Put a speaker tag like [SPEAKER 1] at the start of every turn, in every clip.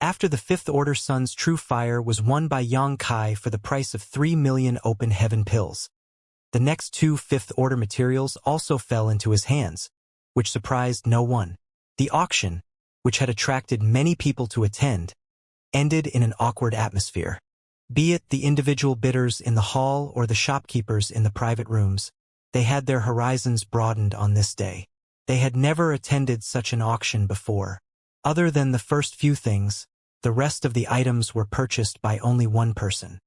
[SPEAKER 1] After the Fifth Order Sun's true fire was won by Yang Kai for the price of 3 million open heaven pills. The next 2 Fifth Order materials also fell into his hands, which surprised no one. The auction, which had attracted many people to attend, ended in an awkward atmosphere. Be it the individual bidders in the hall or the shopkeepers in the private rooms, they had their horizons broadened on this day. They had never attended such an auction before. Other than the first few things, the rest of the items were purchased by only one person.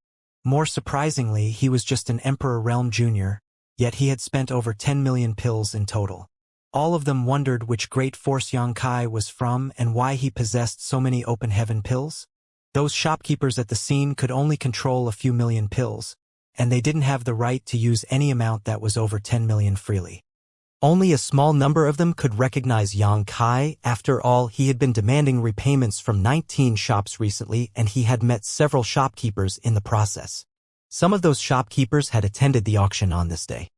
[SPEAKER 1] More surprisingly, he was just an Emperor Realm Jr., yet he had spent over 10 million pills in total. All of them wondered which great force Yang Kai was from and why he possessed so many open heaven pills. Those shopkeepers at the scene could only control a few million pills, and they didn't have the right to use any amount that was over 10 million freely. Only a small number of them could recognize Yang Kai. After all, he had been demanding repayments from 19 shops recently, and he had met several shopkeepers in the process. Some of those shopkeepers had attended the auction on this day.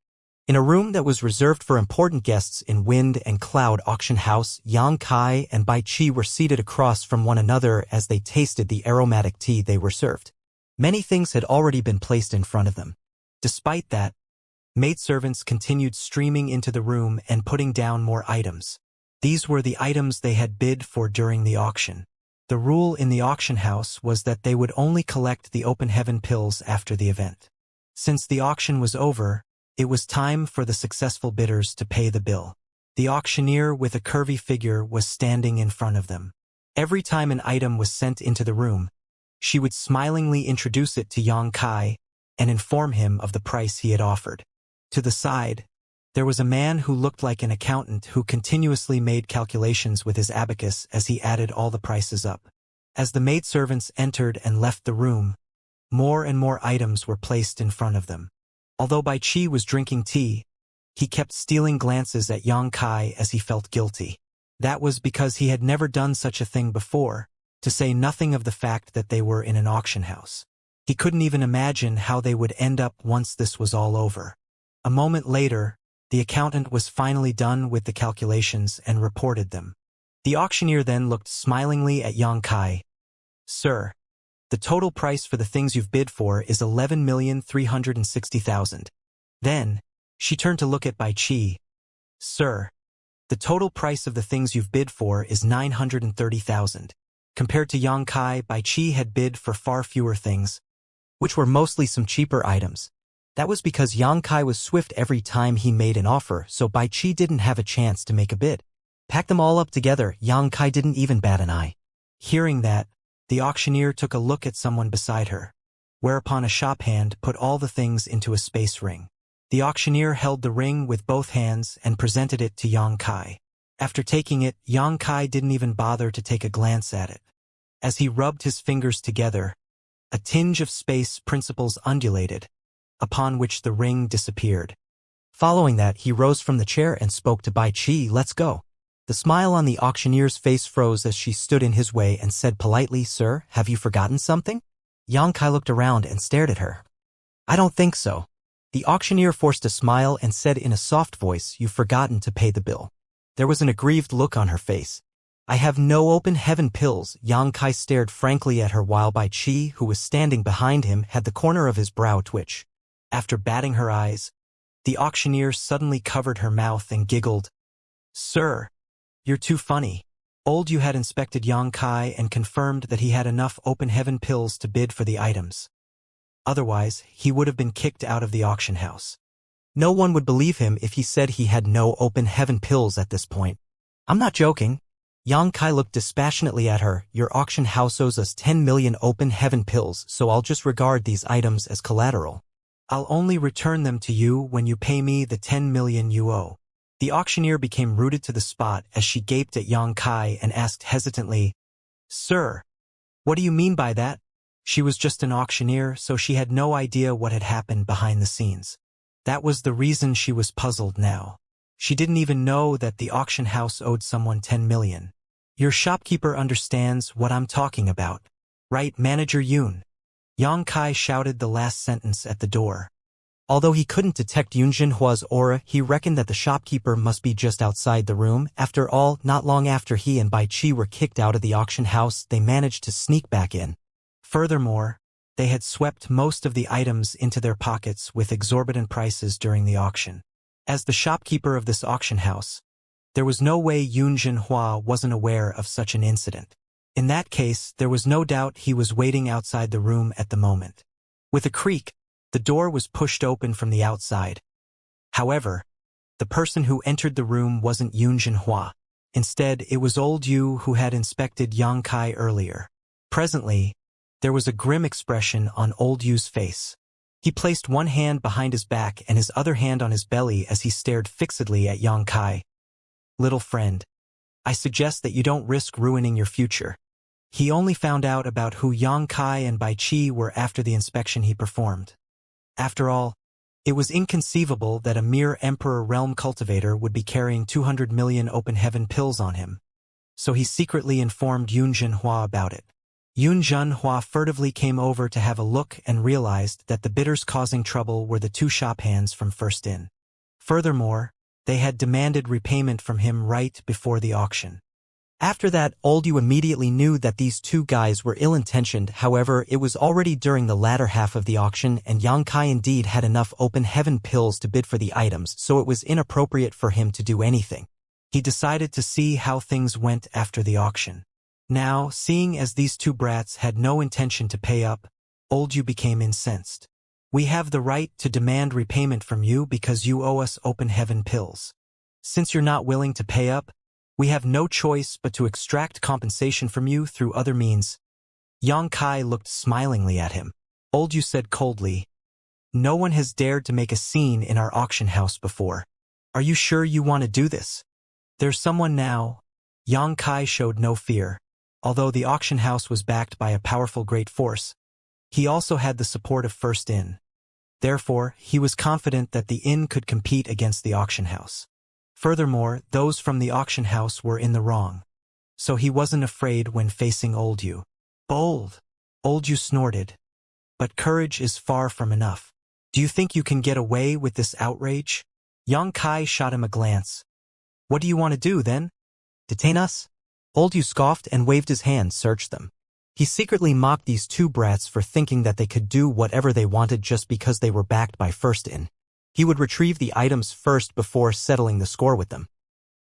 [SPEAKER 1] In a room that was reserved for important guests in Wind and Cloud Auction House, Yang Kai and Bai Qi were seated across from one another as they tasted the aromatic tea they were served. Many things had already been placed in front of them. Despite that, maidservants continued streaming into the room and putting down more items. These were the items they had bid for during the auction. The rule in the auction house was that they would only collect the open heaven pills after the event. Since the auction was over, it was time for the successful bidders to pay the bill. The auctioneer with a curvy figure was standing in front of them. Every time an item was sent into the room, she would smilingly introduce it to Yang Kai and inform him of the price he had offered. To the side, there was a man who looked like an accountant who continuously made calculations with his abacus as he added all the prices up. As the maidservants entered and left the room, more and more items were placed in front of them. Although Bai Qi was drinking tea, he kept stealing glances at Yang Kai as he felt guilty. That was because he had never done such a thing before, to say nothing of the fact that they were in an auction house. He couldn't even imagine how they would end up once this was all over. A moment later, the accountant was finally done with the calculations and reported them. The auctioneer then looked smilingly at Yang Kai. "Sir, the total price for the things you've bid for is 11,360,000. Then, she turned to look at Bai Qi. "Sir, the total price of the things you've bid for is 930,000. Compared to Yang Kai, Bai Qi had bid for far fewer things, which were mostly some cheaper items. That was because Yang Kai was swift every time he made an offer, so Bai Qi didn't have a chance to make a bid. Pack them all up together, Yang Kai didn't even bat an eye. Hearing that, the auctioneer took a look at someone beside her, whereupon a shop hand put all the things into a space ring. The auctioneer held the ring with both hands and presented it to Yang Kai. After taking it, Yang Kai didn't even bother to take a glance at it. As he rubbed his fingers together, a tinge of space principles undulated, upon which the ring disappeared. Following that, he rose from the chair and spoke to Bai Qi, "Let's go." The smile on the auctioneer's face froze as she stood in his way and said politely, "Sir, have you forgotten something?" Yang Kai looked around and stared at her. "I don't think so." The auctioneer forced a smile and said in a soft voice, "You've forgotten to pay the bill." There was an aggrieved look on her face. "I have no open heaven pills." Yang Kai stared frankly at her while Bai Qi, who was standing behind him, had the corner of his brow twitch. After batting her eyes, the auctioneer suddenly covered her mouth and giggled. "Sir, you're too funny." Old Yu had inspected Yang Kai and confirmed that he had enough open heaven pills to bid for the items. Otherwise, he would have been kicked out of the auction house. No one would believe him if he said he had no open heaven pills at this point. "I'm not joking." Yang Kai looked dispassionately at her. "Your auction house owes us 10 million open heaven pills, so I'll just regard these items as collateral. I'll only return them to you when you pay me the 10 million you owe." The auctioneer became rooted to the spot as she gaped at Yang Kai and asked hesitantly, "Sir, what do you mean by that?" She was just an auctioneer, so she had no idea what had happened behind the scenes. That was the reason she was puzzled now. She didn't even know that the auction house owed someone 10 million. "Your shopkeeper understands what I'm talking about, right, Manager Yoon?" Yang Kai shouted the last sentence at the door. Although he couldn't detect Yun Jinhua's aura, he reckoned that the shopkeeper must be just outside the room. After all, not long after he and Bai Qi were kicked out of the auction house, they managed to sneak back in. Furthermore, they had swept most of the items into their pockets with exorbitant prices during the auction. As the shopkeeper of this auction house, there was no way Yun Jinhua wasn't aware of such an incident. In that case, there was no doubt he was waiting outside the room at the moment. With a creak, the door was pushed open from the outside. However, the person who entered the room wasn't Yun Jinhua. Instead, it was old Yu who had inspected Yang Kai earlier. Presently, there was a grim expression on old Yu's face. He placed one hand behind his back and his other hand on his belly as he stared fixedly at Yang Kai. "Little friend, I suggest that you don't risk ruining your future." He only found out about who Yang Kai and Bai Qi were after the inspection he performed. After all, it was inconceivable that a mere Emperor Realm cultivator would be carrying 200 million open heaven pills on him. So he secretly informed Yun Jinhua about it. Yun Jinhua furtively came over to have a look and realized that the bidders causing trouble were the two shop hands from First In. Furthermore, they had demanded repayment from him right before the auction. After that, old Yu immediately knew that these two guys were ill-intentioned. However, it was already during the latter half of the auction and Yang Kai indeed had enough open heaven pills to bid for the items, so it was inappropriate for him to do anything. He decided to see how things went after the auction. Now, seeing as these two brats had no intention to pay up, old Yu became incensed. "We have the right to demand repayment from you because you owe us open heaven pills. Since you're not willing to pay up, we have no choice but to extract compensation from you through other means." Yang Kai looked smilingly at him. Old Yu said coldly, "No one has dared to make a scene in our auction house before. Are you sure you want to do this?" "There's someone now." Yang Kai showed no fear. Although the auction house was backed by a powerful great force, he also had the support of First In. Therefore, he was confident that the inn could compete against the auction house. Furthermore, those from the auction house were in the wrong. So he wasn't afraid when facing old Yu. "Bold," old Yu snorted. "But courage is far from enough. Do you think you can get away with this outrage?" Yang Kai shot him a glance. "What do you want to do, then? Detain us?" Old Yu scoffed and waved his hand, searched them. He secretly mocked these two brats for thinking that they could do whatever they wanted just because they were backed by First In. He would retrieve the items first before settling the score with them.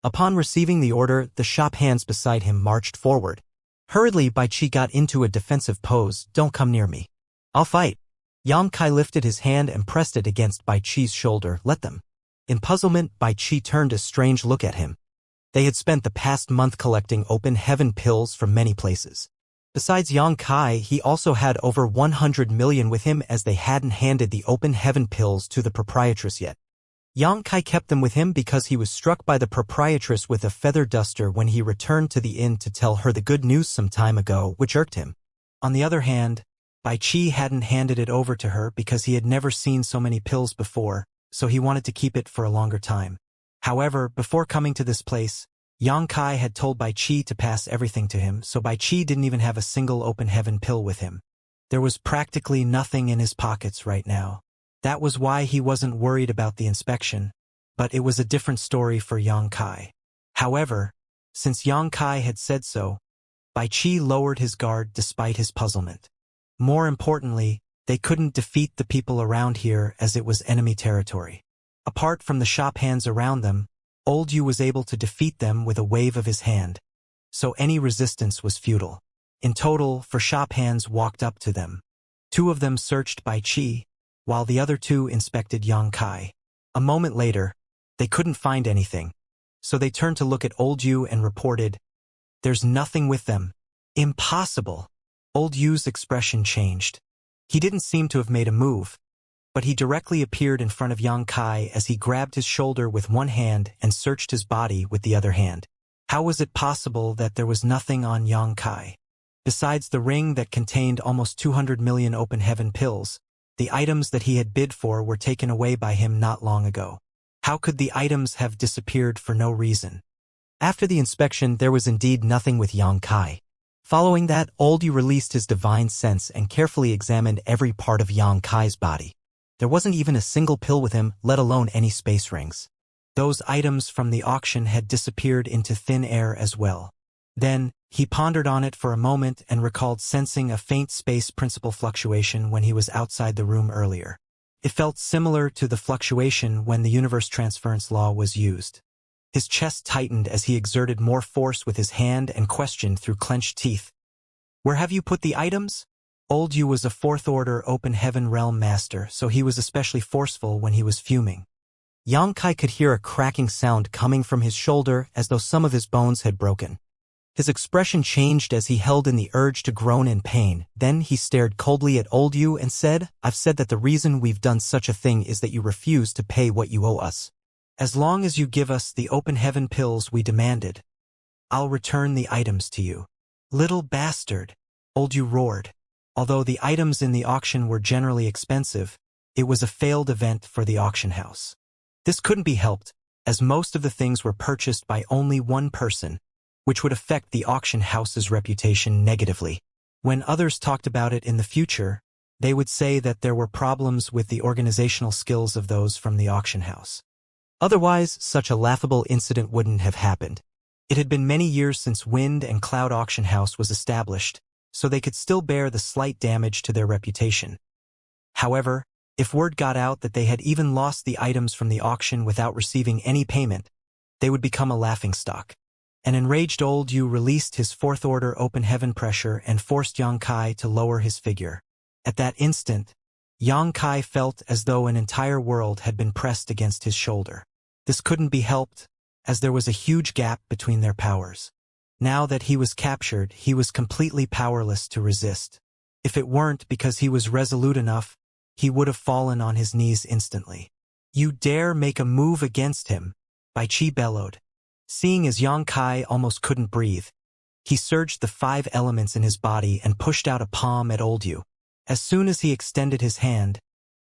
[SPEAKER 1] Upon receiving the order, the shop hands beside him marched forward. Hurriedly, Bai Qi got into a defensive pose. "Don't come near me. I'll fight." Yang Kai lifted his hand and pressed it against Bai Qi's shoulder. "Let them." In puzzlement, Bai Qi turned a strange look at him. They had spent the past month collecting open heaven pills from many places. Besides Yang Kai, he also had over 100 million with him as they hadn't handed the open heaven pills to the proprietress yet. Yang Kai kept them with him because he was struck by the proprietress with a feather duster when he returned to the inn to tell her the good news some time ago, which irked him. On the other hand, Bai Qi hadn't handed it over to her because he had never seen so many pills before, so he wanted to keep it for a longer time. However, before coming to this place, Yang Kai had told Bai Qi to pass everything to him, so Bai Qi didn't even have a single open heaven pill with him. There was practically nothing in his pockets right now. That was why he wasn't worried about the inspection, but it was a different story for Yang Kai. However, since Yang Kai had said so, Bai Qi lowered his guard despite his puzzlement. More importantly, they couldn't defeat the people around here as it was enemy territory. Apart from the shop hands around them, old Yu was able to defeat them with a wave of his hand, so any resistance was futile. In total, 4 shop hands walked up to them. 2 of them searched Bai Qi, while the other 2 inspected Yang Kai. A moment later, they couldn't find anything, so they turned to look at old Yu and reported, "There's nothing with them." "Impossible." Old Yu's expression changed. He didn't seem to have made a move, but he directly appeared in front of Yang Kai as he grabbed his shoulder with one hand and searched his body with the other hand. How was it possible that there was nothing on Yang Kai? Besides the ring that contained almost 200 million open heaven pills, the items that he had bid for were taken away by him not long ago. How could the items have disappeared for no reason? After the inspection, there was indeed nothing with Yang Kai. Following that, old Yu released his divine sense and carefully examined every part of Yang Kai's body. There wasn't even a single pill with him, let alone any space rings. Those items from the auction had disappeared into thin air as well. Then, he pondered on it for a moment and recalled sensing a faint space principle fluctuation when he was outside the room earlier. It felt similar to the fluctuation when the universe transference law was used. His chest tightened as he exerted more force with his hand and questioned through clenched teeth. "Where have you put the items?" Old Yu was a fourth-order open heaven realm master, so he was especially forceful when he was fuming. Xianxia could hear a cracking sound coming from his shoulder as though some of his bones had broken. His expression changed as he held in the urge to groan in pain. Then he stared coldly at Old Yu and said, "I've said that the reason we've done such a thing is that you refuse to pay what you owe us. As long as you give us the open heaven pills we demanded, I'll return the items to you." "Little bastard," Old Yu roared. Although the items in the auction were generally expensive, it was a failed event for the auction house. This couldn't be helped, as most of the things were purchased by only one person, which would affect the auction house's reputation negatively. When others talked about it in the future, they would say that there were problems with the organizational skills of those from the auction house. Otherwise, such a laughable incident wouldn't have happened. It had been many years since Wind and Cloud Auction House was established, so they could still bear the slight damage to their reputation. However, if word got out that they had even lost the items from the auction without receiving any payment, they would become a laughingstock. An enraged Old Yu released his fourth-order open heaven pressure and forced Xianxia to lower his figure. At that instant, Xianxia felt as though an entire world had been pressed against his shoulder. This couldn't be helped, as there was a huge gap between their powers. Now that he was captured, he was completely powerless to resist. If it weren't because he was resolute enough, he would have fallen on his knees instantly. "You dare make a move against him?" Bai Qi bellowed. Seeing as Xianxia almost couldn't breathe, he surged the 5 elements in his body and pushed out a palm at Old Yu. As soon as he extended his hand,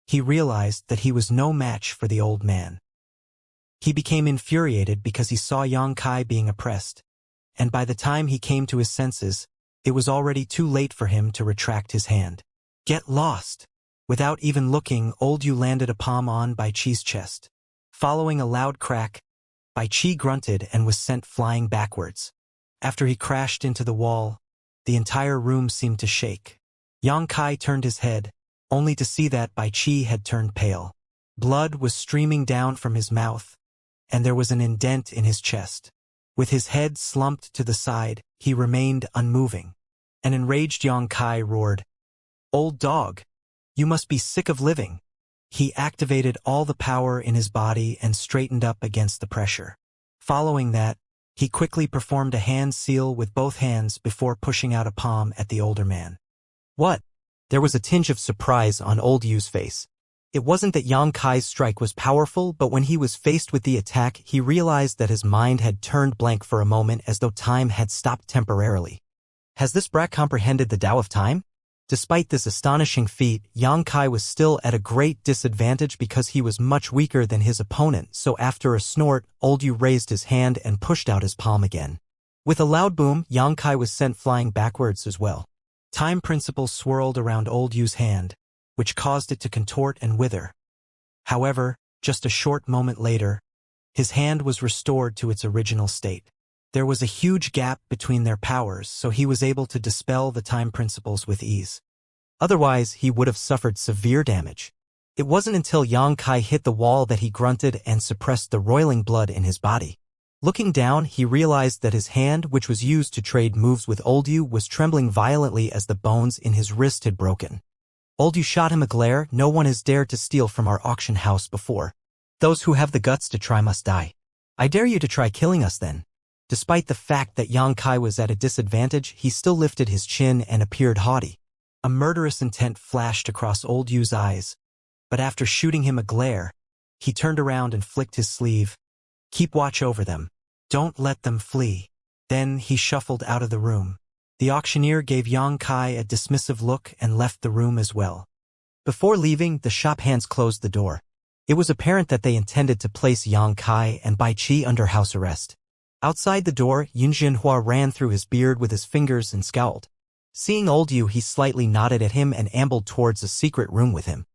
[SPEAKER 1] he realized that he was no match for the old man. He became infuriated because he saw Xianxia being oppressed, and by the time he came to his senses, it was already too late for him to retract his hand. "Get lost!" Without even looking, Old Yu landed a palm on Bai Qi's chest. Following a loud crack, Bai Qi grunted and was sent flying backwards. After he crashed into the wall, the entire room seemed to shake. Xianxia turned his head, only to see that Bai Qi had turned pale. Blood was streaming down from his mouth, and there was an indent in his chest. With his head slumped to the side, he remained unmoving. An enraged Xianxia roared, "Old dog! You must be sick of living." He activated all the power in his body and straightened up against the pressure. Following that, he quickly performed a hand seal with both hands before pushing out a palm at the older man. "What?" There was a tinge of surprise on Old Yu's face. It wasn't that Xianxia's strike was powerful, but when he was faced with the attack, he realized that his mind had turned blank for a moment as though time had stopped temporarily. Has this brat comprehended the Tao of time? Despite this astonishing feat, Xianxia was still at a great disadvantage because he was much weaker than his opponent, so after a snort, Old Yu raised his hand and pushed out his palm again. With a loud boom, Xianxia was sent flying backwards as well. Time principles swirled around Old Yu's hand, which caused it to contort and wither. However, just a short moment later, his hand was restored to its original state. There was a huge gap between their powers, so he was able to dispel the time principles with ease. Otherwise, he would have suffered severe damage. It wasn't until Xianxia hit the wall that he grunted and suppressed the roiling blood in his body. Looking down, he realized that his hand, which was used to trade moves with Old Yu, was trembling violently as the bones in his wrist had broken. Old Yu shot him a glare. "No one has dared to steal from our auction house before. Those who have the guts to try must die. I dare you to try killing us then." Despite the fact that Xianxia was at a disadvantage, he still lifted his chin and appeared haughty. A murderous intent flashed across Old Yu's eyes, but after shooting him a glare, he turned around and flicked his sleeve. "Keep watch over them. Don't let them flee." Then he shuffled out of the room. The auctioneer gave Xianxia a dismissive look and left the room as well. Before leaving, the shop hands closed the door. It was apparent that they intended to place Xianxia and Bai Qi under house arrest. Outside the door, Yunjianhua ran through his beard with his fingers and scowled. Seeing Old Yu, he slightly nodded at him and ambled towards a secret room with him.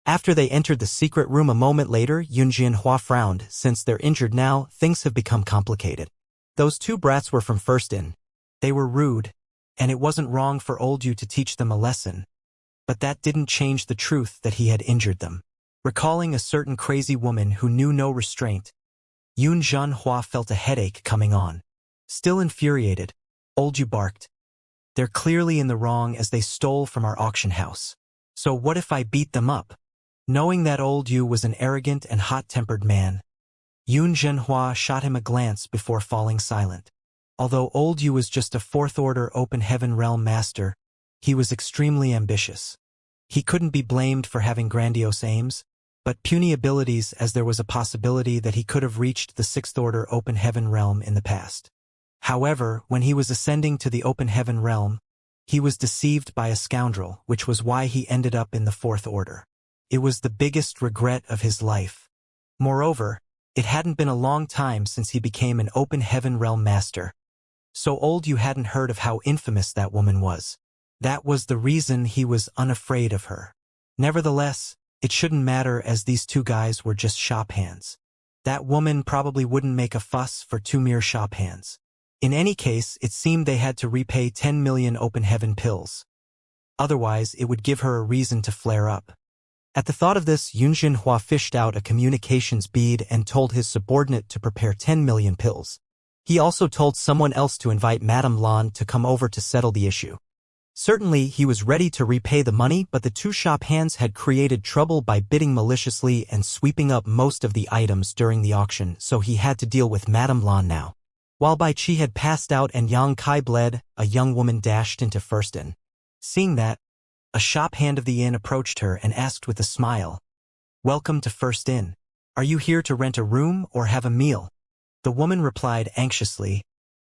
[SPEAKER 1] After they entered the secret room a moment later, Xianxia frowned. Since they're injured now, things have become complicated. Those two brats were from First In. They were rude, and it wasn't wrong for old Yu to teach them a lesson. But that didn't change the truth that he had injured them. Recalling a certain crazy woman who knew no restraint, Xianxia felt a headache coming on. Still infuriated, old Yu barked. They're clearly in the wrong as they stole from our auction house. So what if I beat them up? Knowing that old Yu was an arrogant and hot-tempered man, Xianxia shot him a glance before falling silent. Although old Yu was just a fourth-order open heaven realm master, he was extremely ambitious. He couldn't be blamed for having grandiose aims, but puny abilities, as there was a possibility that he could have reached the sixth-order open heaven realm in the past. However, when he was ascending to the open heaven realm, he was deceived by a scoundrel, which was why he ended up in the fourth order. It was the biggest regret of his life. Moreover, it hadn't been a long time since he became an open heaven realm master. So old Yu hadn't heard of how infamous that woman was. That was the reason he was unafraid of her. Nevertheless, it shouldn't matter as these two guys were just shop hands. That woman probably wouldn't make a fuss for two mere shop hands. In any case, it seemed they had to repay 10 million open heaven pills. Otherwise, it would give her a reason to flare up. At the thought of this, Xianxia fished out a communications bead and told his subordinate to prepare 10 million pills. He also told someone else to invite Madame Lan to come over to settle the issue. Certainly, he was ready to repay the money, but the two shop hands had created trouble by bidding maliciously and sweeping up most of the items during the auction, so he had to deal with Madame Lan now. While Bai Qi had passed out and Yang Kai bled, a young woman dashed into First Inn. Seeing that, a shop hand of the inn approached her and asked with a smile, "Welcome to First Inn. Are you here to rent a room or have a meal?" The woman replied anxiously,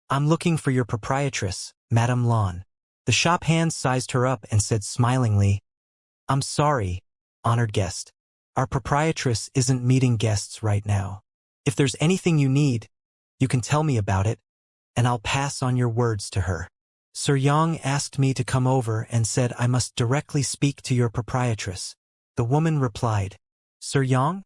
[SPEAKER 1] "I'm looking for your proprietress, Madame Lan." The shop hand sized her up and said smilingly, "I'm sorry, honored guest. Our proprietress isn't meeting guests right now. If there's anything you need, you can tell me about it, and I'll pass on your words to her. Sir Yang asked me to come over and said I must directly speak to your proprietress." The woman replied, "Sir Yang?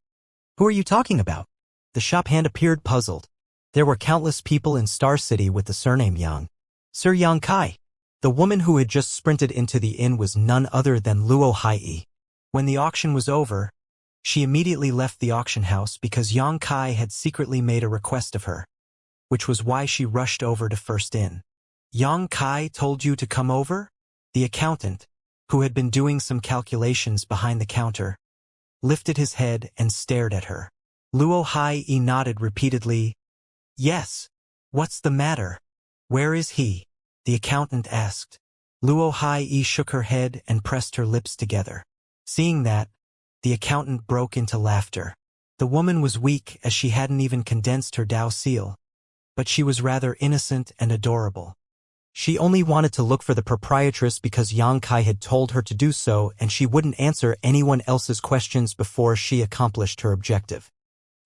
[SPEAKER 1] Who are you talking about?" The shop hand appeared puzzled. There were countless people in Star City with the surname Yang. Sir Yang Kai. The woman who had just sprinted into the inn was none other than Luo Hai. When the auction was over, she immediately left the auction house because Yang Kai had secretly made a request of her, which was why she rushed over to First Inn. "Yang Kai told you to come over?" The accountant, who had been doing some calculations behind the counter, lifted his head and stared at her. Luo Hai nodded repeatedly. "Yes. What's the matter? Where is he?" the accountant asked. Luo Hai shook her head and pressed her lips together. Seeing that, the accountant broke into laughter. The woman was weak as she hadn't even condensed her Dao seal, but she was rather innocent and adorable. She only wanted to look for the proprietress because Yang Kai had told her to do so, and she wouldn't answer anyone else's questions before she accomplished her objective.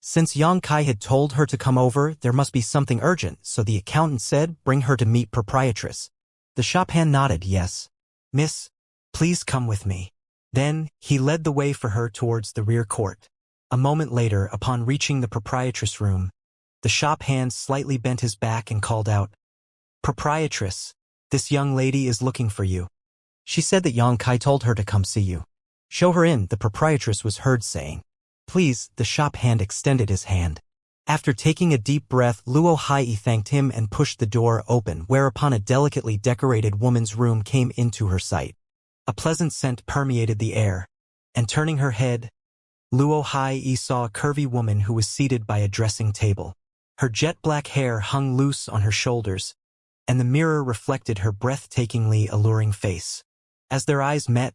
[SPEAKER 1] Since Yang Kai had told her to come over, there must be something urgent, so the accountant said, "Bring her to meet proprietress." The shop hand nodded yes. "Miss, please come with me." Then, he led the way for her towards the rear court. A moment later, upon reaching the proprietress' room, the shop hand slightly bent his back and called out, "Proprietress, this young lady is looking for you. She said that Yang Kai told her to come see you." "Show her in," the proprietress was heard saying. "Please," the shop hand extended his hand. After taking a deep breath, Luo Hai thanked him and pushed the door open, whereupon a delicately decorated woman's room came into her sight. A pleasant scent permeated the air, and turning her head, Luo Hai saw a curvy woman who was seated by a dressing table. Her jet-black hair hung loose on her shoulders, and the mirror reflected her breathtakingly alluring face. As their eyes met,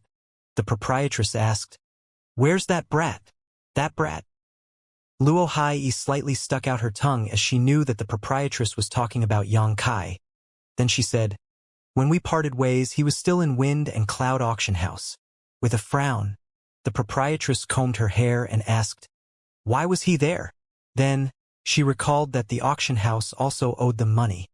[SPEAKER 1] the proprietress asked, "Where's that brat?" "That brat?" Luo Hai slightly stuck out her tongue as she knew that the proprietress was talking about Yang Kai. Then she said, "When we parted ways, he was still in Wind and Cloud Auction House." With a frown, the proprietress combed her hair and asked, "Why was he there?" Then, she recalled that the auction house also owed them money,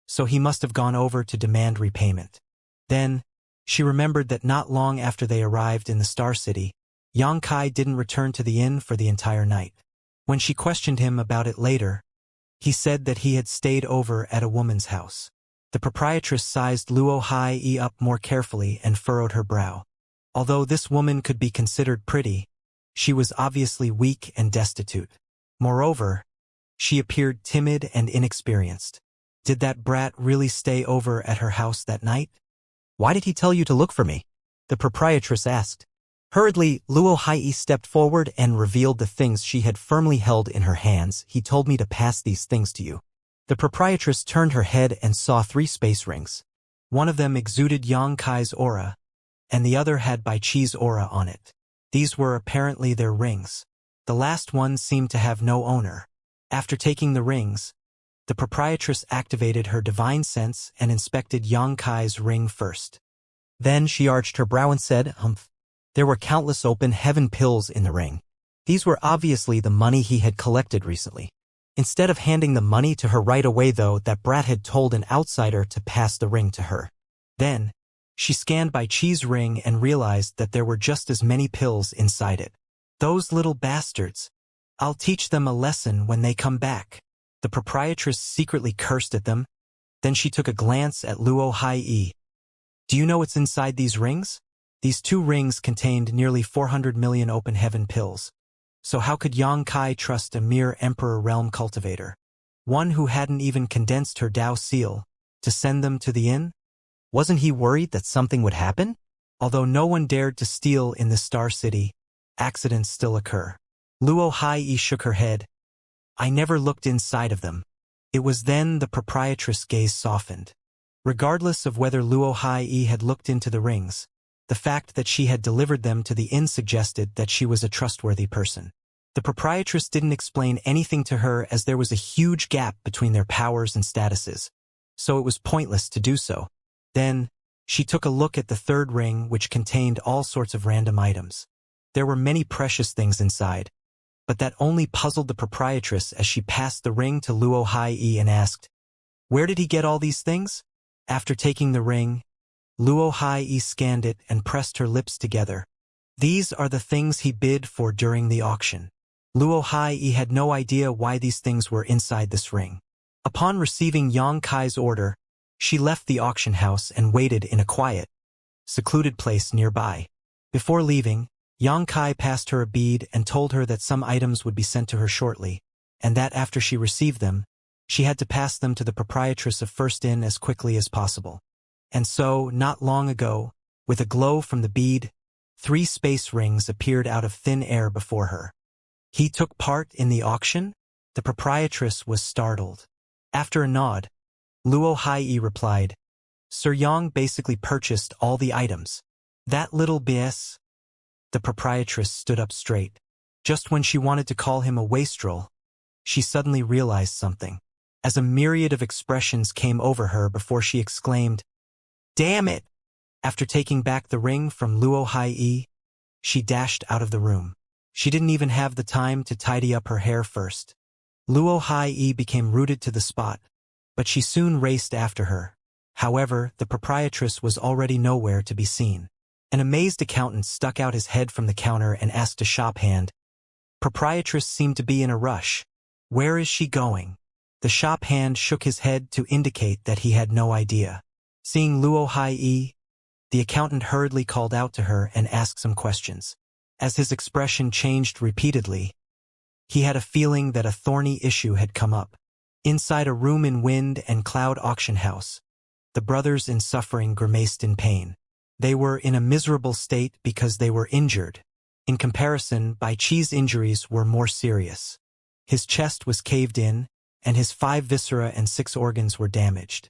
[SPEAKER 1] so he must have gone over to demand repayment. Then, she remembered that not long after they arrived in the Star City, Yang Kai didn't return to the inn for the entire night. When she questioned him about it later, he said that he had stayed over at a woman's house. The proprietress sized Luo Hai up more carefully and furrowed her brow. Although this woman could be considered pretty, she was obviously weak and destitute. Moreover, she appeared timid and inexperienced. Did that brat really stay over at her house that night? Why did he tell you to look for me? The proprietress asked. Hurriedly, Luo Hai stepped forward and revealed the things she had firmly held in her hands. He told me to pass these things to you. The proprietress turned her head and saw 3 space rings. One of them exuded Yang Kai's aura, and the other had Bai Chi's aura on it. These were apparently their rings. The last one seemed to have no owner. After taking the rings, the proprietress activated her divine sense and inspected Yang Kai's ring first. Then she arched her brow and said, "Humph." There were countless open heaven pills in the ring. These were obviously the money he had collected recently. Instead of handing the money to her right away though, that brat had told an outsider to pass the ring to her. Then, she scanned Bai Chi's ring and realized that there were just as many pills inside it. Those little bastards. I'll teach them a lesson when they come back. The proprietress secretly cursed at them. Then she took a glance at Luo Hai. Do you know what's inside these rings? These 2 rings contained nearly 400 million open heaven pills. So how could Yang Kai trust a mere Emperor Realm cultivator, one who hadn't even condensed her Dao seal, to send them to the inn? Wasn't he worried that something would happen? Although no one dared to steal in the Star City, accidents still occur. Luo Hai shook her head. I never looked inside of them. It was then the proprietress' gaze softened. Regardless of whether Luo Hai had looked into the rings, the fact that she had delivered them to the inn suggested that she was a trustworthy person. The proprietress didn't explain anything to her as there was a huge gap between their powers and statuses, so it was pointless to do so. Then, she took a look at the 3rd ring, which contained all sorts of random items. There were many precious things inside, but that only puzzled the proprietress as she passed the ring to Luo Hai and asked, "Where did he get all these things?" After taking the ring, Luo Hai scanned it and pressed her lips together. These are the things he bid for during the auction. Luo Hai had no idea why these things were inside this ring. Upon receiving Yang Kai's order, she left the auction house and waited in a quiet, secluded place nearby. Before leaving, Yang Kai passed her a bead and told her that some items would be sent to her shortly, and that after she received them, she had to pass them to the proprietress of First Inn as quickly as possible. And so, not long ago, with a glow from the bead, 3 space rings appeared out of thin air before her. He took part in the auction? The proprietress was startled. After a nod, Luo Hai replied, Sir Yang basically purchased all the items. That little BS? The proprietress stood up straight. Just when she wanted to call him a wastrel, she suddenly realized something, as a myriad of expressions came over her before she exclaimed, "Damn it!" After taking back the ring from Luo Hai, she dashed out of the room. She didn't even have the time to tidy up her hair first. Luo Hai became rooted to the spot, but she soon raced after her. However, the proprietress was already nowhere to be seen. An amazed accountant stuck out his head from the counter and asked a shop hand. Proprietress seemed to be in a rush. Where is she going? The shop hand shook his head to indicate that he had no idea. Seeing Luo Hai, the accountant hurriedly called out to her and asked some questions. As his expression changed repeatedly, he had a feeling that a thorny issue had come up. Inside a room in Wind and Cloud auction house, the brothers in suffering grimaced in pain. They were in a miserable state because they were injured. In comparison, Bai Chi's injuries were more serious. His chest was caved in, and his 5 viscera and 6 organs were damaged.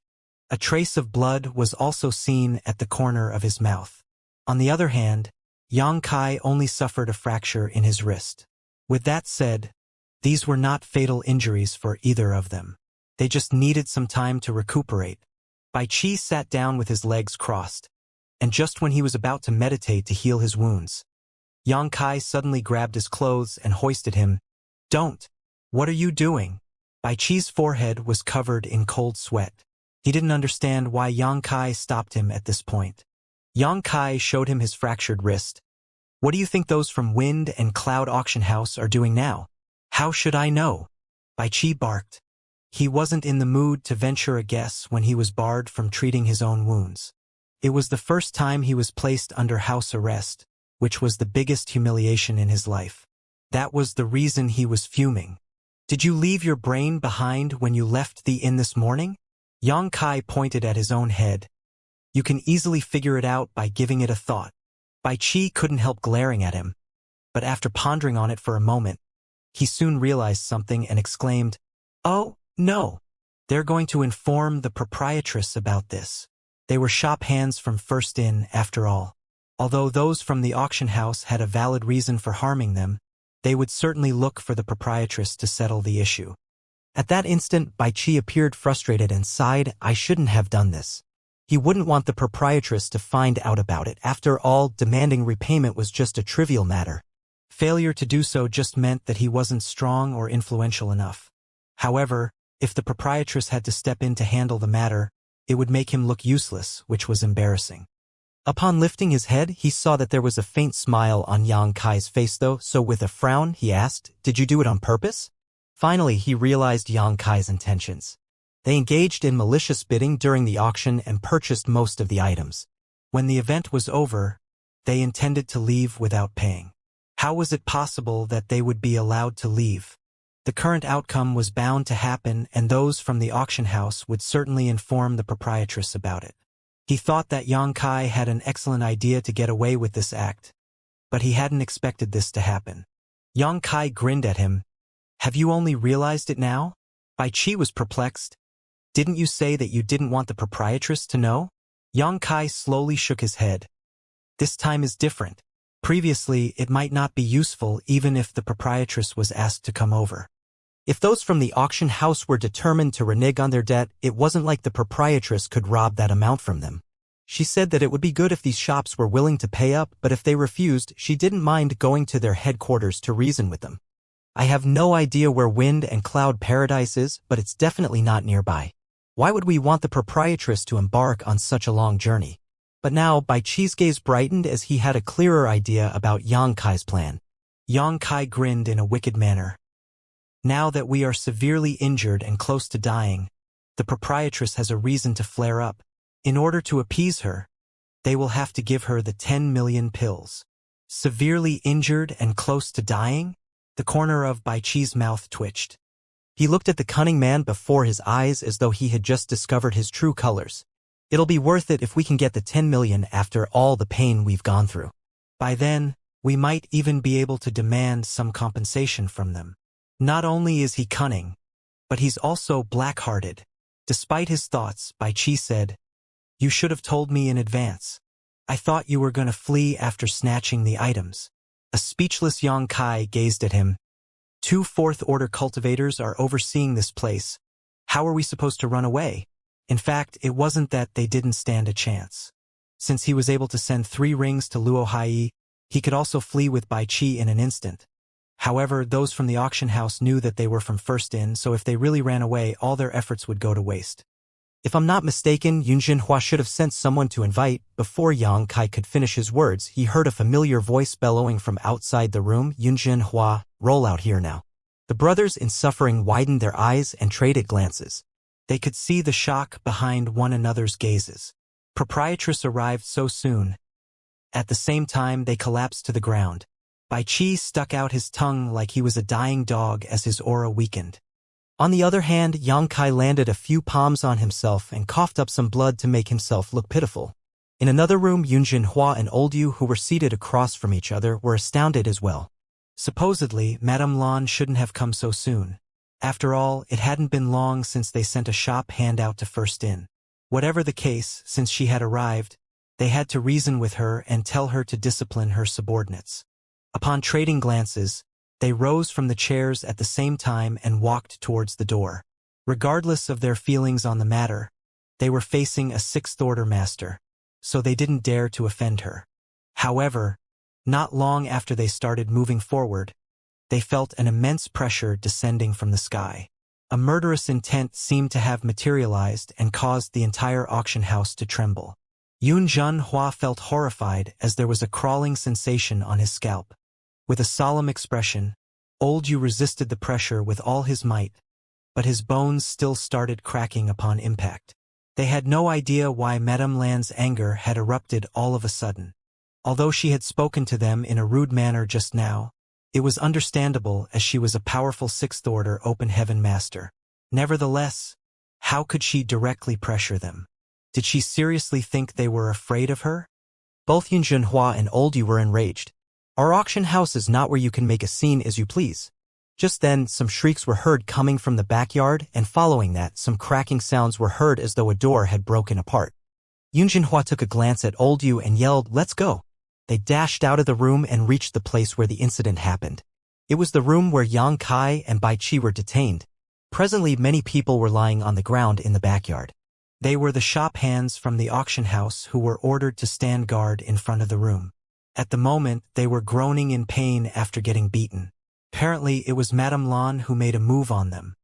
[SPEAKER 1] A trace of blood was also seen at the corner of his mouth. On the other hand, Yang Kai only suffered a fracture in his wrist. With that said, these were not fatal injuries for either of them. They just needed some time to recuperate. Bai Chi sat down with his legs crossed, and just when he was about to meditate to heal his wounds, Yang Kai suddenly grabbed his clothes and hoisted him. "Don't! What are you doing?" Bai Chi's forehead was covered in cold sweat. He didn't understand why Yang Kai stopped him at this point. Yang Kai showed him his fractured wrist. What do you think those from Wind and Cloud Auction House are doing now? How should I know? Bai Qi barked. He wasn't in the mood to venture a guess when he was barred from treating his own wounds. It was the first time he was placed under house arrest, which was the biggest humiliation in his life. That was the reason he was fuming. Did you leave your brain behind when you left the inn this morning? Yang Kai pointed at his own head. You can easily figure it out by giving it a thought. Bai Qi couldn't help glaring at him, but after pondering on it for a moment, he soon realized something and exclaimed, "Oh, no. They're going to inform the proprietress about this." They were shop hands from First Inn, after all. Although those from the auction house had a valid reason for harming them, they would certainly look for the proprietress to settle the issue. At that instant, Bai Qi appeared frustrated and sighed, "I shouldn't have done this." He wouldn't want the proprietress to find out about it. After all, demanding repayment was just a trivial matter. Failure to do so just meant that he wasn't strong or influential enough. However, if the proprietress had to step in to handle the matter, it would make him look useless, which was embarrassing. Upon lifting his head, he saw that there was a faint smile on Yang Kai's face though, so with a frown, he asked, "Did you do it on purpose?" Finally, he realized Yang Kai's intentions. They engaged in malicious bidding during the auction and purchased most of the items. When the event was over, they intended to leave without paying. How was it possible that they would be allowed to leave? The current outcome was bound to happen, and those from the auction house would certainly inform the proprietress about it. He thought that Yang Kai had an excellent idea to get away with this act, but he hadn't expected this to happen. Yang Kai grinned at him. "Have you only realized it now?" Bai Qi was perplexed. "Didn't you say that you didn't want the proprietress to know?" Yang Kai slowly shook his head. "This time is different. Previously, it might not be useful even if the proprietress was asked to come over. If those from the auction house were determined to renege on their debt, it wasn't like the proprietress could rob that amount from them. She said that it would be good if these shops were willing to pay up, but if they refused, she didn't mind going to their headquarters to reason with them. I have no idea where Wind and Cloud Paradise is, but it's definitely not nearby. Why would we want the proprietress to embark on such a long journey?" But now, Bai Qi's gaze brightened as he had a clearer idea about Yang Kai's plan. Yang Kai grinned in a wicked manner. "Now that we are severely injured and close to dying, the proprietress has a reason to flare up. In order to appease her, they will have to give her the 10 million pills." Severely injured and close to dying? The corner of Bai Qi's mouth twitched. He looked at the cunning man before his eyes as though he had just discovered his true colors. "It'll be worth it if we can get the 10 million after all the pain we've gone through. By then, we might even be able to demand some compensation from them." Not only is he cunning, but he's also black-hearted. Despite his thoughts, Bai Qi said, "You should have told me in advance. I thought you were going to flee after snatching the items." A speechless Yang Kai gazed at him. "Two fourth-order cultivators are overseeing this place. How are we supposed to run away?" In fact, it wasn't that they didn't stand a chance. Since he was able to send 3 rings to Luo Hai, he could also flee with Bai Qi in an instant. However, those from the auction house knew that they were from First Inn, so if they really ran away, all their efforts would go to waste. If I'm not mistaken, Yun Jinhua should have sent someone to invite. Before Yang Kai could finish his words, he heard a familiar voice bellowing from outside the room, "Yun Jinhua, roll out here now." The brothers in suffering widened their eyes and traded glances. They could see the shock behind one another's gazes. Proprietress arrived so soon. At the same time, they collapsed to the ground. Bai Qi stuck out his tongue like he was a dying dog as his aura weakened. On the other hand, Yang Kai landed a few palms on himself and coughed up some blood to make himself look pitiful. In another room, Yun Jinhua and Old Yu, who were seated across from each other, were astounded as well. Supposedly, Madame Lan shouldn't have come so soon. After all, it hadn't been long since they sent a shop handout to First Inn. Whatever the case, since she had arrived, they had to reason with her and tell her to discipline her subordinates. Upon trading glances, they rose from the chairs at the same time and walked towards the door. Regardless of their feelings on the matter, they were facing a 6th-order master, so they didn't dare to offend her. However, not long after they started moving forward, they felt an immense pressure descending from the sky. A murderous intent seemed to have materialized and caused the entire auction house to tremble. Yun Hua felt horrified as there was a crawling sensation on his scalp. With a solemn expression, Old Yu resisted the pressure with all his might, but his bones still started cracking upon impact. They had no idea why Madame Lan's anger had erupted all of a sudden. Although she had spoken to them in a rude manner just now, it was understandable as she was a powerful sixth-order open heaven master. Nevertheless, how could she directly pressure them? Did she seriously think they were afraid of her? Both Yun Hua and Old Yu were enraged. Our auction house is not where you can make a scene as you please. Just then, some shrieks were heard coming from the backyard, and following that, some cracking sounds were heard as though a door had broken apart. Yun Hua took a glance at Old Yu and yelled, "Let's go!" They dashed out of the room and reached the place where the incident happened. It was the room where Yang Kai and Bai Qi were detained. Presently, many people were lying on the ground in the backyard. They were the shop hands from the auction house who were ordered to stand guard in front of the room. At the moment, they were groaning in pain after getting beaten. Apparently, it was Madame Lan who made a move on them.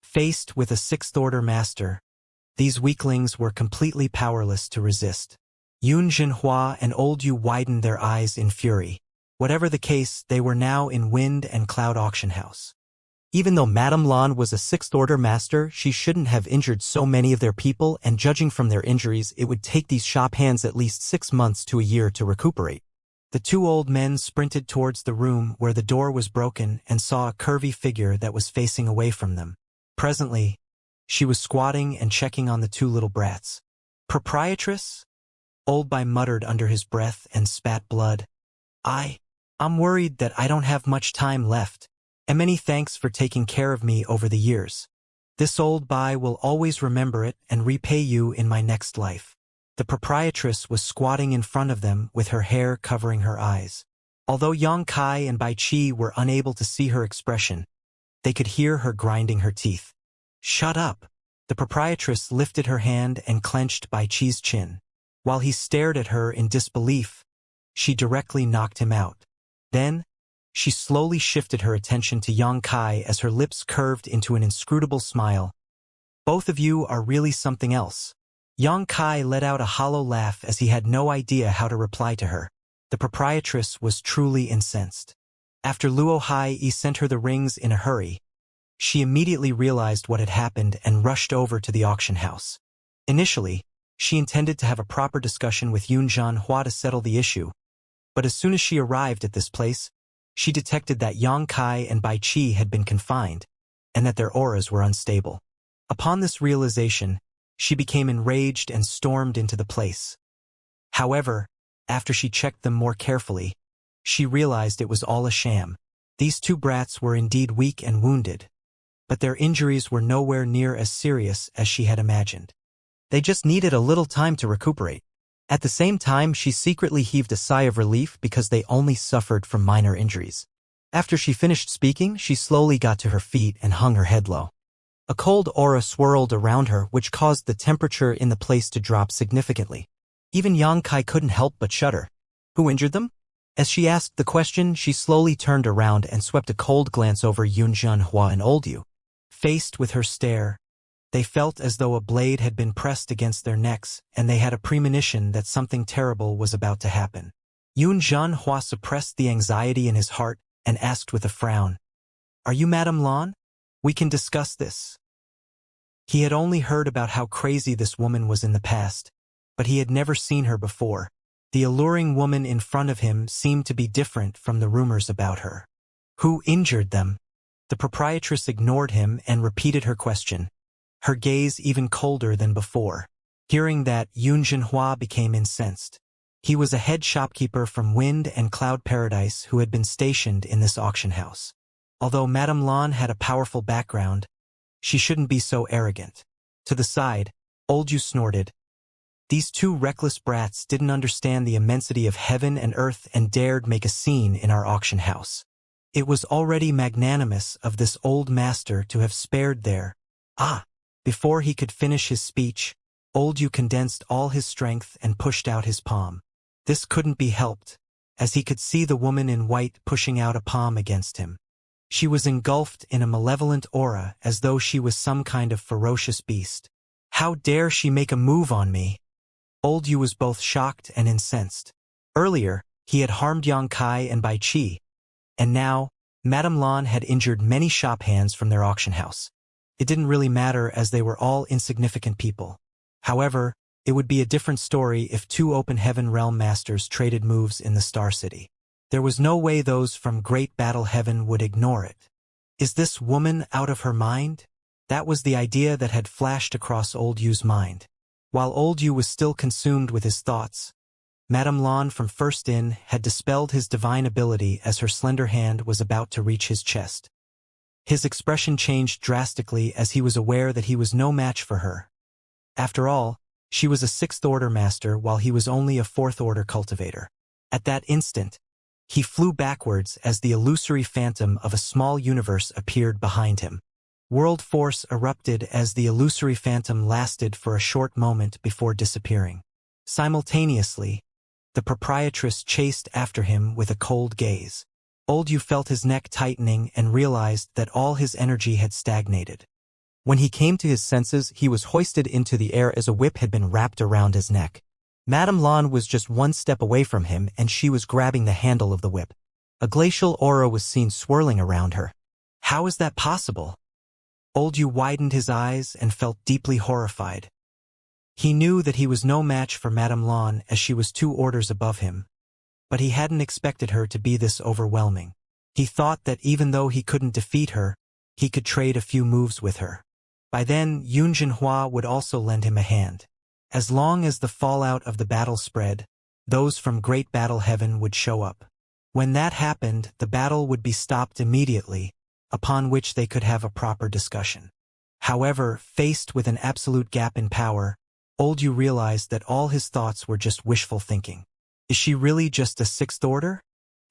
[SPEAKER 1] Faced with a sixth-order master, these weaklings were completely powerless to resist. Yun Hua and Old Yu widened their eyes in fury. Whatever the case, they were now in Wind and Cloud Auction House. Even though Madame Lan was a sixth-order master, she shouldn't have injured so many of their people, and judging from their injuries, it would take these shop hands at least 6 months to a year to recuperate. The two old men sprinted towards the room where the door was broken and saw a curvy figure that was facing away from them. Presently, she was squatting and checking on the two little brats. "Proprietress?" Old Bai muttered under his breath and spat blood. I'm worried that I don't have much time left. And many thanks for taking care of me over the years. This Old Bai will always remember it and repay you in my next life." The proprietress was squatting in front of them with her hair covering her eyes. Although Yang Kai and Bai Qi were unable to see her expression, they could hear her grinding her teeth. "Shut up." The proprietress lifted her hand and clenched Bai Qi's chin. While he stared at her in disbelief, she directly knocked him out. Then, she slowly shifted her attention to Yang Kai as her lips curved into an inscrutable smile. "Both of you are really something else." Yang Kai let out a hollow laugh as he had no idea how to reply to her. The proprietress was truly incensed. After Luo Hai sent her the rings in a hurry, she immediately realized what had happened and rushed over to the auction house. Initially, she intended to have a proper discussion with Yun Hua to settle the issue, but as soon as she arrived at this place, she detected that Yang Kai and Bai Qi had been confined, and that their auras were unstable. Upon this realization, she became enraged and stormed into the place. However, after she checked them more carefully, she realized it was all a sham. These two brats were indeed weak and wounded, but their injuries were nowhere near as serious as she had imagined. They just needed a little time to recuperate. At the same time, she secretly heaved a sigh of relief because they only suffered from minor injuries. After she finished speaking, she slowly got to her feet and hung her head low. A cold aura swirled around her, which caused the temperature in the place to drop significantly. Even Yang Kai couldn't help but shudder. "Who injured them?" As she asked the question, she slowly turned around and swept a cold glance over Yun Hua and Old Yu. Faced with her stare, they felt as though a blade had been pressed against their necks, and they had a premonition that something terrible was about to happen. Yun Hua suppressed the anxiety in his heart and asked with a frown, "Are you Madame Lan? We can discuss this." He had only heard about how crazy this woman was in the past, but he had never seen her before. The alluring woman in front of him seemed to be different from the rumors about her. "Who injured them?" The proprietress ignored him and repeated her question, her gaze even colder than before. Hearing that, Yun Hua became incensed. He was a head shopkeeper from Wind and Cloud Paradise who had been stationed in this auction house. Although Madame Lan had a powerful background, she shouldn't be so arrogant. To the side, Old Yu snorted. These two reckless brats didn't understand the immensity of heaven and earth and dared make a scene in our auction house. It was already magnanimous of this old master to have spared their— Before he could finish his speech, Old Yu condensed all his strength and pushed out his palm. This couldn't be helped, as he could see the woman in white pushing out a palm against him. She was engulfed in a malevolent aura as though she was some kind of ferocious beast. "How dare she make a move on me?" Old Yu was both shocked and incensed. Earlier, he had harmed Yang Kai and Bai Qi, and now, Madame Lan had injured many shop hands from their auction house. It didn't really matter as they were all insignificant people. However, it would be a different story if two Open Heaven Realm Masters traded moves in the Star City. There was no way those from Great Battle Heaven would ignore it. Is this woman out of her mind? That was the idea that had flashed across Old Yu's mind. While Old Yu was still consumed with his thoughts, Madame Lan from First In had dispelled his divine ability as her slender hand was about to reach his chest. His expression changed drastically as he was aware that he was no match for her. After all, she was a sixth-order master while he was only a fourth-order cultivator. At that instant, he flew backwards as the illusory phantom of a small universe appeared behind him. World force erupted as the illusory phantom lasted for a short moment before disappearing. Simultaneously, the proprietress chased after him with a cold gaze. Old Yu felt his neck tightening and realized that all his energy had stagnated. When he came to his senses, he was hoisted into the air as a whip had been wrapped around his neck. Madame Lan was just one step away from him and she was grabbing the handle of the whip. A glacial aura was seen swirling around her. How is that possible? Old Yu widened his eyes and felt deeply horrified. He knew that he was no match for Madame Lan as she was 2 orders above him, but he hadn't expected her to be this overwhelming. He thought that even though he couldn't defeat her, he could trade a few moves with her. By then, Yun Jinhua would also lend him a hand. As long as the fallout of the battle spread, those from Great Battle Heaven would show up. When that happened, the battle would be stopped immediately, upon which they could have a proper discussion. However, faced with an absolute gap in power, Old Yu realized that all his thoughts were just wishful thinking. Is she really just a sixth order?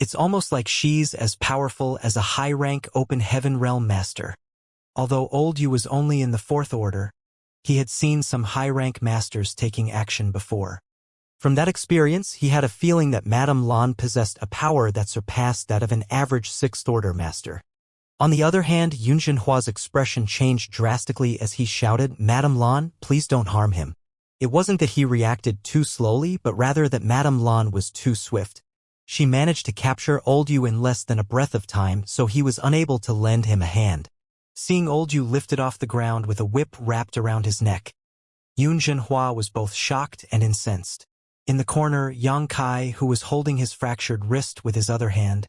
[SPEAKER 1] It's almost like she's as powerful as a high-rank Open Heaven Realm Master. Although Old Yu was only in the 4th order, he had seen some high-rank masters taking action before. From that experience, he had a feeling that Madame Lan possessed a power that surpassed that of an average 6th order master. On the other hand, Yun Jinhua's expression changed drastically as he shouted, "Madame Lan, please don't harm him." It wasn't that he reacted too slowly, but rather that Madame Lan was too swift. She managed to capture Old Yu in less than a breath of time, so he was unable to lend him a hand. Seeing Old Yu lifted off the ground with a whip wrapped around his neck, Yun Jinhua was both shocked and incensed. In the corner, Yang Kai, who was holding his fractured wrist with his other hand,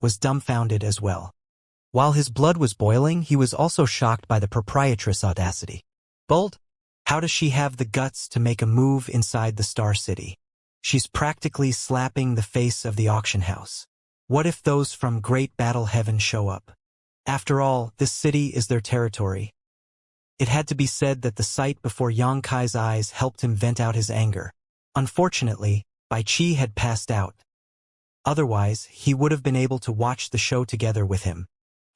[SPEAKER 1] was dumbfounded as well. While his blood was boiling, he was also shocked by the proprietress' audacity. Bold? How does she have the guts to make a move inside the Star City? She's practically slapping the face of the auction house. What if those from Great Battle Heaven show up? After all, this city is their territory. It had to be said that the sight before Yang Kai's eyes helped him vent out his anger. Unfortunately, Bai Qi had passed out. Otherwise, he would have been able to watch the show together with him.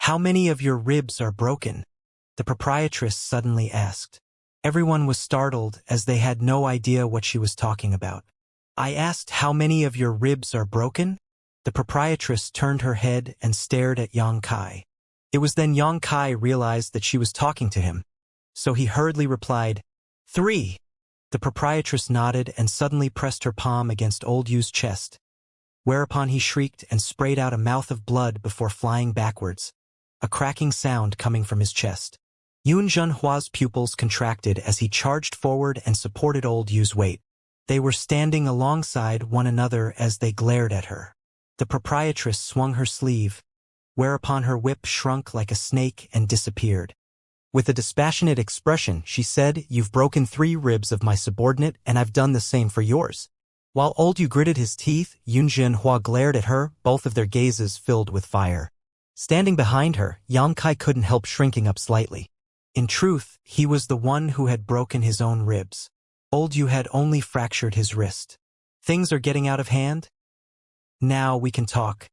[SPEAKER 1] "How many of your ribs are broken?" the proprietress suddenly asked. Everyone was startled as they had no idea what she was talking about. "I asked how many of your ribs are broken?" The proprietress turned her head and stared at Yang Kai. It was then Yang Kai realized that she was talking to him, so he hurriedly replied, 3. The proprietress nodded and suddenly pressed her palm against Old Yu's chest, whereupon he shrieked and sprayed out a mouth of blood before flying backwards, a cracking sound coming from his chest. Yun Jinhua's pupils contracted as he charged forward and supported Old Yu's weight. They were standing alongside one another as they glared at her. The proprietress swung her sleeve, whereupon her whip shrunk like a snake and disappeared. With a dispassionate expression, she said, "You've broken 3 ribs of my subordinate, and I've done the same for yours." While Old Yu gritted his teeth, Yun Jinhua glared at her, both of their gazes filled with fire. Standing behind her, Yang Kai couldn't help shrinking up slightly. In truth, he was the one who had broken his own ribs. Old Yu had only fractured his wrist. "Things are getting out of hand? Now we can talk."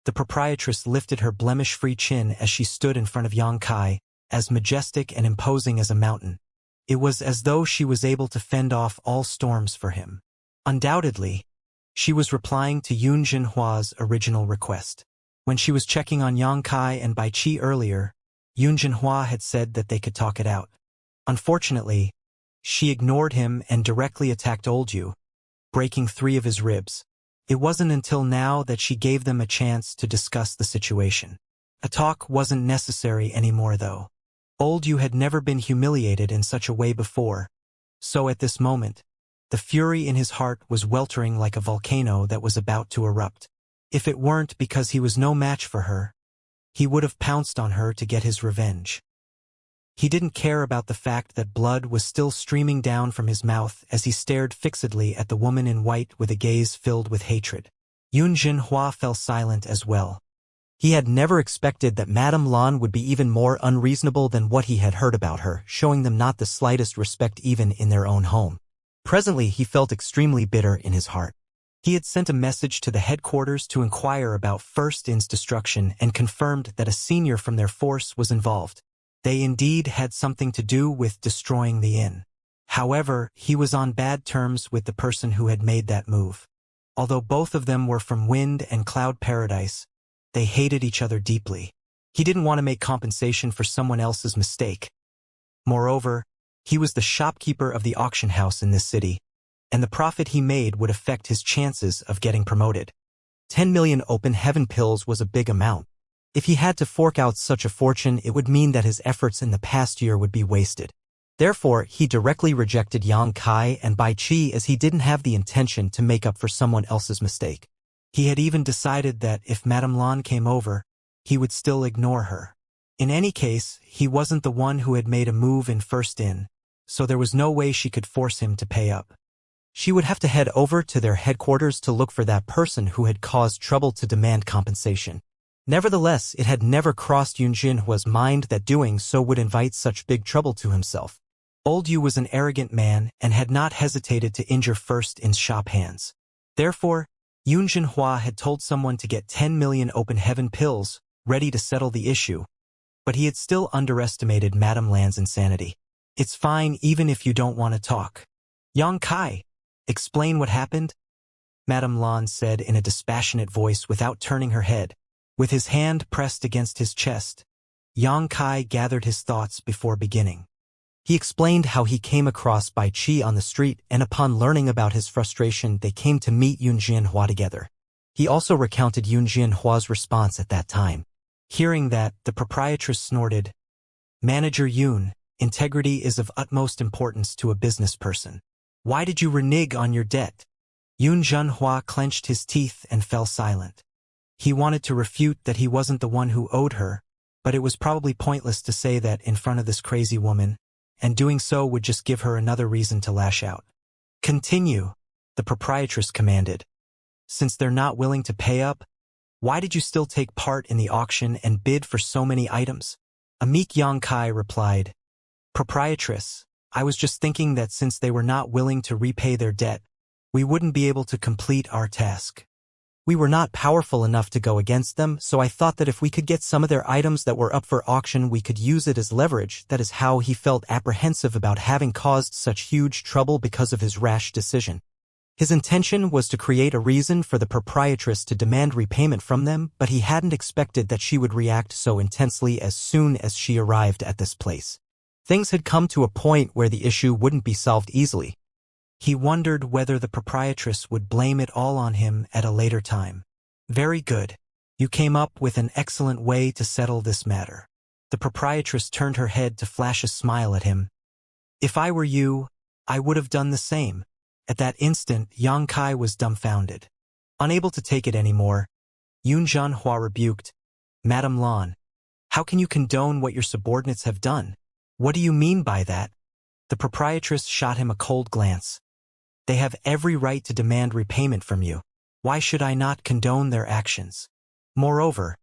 [SPEAKER 1] The proprietress lifted her blemish-free chin as she stood in front of Yang Kai, as majestic and imposing as a mountain. It was as though she was able to fend off all storms for him. Undoubtedly, she was replying to Yun Jinhua's original request. When she was checking on Yang Kai and Bai Qi earlier, Yun Jinhua had said that they could talk it out. Unfortunately, She ignored him and directly attacked Old Yu, breaking 3 of his ribs. It wasn't until now that she gave them a chance to discuss the situation. A talk wasn't necessary anymore though. Old Yu had never been humiliated in such a way before, so at this moment, the fury in his heart was weltering like a volcano that was about to erupt. If it weren't because he was no match for her, he would have pounced on her to get his revenge. He didn't care about the fact that blood was still streaming down from his mouth as he stared fixedly at the woman in white with a gaze filled with hatred. Yun Jinhua fell silent as well. He had never expected that Madame Lan would be even more unreasonable than what he had heard about her, showing them not the slightest respect even in their own home. Presently he felt extremely bitter in his heart. He had sent a message to the headquarters to inquire about First In's destruction and confirmed that a senior from their force was involved. They indeed had something to do with destroying the inn. However, he was on bad terms with the person who had made that move. Although both of them were from Wind and Cloud Paradise, they hated each other deeply. He didn't want to make compensation for someone else's mistake. Moreover, he was the shopkeeper of the auction house in this city, and the profit he made would affect his chances of getting promoted. 10 million open heaven pills was a big amount. If he had to fork out such a fortune, it would mean that his efforts in the past year would be wasted. Therefore, he directly rejected Yang Kai and Bai Qi as he didn't have the intention to make up for someone else's mistake. He had even decided that if Madame Lan came over, he would still ignore her. In any case, he wasn't the one who had made a move in First Inn, so there was no way she could force him to pay up. She would have to head over to their headquarters to look for that person who had caused trouble to demand compensation. Nevertheless, it had never crossed Yun Jinhua's mind that doing so would invite such big trouble to himself. Old Yu was an arrogant man and had not hesitated to injure First In's shop hands. Therefore, Yun Jinhua had told someone to get 10 million open heaven pills, ready to settle the issue, but he had still underestimated Madame Lan's insanity. It's fine even if you don't want to talk. Yang Kai, explain what happened? Madame Lan said in a dispassionate voice without turning her head. With his hand pressed against his chest, Yang Kai gathered his thoughts before beginning. He explained how he came across Bai Qi on the street, and upon learning about his frustration they came to meet Yun Jinhua together. He also recounted Yun Jinhua's response at that time. Hearing that, the proprietress snorted. Manager Yun, integrity is of utmost importance to a business person. Why did you renege on your debt? Yun Jinhua clenched his teeth and fell silent. He wanted to refute that he wasn't the one who owed her, but it was probably pointless to say that in front of this crazy woman, and doing so would just give her another reason to lash out. Continue, the proprietress commanded. Since they're not willing to pay up, why did you still take part in the auction and bid for so many items? A meek Yang Kai replied, Proprietress, I was just thinking that since they were not willing to repay their debt, we wouldn't be able to complete our task. We were not powerful enough to go against them, so I thought that if we could get some of their items that were up for auction, we could use it as leverage. That is how he felt apprehensive about having caused such huge trouble because of his rash decision. His intention was to create a reason for the proprietress to demand repayment from them, but he hadn't expected that she would react so intensely as soon as she arrived at this place. Things had come to a point where the issue wouldn't be solved easily. He wondered whether the proprietress would blame it all on him at a later time. Very good. You came up with an excellent way to settle this matter. The proprietress turned her head to flash a smile at him. If I were you, I would have done the same. At that instant, Yang Kai was dumbfounded. Unable to take it anymore, Yun Jinhua rebuked, Madame Lan, how can you condone what your subordinates have done? What do you mean by that? The proprietress shot him a cold glance. They have every right to demand repayment from you. Why should I not condone their actions? Moreover,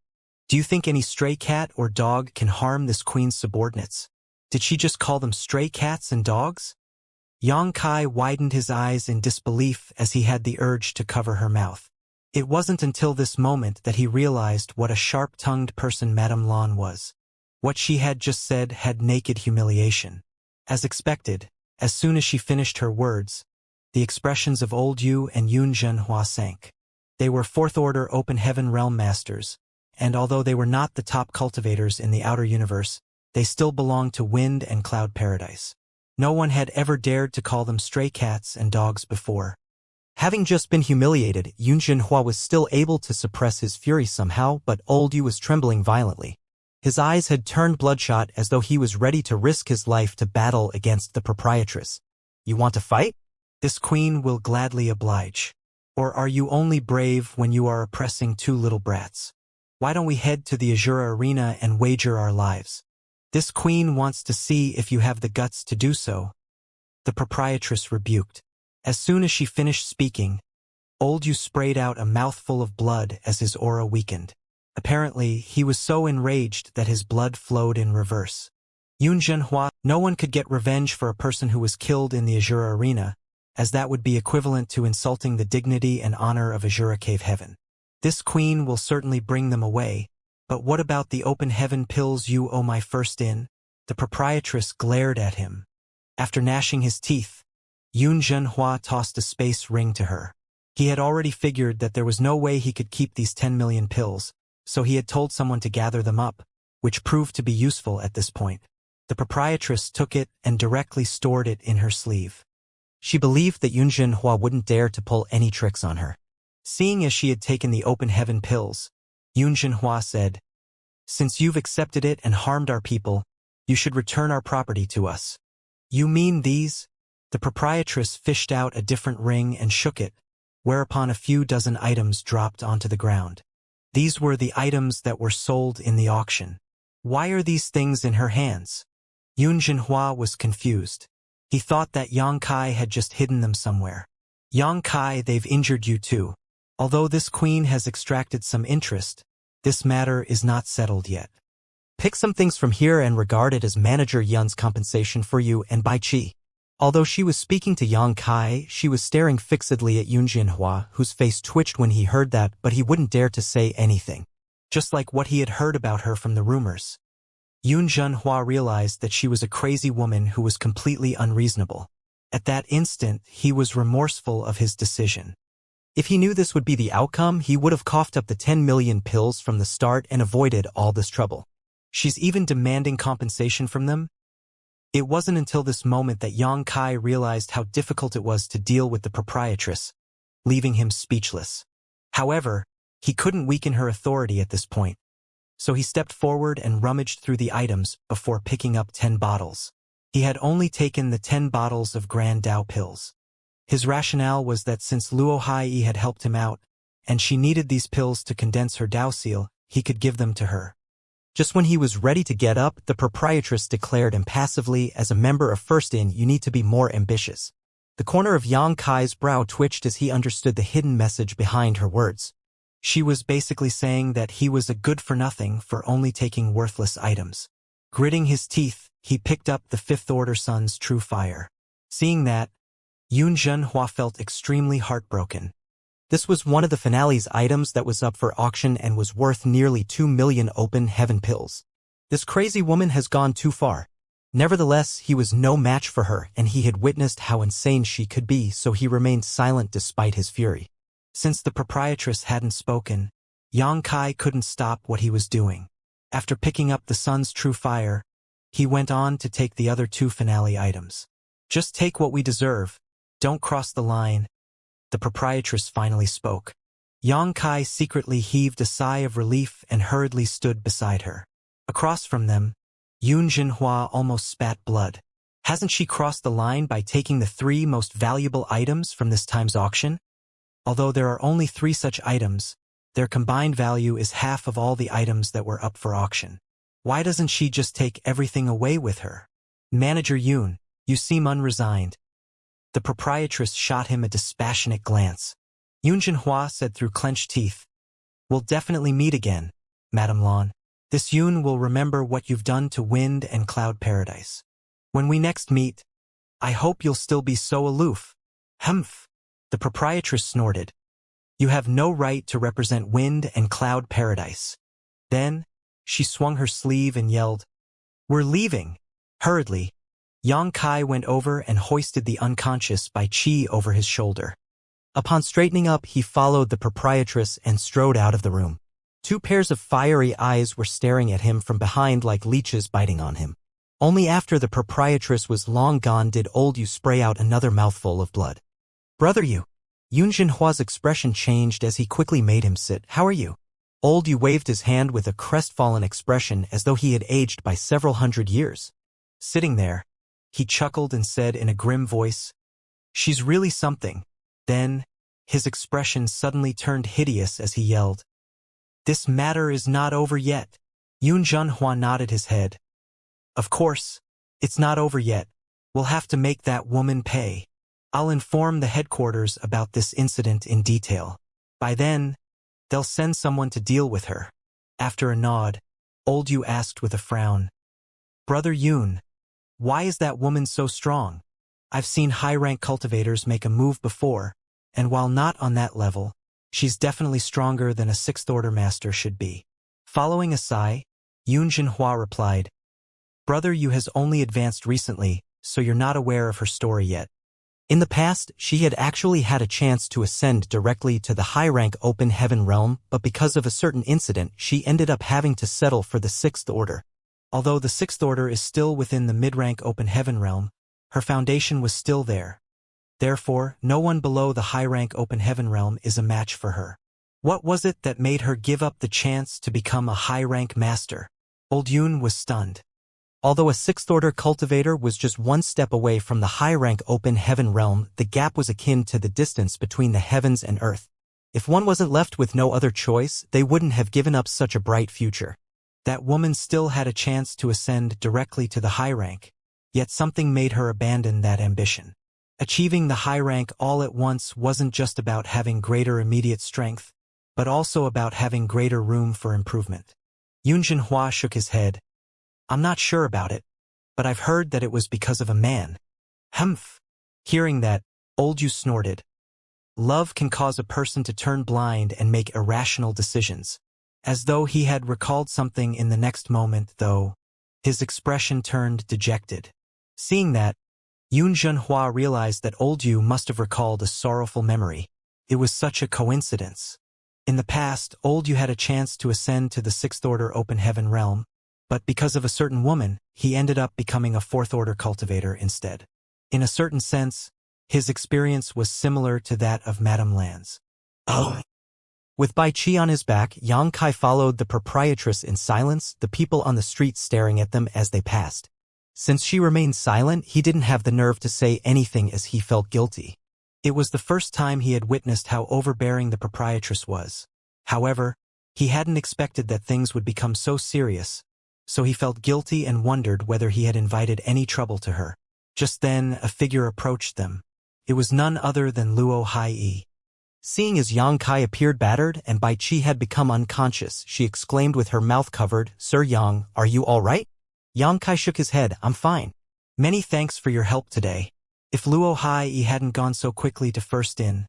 [SPEAKER 1] do you think any stray cat or dog can harm this queen's subordinates? Did she just call them stray cats and dogs? Yang Kai widened his eyes in disbelief as he had the urge to cover her mouth. It wasn't until this moment that he realized what a sharp-tongued person Madame Lan was. What she had just said had naked humiliation. As expected, as soon as she finished her words, the expressions of Old Yu and Yun Jinhua sank. They were fourth-order Open Heaven Realm Masters, and although they were not the top cultivators in the outer universe, they still belonged to Wind and Cloud Paradise. No one had ever dared to call them stray cats and dogs before. Having just been humiliated, Yun Jinhua was still able to suppress his fury somehow, but old Yu was trembling violently. His eyes had turned bloodshot as though he was ready to risk his life to battle against the proprietress. You want to fight? This queen will gladly oblige. Or are you only brave when you are oppressing two little brats? Why don't we head to the Azura arena and wager our lives? This queen wants to see if you have the guts to do so. The proprietress rebuked. As soon as she finished speaking, old Yu sprayed out a mouthful of blood as his aura weakened. Apparently, he was so enraged that his blood flowed in reverse. Yun Zhenhua, no one could get revenge for a person who was killed in the Azura arena, as that would be equivalent to insulting the dignity and honor of Azura Cave Heaven. This queen will certainly bring them away, but what about the open heaven pills you owe my first in? The proprietress glared at him. After gnashing his teeth, Yun Zhenhua tossed a space ring to her. He had already figured that there was no way he could keep these 10 million pills, so he had told someone to gather them up, which proved to be useful at this point. The proprietress took it and directly stored it in her sleeve. She believed that Yun Zhenhua wouldn't dare to pull any tricks on her. Seeing as she had taken the open heaven pills, Yun Zhenhua said, "Since you've accepted it and harmed our people, you should return our property to us." You mean these? The proprietress fished out a different ring and shook it, whereupon a few dozen items dropped onto the ground. These were the items that were sold in the auction. Why are these things in her hands? Yun Zhenhua was confused. He thought that Yang Kai had just hidden them somewhere. Yang Kai, they've injured you too. Although this queen has extracted some interest, this matter is not settled yet. Pick some things from here and regard it as Manager Yun's compensation for you and Bai Qi. Although she was speaking to Yang Kai, she was staring fixedly at Yun Jinhua, whose face twitched when he heard that, but he wouldn't dare to say anything. Just like what he had heard about her from the rumors. Yun Jinhua realized that she was a crazy woman who was completely unreasonable. At that instant, he was remorseful of his decision. If he knew this would be the outcome, he would have coughed up the 10 million pills from the start and avoided all this trouble. She's even demanding compensation from them? It wasn't until this moment that Yang Kai realized how difficult it was to deal with the proprietress, leaving him speechless. However, he couldn't weaken her authority at this point, so he stepped forward and rummaged through the items before picking up 10 bottles. He had only taken the 10 bottles of Grand Dao pills. His rationale was that since Luo Hai had helped him out, and she needed these pills to condense her Dao seal, he could give them to her. Just when he was ready to get up, the proprietress declared impassively, "As a member of First In, you need to be more ambitious." The corner of Yang Kai's brow twitched as he understood the hidden message behind her words. She was basically saying that he was a good-for-nothing for only taking worthless items. Gritting his teeth, he picked up the Fifth Order Sun's true fire. Seeing that, Yun Zhenhua felt extremely heartbroken. This was one of the finale's items that was up for auction and was worth nearly 2 million open heaven pills. This crazy woman has gone too far. Nevertheless, he was no match for her, and he had witnessed how insane she could be, so he remained silent despite his fury. Since the proprietress hadn't spoken, Yang Kai couldn't stop what he was doing. After picking up the sun's true fire, he went on to take the other 2 finale items. "Just take what we deserve. Don't cross the line." The proprietress finally spoke. Yang Kai secretly heaved a sigh of relief and hurriedly stood beside her. Across from them, Yun Jinhua almost spat blood. Hasn't she crossed the line by taking the 3 most valuable items from this time's auction? Although there are only 3 such items, their combined value is half of all the items that were up for auction. Why doesn't she just take everything away with her? Manager Yun, you seem unresigned. The proprietress shot him a dispassionate glance. Yun Jinhua said through clenched teeth, "We'll definitely meet again, Madame Lan. This Yun will remember what you've done to Wind and Cloud Paradise. When we next meet, I hope you'll still be so aloof." Humph. The proprietress snorted. "You have no right to represent Wind and Cloud Paradise." Then, she swung her sleeve and yelled, "We're leaving." Hurriedly, Yang Kai went over and hoisted the unconscious Bai Qi over his shoulder. Upon straightening up, he followed the proprietress and strode out of the room. 2 pairs of fiery eyes were staring at him from behind like leeches biting on him. Only after the proprietress was long gone did old Yu spray out another mouthful of blood. "Brother Yu." Yun Jinhua's expression changed as he quickly made him sit. "How are you?" Old Yu waved his hand with a crestfallen expression as though he had aged by several hundred years. Sitting there, he chuckled and said in a grim voice, "She's really something." Then, his expression suddenly turned hideous as he yelled, "This matter is not over yet." Yun Jinhua nodded his head. "Of course, it's not over yet. We'll have to make that woman pay. I'll inform the headquarters about this incident in detail. By then, they'll send someone to deal with her." After a nod, old Yu asked with a frown, "Brother Yun, why is that woman so strong? I've seen high-rank cultivators make a move before, and while not on that level, she's definitely stronger than a sixth-order master should be." Following a sigh, Yun Jinhua replied, "Brother Yu has only advanced recently, so you're not aware of her story yet. In the past, she had actually had a chance to ascend directly to the high-rank open heaven realm, but because of a certain incident, she ended up having to settle for the sixth order. Although the sixth order is still within the mid-rank open heaven realm, her foundation was still there. Therefore, no one below the high-rank open heaven realm is a match for her. What was it that made her give up the chance to become a high-rank master?" Old Yun was stunned. Although a sixth-order cultivator was just one step away from the high-rank open heaven realm, the gap was akin to the distance between the heavens and earth. If one wasn't left with no other choice, they wouldn't have given up such a bright future. That woman still had a chance to ascend directly to the high rank, yet something made her abandon that ambition. Achieving the high rank all at once wasn't just about having greater immediate strength, but also about having greater room for improvement. Yun Jinhua shook his head. "I'm not sure about it, but I've heard that it was because of a man." Humph. Hearing that, old Yu snorted. Love can cause a person to turn blind and make irrational decisions. As though he had recalled something in the next moment, though, his expression turned dejected. Seeing that, Yun Jinhua realized that old Yu must have recalled a sorrowful memory. It was such a coincidence. In the past, old Yu had a chance to ascend to the sixth-order open heaven realm, but because of a certain woman, he ended up becoming a fourth-order cultivator instead. In a certain sense, his experience was similar to that of Madame Lan's. Oh. With Bai Qi on his back, Yang Kai followed the proprietress in silence, the people on the street staring at them as they passed. Since she remained silent, he didn't have the nerve to say anything as he felt guilty. It was the first time he had witnessed how overbearing the proprietress was. However, he hadn't expected that things would become so serious, so he felt guilty and wondered whether he had invited any trouble to her. Just then, a figure approached them. It was none other than Luo Hai. Seeing as Yang Kai appeared battered and Bai Qi had become unconscious, she exclaimed with her mouth covered, "Sir Yang, are you all right?" Yang Kai shook his head. "I'm fine. Many thanks for your help today." If Luo Hai hadn't gone so quickly to first in,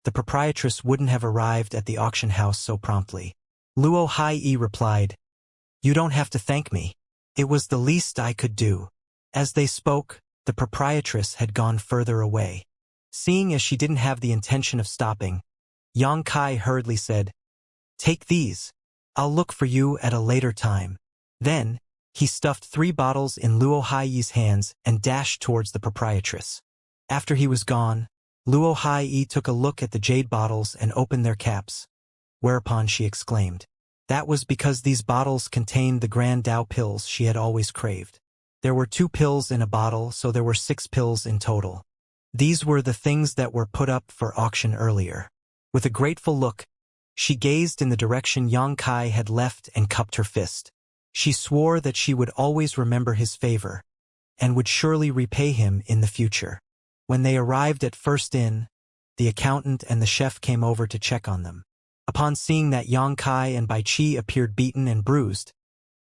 [SPEAKER 1] the proprietress wouldn't have arrived at the auction house so promptly. Luo Hai replied, "You don't have to thank me. It was the least I could do." As they spoke, the proprietress had gone further away. Seeing as she didn't have the intention of stopping, Yang Kai hurriedly said, "Take these. I'll look for you at a later time." Then, he stuffed 3 bottles in Luo Hai's hands and dashed towards the proprietress. After he was gone, Luo Hai took a look at the jade bottles and opened their caps, whereupon she exclaimed. That was because these bottles contained the Grand Tao pills she had always craved. There were 2 pills in a bottle, so there were 6 pills in total. These were the things that were put up for auction earlier. With a grateful look, she gazed in the direction Yang Kai had left and cupped her fist. She swore that she would always remember his favor, and would surely repay him in the future. When they arrived at First Inn, the accountant and the chef came over to check on them. Upon seeing that Yang Kai and Bai Qi appeared beaten and bruised,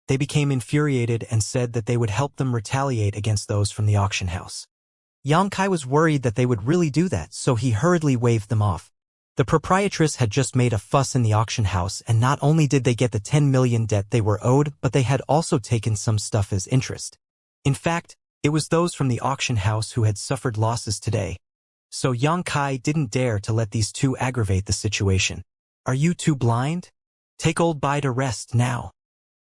[SPEAKER 1] they became infuriated and said that they would help them retaliate against those from the auction house. Yang Kai was worried that they would really do that, so he hurriedly waved them off. The proprietress had just made a fuss in the auction house, and not only did they get the 10 million debt they were owed, but they had also taken some stuff as interest. In fact, it was those from the auction house who had suffered losses today. So Yang Kai didn't dare to let these two aggravate the situation. "Are you two blind? Take old Bai to rest now."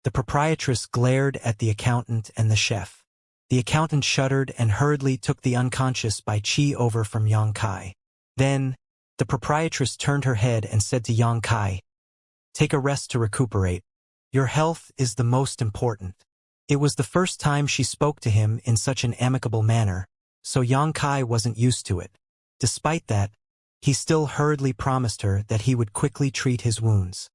[SPEAKER 1] The proprietress glared at the accountant and the chef. The accountant shuddered and hurriedly took the unconscious Bai Qi over from Yang Kai. Then, the proprietress turned her head and said to Yang Kai, "Take a rest to recuperate. Your health is the most important." It was the first time she spoke to him in such an amicable manner, so Yang Kai wasn't used to it. Despite that, he still hurriedly promised her that he would quickly treat his wounds.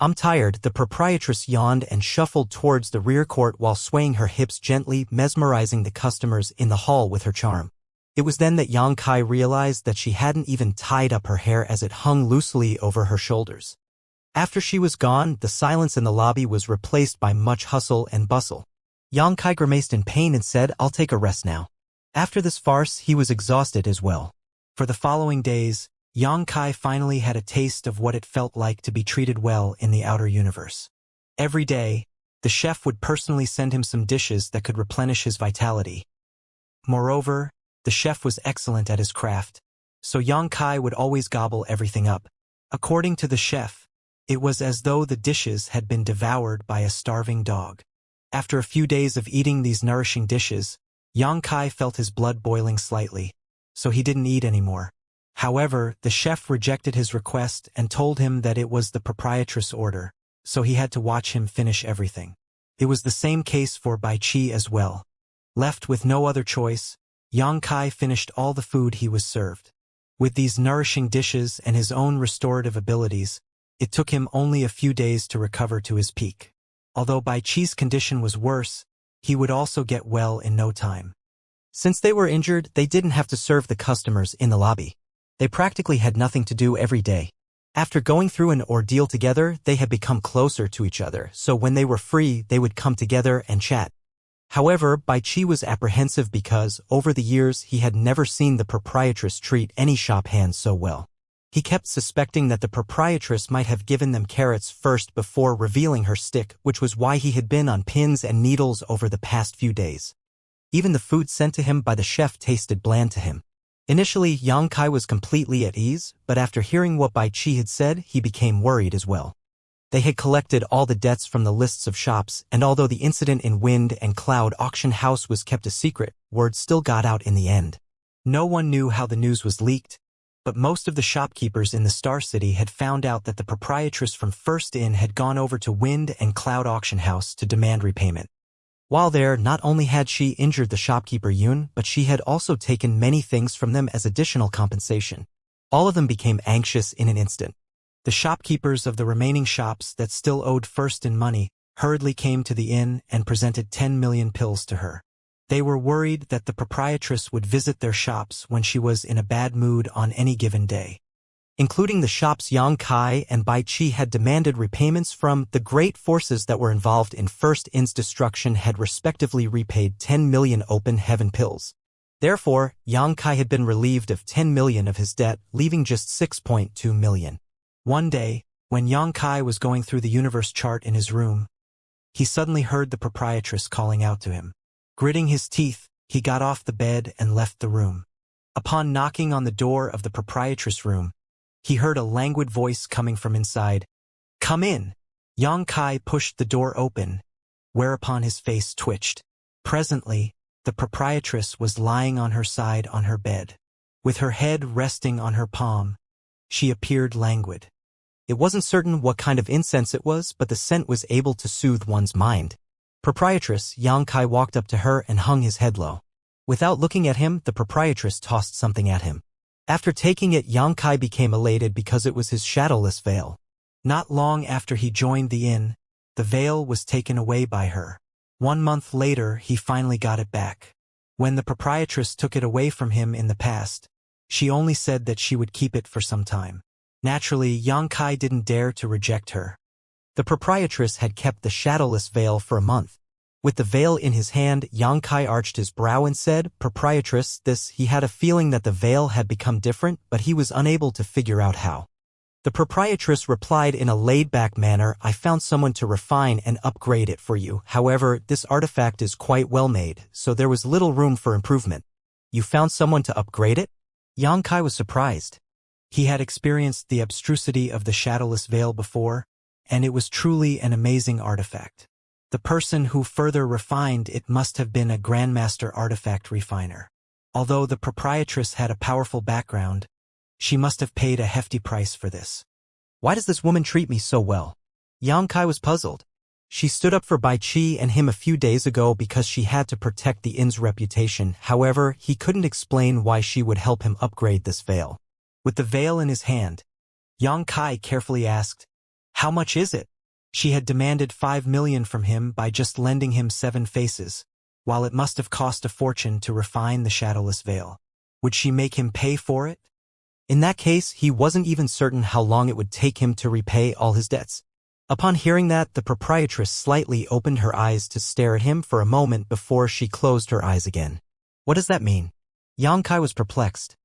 [SPEAKER 1] "I'm tired," the proprietress yawned and shuffled towards the rear court while swaying her hips gently, mesmerizing the customers in the hall with her charm. It was then that Yang Kai realized that she hadn't even tied up her hair as it hung loosely over her shoulders. After she was gone, the silence in the lobby was replaced by much hustle and bustle. Yang Kai grimaced in pain and said, "I'll take a rest now." After this farce, he was exhausted as well. For the following days, Yang Kai finally had a taste of what it felt like to be treated well in the outer universe. Every day, the chef would personally send him some dishes that could replenish his vitality. Moreover, the chef was excellent at his craft, so Yang Kai would always gobble everything up. According to the chef, it was as though the dishes had been devoured by a starving dog. After a few days of eating these nourishing dishes, Yang Kai felt his blood boiling slightly, so he didn't eat anymore. However, the chef rejected his request and told him that it was the proprietress' order, so he had to watch him finish everything. It was the same case for Bai Qi as well. Left with no other choice, Yang Kai finished all the food he was served. With these nourishing dishes and his own restorative abilities, it took him only a few days to recover to his peak. Although Bai Qi's condition was worse, he would also get well in no time. Since they were injured, they didn't have to serve the customers in the lobby. They practically had nothing to do every day. After going through an ordeal together, they had become closer to each other, so when they were free, they would come together and chat. However, Bai Qi was apprehensive because, over the years, he had never seen the proprietress treat any shop hands so well. He kept suspecting that the proprietress might have given them carrots first before revealing her stick, which was why he had been on pins and needles over the past few days. Even the food sent to him by the chef tasted bland to him. Initially, Yang Kai was completely at ease, but after hearing what Bai Qi had said, he became worried as well. They had collected all the debts from the lists of shops, and although the incident in Wind and Cloud Auction House was kept a secret, word still got out in the end. No one knew how the news was leaked, but most of the shopkeepers in the Star City had found out that the proprietress from First Inn had gone over to Wind and Cloud Auction House to demand repayment. While there, not only had she injured the shopkeeper Yun, but she had also taken many things from them as additional compensation. All of them became anxious in an instant. The shopkeepers of the remaining shops that still owed First Inn money hurriedly came to the inn and presented 10 million pills to her. They were worried that the proprietress would visit their shops when she was in a bad mood on any given day. Including the shops, Yang Kai and Bai Qi had demanded repayments from the great forces that were involved in First Inn's destruction had respectively repaid 10 million open heaven pills. Therefore, Yang Kai had been relieved of 10 million of his debt, leaving just 6.2 million. One day, when Yang Kai was going through the universe chart in his room, he suddenly heard the proprietress calling out to him. Gritting his teeth, he got off the bed and left the room. Upon knocking on the door of the proprietress' room, he heard a languid voice coming from inside. "Come in." Yang Kai pushed the door open, whereupon his face twitched. Presently, the proprietress was lying on her side on her bed. With her head resting on her palm, she appeared languid. It wasn't certain what kind of incense it was, but the scent was able to soothe one's mind. Proprietress, Yang Kai walked up to her and hung his head low. Without looking at him, the proprietress tossed something at him. After taking it, Yang Kai became elated because it was his shadowless veil. Not long after he joined the inn, the veil was taken away by her. 1 month later, he finally got it back. When the proprietress took it away from him in the past, she only said that she would keep it for some time. Naturally, Yang Kai didn't dare to reject her. The proprietress had kept the shadowless veil for a month. With the veil in his hand, Yang Kai arched his brow and said, "Proprietress, this." He had a feeling that the veil had become different, but he was unable to figure out how. The proprietress replied in a laid-back manner, "I found someone to refine and upgrade it for you. However, this artifact is quite well made, so there was little room for improvement." "You found someone to upgrade it?" Yang Kai was surprised. He had experienced the abstrusity of the shadowless veil before, and it was truly an amazing artifact. The person who further refined it must have been a grandmaster artifact refiner. Although the proprietress had a powerful background, she must have paid a hefty price for this. Why does this woman treat me so well? Xianxia was puzzled. She stood up for Bai Qi and him a few days ago because she had to protect the inn's reputation. However, he couldn't explain why she would help him upgrade this veil. With the veil in his hand, Xianxia carefully asked, "How much is it?" She had demanded 5 million from him by just lending him 7 faces, while it must have cost a fortune to refine the shadowless veil. Would she make him pay for it? In that case, he wasn't even certain how long it would take him to repay all his debts. Upon hearing that, the proprietress slightly opened her eyes to stare at him for a moment before she closed her eyes again. What does that mean? Xianxia was perplexed.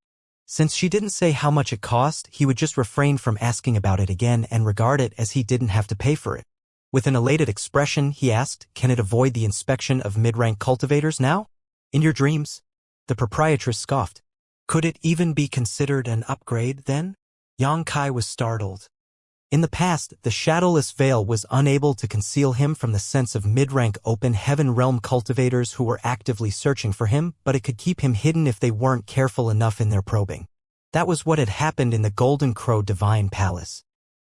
[SPEAKER 1] Since she didn't say how much it cost, he would just refrain from asking about it again and regard it as he didn't have to pay for it. With an elated expression, he asked, "Can it avoid the inspection of mid-rank cultivators now?" "In your dreams?" The proprietress scoffed. Could it even be considered an upgrade, then? Xianxia was startled. In the past, the shadowless veil was unable to conceal him from the sense of mid-rank open heaven realm cultivators who were actively searching for him, but it could keep him hidden if they weren't careful enough in their probing. That was what had happened in the Golden Crow Divine Palace.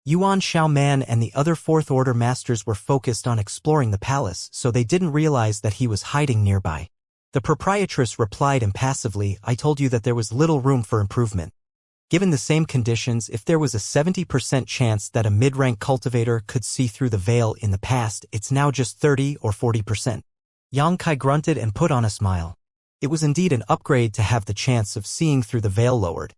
[SPEAKER 1] Yuan Xiaoman and the other Fourth Order masters were focused on exploring the palace, so they didn't realize that he was hiding nearby. The proprietress replied impassively, "I told you that there was little room for improvement. Given the same conditions, if there was a 70% chance that a mid-rank cultivator could see through the veil in the past, it's now just 30 or 40%. Xianxia grunted and put on a smile. It was indeed an upgrade to have the chance of seeing through the veil lowered.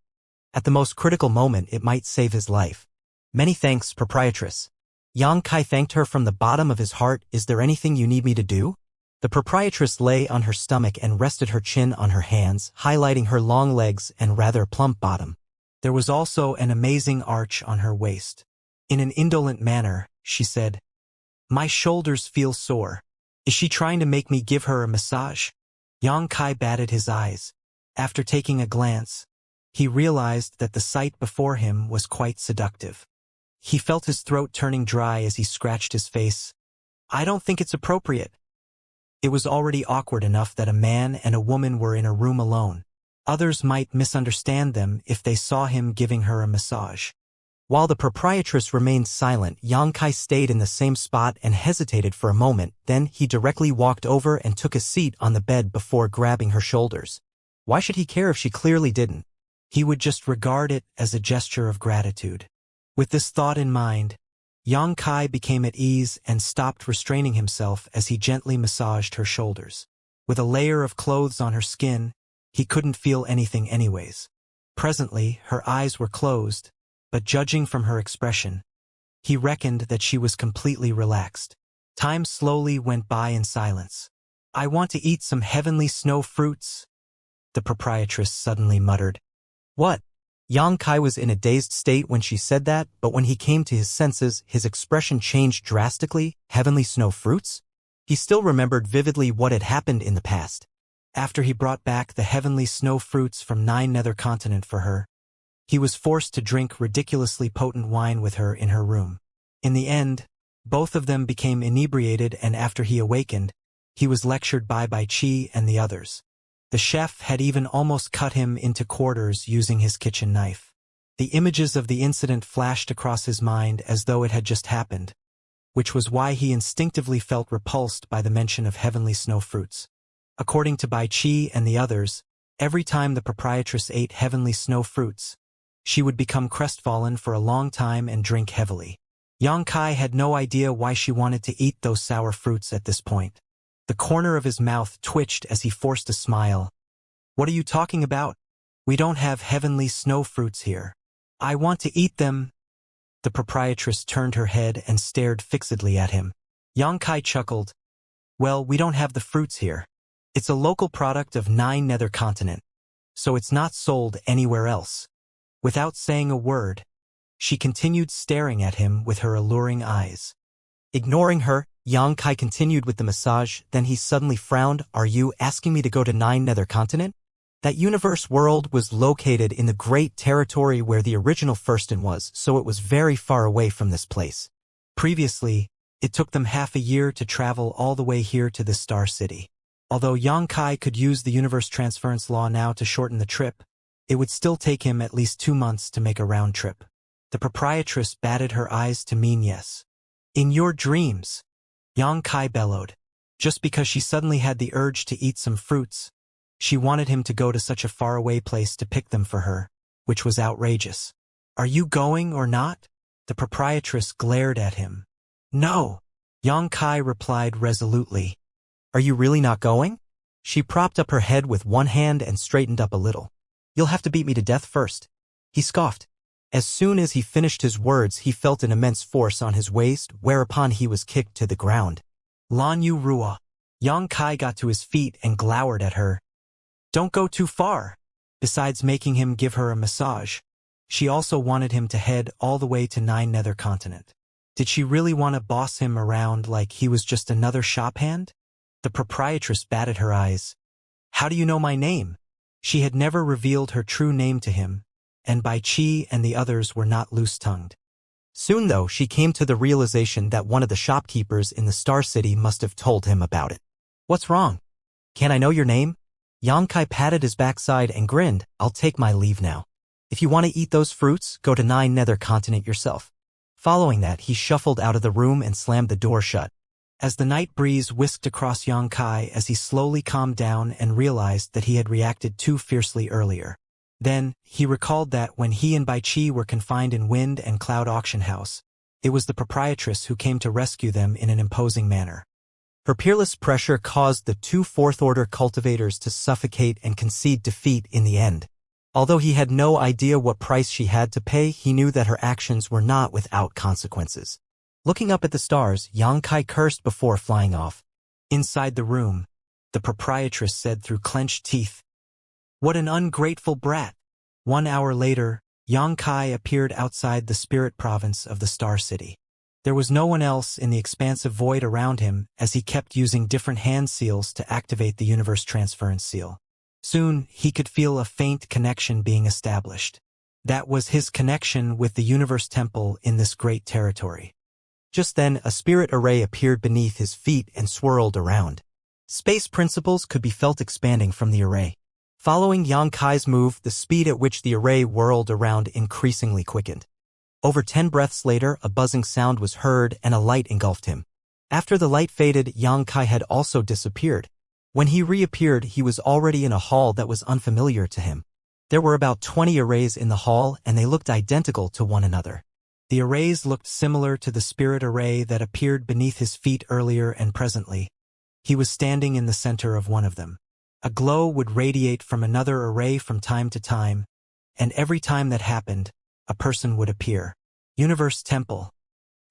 [SPEAKER 1] At the most critical moment, it might save his life. Many thanks, proprietress. Xianxia thanked her from the bottom of his heart. Is there anything you need me to do? The proprietress lay on her stomach and rested her chin on her hands, highlighting her long legs and rather plump bottom. There was also an amazing arch on her waist. In an indolent manner, she said, "My shoulders feel sore. Is she trying to make me give her a massage?" Xianxia batted his eyes. After taking a glance, he realized that the sight before him was quite seductive. He felt his throat turning dry as he scratched his face. "I don't think it's appropriate." It was already awkward enough that a man and a woman were in a room alone. Others might misunderstand them if they saw him giving her a massage. While the proprietress remained silent, Xianxia stayed in the same spot and hesitated for a moment. Then he directly walked over and took a seat on the bed before grabbing her shoulders. Why should he care if she clearly didn't? He would just regard it as a gesture of gratitude. With this thought in mind, Xianxia became at ease and stopped restraining himself as he gently massaged her shoulders. With a layer of clothes on her skin, he couldn't feel anything anyways. Presently, her eyes were closed, but judging from her expression, he reckoned that she was completely relaxed. Time slowly went by in silence. "I want to eat some heavenly snow fruits," the proprietress suddenly muttered. "What?" Xianxia was in a dazed state when she said that, but when he came to his senses, his expression changed drastically. Heavenly snow fruits? He still remembered vividly what had happened in the past. After he brought back the heavenly snow fruits from 9 nether continent for her, he was forced to drink ridiculously potent wine with her in her room. In the end, both of them became inebriated, and after he awakened, he was lectured by Bai Qi and the others. The chef had even almost cut him into quarters using his kitchen knife. The images of the incident flashed across his mind as though it had just happened, which was why he instinctively felt repulsed by the mention of heavenly snow fruits. According to Bai Qi and the others, every time the proprietress ate heavenly snow fruits, she would become crestfallen for a long time and drink heavily. Xianxia had no idea why she wanted to eat those sour fruits at this point. The corner of his mouth twitched as he forced a smile. "What are you talking about? We don't have heavenly snow fruits here. I want to eat them." The proprietress turned her head and stared fixedly at him. Xianxia chuckled. "Well, we don't have the fruits here. It's a local product of 9 nether continent, so it's not sold anywhere else." Without saying a word, she continued staring at him with her alluring eyes. Ignoring her, Xianxia continued with the massage, then he suddenly frowned. "Are you asking me to go to 9 nether continent? That universe world was located in the great territory where the original Firstin was, so it was very far away from this place. Previously, It took them half a year to travel all the way here to this star city. Although Yang Kai could use the universe transference law now to shorten the trip, it would still take him at least 2 months to make a round trip. The proprietress batted her eyes to mean yes. In your dreams, Yang Kai bellowed. Just because she suddenly had the urge to eat some fruits, she wanted him to go to such a faraway place to pick them for her, which was outrageous. Are you going or not? The proprietress glared at him. No, Yang Kai replied resolutely. Are you really not going? She propped up her head with one hand and straightened up a little. You'll have to beat me to death first. He scoffed. As soon as he finished his words, he felt an immense force on his waist, whereupon he was kicked to the ground. Lan Yu Rua. Yang Kai got to his feet and glowered at her. Don't go too far. Besides making him give her a massage, she also wanted him to head all the way to 9 Nether Continent. Did she really want to boss him around like he was just another shop hand? The proprietress batted her eyes. How do you know my name? She had never revealed her true name to him, and Bai Qi and the others were not loose-tongued. Soon, though, she came to the realization that one of the shopkeepers in the Star City must have told him about it. What's wrong? Can I know your name? Yang Kai patted his backside and grinned. I'll take my leave now. If you want to eat those fruits, go to 9 Nether Continent yourself. Following that, he shuffled out of the room and slammed the door shut. As the night breeze whisked across Yang Kai as he slowly calmed down and realized that he had reacted too fiercely earlier. Then, he recalled that when he and Bai Qi were confined in Wind and Cloud Auction House, it was the proprietress who came to rescue them in an imposing manner. Her peerless pressure caused the 2 fourth-order cultivators to suffocate and concede defeat in the end. Although he had no idea what price she had to pay, he knew that her actions were not without consequences. Looking up at the stars, Yang Kai cursed before flying off. Inside the room, the proprietress said through clenched teeth, "What an ungrateful brat." 1 hour later, Yang Kai appeared outside the spirit province of the Star City. There was no one else in the expansive void around him as he kept using different hand seals to activate the universe transference seal. Soon, he could feel a faint connection being established. That was his connection with the universe temple in this great territory. Just then, a spirit array appeared beneath his feet and swirled around. Space principles could be felt expanding from the array. Following Yang Kai's move, the speed at which the array whirled around increasingly quickened. Over 10 breaths later, a buzzing sound was heard and a light engulfed him. After the light faded, Yang Kai had also disappeared. When he reappeared, he was already in a hall that was unfamiliar to him. There were about 20 arrays in the hall, and they looked identical to one another. The arrays looked similar to the spirit array that appeared beneath his feet earlier, and presently, he was standing in the center of one of them. A glow would radiate from another array from time to time, and every time that happened, a person would appear. Universe Temple.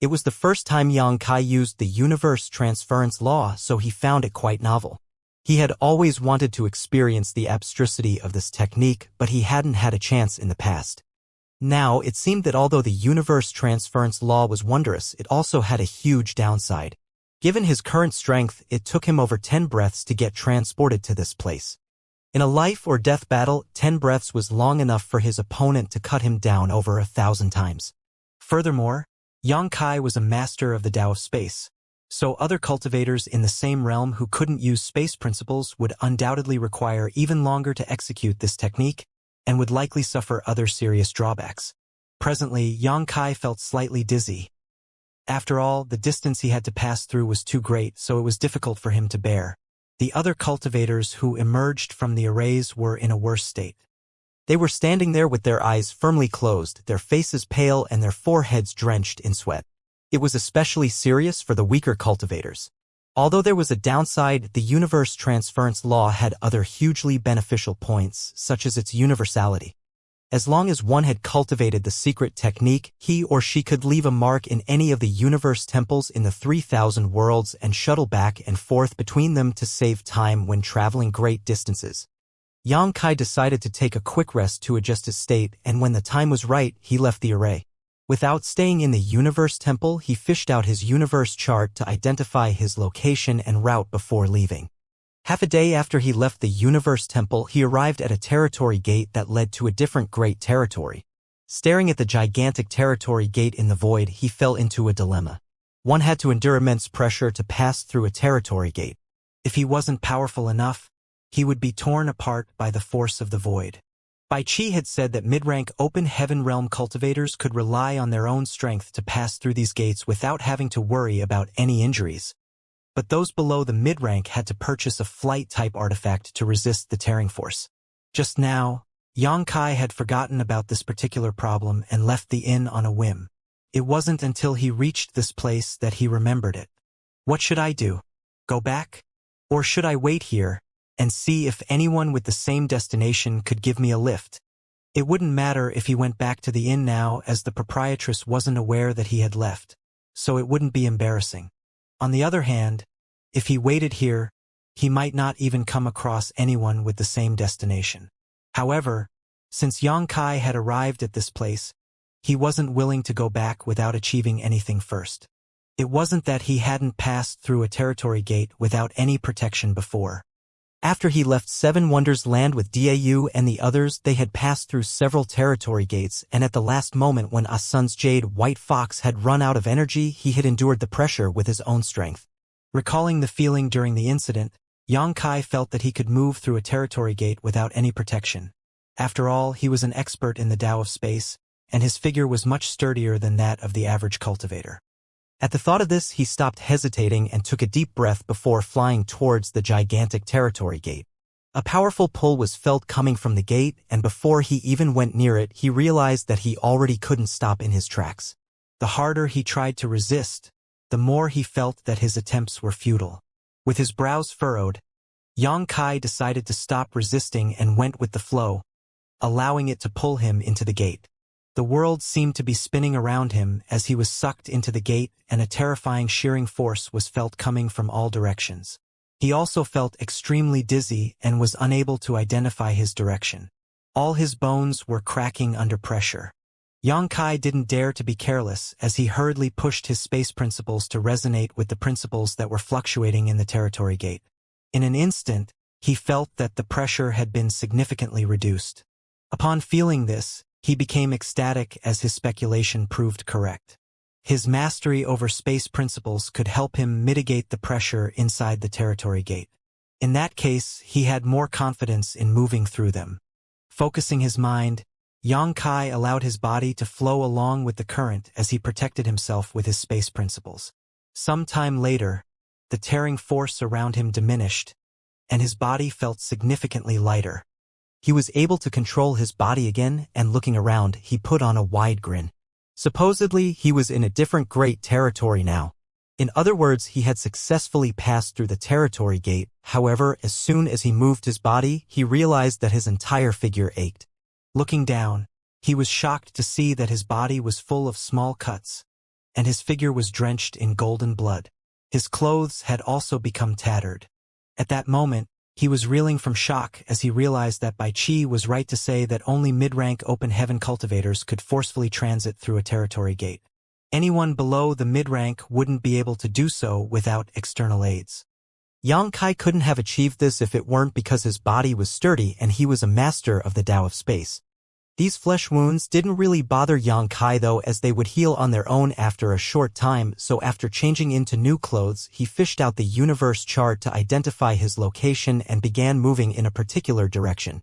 [SPEAKER 1] It was the first time Yang Kai used the universe transference law, so he found it quite novel. He had always wanted to experience the abstrusity of this technique, but he hadn't had a chance in the past. Now, it seemed that although the universe transference law was wondrous, it also had a huge downside. Given his current strength, it took him over 10 breaths to get transported to this place. In a life or death battle, 10 breaths was long enough for his opponent to cut him down over 1,000 times. Furthermore, Yang Kai was a master of the Tao of space, so other cultivators in the same realm who couldn't use space principles would undoubtedly require even longer to execute this technique and would likely suffer other serious drawbacks. Presently, Yang Kai felt slightly dizzy. After all, the distance he had to pass through was too great, so it was difficult for him to bear. The other cultivators who emerged from the arrays were in a worse state. They were standing there with their eyes firmly closed, their faces pale and their foreheads drenched in sweat. It was especially serious for the weaker cultivators. Although there was a downside, the universe transference law had other hugely beneficial points, such as its universality. As long as one had cultivated the secret technique, he or she could leave a mark in any of the universe temples in the 3,000 worlds and shuttle back and forth between them to save time when traveling great distances. Yang Kai decided to take a quick rest to adjust his state, and when the time was right, he left the array. Without staying in the universe temple, he fished out his universe chart to identify his location and route before leaving. Half a day after he left the universe temple, he arrived at a territory gate that led to a different great territory. Staring at the gigantic territory gate in the void, he fell into a dilemma. One had to endure immense pressure to pass through a territory gate. If he wasn't powerful enough, he would be torn apart by the force of the void. Bai Qi had said that mid-rank open heaven realm cultivators could rely on their own strength to pass through these gates without having to worry about any injuries. But those below the mid-rank had to purchase a flight-type artifact to resist the tearing force. Just now, Xianxia had forgotten about this particular problem and left the inn on a whim. It wasn't until he reached this place that he remembered it. What should I do? Go back? Or should I wait here and see if anyone with the same destination could give me a lift? It wouldn't matter if he went back to the inn now, as the proprietress wasn't aware that he had left, so it wouldn't be embarrassing. On the other hand, if he waited here, he might not even come across anyone with the same destination. However, since Xianxia had arrived at this place, he wasn't willing to go back without achieving anything first. It wasn't that he hadn't passed through a territory gate without any protection before. After he left Seven Wonders Land with Dau and the others, they had passed through several territory gates, and at the last moment when Asun's Jade White Fox had run out of energy, he had endured the pressure with his own strength. Recalling the feeling during the incident, Xianxia felt that he could move through a territory gate without any protection. After all, he was an expert in the Tao of space, and his figure was much sturdier than that of the average cultivator. At the thought of this, he stopped hesitating and took a deep breath before flying towards the gigantic territory gate. A powerful pull was felt coming from the gate, and before he even went near it, he realized that he already couldn't stop in his tracks. The harder he tried to resist, the more he felt that his attempts were futile. With his brows furrowed, Xianxia decided to stop resisting and went with the flow, allowing it to pull him into the gate. The world seemed to be spinning around him as he was sucked into the gate, and a terrifying shearing force was felt coming from all directions. He also felt extremely dizzy and was unable to identify his direction. All his bones were cracking under pressure. Xianxia didn't dare to be careless as he hurriedly pushed his space principles to resonate with the principles that were fluctuating in the territory gate. In an instant, he felt that the pressure had been significantly reduced. Upon feeling this, he became ecstatic as his speculation proved correct. His mastery over space principles could help him mitigate the pressure inside the territory gate. In that case, he had more confidence in moving through them. Focusing his mind, Xianxia allowed his body to flow along with the current as he protected himself with his space principles. Some time later, the tearing force around him diminished, and his body felt significantly lighter. He was able to control his body again, and looking around, he put on a wide grin. Supposedly, he was in a different great territory now. In other words, he had successfully passed through the territory gate. However, as soon as he moved his body, he realized that his entire figure ached. Looking down, he was shocked to see that his body was full of small cuts, and his figure was drenched in golden blood. His clothes had also become tattered. At that moment, he was reeling from shock as he realized that Bai Qi was right to say that only mid-rank open heaven cultivators could forcefully transit through a territory gate. Anyone below the mid-rank wouldn't be able to do so without external aids. Xianxia couldn't have achieved this if it weren't because his body was sturdy and he was a master of the Tao of space. These flesh wounds didn't really bother Xianxia though, as they would heal on their own after a short time, so after changing into new clothes, he fished out the universe chart to identify his location and began moving in a particular direction.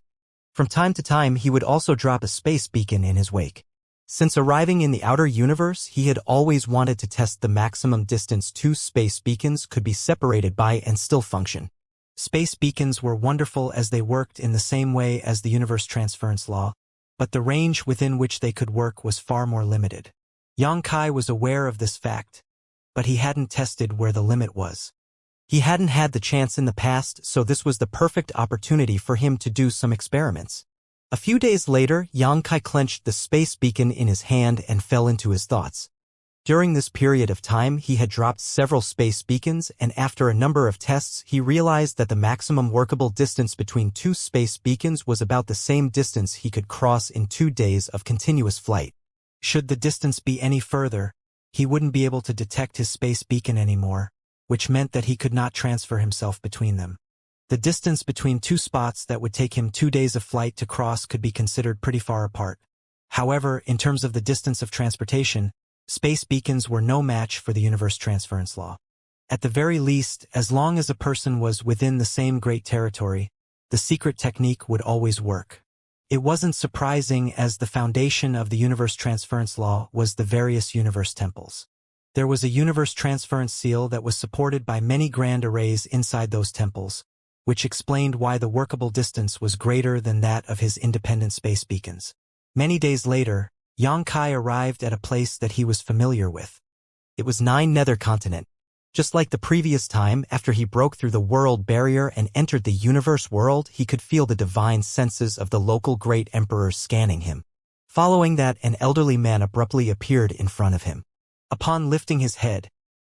[SPEAKER 1] From time to time, he would also drop a space beacon in his wake. Since arriving in the outer universe, he had always wanted to test the maximum distance two space beacons could be separated by and still function. Space beacons were wonderful as they worked in the same way as the universe transference law, but the range within which they could work was far more limited. Xianxia was aware of this fact, but he hadn't tested where the limit was. He hadn't had the chance in the past, so this was the perfect opportunity for him to do some experiments. A few days later, Xianxia clenched the space beacon in his hand and fell into his thoughts. During this period of time, he had dropped several space beacons, and after a number of tests, he realized that the maximum workable distance between two space beacons was about the same distance he could cross in 2 days of continuous flight. Should the distance be any further, he wouldn't be able to detect his space beacon anymore, which meant that he could not transfer himself between them. The distance between two spots that would take him 2 days of flight to cross could be considered pretty far apart. However, in terms of the distance of transportation, Space beacons were no match for the universe transference law. At the very least, as long as a person was within the same great territory, the secret technique would always work. It wasn't surprising, as the foundation of the universe transference law was the various universe temples. There was a universe transference seal that was supported by many grand arrays inside those temples, which explained why the workable distance was greater than that of his independent space beacons. Many days later, Xianxia arrived at a place that he was familiar with. It was 9 Nether Continent. Just like the previous time, after he broke through the world barrier and entered the universe world, he could feel the divine senses of the local great emperors scanning him. Following that, an elderly man abruptly appeared in front of him. Upon lifting his head,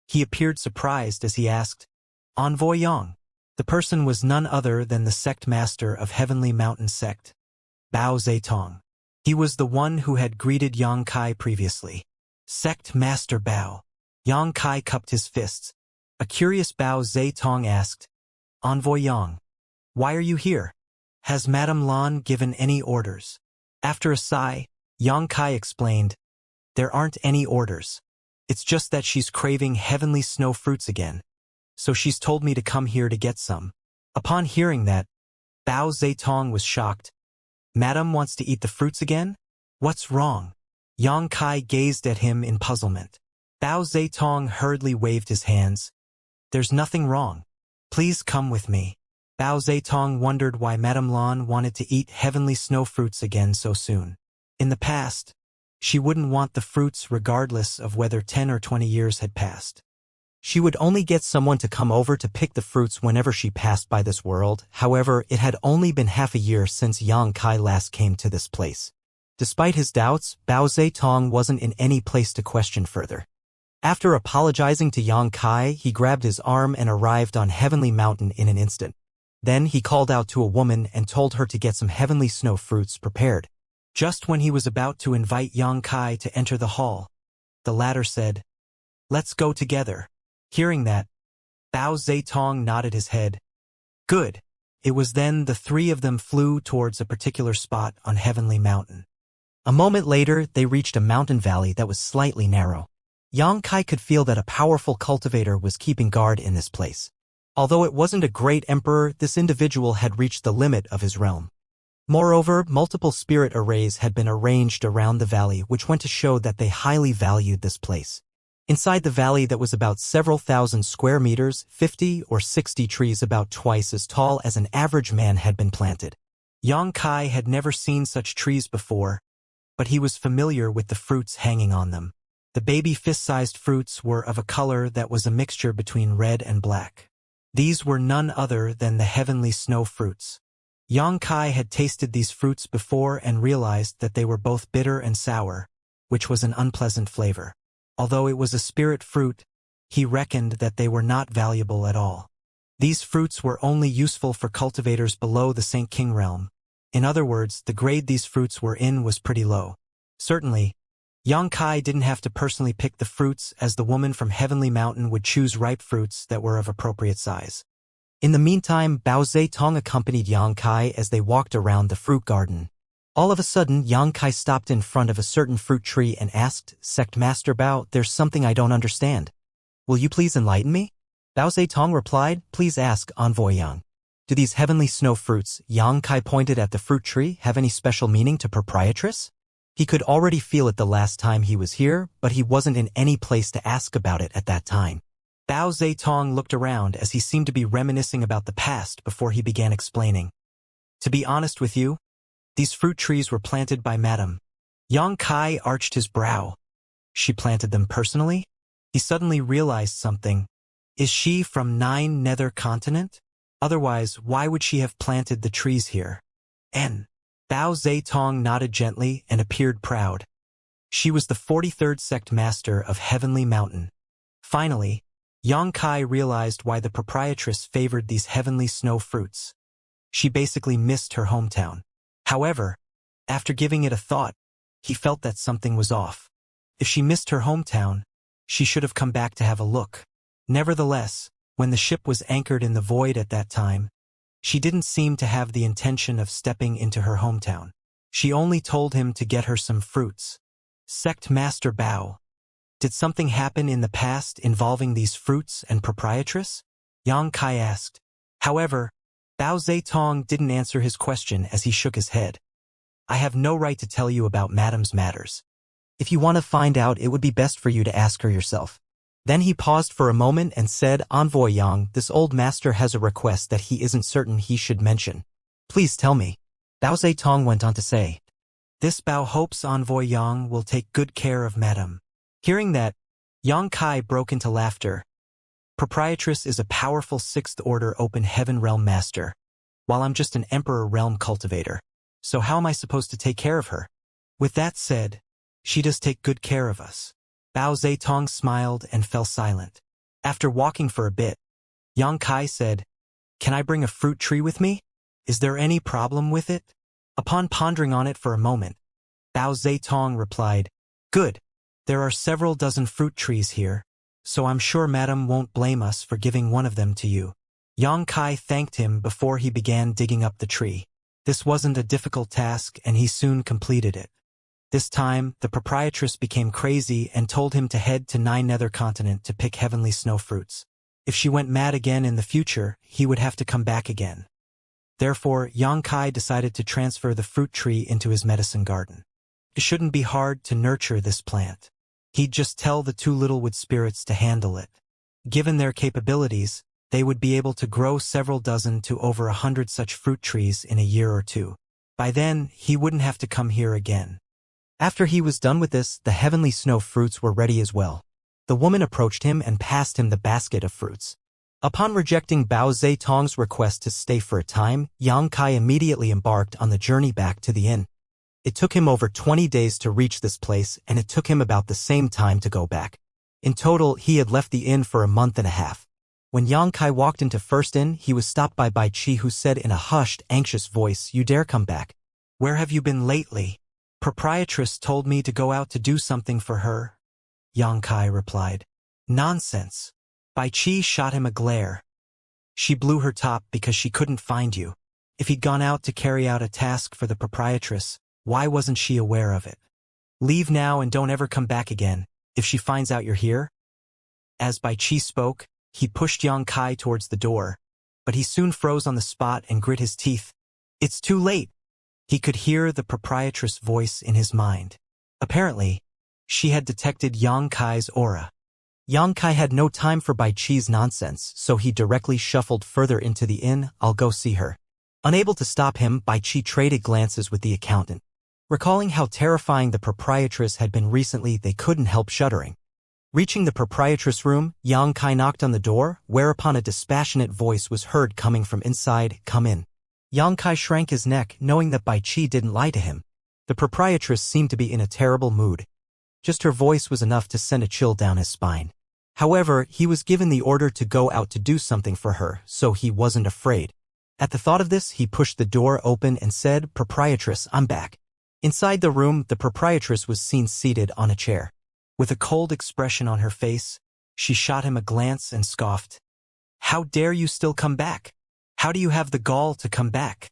[SPEAKER 1] he appeared surprised as he asked, "Envoy Yang." The person was none other than the sect master of Heavenly Mountain Sect, Bao Zetong. He was the one who had greeted Xianxia previously. Sect Master Bao. Xianxia cupped his fists. A curious Bao Zetong asked, "Envoy Yang, why are you here? Has Madame Lan given any orders?" After a sigh, Xianxia explained, "There aren't any orders. It's just that she's craving heavenly snow fruits again. So she's told me to come here to get some." Upon hearing that, Bao Zetong was shocked. "Madame wants to eat the fruits again? What's wrong?" Xianxia gazed at him in puzzlement. Bao Zetong hurriedly waved his hands. "There's nothing wrong. Please come with me." Bao Zetong wondered why Madame Lan wanted to eat heavenly snow fruits again so soon. In the past, she wouldn't want the fruits regardless of whether 10 or 20 years had passed. She would only get someone to come over to pick the fruits whenever she passed by this world. However, it had only been half a year since Xianxia last came to this place. Despite his doubts, Bao Zetong wasn't in any place to question further. After apologizing to Xianxia, he grabbed his arm and arrived on Heavenly Mountain in an instant. Then he called out to a woman and told her to get some heavenly snow fruits prepared. Just when he was about to invite Xianxia to enter the hall, the latter said, "Let's go together." Hearing that, Bao Zetong nodded his head. Good. It was then the three of them flew towards a particular spot on Heavenly Mountain. A moment later, they reached a mountain valley that was slightly narrow. Xianxia could feel that a powerful cultivator was keeping guard in this place. Although it wasn't a great emperor, this individual had reached the limit of his realm. Moreover, multiple spirit arrays had been arranged around the valley, which went to show that they highly valued this place. Inside the valley that was about several thousand square meters, 50 or 60 trees about twice as tall as an average man had been planted. Xianxia had never seen such trees before, but he was familiar with the fruits hanging on them. The baby fist-sized fruits were of a color that was a mixture between red and black. These were none other than the heavenly snow fruits. Xianxia had tasted these fruits before and realized that they were both bitter and sour, which was an unpleasant flavor. Although it was a spirit fruit, he reckoned that they were not valuable at all. These fruits were only useful for cultivators below the Saint King realm. In other words, the grade these fruits were in was pretty low. Certainly, Xianxia didn't have to personally pick the fruits, as the woman from Heavenly Mountain would choose ripe fruits that were of appropriate size. In the meantime, Bao Zetong accompanied Xianxia as they walked around the fruit garden. All of a sudden, Xianxia stopped in front of a certain fruit tree and asked, "Sect Master Bao, there's something I don't understand. Will you please enlighten me?" Bao Zetong replied, "Please ask, Envoy Yang. Do these heavenly snow fruits," Xianxia pointed at the fruit tree, "have any special meaning to proprietress?" He could already feel it the last time he was here, but he wasn't in any place to ask about it at that time. Bao Zetong looked around as he seemed to be reminiscing about the past before he began explaining. "To be honest with you, these fruit trees were planted by Madame." Xianxia arched his brow. "She planted them personally?" He suddenly realized something. Is she from 9 Nether Continent? Otherwise, why would she have planted the trees here? Bao Zetong nodded gently and appeared proud. She was the 43rd sect master of Heavenly Mountain. Finally, Xianxia realized why the proprietress favored these heavenly snow fruits. She basically missed her hometown. However, after giving it a thought, he felt that something was off. If she missed her hometown, she should have come back to have a look. Nevertheless, when the ship was anchored in the void at that time, she didn't seem to have the intention of stepping into her hometown. She only told him to get her some fruits. Sect Master Bao, Did something happen in the past involving these fruits and proprietress? Yang Kai asked. However, Bao Zedong didn't answer his question as he shook his head. I have no right to tell you about Madam's matters. If you want to find out, it would be best for you to ask her yourself. Then he paused for a moment and said, Envoy Yang, this old master has a request that he isn't certain he should mention. Please tell me. Bao Zedong went on to say. This Bao hopes Envoy Yang will take good care of Madam. Hearing that, Yang Kai broke into laughter. Proprietress is a powerful sixth-order open heaven realm master, while I'm just an emperor realm cultivator. So how am I supposed to take care of her? With that said, she does take good care of us. Bao Zedong smiled and fell silent. After walking for a bit, Yang Kai said, Can I bring a fruit tree with me? Is there any problem with it? Upon pondering on it for a moment, Bao Zedong replied, Good. There are several dozen fruit trees here, so I'm sure Madam won't blame us for giving one of them to you. Yang Kai thanked him before he began digging up the tree. This wasn't a difficult task and he soon completed it. This time, the proprietress became crazy and told him to head to 9 Nether Continent to pick heavenly snow fruits. If she went mad again in the future, he would have to come back again. Therefore, Yang Kai decided to transfer the fruit tree into his medicine garden. It shouldn't be hard to nurture this plant. He'd just tell the 2 little wood spirits to handle it. Given their capabilities, they would be able to grow several dozen to over 100 such fruit trees in a year or 2. By then, he wouldn't have to come here again. After he was done with this, the heavenly snow fruits were ready as well. The woman approached him and passed him the basket of fruits. Upon rejecting Bao Zedong's request to stay for a time, Yang Kai immediately embarked on the journey back to the inn. It took him over 20 days to reach this place, and it took him about the same time to go back. In total, he had left the inn for a month and a half. When Yang Kai walked into first inn, he was stopped by Bai Chi, who said in a hushed, anxious voice, You dare come back? Where have you been lately? Proprietress told me to go out to do something for her. Yang Kai replied. Nonsense. Bai Chi shot him a glare. She blew her top because she couldn't find you. If he'd gone out to carry out a task for the proprietress, why wasn't she aware of it? Leave now and don't ever come back again, if she finds out you're here. As Bai Chi spoke, he pushed Yang Kai towards the door, but he soon froze on the spot and grit his teeth. It's too late. He could hear the proprietress' voice in his mind. Apparently, she had detected Yang Kai's aura. Yang Kai had no time for Bai Chi's nonsense, so he directly shuffled further into the inn. I'll go see her. Unable to stop him, Bai Chi traded glances with the accountant. Recalling how terrifying the proprietress had been recently, they couldn't help shuddering. Reaching the proprietress' room, Yang Kai knocked on the door, whereupon a dispassionate voice was heard coming from inside, Come in. Yang Kai shrank his neck, knowing that Bai Chi didn't lie to him. The proprietress seemed to be in a terrible mood. Just her voice was enough to send a chill down his spine. However, he was given the order to go out to do something for her, so he wasn't afraid. At the thought of this, he pushed the door open and said, Proprietress, I'm back. Inside the room, the proprietress was seen seated on a chair. With a cold expression on her face, she shot him a glance and scoffed. How dare you still come back? How do you have the gall to come back?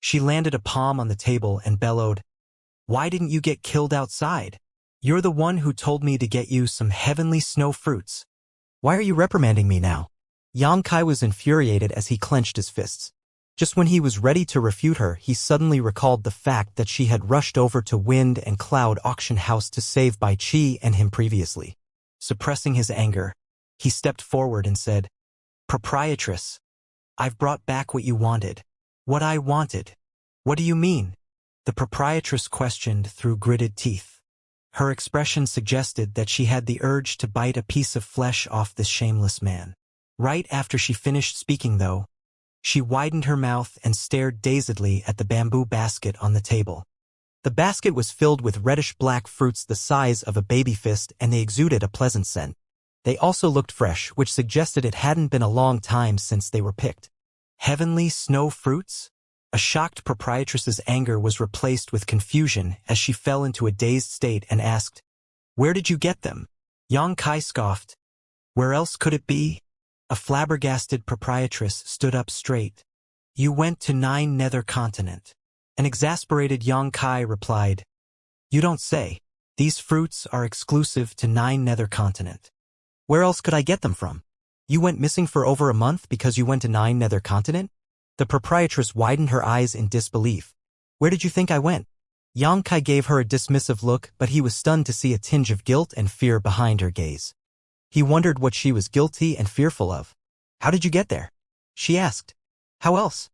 [SPEAKER 1] She landed a palm on the table and bellowed, Why didn't you get killed outside? You're the one who told me to get you some heavenly snow fruits. Why are you reprimanding me now? Yang Kai was infuriated as he clenched his fists. Just when he was ready to refute her, he suddenly recalled the fact that she had rushed over to Wind and Cloud Auction House to save Bai Chi and him previously. Suppressing his anger, he stepped forward and said, Proprietress, I've brought back what you wanted. What I wanted. What do you mean? The proprietress questioned through gritted teeth. Her expression suggested that she had the urge to bite a piece of flesh off this shameless man. Right after she finished speaking, though, she widened her mouth and stared dazedly at the bamboo basket on the table. The basket was filled with reddish-black fruits the size of a baby fist, and they exuded a pleasant scent. They also looked fresh, which suggested it hadn't been a long time since they were picked. Heavenly snow fruits? A shocked proprietress's anger was replaced with confusion as she fell into a dazed state and asked, Where did you get them? Yang Kai scoffed. Where else could it be? A flabbergasted proprietress stood up straight. You went to 9 Nether Continent. An exasperated Yang Kai replied, You don't say. These fruits are exclusive to 9 nether continent. Where else could I get them from? You went missing for over a month because you went to 9 nether continent? The proprietress widened her eyes in disbelief. Where did you think I went? Xianxia gave her a dismissive look, but he was stunned to see a tinge of guilt and fear behind her gaze. He wondered what she was guilty and fearful of. How did you get there? She asked. How else?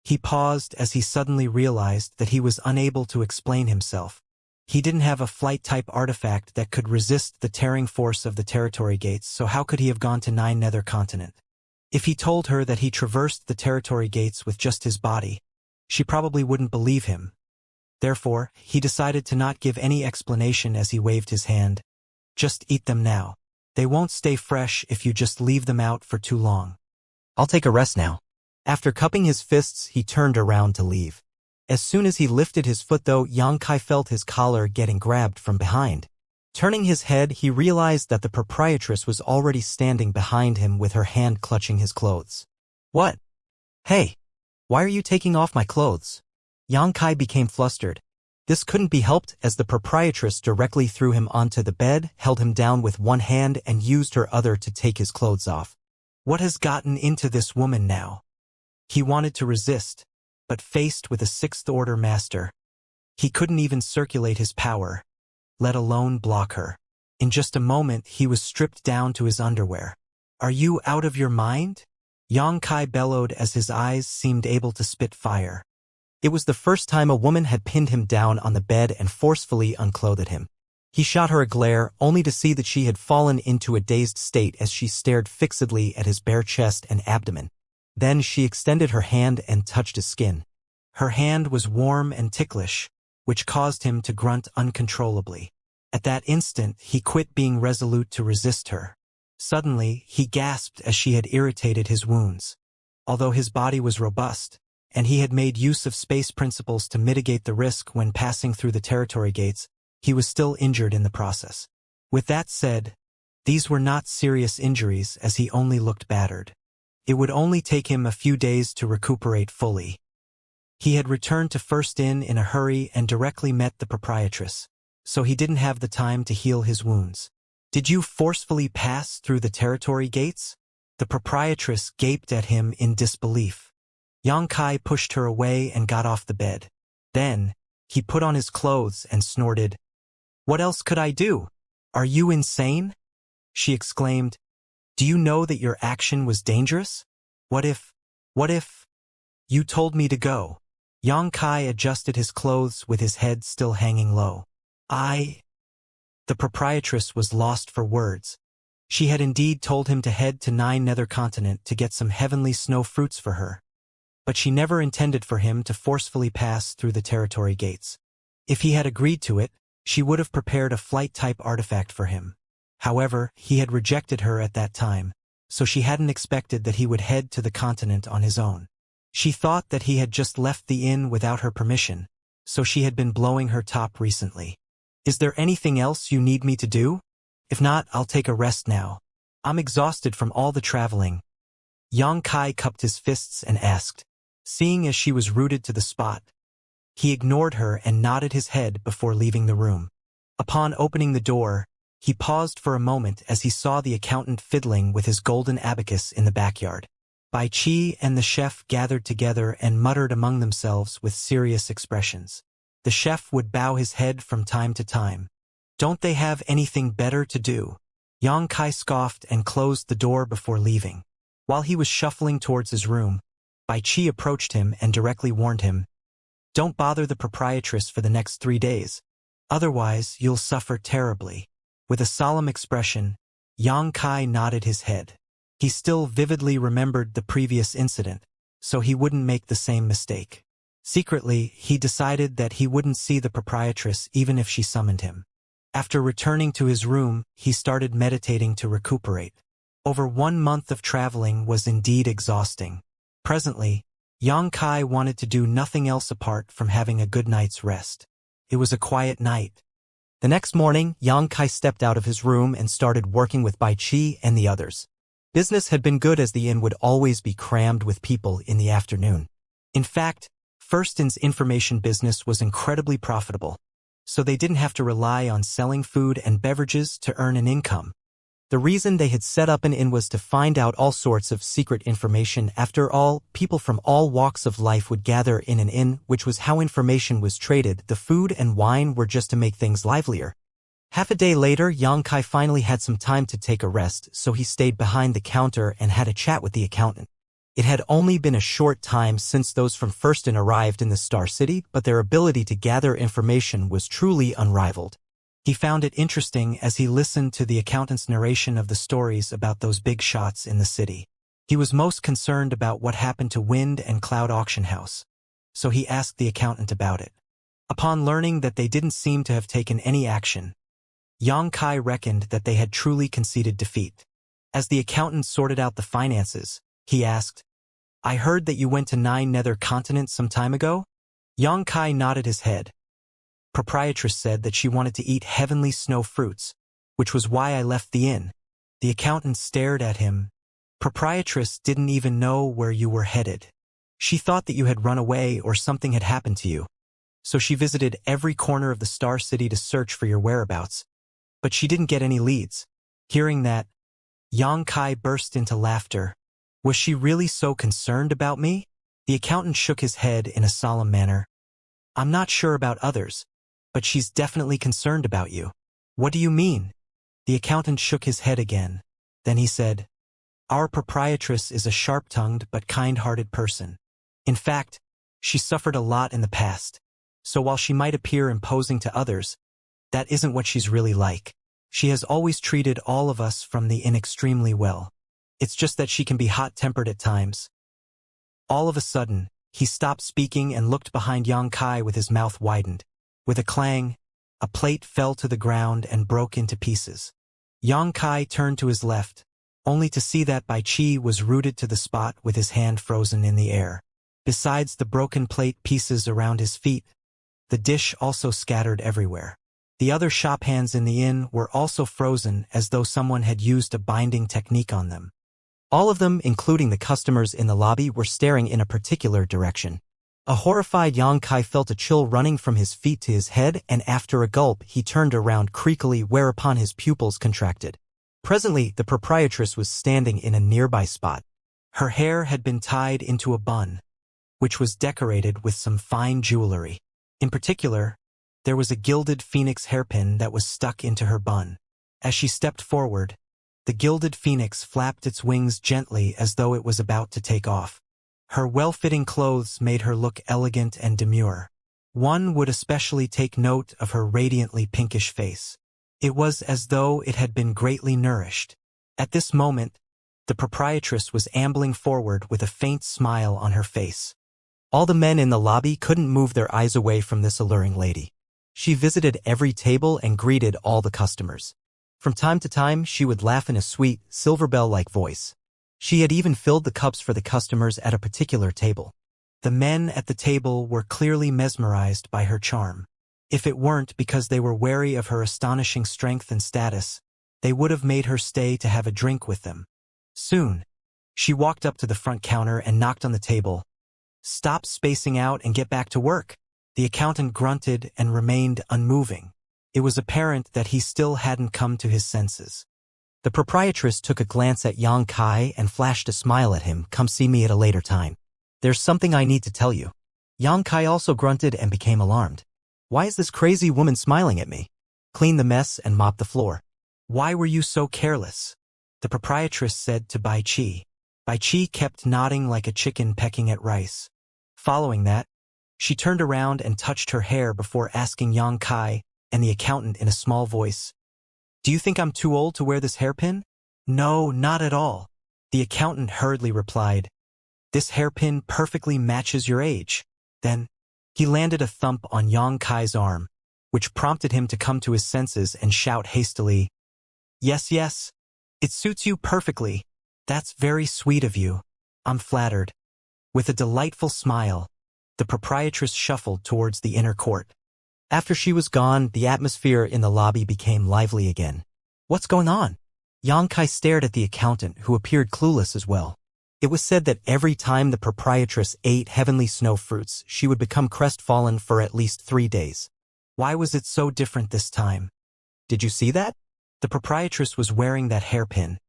[SPEAKER 1] He paused as he suddenly realized that he was unable to explain himself. He didn't have a flight-type artifact that could resist the tearing force of the territory gates, so how could he have gone to 9 nether continent? If he told her that he traversed the territory gates with just his body, she probably wouldn't believe him. Therefore, he decided to not give any explanation as he waved his hand. Just eat them now. They won't stay fresh if you just leave them out for too long. I'll take a rest now. After cupping his fists, he turned around to leave. As soon as he lifted his foot though, Xianxia felt his collar getting grabbed from behind. Turning his head, he realized that the proprietress was already standing behind him with her hand clutching his clothes. What? Hey! Why are you taking off my clothes? Xianxia became flustered. This couldn't be helped as the proprietress directly threw him onto the bed, held him down with one hand and used her other to take his clothes off. What has gotten into this woman now? He wanted to resist, but faced with a sixth-order master, he couldn't even circulate his power, let alone block her. In just a moment, he was stripped down to his underwear. Are you out of your mind? Xianxia bellowed as his eyes seemed able to spit fire. It was the first time a woman had pinned him down on the bed and forcefully unclothed him. He shot her a glare, only to see that she had fallen into a dazed state as she stared fixedly at his bare chest and abdomen. Then she extended her hand and touched his skin. Her hand was warm and ticklish, which caused him to grunt uncontrollably. At that instant, he quit being resolute to resist her. Suddenly, he gasped as she had irritated his wounds. Although his body was robust, and he had made use of space principles to mitigate the risk when passing through the territory gates, he was still injured in the process. With that said, these were not serious injuries as he only looked battered. It would only take him a few days to recuperate fully. He had returned to First Inn in a hurry and directly met the proprietress, so he didn't have the time to heal his wounds. Did you forcefully pass through the territory gates? The proprietress gaped at him in disbelief. Xianxia pushed her away and got off the bed. Then, he put on his clothes and snorted. What else could I do? Are you insane? She exclaimed. Do you know that your action was dangerous? What if? You told me to go. Xianxia adjusted his clothes with his head still hanging low. The proprietress was lost for words. She had indeed told him to head to 9 nether continent to get some heavenly snow fruits for her. But she never intended for him to forcefully pass through the territory gates. If he had agreed to it, she would have prepared a flight-type artifact for him. However, he had rejected her at that time, so she hadn't expected that he would head to the continent on his own. She thought that he had just left the inn without her permission, so she had been blowing her top recently. Is there anything else you need me to do? If not, I'll take a rest now. I'm exhausted from all the traveling. Xianxia cupped his fists and asked, seeing as she was rooted to the spot. He ignored her and nodded his head before leaving the room. Upon opening the door, he paused for a moment as he saw the accountant fiddling with his golden abacus in the backyard. Bai Qi and the chef gathered together and muttered among themselves with serious expressions. The chef would bow his head from time to time. Don't they have anything better to do? Xianxia scoffed and closed the door before leaving. While he was shuffling towards his room, Bai Qi approached him and directly warned him, don't bother the proprietress for the next 3 days. Otherwise, you'll suffer terribly. With a solemn expression, Xianxia nodded his head. He still vividly remembered the previous incident, so he wouldn't make the same mistake. Secretly, he decided that he wouldn't see the proprietress even if she summoned him. After returning to his room, he started meditating to recuperate. Over 1 month of traveling was indeed exhausting. Presently, Xianxia wanted to do nothing else apart from having a good night's rest. It was a quiet night. The next morning, Xianxia stepped out of his room and started working with Bai Qi and the others. Business had been good as the inn would always be crammed with people in the afternoon. In fact, First Inn's information business was incredibly profitable. so they didn't have to rely on selling food and beverages to earn an income. The reason they had set up an inn was to find out all sorts of secret information. After all, people from all walks of life would gather in an inn, which was how information was traded. The food and wine were just to make things livelier. Half a day later, Xianxia finally had some time to take a rest, so he stayed behind the counter and had a chat with the accountant. It had only been a short time since those from First Inn arrived in the Star City, but their ability to gather information was truly unrivaled. He found it interesting as he listened to the accountant's narration of the stories about those big shots in the city. He was most concerned about what happened to Wind and Cloud Auction House, so he asked the accountant about it. Upon learning that they didn't seem to have taken any action, Xianxia reckoned that they had truly conceded defeat. As the accountant sorted out the finances, he asked, "I heard that you went to 9 nether continents some time ago?" Xianxia nodded his head. Proprietress said that she wanted to eat heavenly snow fruits, which was why I left the inn. The accountant stared at him. Proprietress didn't even know where you were headed. She thought that you had run away or something had happened to you. So she visited every corner of the Star City to search for your whereabouts. But she didn't get any leads. Hearing that, Xianxia burst into laughter. Was she really so concerned about me? The accountant shook his head in a solemn manner. I'm not sure about others, but she's definitely concerned about you. What do you mean? The accountant shook his head again. Then he said, Our proprietress is a sharp-tongued but kind-hearted person. In fact, she suffered a lot in the past. So while she might appear imposing to others, that isn't what she's really like. She has always treated all of us from the inn extremely well. It's just that she can be hot-tempered at times. All of a sudden, he stopped speaking and looked behind Xianxia with his mouth widened. With a clang, a plate fell to the ground and broke into pieces. Xianxia turned to his left, only to see that Bai Qi was rooted to the spot with his hand frozen in the air. Besides the broken plate pieces around his feet, the dish also scattered everywhere. The other shop hands in the inn were also frozen as though someone had used a binding technique on them. All of them, including the customers in the lobby, were staring in a particular direction. A horrified Xianxia felt a chill running from his feet to his head, and after a gulp he turned around creakily, whereupon his pupils contracted. Presently, the proprietress was standing in a nearby spot. Her hair had been tied into a bun, which was decorated with some fine jewelry. In particular, there was a gilded phoenix hairpin that was stuck into her bun. As she stepped forward, the gilded phoenix flapped its wings gently as though it was about to take off. Her well-fitting clothes made her look elegant and demure. One would especially take note of her radiantly pinkish face. It was as though it had been greatly nourished. At this moment, the proprietress was ambling forward with a faint smile on her face. All the men in the lobby couldn't move their eyes away from this alluring lady. She visited every table and greeted all the customers. From time to time, she would laugh in a sweet, silver bell-like voice. She had even filled the cups for the customers at a particular table. The men at the table were clearly mesmerized by her charm. If it weren't because they were wary of her astonishing strength and status, they would have made her stay to have a drink with them. Soon, she walked up to the front counter and knocked on the table. Stop spacing out and get back to work. The accountant grunted and remained unmoving. It was apparent that he still hadn't come to his senses. The proprietress took a glance at Xianxia and flashed a smile at him. Come see me at a later time. There's something I need to tell you. Xianxia also grunted and became alarmed. Why is this crazy woman smiling at me? Clean the mess and mop the floor. Why were you so careless? The proprietress said to Bai Qi. Bai Qi kept nodding like a chicken pecking at rice. Following that, she turned around and touched her hair before asking Xianxia and the accountant in a small voice, Do you think I'm too old to wear this hairpin? No, not at all. The accountant hurriedly replied, This hairpin perfectly matches your age. Then, he landed a thump on Xianxia's arm, which prompted him to come to his senses and shout hastily, Yes, yes, it suits you perfectly. That's very sweet of you. I'm flattered. With a delightful smile, the proprietress shuffled towards the inner court. After she was gone, the atmosphere in the lobby became lively again. What's going on? Xianxia stared at the accountant, who appeared clueless as well. It was said that every time the proprietress ate heavenly snow fruits, she would become crestfallen for at least 3 days. Why was it so different this time? Did you see that? The proprietress was wearing that hairpin.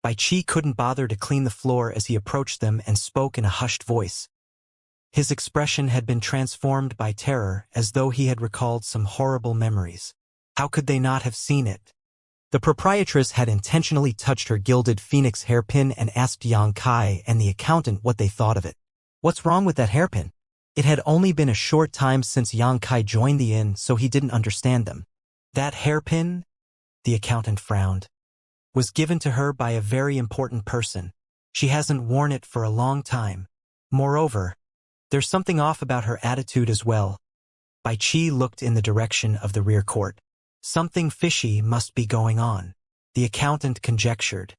[SPEAKER 1] Bai Qi couldn't bother to clean the floor as he approached them and spoke in a hushed voice. His expression had been transformed by terror, as though he had recalled some horrible memories. How could they not have seen it? The proprietress had intentionally touched her gilded phoenix hairpin and asked Yang Kai and the accountant what they thought of it. What's wrong with that hairpin? It had only been a short time since Yang Kai joined the inn, so he didn't understand them. That hairpin, the accountant frowned, was given to her by a very important person. She hasn't worn it for a long time. Moreover, there's something off about her attitude as well. Bai Qi looked in the direction of the rear court. Something fishy must be going on, the accountant conjectured.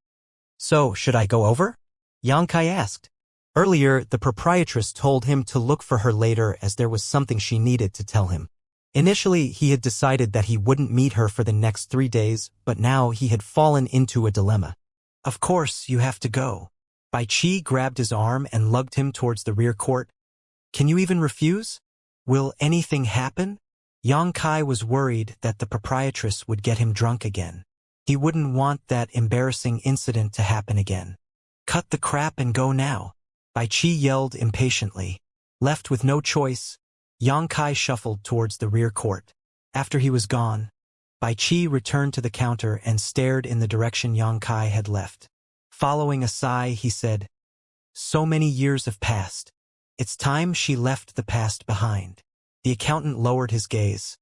[SPEAKER 1] So, should I go over? Yang Kai asked. Earlier, the proprietress told him to look for her later as there was something she needed to tell him. Initially, he had decided that he wouldn't meet her for the next 3 days, but now he had fallen into a dilemma. Of course, you have to go. Bai Qi grabbed his arm and lugged him towards the rear court. Can you even refuse? Will anything happen? Yang Kai was worried that the proprietress would get him drunk again. He wouldn't want that embarrassing incident to happen again. Cut the crap and go now. Bai Qi yelled impatiently. Left with no choice, Yang Kai shuffled towards the rear court. After he was gone, Bai Qi returned to the counter and stared in the direction Yang Kai had left. Following a sigh, he said, "So many years have passed. It's time she left the past behind." The accountant lowered his gaze.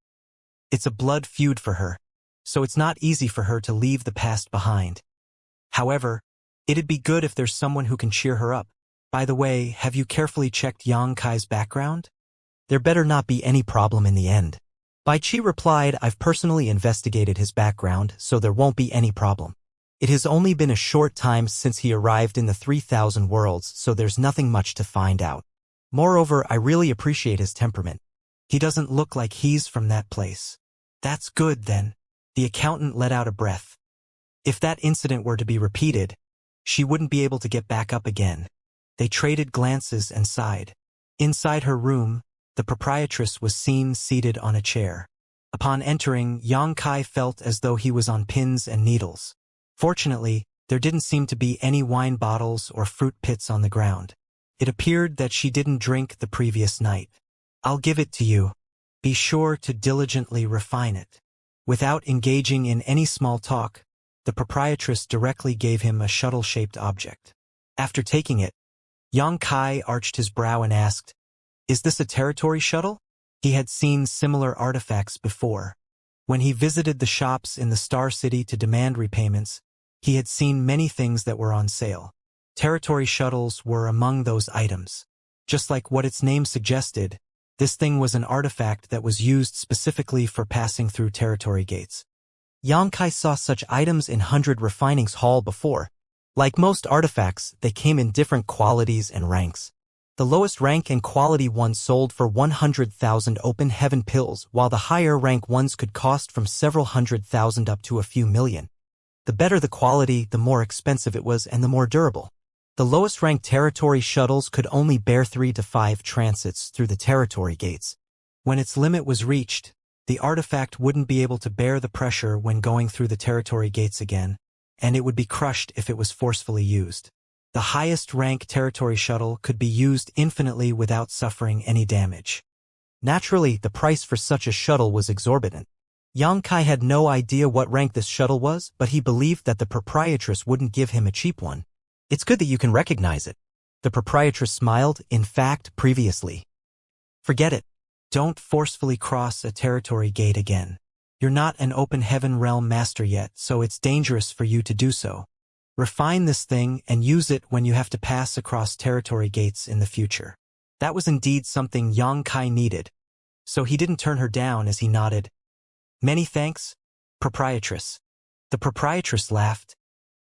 [SPEAKER 1] It's a blood feud for her, so it's not easy for her to leave the past behind. However, it'd be good if there's someone who can cheer her up. By the way, have you carefully checked Yang Kai's background? There better not be any problem in the end. Bai Qi replied, I've personally investigated his background, so there won't be any problem. It has only been a short time since he arrived in the 3,000 worlds, so there's nothing much to find out. Moreover, I really appreciate his temperament. He doesn't look like he's from that place. That's good, then. The accountant let out a breath. If that incident were to be repeated, she wouldn't be able to get back up again. They traded glances and sighed. Inside her room, the proprietress was seen seated on a chair. Upon entering, Yang Kai felt as though he was on pins and needles. Fortunately, there didn't seem to be any wine bottles or fruit pits on the ground. It appeared that she didn't drink the previous night. I'll give it to you. Be sure to diligently refine it. Without engaging in any small talk, the proprietress directly gave him a shuttle-shaped object. After taking it, Yang Kai arched his brow and asked, Is this a territory shuttle? He had seen similar artifacts before. When he visited the shops in the Star City to demand repayments, he had seen many things that were on sale. Territory shuttles were among those items. Just like what its name suggested, this thing was an artifact that was used specifically for passing through territory gates. Yang Kai saw such items in 100 Refinings Hall before. Like most artifacts, they came in different qualities and ranks. The lowest rank and quality ones sold for 100,000 open heaven pills, while the higher rank ones could cost from several 100,000 up to a few million. The better the quality, the more expensive it was and the more durable. The lowest ranked territory shuttles could only bear 3 to 5 transits through the territory gates. When its limit was reached, the artifact wouldn't be able to bear the pressure when going through the territory gates again, and it would be crushed if it was forcefully used. The highest rank territory shuttle could be used infinitely without suffering any damage. Naturally, the price for such a shuttle was exorbitant. Yang Kai had no idea what rank this shuttle was, but he believed that the proprietress wouldn't give him a cheap one. It's good that you can recognize it. The proprietress smiled, in fact, previously. Forget it. Don't forcefully cross a territory gate again. You're not an open heaven realm master yet, so it's dangerous for you to do so. Refine this thing and use it when you have to pass across territory gates in the future. That was indeed something Yang Kai needed, so he didn't turn her down as he nodded. Many thanks, proprietress. The proprietress laughed.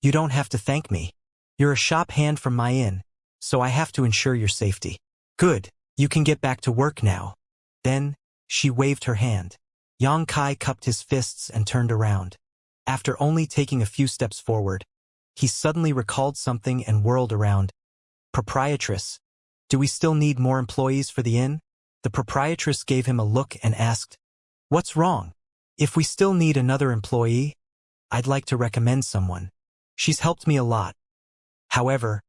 [SPEAKER 1] You don't have to thank me. You're a shop hand from my inn, so I have to ensure your safety. Good, you can get back to work now. Then, she waved her hand. Yang Kai cupped his fists and turned around. After only taking a few steps forward, he suddenly recalled something and whirled around. Proprietress, do we still need more employees for the inn? The proprietress gave him a look and asked, What's wrong? If we still need another employee, I'd like to recommend someone. She's helped me a lot. However,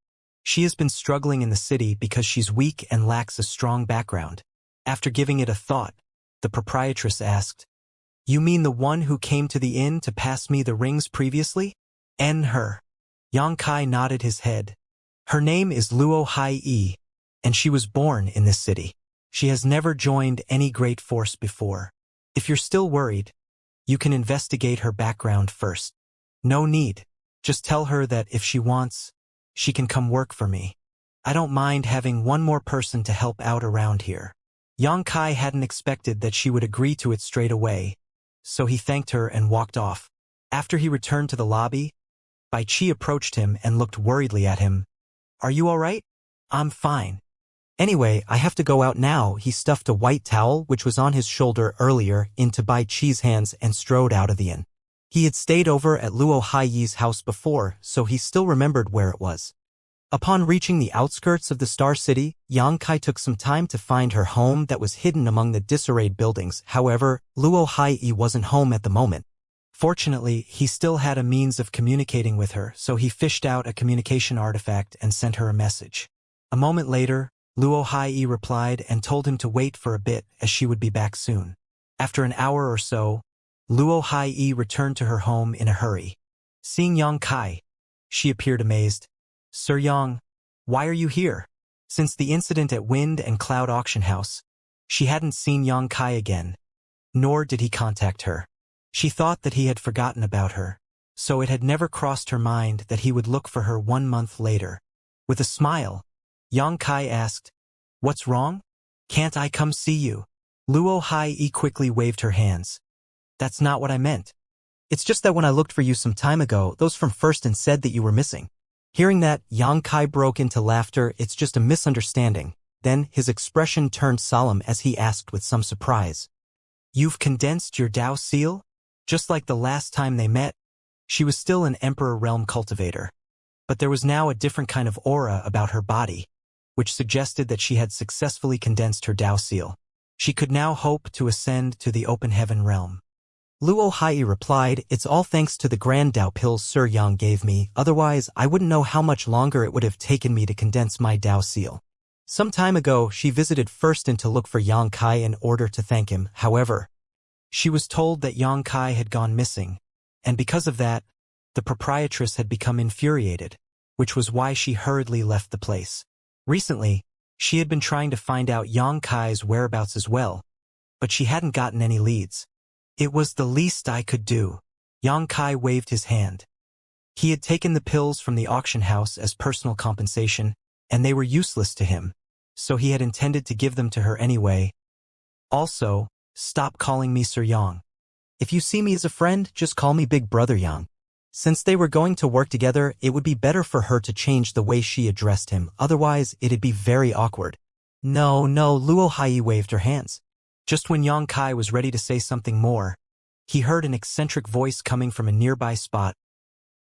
[SPEAKER 1] she has been struggling in the city because she's weak and lacks a strong background. After giving it a thought, the proprietress asked, You mean the one who came to the inn to pass me the rings previously? Her. Yang Kai nodded his head. Her name is Luo Hai-yi, and she was born in this city. She has never joined any great force before. If you're still worried, you can investigate her background first. No need. Just tell her that if she wants, she can come work for me. I don't mind having one more person to help out around here. Yang Kai hadn't expected that she would agree to it straight away, so he thanked her and walked off. After he returned to the lobby, Bai Qi approached him and looked worriedly at him. Are you all right? I'm fine. Anyway, I have to go out now. He stuffed a white towel, which was on his shoulder earlier, into Bai Qi's hands and strode out of the inn. He had stayed over at Luo Haiyi's house before, so he still remembered where it was. Upon reaching the outskirts of the Star City, Yang Kai took some time to find her home that was hidden among the disarrayed buildings. However, Luo Haiyi wasn't home at the moment. Fortunately, he still had a means of communicating with her, so he fished out a communication artifact and sent her a message. A moment later, Luo Haiyi replied and told him to wait for a bit as she would be back soon. After an hour or so, Luo Haiyi returned to her home in a hurry. Seeing Yang Kai, she appeared amazed. Sir Yang, why are you here? Since the incident at Wind and Cloud Auction House, she hadn't seen Yang Kai again, nor did he contact her. She thought that he had forgotten about her, so it had never crossed her mind that he would look for her 1 month later. With a smile, Yang Kai asked, What's wrong? Can't I come see you? Luo Hai-yi quickly waved her hands. That's not what I meant. It's just that when I looked for you some time ago, those from First said that you were missing. Hearing that, Yang Kai broke into laughter. It's just a misunderstanding. Then his expression turned solemn as he asked with some surprise. You've condensed your Dao seal? Just like the last time they met, she was still an Emperor Realm cultivator. But there was now a different kind of aura about her body, which suggested that she had successfully condensed her Dao seal. She could now hope to ascend to the open heaven realm. Luo Hai replied, It's all thanks to the grand Dao pills Sir Yang gave me, otherwise I wouldn't know how much longer it would have taken me to condense my Dao seal. Some time ago, she visited First to look for Yang Kai in order to thank him. However, she was told that Yang Kai had gone missing, and because of that, the proprietress had become infuriated, which was why she hurriedly left the place. Recently, she had been trying to find out Yang Kai's whereabouts as well, but she hadn't gotten any leads. It was the least I could do. Yang Kai waved his hand. He had taken the pills from the auction house as personal compensation, and they were useless to him, so he had intended to give them to her anyway. Also, stop calling me Sir Yang. If you see me as a friend, just call me Big Brother Yang. Since they were going to work together, it would be better for her to change the way she addressed him, otherwise it'd be very awkward. No, Luo Hai waved her hands. Just when Yang Kai was ready to say something more, he heard an eccentric voice coming from a nearby spot.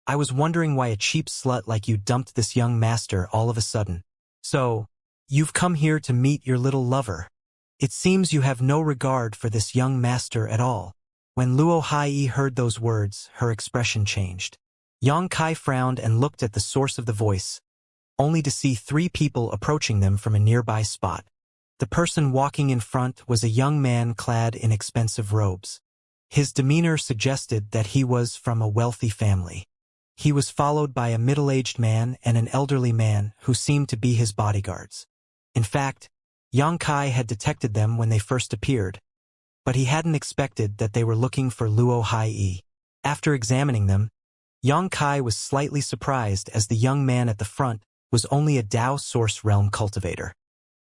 [SPEAKER 1] I was wondering why a cheap slut like you dumped this young master all of a sudden. So, you've come here to meet your little lover. It seems you have no regard for this young master at all. When Luo Hai heard those words, her expression changed. Yang Kai frowned and looked at the source of the voice, only to see 3 people approaching them from a nearby spot. The person walking in front was a young man clad in expensive robes. His demeanor suggested that he was from a wealthy family. He was followed by a middle-aged man and an elderly man who seemed to be his bodyguards. In fact, Yang Kai had detected them when they first appeared, but he hadn't expected that they were looking for Luo Hai. After examining them, Yang Kai was slightly surprised as the young man at the front was only a Dao Source Realm cultivator.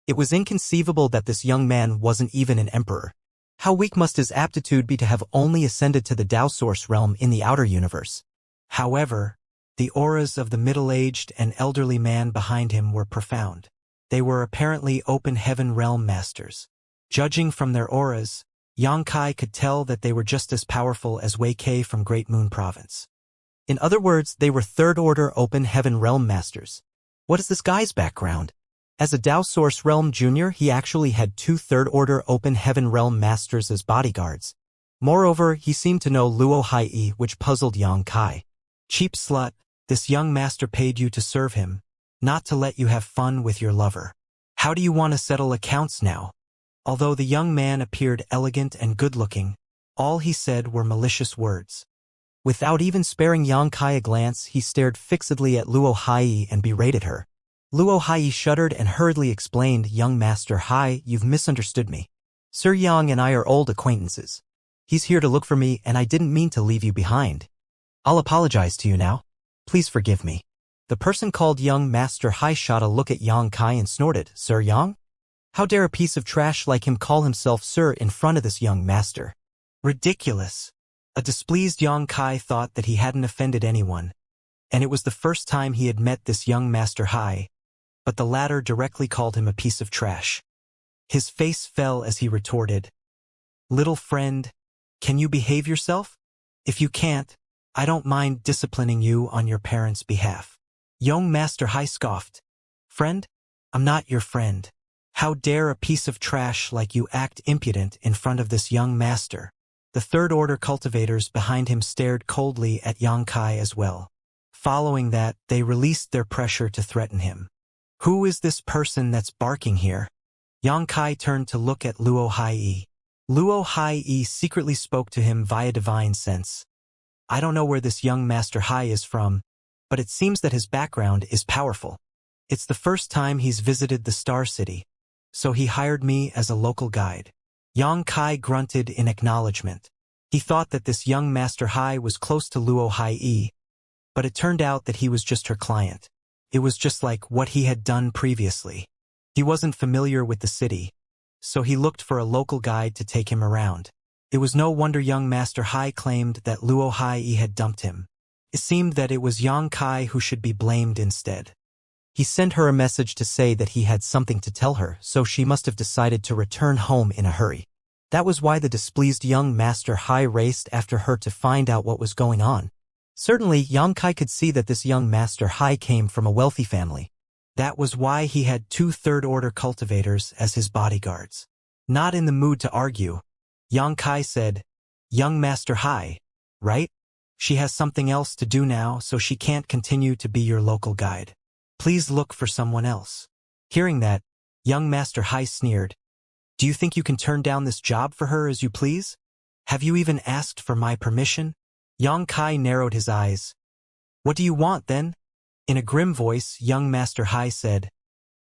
[SPEAKER 1] It was inconceivable that this young man wasn't even an emperor. How weak must his aptitude be to have only ascended to the Dao Source Realm in the outer universe? However, the auras of the middle-aged and elderly man behind him were profound. They were apparently open heaven realm masters. Judging from their auras, Yang Kai could tell that they were just as powerful as Wei Kei from Great Moon Province. In other words, they were third-order open heaven realm masters. What is this guy's background? As a Dao Source Realm Junior, he actually had 2 third-order Open Heaven Realm Masters as bodyguards. Moreover, he seemed to know Luo Hai, which puzzled Yang Kai. Cheap slut, this young master paid you to serve him, not to let you have fun with your lover. How do you want to settle accounts now? Although the young man appeared elegant and good-looking, all he said were malicious words. Without even sparing Yang Kai a glance, he stared fixedly at Luo Hai and berated her. Luo Hai shuddered and hurriedly explained, "Young Master Hai, you've misunderstood me. Sir Yang and I are old acquaintances. He's here to look for me, and I didn't mean to leave you behind. I'll apologize to you now. Please forgive me." The person called Young Master Hai shot a look at Yang Kai and snorted, "Sir Yang? How dare a piece of trash like him call himself Sir in front of this young master? Ridiculous." A displeased Yang Kai thought that he hadn't offended anyone, and it was the first time he had met this young Master Hai, but the latter directly called him a piece of trash. His face fell as he retorted, "Little friend, can you behave yourself? If you can't, I don't mind disciplining you on your parents' behalf." Young Master Hai scoffed, "Friend? I'm not your friend. How dare a piece of trash like you act impudent in front of this young master?" The third-order cultivators behind him stared coldly at Yang Kai as well. Following that, they released their pressure to threaten him. "Who is this person that's barking here?" Yang Kai turned to look at Luo Hai. Luo Hai secretly spoke to him via divine sense. "I don't know where this young Master Hai is from, but it seems that his background is powerful. It's the first time he's visited the Star City, so he hired me as a local guide." Yang Kai grunted in acknowledgement. He thought that this young Master Hai was close to Luo Hai, but it turned out that he was just her client. It was just like what he had done previously. He wasn't familiar with the city, so he looked for a local guide to take him around. It was no wonder young Master Hai claimed that Luo Hai had dumped him. It seemed that it was Yang Kai who should be blamed instead. He sent her a message to say that he had something to tell her, so she must have decided to return home in a hurry. That was why the displeased young Master Hai raced after her to find out what was going on. Certainly, Yang Kai could see that this young Master Hai came from a wealthy family. That was why he had 2 third-order cultivators as his bodyguards. Not in the mood to argue, Yang Kai said, "Young Master Hai, right? She has something else to do now, so she can't continue to be your local guide. Please look for someone else." Hearing that, young Master Hai sneered, "Do you think you can turn down this job for her as you please? Have you even asked for my permission?" Yang Kai narrowed his eyes. "What do you want, then?" In a grim voice, young Master Hai said,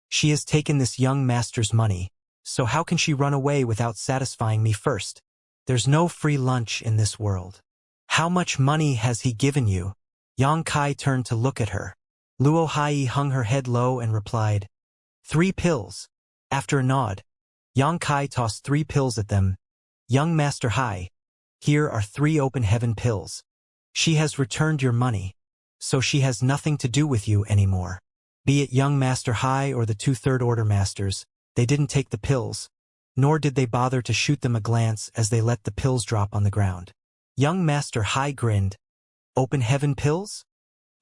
[SPEAKER 1] "She has taken this young master's money, so how can she run away without satisfying me first? There's no free lunch in this world. How much money has he given you?" Yang Kai turned to look at her. Luo Hai hung her head low and replied, 3 pills. After a nod, Yang Kai tossed 3 pills at them. "Young Master Hai, here are 3 open heaven pills. She has returned your money, so she has nothing to do with you anymore." Be it young Master Hai or the 2 third-order masters, they didn't take the pills, nor did they bother to shoot them a glance as they let the pills drop on the ground. Young Master Hai grinned. "Open heaven pills?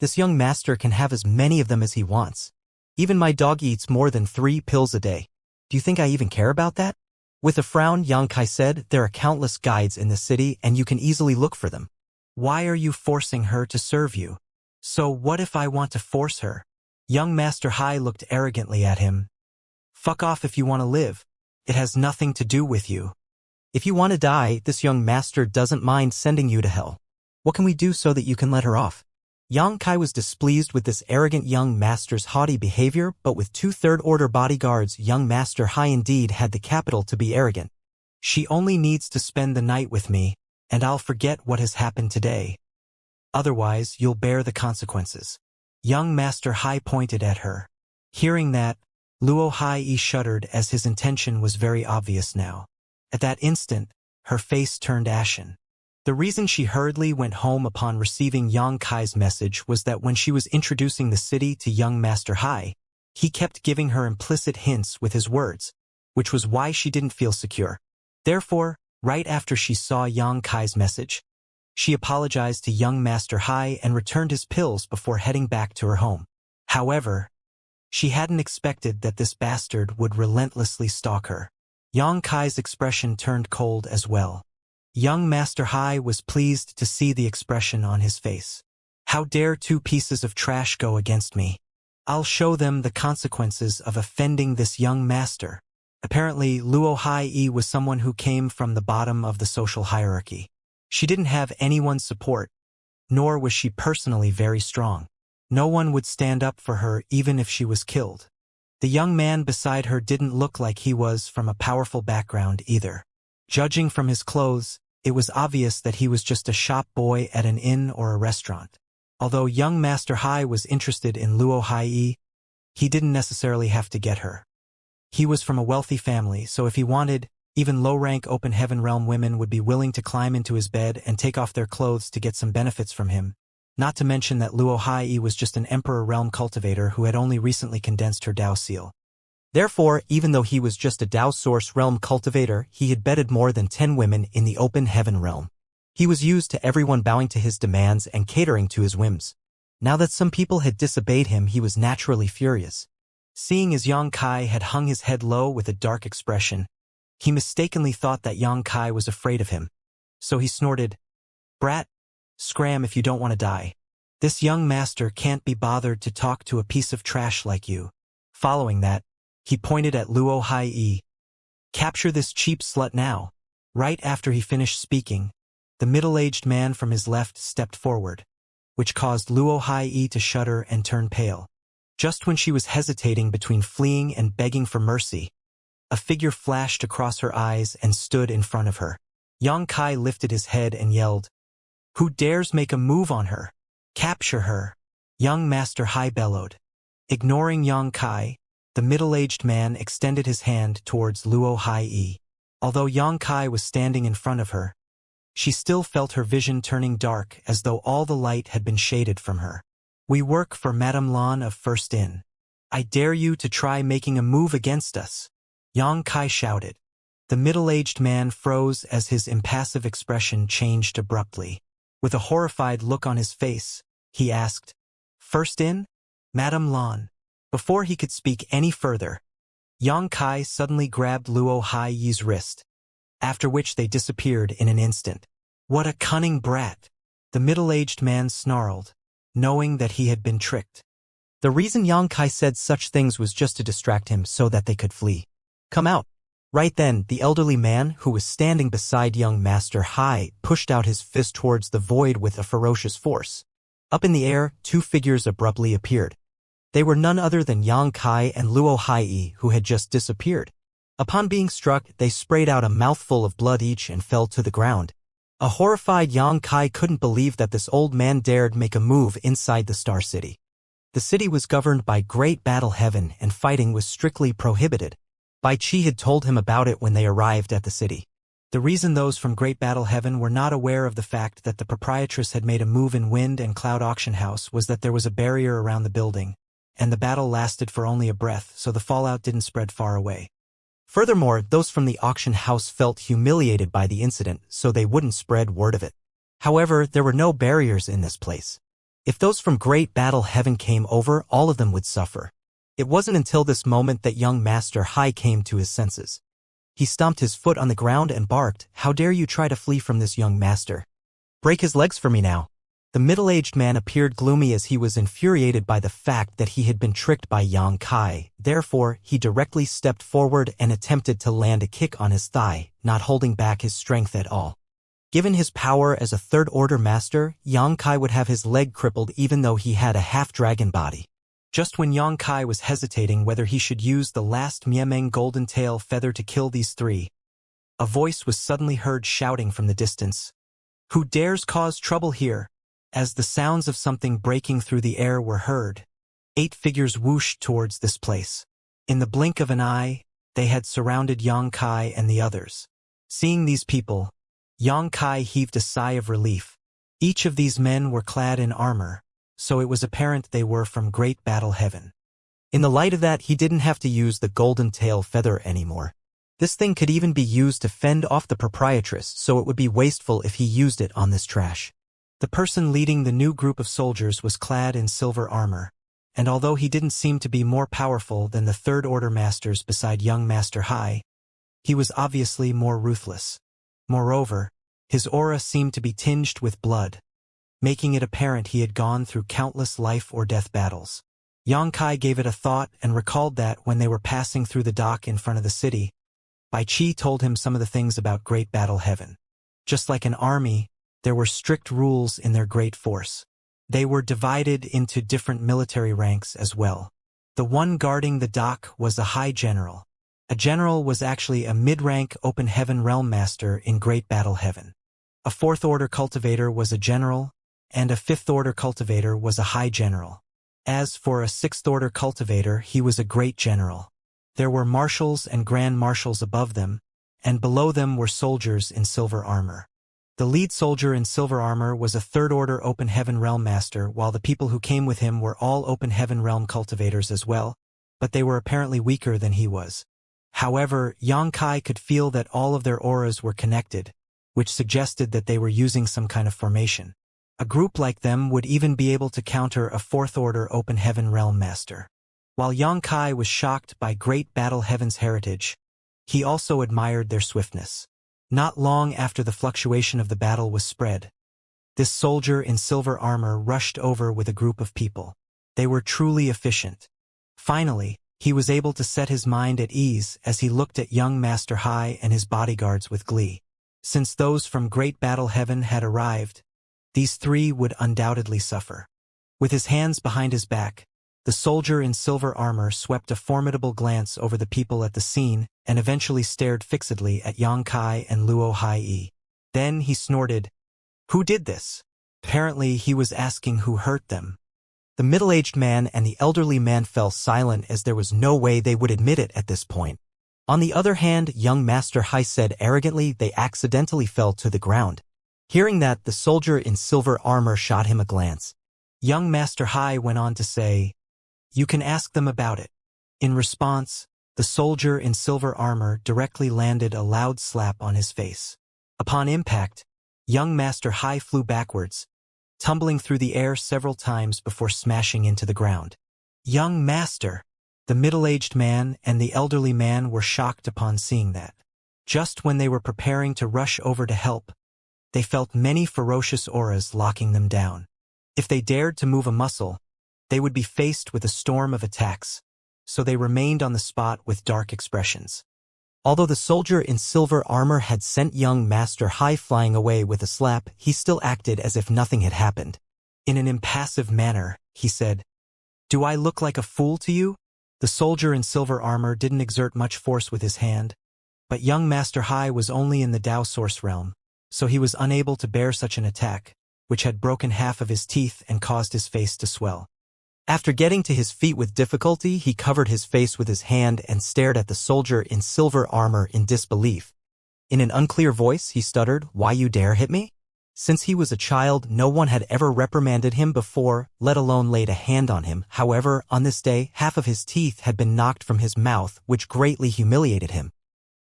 [SPEAKER 1] This young master can have as many of them as he wants. Even my dog eats more than 3 pills a day. Do you think I even care about that?" With a frown, Yang Kai said, "There are countless guides in the city and you can easily look for them. Why are you forcing her to serve you?" "So what if I want to force her?" Young Master Hai looked arrogantly at him. "Fuck off if you want to live. It has nothing to do with you. If you want to die, this young master doesn't mind sending you to hell. What can we do so that you can let her off?" Yang Kai was displeased with this arrogant young master's haughty behavior, but with 2 third-order bodyguards, young Master Hai indeed had the capital to be arrogant. "She only needs to spend the night with me, and I'll forget what has happened today. Otherwise, you'll bear the consequences." Young Master Hai pointed at her. Hearing that, Luo Hai shuddered as his intention was very obvious now. At that instant, her face turned ashen. The reason she hurriedly went home upon receiving Yang Kai's message was that when she was introducing the city to young Master Hai, he kept giving her implicit hints with his words, which was why she didn't feel secure. Therefore, right after she saw Yang Kai's message, she apologized to young Master Hai and returned his pills before heading back to her home. However, She hadn't expected that this bastard would relentlessly stalk her. Yang Kai's expression turned cold as well. Young Master Hai was pleased to see the expression on his face. How dare two pieces of trash go against me? I'll show them the consequences of offending this young master. Apparently, Luo Hai was someone who came from the bottom of the social hierarchy. She didn't have anyone's support, nor was she personally very strong. No one would stand up for her even if she was killed. The young man beside her didn't look like he was from a powerful background either. Judging from his clothes, it was obvious that he was just a shop boy at an inn or a restaurant. Although young Master Hai was interested in Luo Hai, he didn't necessarily have to get her. He was from a wealthy family, so if he wanted, even low-rank open heaven realm women would be willing to climb into his bed and take off their clothes to get some benefits from him. Not to mention that Luo Hai was just an Emperor realm cultivator who had only recently condensed her Dao seal. Therefore, even though he was just a Dao source realm cultivator, he had bedded more than 10 women in the open heaven realm. He was used to everyone bowing to his demands and catering to his whims. Now that some people had disobeyed him, he was naturally furious. Seeing as Yang Kai had hung his head low with a dark expression, he mistakenly thought that Yang Kai was afraid of him. So he snorted, "Brat, scram if you don't want to die. This young master can't be bothered to talk to a piece of trash like you." Following that, he pointed at Luo Hai. "Capture this cheap slut now." Right after he finished speaking, the middle-aged man from his left stepped forward, which caused Luo Hai to shudder and turn pale. Just when she was hesitating between fleeing and begging for mercy, a figure flashed across her eyes and stood in front of her. Yang Kai lifted his head and yelled, "Who dares make a move on her? Capture her!" Young Master Hai bellowed. Ignoring Yang Kai, the middle-aged man extended his hand towards Luo Hai. Although Yang Kai was standing in front of her, she still felt her vision turning dark as though all the light had been shaded from her. "We work for Madame Lan of First Inn. I dare you to try making a move against us," Yang Kai shouted. The middle-aged man froze as his impassive expression changed abruptly. With a horrified look on his face, he asked, "First Inn? Madame Lan?" Before he could speak any further, Yang Kai suddenly grabbed Luo Hai's wrist, after which they disappeared in an instant. "What a cunning brat!" the middle-aged man snarled, knowing that he had been tricked. The reason Yang Kai said such things was just to distract him so that they could flee. "Come out." Right then, the elderly man, who was standing beside young Master Hai, pushed out his fist towards the void with a ferocious force. Up in the air, two figures abruptly appeared. They were none other than Yang Kai and Luo Hai, who had just disappeared. Upon being struck, they sprayed out a mouthful of blood each and fell to the ground. A horrified Yang Kai couldn't believe that this old man dared make a move inside the Star City. The city was governed by Great Battle Heaven and fighting was strictly prohibited. Bai Qi had told him about it when they arrived at the city. The reason those from Great Battle Heaven were not aware of the fact that the proprietress had made a move in Wind and Cloud Auction House was that there was a barrier around the building, and the battle lasted for only a breath, so the fallout didn't spread far away. Furthermore, those from the auction house felt humiliated by the incident, so they wouldn't spread word of it. However, there were no barriers in this place. If those from Great Battle Heaven came over, all of them would suffer. It wasn't until this moment that young Master Hai came to his senses. He stomped his foot on the ground and barked, "How dare you try to flee from this young master? Break his legs for me now." The middle-aged man appeared gloomy as he was infuriated by the fact that he had been tricked by Yang Kai. Therefore, he directly stepped forward and attempted to land a kick on his thigh, not holding back his strength at all. Given his power as a third-order master, Yang Kai would have his leg crippled even though he had a half-dragon body. Just when Yang Kai was hesitating whether he should use the last Miemeng golden tail feather to kill these three, a voice was suddenly heard shouting from the distance, "Who dares cause trouble here?" As the sounds of something breaking through the air were heard, 8 figures whooshed towards this place. In the blink of an eye, they had surrounded Yang Kai and the others. Seeing these people, Yang Kai heaved a sigh of relief. Each of these men were clad in armor, so it was apparent they were from Great Battle Heaven. In the light of that, he didn't have to use the golden tail feather anymore. This thing could even be used to fend off the proprietress, so it would be wasteful if he used it on this trash. The person leading the new group of soldiers was clad in silver armor, and although he didn't seem to be more powerful than the Third Order masters beside young Master Hai, he was obviously more ruthless. Moreover, his aura seemed to be tinged with blood, making it apparent he had gone through countless life-or-death battles. Yang Kai gave it a thought and recalled that when they were passing through the dock in front of the city, Bai Qi told him some of the things about Great Battle Heaven. Just like an army, there were strict rules in their great force. They were divided into different military ranks as well. The one guarding the dock was a high general. A general was actually a mid-rank open heaven realm master in Great Battle Heaven. A fourth order cultivator was a general, and a fifth order cultivator was a high general. As for a sixth order cultivator, he was a great general. There were marshals and grand marshals above them, and below them were soldiers in silver armor. The lead soldier in silver armor was a third order open heaven realm master, while the people who came with him were all open heaven realm cultivators as well, but they were apparently weaker than he was. However, Yang Kai could feel that all of their auras were connected, which suggested that they were using some kind of formation. A group like them would even be able to counter a fourth order open heaven realm master. While Yang Kai was shocked by Great Battle Heaven's heritage, he also admired their swiftness. Not long after the fluctuation of the battle was spread, this soldier in silver armor rushed over with a group of people. They were truly efficient. Finally, he was able to set his mind at ease as he looked at young Master Hai and his bodyguards with glee. Since those from Great Battle Heaven had arrived, these three would undoubtedly suffer. With his hands behind his back, the soldier in silver armor swept a formidable glance over the people at the scene and eventually stared fixedly at Yang Kai and Luo Hai. Then he snorted, "Who did this?" Apparently he was asking who hurt them. The middle-aged man and the elderly man fell silent as there was no way they would admit it at this point. On the other hand, young Master Hai said arrogantly they accidentally fell to the ground. Hearing that, the soldier in silver armor shot him a glance. Young Master Hai went on to say, "You can ask them about it." In response, the soldier in silver armor directly landed a loud slap on his face. Upon impact, young Master Hai flew backwards, tumbling through the air several times before smashing into the ground. Young Master! The middle-aged man and the elderly man were shocked upon seeing that. Just when they were preparing to rush over to help, they felt many ferocious auras locking them down. If they dared to move a muscle, they would be faced with a storm of attacks, so they remained on the spot with dark expressions. Although the soldier in silver armor had sent young Master Hai flying away with a slap, he still acted as if nothing had happened. In an impassive manner, he said, "Do I look like a fool to you?" The soldier in silver armor didn't exert much force with his hand, but young Master Hai was only in the Tao Source realm, so he was unable to bear such an attack, which had broken half of his teeth and caused his face to swell. After getting to his feet with difficulty, he covered his face with his hand and stared at the soldier in silver armor in disbelief. In an unclear voice, he stuttered, "Why you dare hit me?" Since he was a child, no one had ever reprimanded him before, let alone laid a hand on him. However, on this day, half of his teeth had been knocked from his mouth, which greatly humiliated him.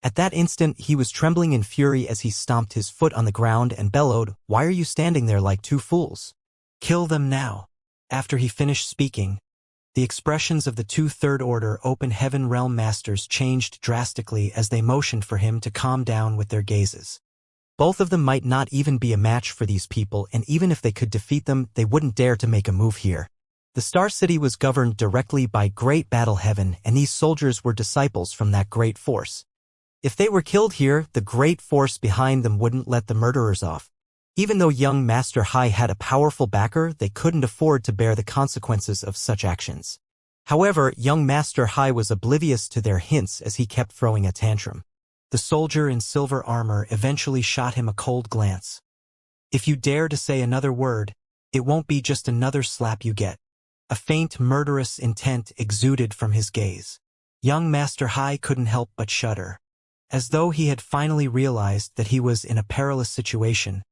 [SPEAKER 1] At that instant, he was trembling in fury as he stomped his foot on the ground and bellowed, "Why are you standing there like two fools? Kill them now." After he finished speaking, the expressions of the two Third Order Open Heaven Realm Masters changed drastically as they motioned for him to calm down with their gazes. Both of them might not even be a match for these people, and even if they could defeat them, they wouldn't dare to make a move here. The Star City was governed directly by Great Battle Heaven, and these soldiers were disciples from that great force. If they were killed here, the great force behind them wouldn't let the murderers off. Even though young Master Hai had a powerful backer, they couldn't afford to bear the consequences of such actions. However, young Master Hai was oblivious to their hints as he kept throwing a tantrum. The soldier in silver armor eventually shot him a cold glance. "If you dare to say another word, it won't be just another slap you get." A faint murderous intent exuded from his gaze. Young Master Hai couldn't help but shudder. As though he had finally realized that he was in a perilous situation,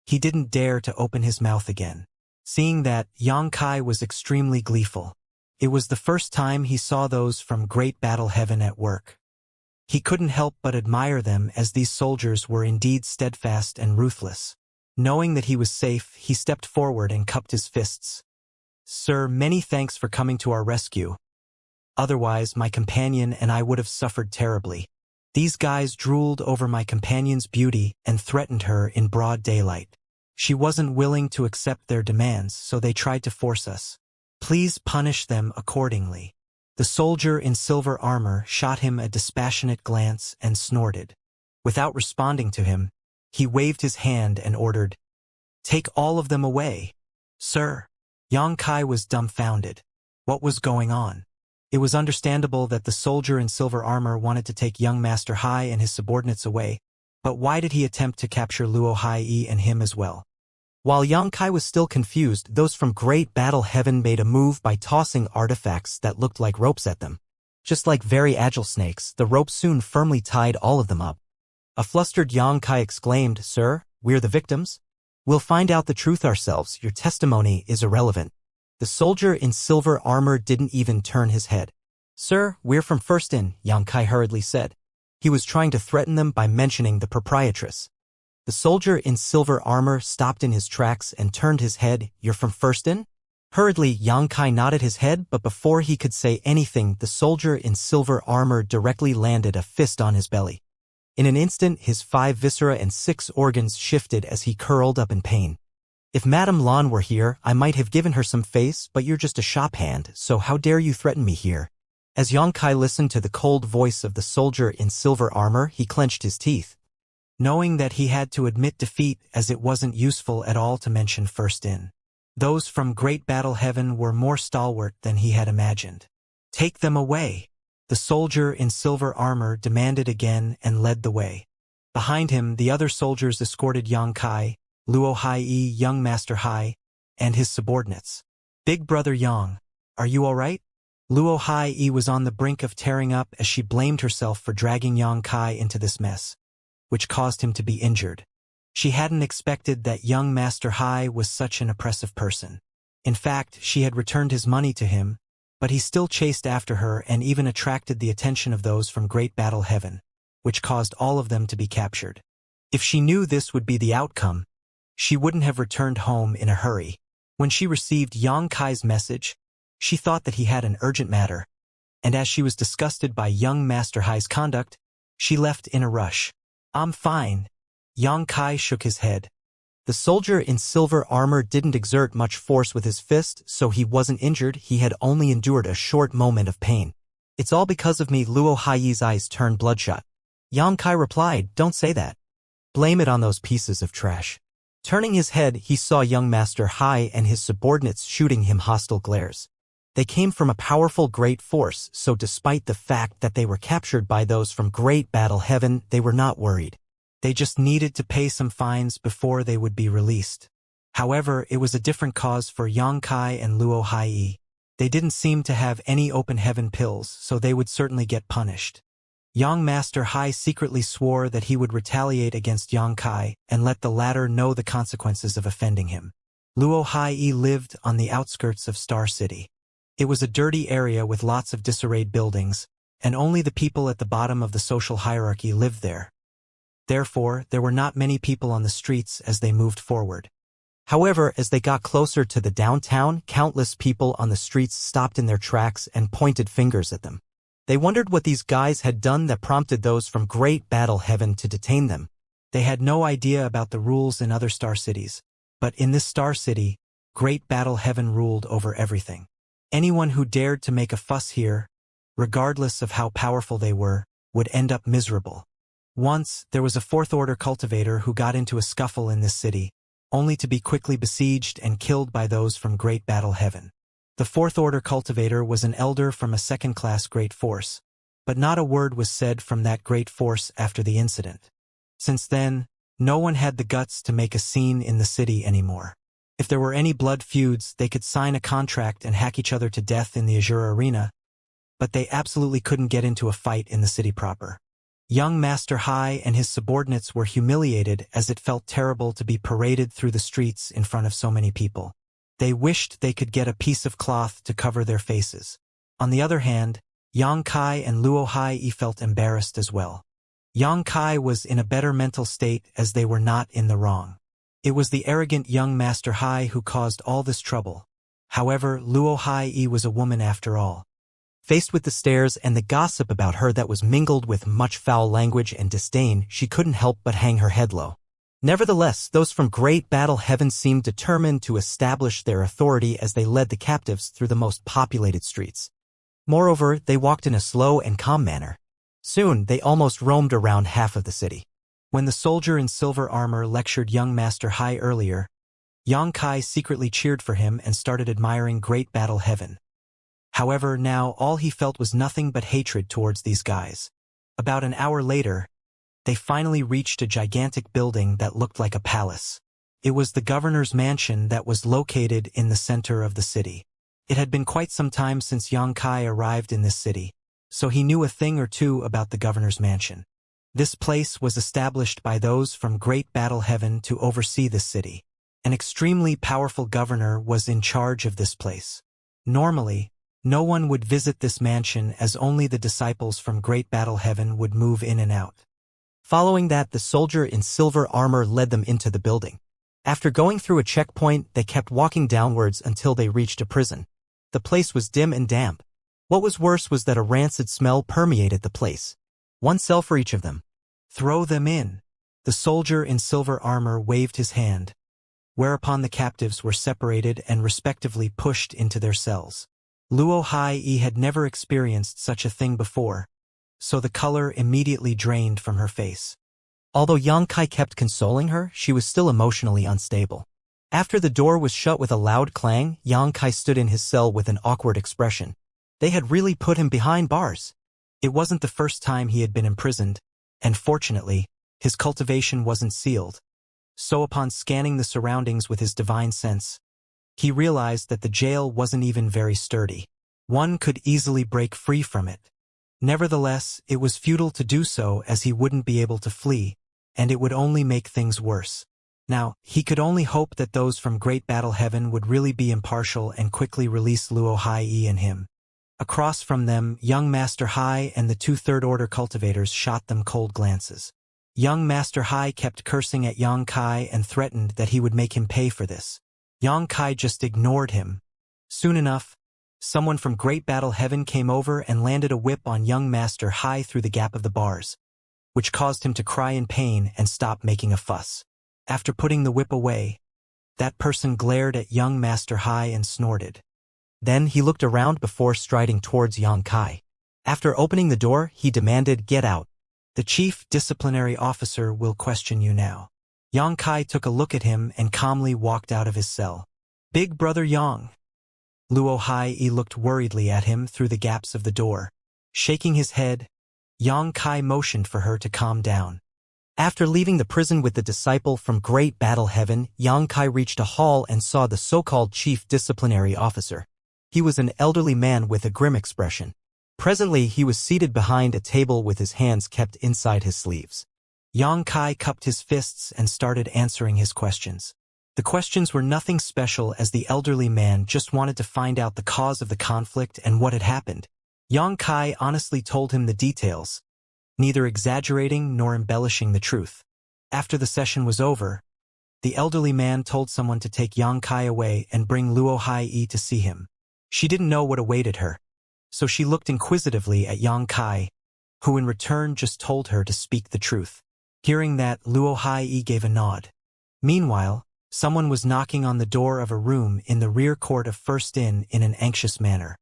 [SPEAKER 1] he didn't dare to open his mouth again. Seeing that, Yang Kai was extremely gleeful. It was the first time he saw those from Great Battle Heaven at work. He couldn't help but admire them, as these soldiers were indeed steadfast and ruthless. Knowing that he was safe, he stepped forward and cupped his fists. "Sir, many thanks for coming to our rescue. Otherwise, my companion and I would have suffered terribly. These guys drooled over my companion's beauty and threatened her in broad daylight. She wasn't willing to accept their demands, so they tried to force us. Please punish them accordingly." The soldier in silver armor shot him a dispassionate glance and snorted. Without responding to him, he waved his hand and ordered, "Take all of them away." "Sir." Xianxia was dumbfounded. What was going on? It was understandable that the soldier in silver armor wanted to take young Master Hai and his subordinates away, but why did he attempt to capture Luo Hai and him as well? While Xianxia was still confused, those from Great Battle Heaven made a move by tossing artifacts that looked like ropes at them. Just like very agile snakes, the rope soon firmly tied all of them up. A flustered Xianxia exclaimed, "Sir, we're the victims? We'll find out the truth ourselves. Your testimony is irrelevant." The soldier in silver armor didn't even turn his head. "Sir, we're from First Inn," Xianxia hurriedly said. He was trying to threaten them by mentioning the proprietress. The soldier in silver armor stopped in his tracks and turned his head. "You're from First Inn?" Hurriedly, Xianxia nodded his head, but before he could say anything, the soldier in silver armor directly landed a fist on his belly. In an instant, his 5 viscera and 6 organs shifted as he curled up in pain. "If Madame Lan were here, I might have given her some face, but you're just a shop hand, so how dare you threaten me here?" As Xianxia listened to the cold voice of the soldier in silver armor, he clenched his teeth, knowing that he had to admit defeat, as it wasn't useful at all to mention First Inn. Those from Great Battle Heaven were more stalwart than he had imagined. "Take them away," the soldier in silver armor demanded again and led the way. Behind him, the other soldiers escorted Xianxia, Luo Hai, young Master Hai, and his subordinates. "Big Brother Yang, are you all right?" Luo Hai was on the brink of tearing up as she blamed herself for dragging Xianxia into this mess, which caused him to be injured. She hadn't expected that young Master Hai was such an oppressive person. In fact, she had returned his money to him, but he still chased after her and even attracted the attention of those from Great Battle Heaven, which caused all of them to be captured. If she knew this would be the outcome, she wouldn't have returned home in a hurry. When she received Xianxia's message, she thought that he had an urgent matter, and as she was disgusted by young Master Hai's conduct, she left in a rush. "I'm fine." Xianxia shook his head. The soldier in silver armor didn't exert much force with his fist, so he wasn't injured. He had only endured a short moment of pain. "It's all because of me." Luo Hai's eyes turned bloodshot. Xianxia replied, "Don't say that. Blame it on those pieces of trash." Turning his head, he saw young Master Hai and his subordinates shooting him hostile glares. They came from a powerful great force, so despite the fact that they were captured by those from Great Battle Heaven, they were not worried. They just needed to pay some fines before they would be released. However, it was a different cause for Xianxia and Luo Hai. They didn't seem to have any open heaven pills, so they would certainly get punished. Young Master Hai secretly swore that he would retaliate against Xianxia and let the latter know the consequences of offending him. Luo Hai lived on the outskirts of Star City. It was a dirty area with lots of disarrayed buildings, and only the people at the bottom of the social hierarchy lived there. Therefore, there were not many people on the streets as they moved forward. However, as they got closer to the downtown, countless people on the streets stopped in their tracks and pointed fingers at them. They wondered what these guys had done that prompted those from Great Battle Heaven to detain them. They had no idea about the rules in other star cities, but in this star city, Great Battle Heaven ruled over everything. Anyone who dared to make a fuss here, regardless of how powerful they were, would end up miserable. Once, there was a fourth-order cultivator who got into a scuffle in this city, only to be quickly besieged and killed by those from Great Battle Heaven. The fourth-order cultivator was an elder from a second-class great force, but not a word was said from that great force after the incident. Since then, no one had the guts to make a scene in the city anymore. If there were any blood feuds, they could sign a contract and hack each other to death in the Azure Arena, but they absolutely couldn't get into a fight in the city proper. Young Master Hai and his subordinates were humiliated as it felt terrible to be paraded through the streets in front of so many people. They wished they could get a piece of cloth to cover their faces. On the other hand, Xianxia and Luo Hai felt embarrassed as well. Xianxia was in a better mental state as they were not in the wrong. It was the arrogant young Master Hai who caused all this trouble. However, Luo Hai was a woman after all. Faced with the stares and the gossip about her that was mingled with much foul language and disdain, she couldn't help but hang her head low. Nevertheless, those from Great Battle Heaven seemed determined to establish their authority as they led the captives through the most populated streets. Moreover, they walked in a slow and calm manner. Soon, they almost roamed around half of the city. When the soldier in silver armor lectured young Master Hai earlier, Yang Kai secretly cheered for him and started admiring Great Battle Heaven. However, now all he felt was nothing but hatred towards these guys. About an hour later, they finally reached a gigantic building that looked like a palace. It was the governor's mansion that was located in the center of the city. It had been quite some time since Yang Kai arrived in this city, so he knew a thing or two about the governor's mansion. This place was established by those from Great Battle Heaven to oversee this city. An extremely powerful governor was in charge of this place. Normally, no one would visit this mansion as only the disciples from Great Battle Heaven would move in and out. Following that, the soldier in silver armor led them into the building. After going through a checkpoint, they kept walking downwards until they reached a prison. The place was dim and damp. What was worse was that a rancid smell permeated the place. One cell for each of them. Throw them in. The soldier in silver armor waved his hand, whereupon the captives were separated and respectively pushed into their cells. Luo Hai had never experienced such a thing before, so the color immediately drained from her face. Although Yang Kai kept consoling her, she was still emotionally unstable. After the door was shut with a loud clang, Yang Kai stood in his cell with an awkward expression. They had really put him behind bars. It wasn't the first time he had been imprisoned, and fortunately, his cultivation wasn't sealed. So upon scanning the surroundings with his divine sense, he realized that the jail wasn't even very sturdy. One could easily break free from it. Nevertheless, it was futile to do so as he wouldn't be able to flee, and it would only make things worse. Now, he could only hope that those from Great Battle Heaven would really be impartial and quickly release Luo Hai and him. Across from them, young Master Hai and the 2 third-order cultivators shot them cold glances. Young Master Hai kept cursing at Yang Kai and threatened that he would make him pay for this. Yang Kai just ignored him. Soon enough, someone from Great Battle Heaven came over and landed a whip on young Master Hai through the gap of the bars, which caused him to cry in pain and stop making a fuss. After putting the whip away, that person glared at young Master Hai and snorted. Then he looked around before striding towards Yang Kai. After opening the door, he demanded, "Get out. The chief disciplinary officer will question you now." Yang Kai took a look at him and calmly walked out of his cell. "Big brother Yang." Luo Hai looked worriedly at him through the gaps of the door. Shaking his head, Yang Kai motioned for her to calm down. After leaving the prison with the disciple from Great Battle Heaven, Yang Kai reached a hall and saw the so-called chief disciplinary officer. He was an elderly man with a grim expression. Presently, he was seated behind a table with his hands kept inside his sleeves. Yang Kai cupped his fists and started answering his questions. The questions were nothing special as the elderly man just wanted to find out the cause of the conflict and what had happened. Yang Kai honestly told him the details, neither exaggerating nor embellishing the truth. After the session was over, the elderly man told someone to take Yang Kai away and bring Luo Hai to see him. She didn't know what awaited her, so she looked inquisitively at Yang Kai, who in return just told her to speak the truth. Hearing that, Luo Hai gave a nod. Meanwhile, someone was knocking on the door of a room in the rear court of First Inn in an anxious manner.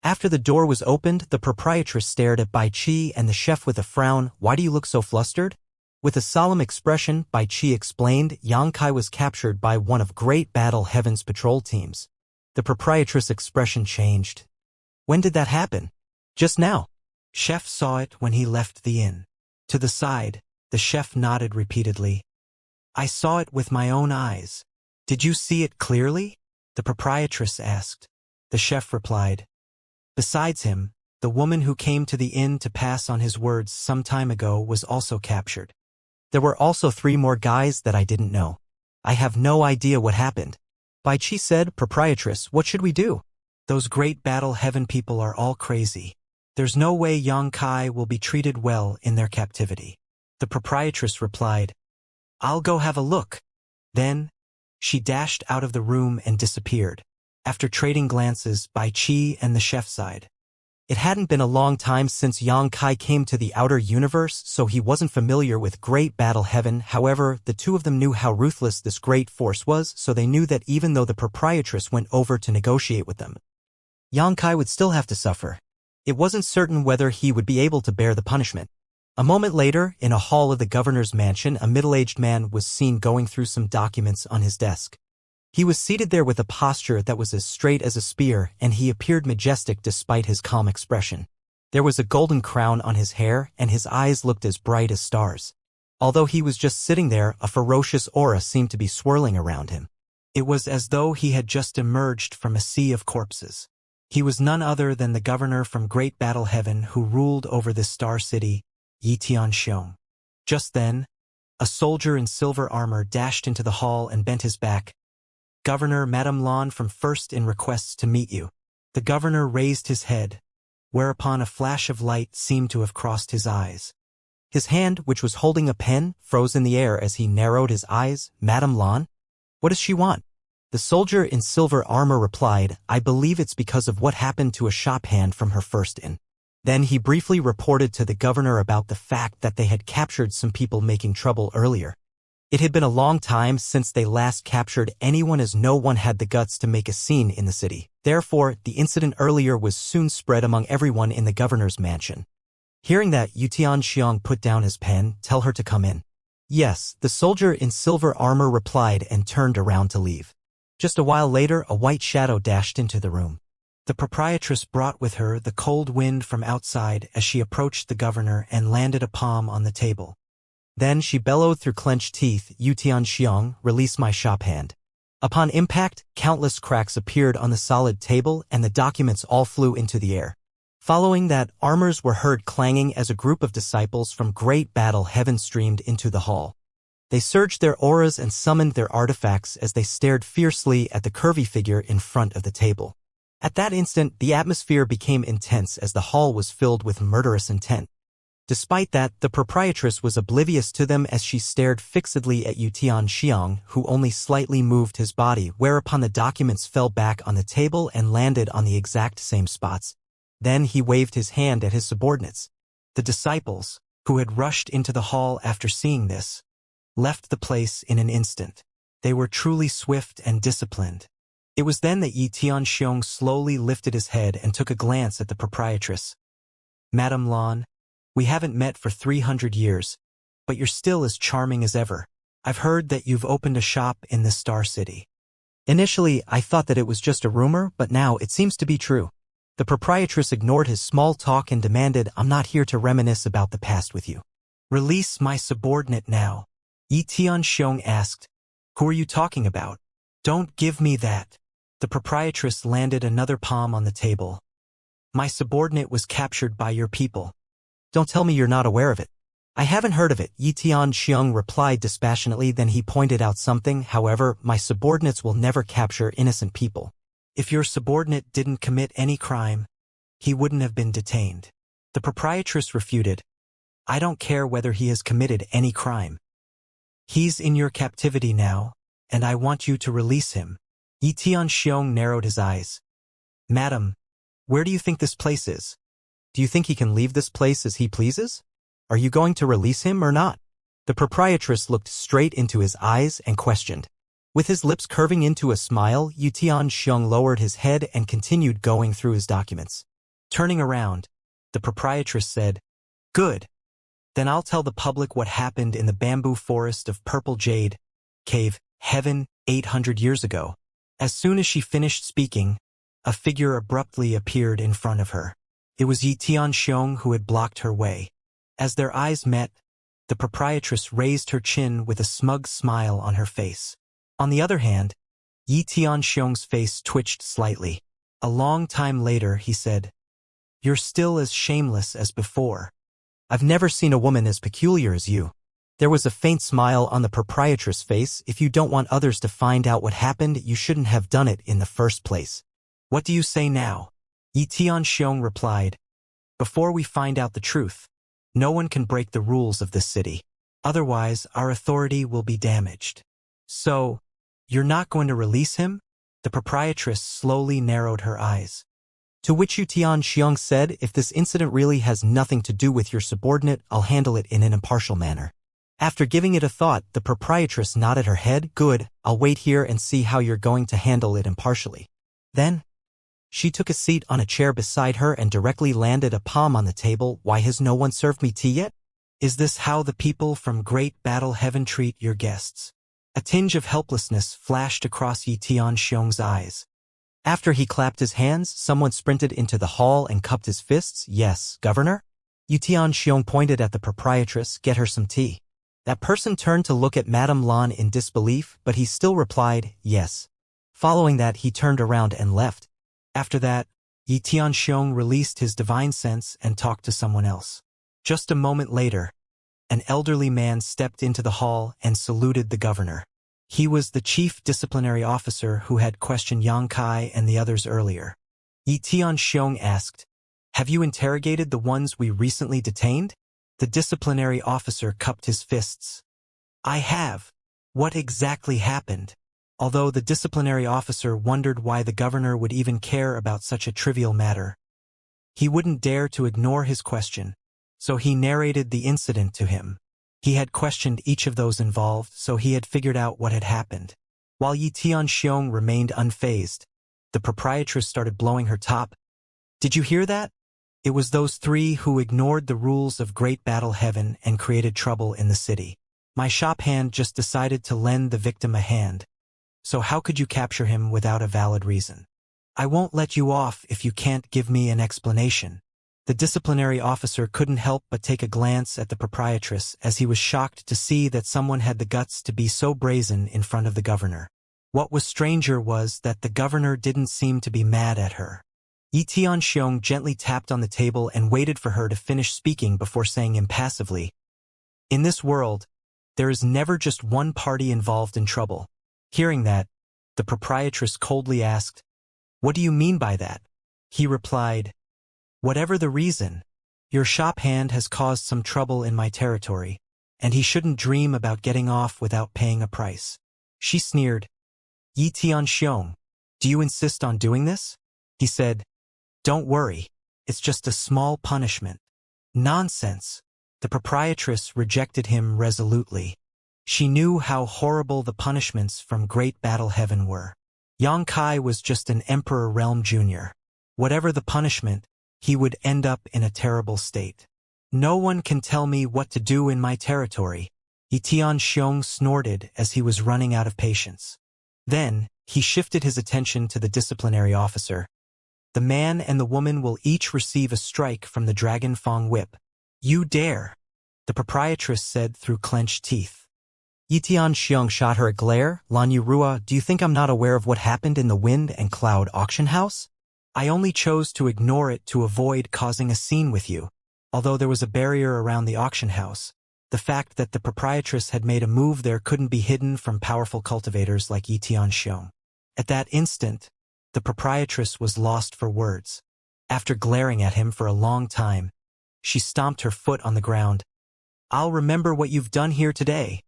[SPEAKER 1] After the door was opened, the proprietress stared at Bai Qi and the chef with a frown. "Why do you look so flustered?" With a solemn expression, Bai Qi explained, "Yang Kai was captured by one of Great Battle Heaven's patrol teams." The proprietress' expression changed. "When did that happen?" "Just now." Chef saw it when he left the inn. To the side, the chef nodded repeatedly. "I saw it with my own eyes." "Did you see it clearly?" the proprietress asked. The chef replied, "Besides him, the woman who came to the inn to pass on his words some time ago was also captured. There were also 3 more guys that I didn't know. I have no idea what happened." Bai Qi said, "Proprietress, what should we do? Those Great Battle Heaven people are all crazy. There's no way Yang Kai will be treated well in their captivity." The proprietress replied, "I'll go have a look." Then, she dashed out of the room and disappeared. After trading glances, Bai Qi and the chef sighed. It hadn't been a long time since Yang Kai came to the outer universe, so he wasn't familiar with Great Battle Heaven. However, the two of them knew how ruthless this great force was, so they knew that even though the proprietress went over to negotiate with them, Yang Kai would still have to suffer. It wasn't certain whether he would be able to bear the punishment. A moment later, in a hall of the governor's mansion, a middle-aged man was seen going through some documents on his desk. He was seated there with a posture that was as straight as a spear, and he appeared majestic despite his calm expression. There was a golden crown on his hair, and his eyes looked as bright as stars. Although he was just sitting there, a ferocious aura seemed to be swirling around him. It was as though he had just emerged from a sea of corpses. He was none other than the governor from Great Battle Heaven who ruled over this star city, Xianxia. Just then, a soldier in silver armor dashed into the hall and bent his back. "Governor, Madame Lan from First in requests to meet you." The governor raised his head, whereupon a flash of light seemed to have crossed his eyes. His hand, which was holding a pen, froze in the air as he narrowed his eyes. "Madame Lan? What does she want?" The soldier in silver armor replied, "I believe it's because of what happened to a shop hand from her First in." Then he briefly reported to the governor about the fact that they had captured some people making trouble earlier. It had been a long time since they last captured anyone, as no one had the guts to make a scene in the city. Therefore, the incident earlier was soon spread among everyone in the governor's mansion. Hearing that, Xianxia put down his pen. "Tell her to come in." "Yes," the soldier in silver armor replied and turned around to leave. Just a while later, a white shadow dashed into the room. The proprietress brought with her the cold wind from outside as she approached the governor and landed a palm on the table. Then she bellowed through clenched teeth, "Xianxia, release my shop hand." Upon impact, countless cracks appeared on the solid table and the documents all flew into the air. Following that, armors were heard clanging as a group of disciples from Great Battle Heaven streamed into the hall. They surged their auras and summoned their artifacts as they stared fiercely at the curvy figure in front of the table. At that instant, the atmosphere became intense as the hall was filled with murderous intent. Despite that, the proprietress was oblivious to them as she stared fixedly at Xianxia, who only slightly moved his body, whereupon the documents fell back on the table and landed on the exact same spots. Then he waved his hand at his subordinates. The disciples, who had rushed into the hall after seeing this, left the place in an instant. They were truly swift and disciplined. It was then that Xianxia slowly lifted his head and took a glance at the proprietress. "Madame Lan, we haven't met for 300 years, but you're still as charming as ever. I've heard that you've opened a shop in this star city." Initially, I thought that it was just a rumor, but now it seems to be true. The proprietress ignored his small talk and demanded, "I'm not here to reminisce about the past with you. Release my subordinate now." Xianxia asked, "Who are you talking about?" "Don't give me that." The proprietress landed another palm on the table. "My subordinate was captured by your people. Don't tell me you're not aware of it." "I haven't heard of it," Xianxia replied dispassionately. Then he pointed out something. "However, my subordinates will never capture innocent people. If your subordinate didn't commit any crime, he wouldn't have been detained." The proprietress refuted, "I don't care whether he has committed any crime. He's in your captivity now, and I want you to release him." Xianxia narrowed his eyes. "Madam, where do you think this place is? Do you think he can leave this place as he pleases? Are you going to release him or not?" The proprietress looked straight into his eyes and questioned. With his lips curving into a smile, Xianxia lowered his head and continued going through his documents. Turning around, the proprietress said, "Good. Then I'll tell the public what happened in the bamboo forest of Purple Jade, Cave, Heaven, 800 years ago." As soon as she finished speaking, a figure abruptly appeared in front of her. It was Xianxia who had blocked her way. As their eyes met, the proprietress raised her chin with a smug smile on her face. On the other hand, Xianxia's face twitched slightly. A long time later, he said, "You're still as shameless as before. I've never seen a woman as peculiar as you." There was a faint smile on the proprietress' face. "If you don't want others to find out what happened, you shouldn't have done it in the first place." "What do you say now?" Xianxia replied, "Before we find out the truth, no one can break the rules of this city. Otherwise, our authority will be damaged." "So, you're not going to release him?" The proprietress slowly narrowed her eyes. To which Xianxia said, if this incident really has nothing to do with your subordinate, I'll handle it in an impartial manner. After giving it a thought, the proprietress nodded her head. Good, I'll wait here and see how you're going to handle it impartially. Then, she took a seat on a chair beside her and directly landed a palm on the table. Why has no one served me tea yet? Is this how the people from Great Battle Heaven treat your guests? A tinge of helplessness flashed across Xianxia's eyes. After he clapped his hands, someone sprinted into the hall and cupped his fists. Yes, Governor? Xianxia pointed at the proprietress. Get her some tea. That person turned to look at Madame Lan in disbelief, but he still replied, yes. Following that, he turned around and left. After that, Xianxia released his divine sense and talked to someone else. Just a moment later, an elderly man stepped into the hall and saluted the governor. He was the chief disciplinary officer who had questioned Yang Kai and the others earlier. Xianxia asked, have you interrogated the ones we recently detained? The disciplinary officer cupped his fists. I have. What exactly happened? Although the disciplinary officer wondered why the governor would even care about such a trivial matter, he wouldn't dare to ignore his question, so he narrated the incident to him. He had questioned each of those involved, so he had figured out what had happened. While Xianxia remained unfazed, the proprietress started blowing her top. Did you hear that? It was those three who ignored the rules of Great Battle Heaven and created trouble in the city. My shop hand just decided to lend the victim a hand. So how could you capture him without a valid reason? I won't let you off if you can't give me an explanation. The disciplinary officer couldn't help but take a glance at the proprietress as he was shocked to see that someone had the guts to be so brazen in front of the governor. What was stranger was that the governor didn't seem to be mad at her. Xianxia gently tapped on the table and waited for her to finish speaking before saying impassively, in this world, there is never just one party involved in trouble. Hearing that, the proprietress coldly asked, what do you mean by that? He replied, whatever the reason, your shop hand has caused some trouble in my territory, and he shouldn't dream about getting off without paying a price. She sneered. Xianxia, do you insist on doing this? He said, don't worry, it's just a small punishment. Nonsense. The proprietress rejected him resolutely. She knew how horrible the punishments from Great Battle Heaven were. Yang Kai was just an Emperor Realm Junior. Whatever the punishment, he would end up in a terrible state. No one can tell me what to do in my territory. Xianxia snorted as he was running out of patience. Then, he shifted his attention to the disciplinary officer. The man and the woman will each receive a strike from the Dragon Fang whip. You dare, the proprietress said through clenched teeth. Xianxia shot her a glare. Lan Yurua, do you think I'm not aware of what happened in the Wind and Cloud auction house? I only chose to ignore it to avoid causing a scene with you. Although there was a barrier around the auction house, the fact that the proprietress had made a move there couldn't be hidden from powerful cultivators like Xianxia. At that instant, the proprietress was lost for words. After glaring at him for a long time, she stomped her foot on the ground. I'll remember what you've done here today.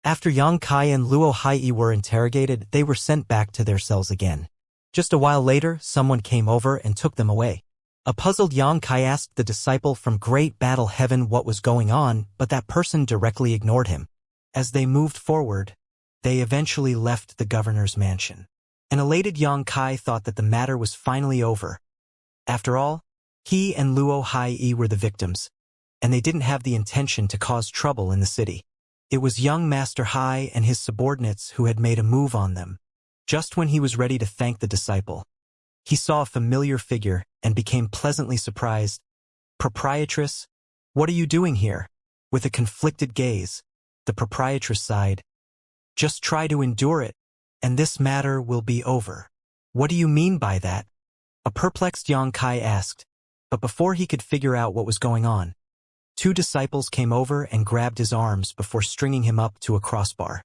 [SPEAKER 1] After Yang Kai and Luo Hai were interrogated, they were sent back to their cells again. Just a while later, someone came over and took them away. A puzzled Yang Kai asked the disciple from Great Battle Heaven what was going on, but that person directly ignored him. As they moved forward, they eventually left the governor's mansion. An elated Yang Kai thought that the matter was finally over. After all, he and Luo Hai were the victims, and they didn't have the intention to cause trouble in the city. It was young Master Hai and his subordinates who had made a move on them. Just when he was ready to thank the disciple, he saw a familiar figure and became pleasantly surprised. Proprietress, what are you doing here? With a conflicted gaze, the proprietress sighed. Just try to endure it, and this matter will be over. What do you mean by that? A perplexed Yang Kai asked, but before he could figure out what was going on, two disciples came over and grabbed his arms before stringing him up to a crossbar.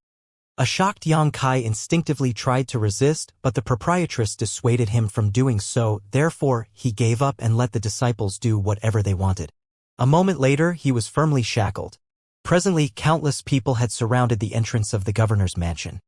[SPEAKER 1] A shocked Yang Kai instinctively tried to resist, but the proprietress dissuaded him from doing so, therefore he gave up and let the disciples do whatever they wanted. A moment later, he was firmly shackled. Presently, countless people had surrounded the entrance of the governor's mansion.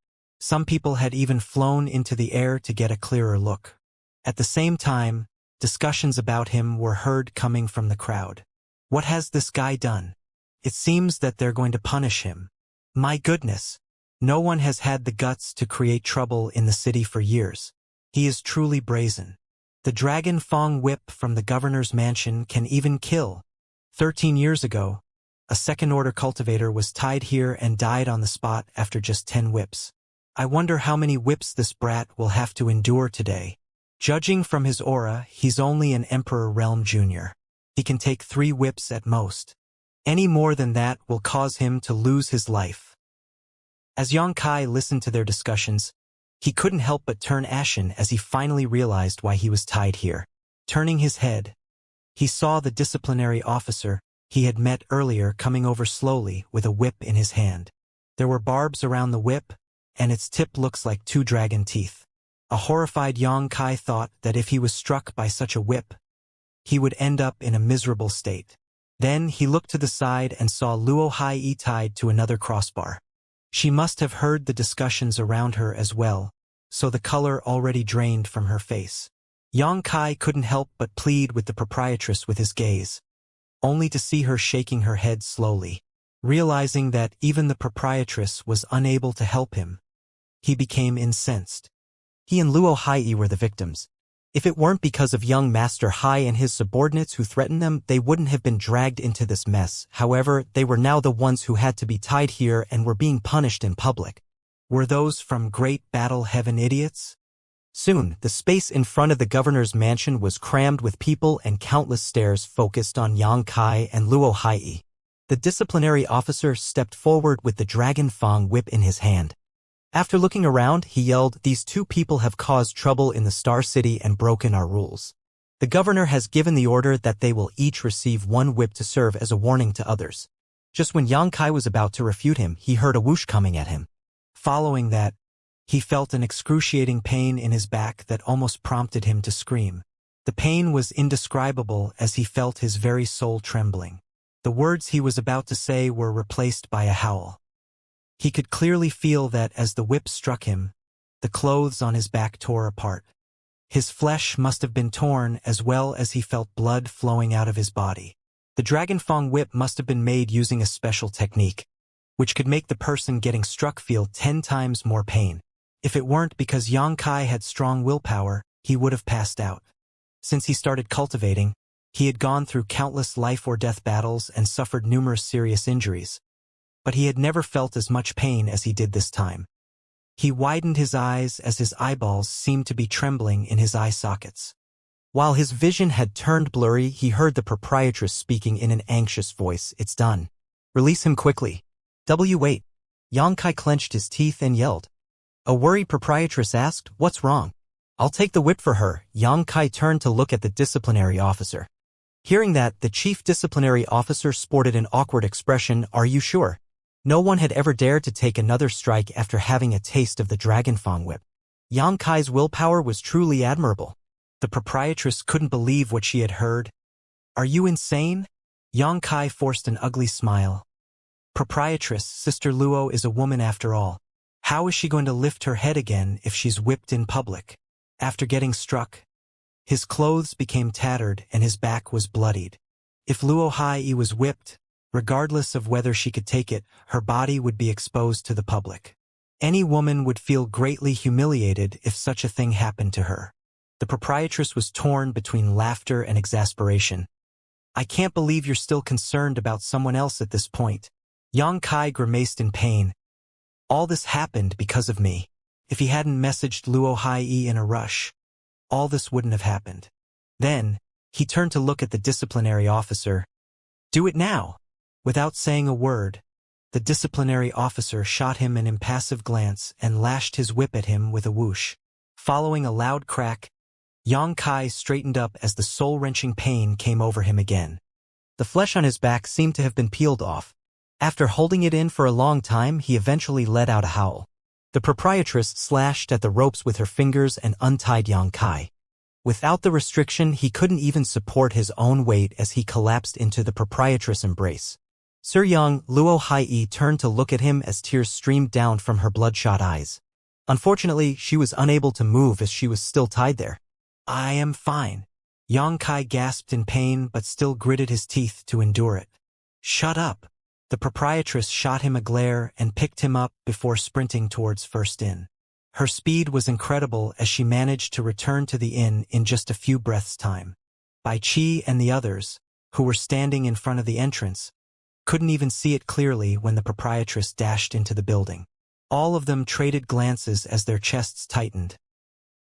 [SPEAKER 1] Some people had even flown into the air to get a clearer look. At the same time, discussions about him were heard coming from the crowd. What has this guy done? It seems that they're going to punish him. My goodness! No one has had the guts to create trouble in the city for years. He is truly brazen. The Dragon Fong whip from the governor's mansion can even kill. 13 years ago, a second-order cultivator was tied here and died on the spot after just 10 whips. I wonder how many whips this brat will have to endure today. Judging from his aura, he's only an Emperor Realm Junior. He can take 3 whips at most. Any more than that will cause him to lose his life. As Xianxia listened to their discussions, he couldn't help but turn ashen as he finally realized why he was tied here. Turning his head, he saw the disciplinary officer he had met earlier coming over slowly with a whip in his hand. There were barbs around the whip, and its tip looks like 2 dragon teeth. A horrified Xianxia thought that if he was struck by such a whip, he would end up in a miserable state. Then he looked to the side and saw Luo Hai tied to another crossbar. She must have heard the discussions around her as well, so the color already drained from her face. Xianxia couldn't help but plead with the proprietress with his gaze, only to see her shaking her head slowly. Realizing that even the proprietress was unable to help him, he became incensed. He and Luo Hai were the victims. If it weren't because of young Master Hai and his subordinates who threatened them, they wouldn't have been dragged into this mess. However, they were now the ones who had to be tied here and were being punished in public. Were those from Great Battle Heaven idiots? Soon, the space in front of the governor's mansion was crammed with people and countless stares focused on Xianxia and Luo Hai. The disciplinary officer stepped forward with the Dragon Fong whip in his hand. After looking around, he yelled, "These 2 people have caused trouble in the Star City and broken our rules. The governor has given the order that they will each receive 1 whip to serve as a warning to others." Just when Xianxia was about to refute him, he heard a whoosh coming at him. Following that, he felt an excruciating pain in his back that almost prompted him to scream. The pain was indescribable as he felt his very soul trembling. The words he was about to say were replaced by a howl. He could clearly feel that as the whip struck him, the clothes on his back tore apart. His flesh must have been torn as well as he felt blood flowing out of his body. The Dragon Fong whip must have been made using a special technique, which could make the person getting struck feel 10 times more pain. If it weren't because Xianxia had strong willpower, he would have passed out. Since he started cultivating, he had gone through countless life-or-death battles and suffered numerous serious injuries. But he had never felt as much pain as he did this time. He widened his eyes as his eyeballs seemed to be trembling in his eye sockets. While his vision had turned blurry, he heard the proprietress speaking in an anxious voice, "It's done. Release him quickly." Wait. Xianxia clenched his teeth and yelled. A worried proprietress asked, "What's wrong?" "I'll take the whip for her." Xianxia turned to look at the disciplinary officer. Hearing that, the chief disciplinary officer sported an awkward expression. "Are you sure?" No one had ever dared to take another strike after having a taste of the Dragon Fong whip. Xianxia's willpower was truly admirable. The proprietress couldn't believe what she had heard. "Are you insane?" Xianxia forced an ugly smile. "Proprietress, Sister Luo is a woman after all. How is she going to lift her head again if she's whipped in public?" After getting struck, his clothes became tattered and his back was bloodied. If Luo Hai was whipped, regardless of whether she could take it, her body would be exposed to the public. Any woman would feel greatly humiliated if such a thing happened to her. The proprietress was torn between laughter and exasperation. "I can't believe you're still concerned about someone else at this point." Xianxia grimaced in pain. "All this happened because of me. If he hadn't messaged Luo Hai in a rush, all this wouldn't have happened." Then, he turned to look at the disciplinary officer. "Do it now." Without saying a word, the disciplinary officer shot him an impassive glance and lashed his whip at him with a whoosh. Following a loud crack, Xianxia straightened up as the soul-wrenching pain came over him again. The flesh on his back seemed to have been peeled off. After holding it in for a long time, he eventually let out a howl. The proprietress slashed at the ropes with her fingers and untied Xianxia. Without the restriction, he couldn't even support his own weight as he collapsed into the proprietress' embrace. Sir Yang, Luo Hai turned to look at him as tears streamed down from her bloodshot eyes. Unfortunately, she was unable to move as she was still tied there. I am fine. Yang Kai gasped in pain but still gritted his teeth to endure it. Shut up. The proprietress shot him a glare and picked him up before sprinting towards First Inn. Her speed was incredible as she managed to return to the inn in just a few breaths' time. Bai Qi and the others, who were standing in front of the entrance, couldn't even see it clearly when the proprietress dashed into the building. All of them traded glances as their chests tightened.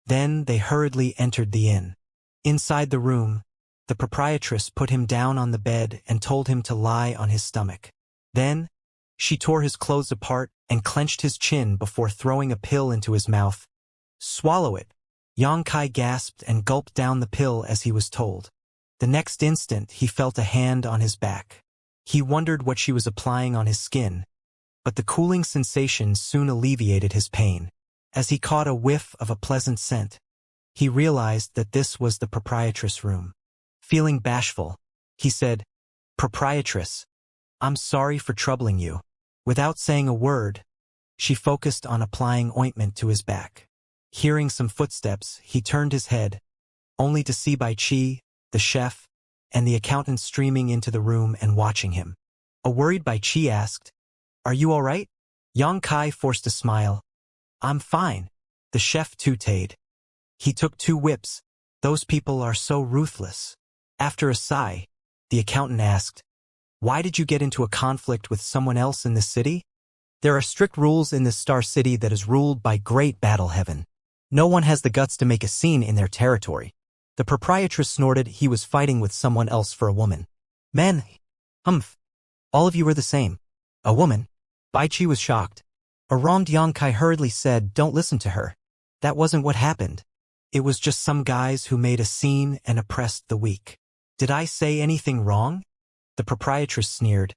[SPEAKER 1] Then they hurriedly entered the inn. Inside the room, the proprietress put him down on the bed and told him to lie on his stomach. Then, she tore his clothes apart and clenched his chin before throwing a pill into his mouth. Swallow it. Yang Kai gasped and gulped down the pill as he was told. The next instant, he felt a hand on his back. He wondered what she was applying on his skin, but the cooling sensation soon alleviated his pain. As he caught a whiff of a pleasant scent, he realized that this was the proprietress' room. Feeling bashful, he said, "Proprietress, I'm sorry for troubling you." Without saying a word, she focused on applying ointment to his back. Hearing some footsteps, he turned his head, only to see Bai Qi, the chef, and the accountant streaming into the room and watching him. A worried Bai Qi asked, "Are you all right?" Yang Kai forced a smile. "I'm fine." The chef tooted. He took 2 whips. Those people are so ruthless. After a sigh, the accountant asked, "Why did you get into a conflict with someone else in this city?" "There are strict rules in this star city that is ruled by great battle heaven. No one has the guts to make a scene in their territory." The proprietress snorted. He was fighting with someone else for a woman. "Men, humph. All of you are the same." "A woman?" Bai Qi was shocked. Around Yang Kai hurriedly said, "Don't listen to her. That wasn't what happened. It was just some guys who made a scene and oppressed the weak." "Did I say anything wrong?" The proprietress sneered.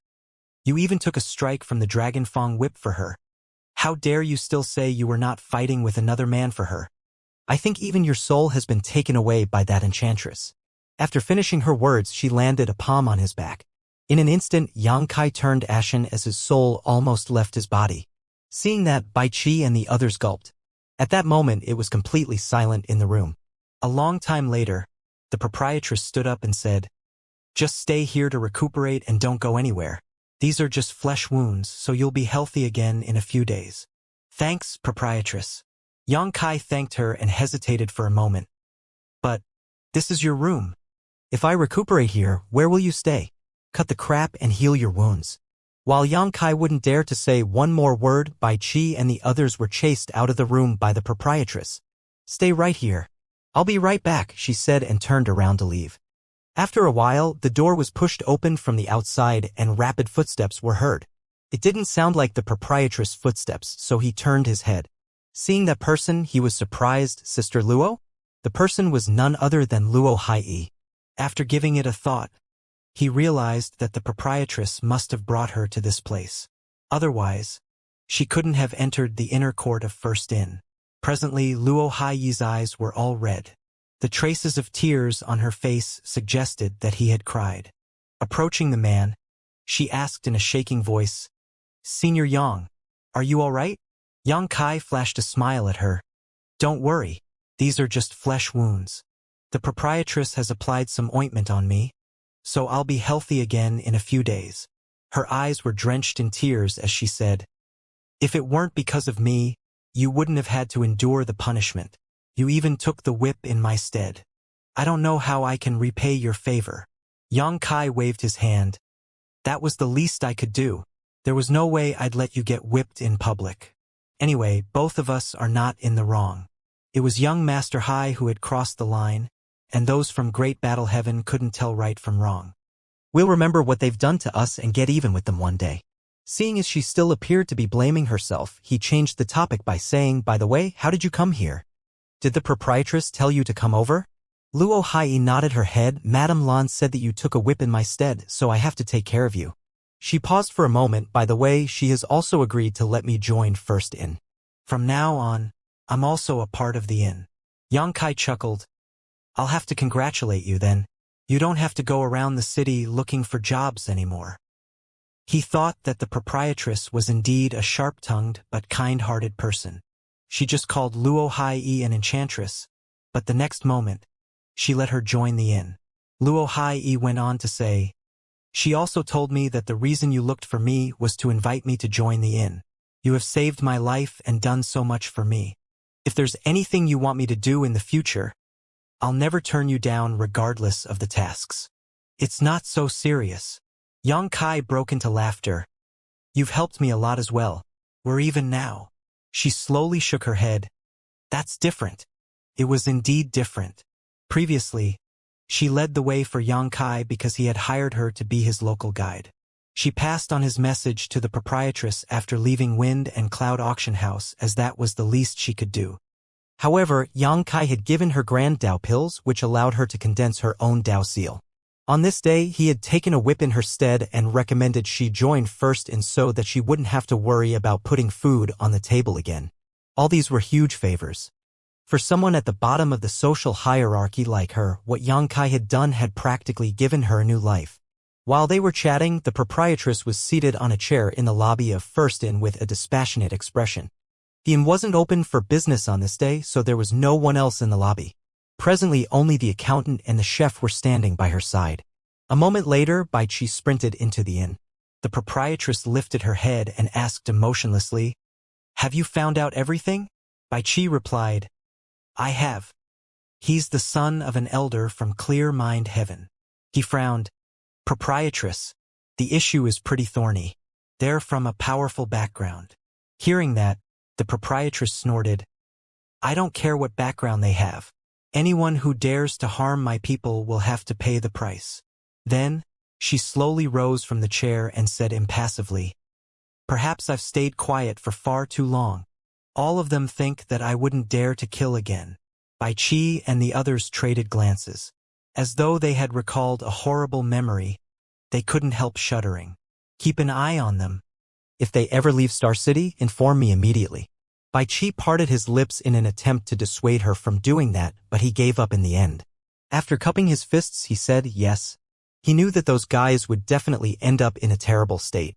[SPEAKER 1] "You even took a strike from the Dragon Fang whip for her. How dare you still say you were not fighting with another man for her? I think even your soul has been taken away by that enchantress." After finishing her words, she landed a palm on his back. In an instant, Yang Kai turned ashen as his soul almost left his body. Seeing that, Bai Qi and the others gulped. At that moment, it was completely silent in the room. A long time later, the proprietress stood up and said, "Just stay here to recuperate and don't go anywhere. These are just flesh wounds, so you'll be healthy again in a few days." "Thanks, proprietress." Yang Kai thanked her and hesitated for a moment. "But this is your room. If I recuperate here, where will you stay? Cut the crap and heal your wounds." While Yang Kai wouldn't dare to say one more word, Bai Qi and the others were chased out of the room by the proprietress. "Stay right here. I'll be right back," she said and turned around to leave. After a while, the door was pushed open from the outside and rapid footsteps were heard. It didn't sound like the proprietress' footsteps, so he turned his head. Seeing that person, he was surprised. "Sister Luo?" The person was none other than Luo Hai. After giving it a thought, he realized that the proprietress must have brought her to this place. Otherwise, she couldn't have entered the inner court of First Inn. Presently, Luo Hai's eyes were all red. The traces of tears on her face suggested that he had cried. Approaching the man, she asked in a shaking voice, "Senior Yang, are you all right?" Yang Kai flashed a smile at her. "Don't worry, these are just flesh wounds. The proprietress has applied some ointment on me, so I'll be healthy again in a few days." Her eyes were drenched in tears as she said, "If it weren't because of me, you wouldn't have had to endure the punishment. You even took the whip in my stead. I don't know how I can repay your favor." Yang Kai waved his hand. "That was the least I could do. There was no way I'd let you get whipped in public. Anyway, both of us are not in the wrong. It was young Master Hai who had crossed the line, and those from Great Battle Heaven couldn't tell right from wrong. We'll remember what they've done to us and get even with them one day." Seeing as she still appeared to be blaming herself, he changed the topic by saying, "By the way, how did you come here? Did the proprietress tell you to come over?" Luo Hai nodded her head. "Madame Lan said that you took a whip in my stead, so I have to take care of you." She paused for a moment. "By the way, she has also agreed to let me join First Inn. From now on, I'm also a part of the inn." Yang Kai chuckled. "I'll have to congratulate you then. You don't have to go around the city looking for jobs anymore." He thought that the proprietress was indeed a sharp-tongued but kind-hearted person. She just called Luo Hai an enchantress, but the next moment, she let her join the inn. Luo Hai went on to say, "She also told me that the reason you looked for me was to invite me to join the inn. You have saved my life and done so much for me. If there's anything you want me to do in the future, I'll never turn you down regardless of the tasks. It's not so serious." Yang Kai broke into laughter. "You've helped me a lot as well. We're even now." She slowly shook her head. "That's different." It was indeed different. Previously, she led the way for Yang Kai because he had hired her to be his local guide. She passed on his message to the proprietress after leaving Wind and Cloud Auction House, as that was the least she could do. However, Yang Kai had given her grand Dao pills, which allowed her to condense her own Dao seal. On this day, he had taken a whip in her stead and recommended she join first in so that she wouldn't have to worry about putting food on the table again. All these were huge favors. For someone at the bottom of the social hierarchy like her, what Yang Kai had done had practically given her a new life. While they were chatting, the proprietress was seated on a chair in the lobby of First Inn with a dispassionate expression. The inn wasn't open for business on this day, so there was no one else in the lobby. Presently, only the accountant and the chef were standing by her side. A moment later, Bai Chi sprinted into the inn. The proprietress lifted her head and asked emotionlessly, "Have you found out everything?" Bai Chi replied, "I have. He's the son of an elder from Clear Mind Heaven." He frowned. "Proprietress, the issue is pretty thorny. They're from a powerful background." Hearing that, the proprietress snorted, "I don't care what background they have. Anyone who dares to harm my people will have to pay the price." Then, she slowly rose from the chair and said impassively, "Perhaps I've stayed quiet for far too long. All of them think that I wouldn't dare to kill again." Bai Chi and the others traded glances. As though they had recalled a horrible memory, they couldn't help shuddering. "Keep an eye on them. If they ever leave Star City, inform me immediately." Bai Chi parted his lips in an attempt to dissuade her from doing that, but he gave up in the end. After cupping his fists, he said yes. He knew that those guys would definitely end up in a terrible state.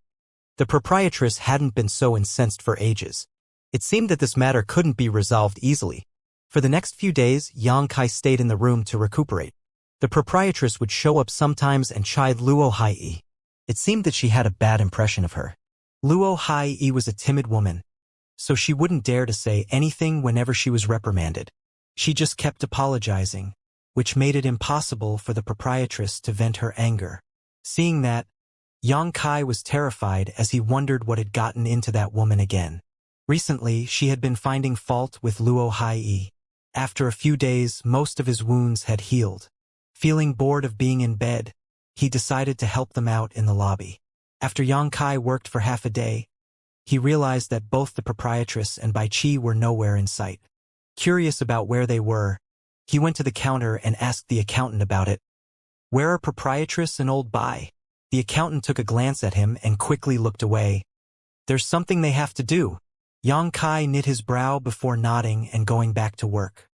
[SPEAKER 1] The proprietress hadn't been so incensed for ages. It seemed that this matter couldn't be resolved easily. For the next few days, Yang Kai stayed in the room to recuperate. The proprietress would show up sometimes and chide Luo Hai. It seemed that she had a bad impression of her. Luo Hai was a timid woman, so she wouldn't dare to say anything whenever she was reprimanded. She just kept apologizing, which made it impossible for the proprietress to vent her anger. Seeing that, Yang Kai was terrified as he wondered what had gotten into that woman again. Recently, she had been finding fault with Luo Hai. After a few days, most of his wounds had healed. Feeling bored of being in bed, he decided to help them out in the lobby. After Yang Kai worked for half a day, he realized that both the proprietress and Bai Chi were nowhere in sight. Curious about where they were, he went to the counter and asked the accountant about it. "Where are proprietress and old Bai?" The accountant took a glance at him and quickly looked away. "There's something they have to do." Yang Kai knit his brow before nodding and going back to work.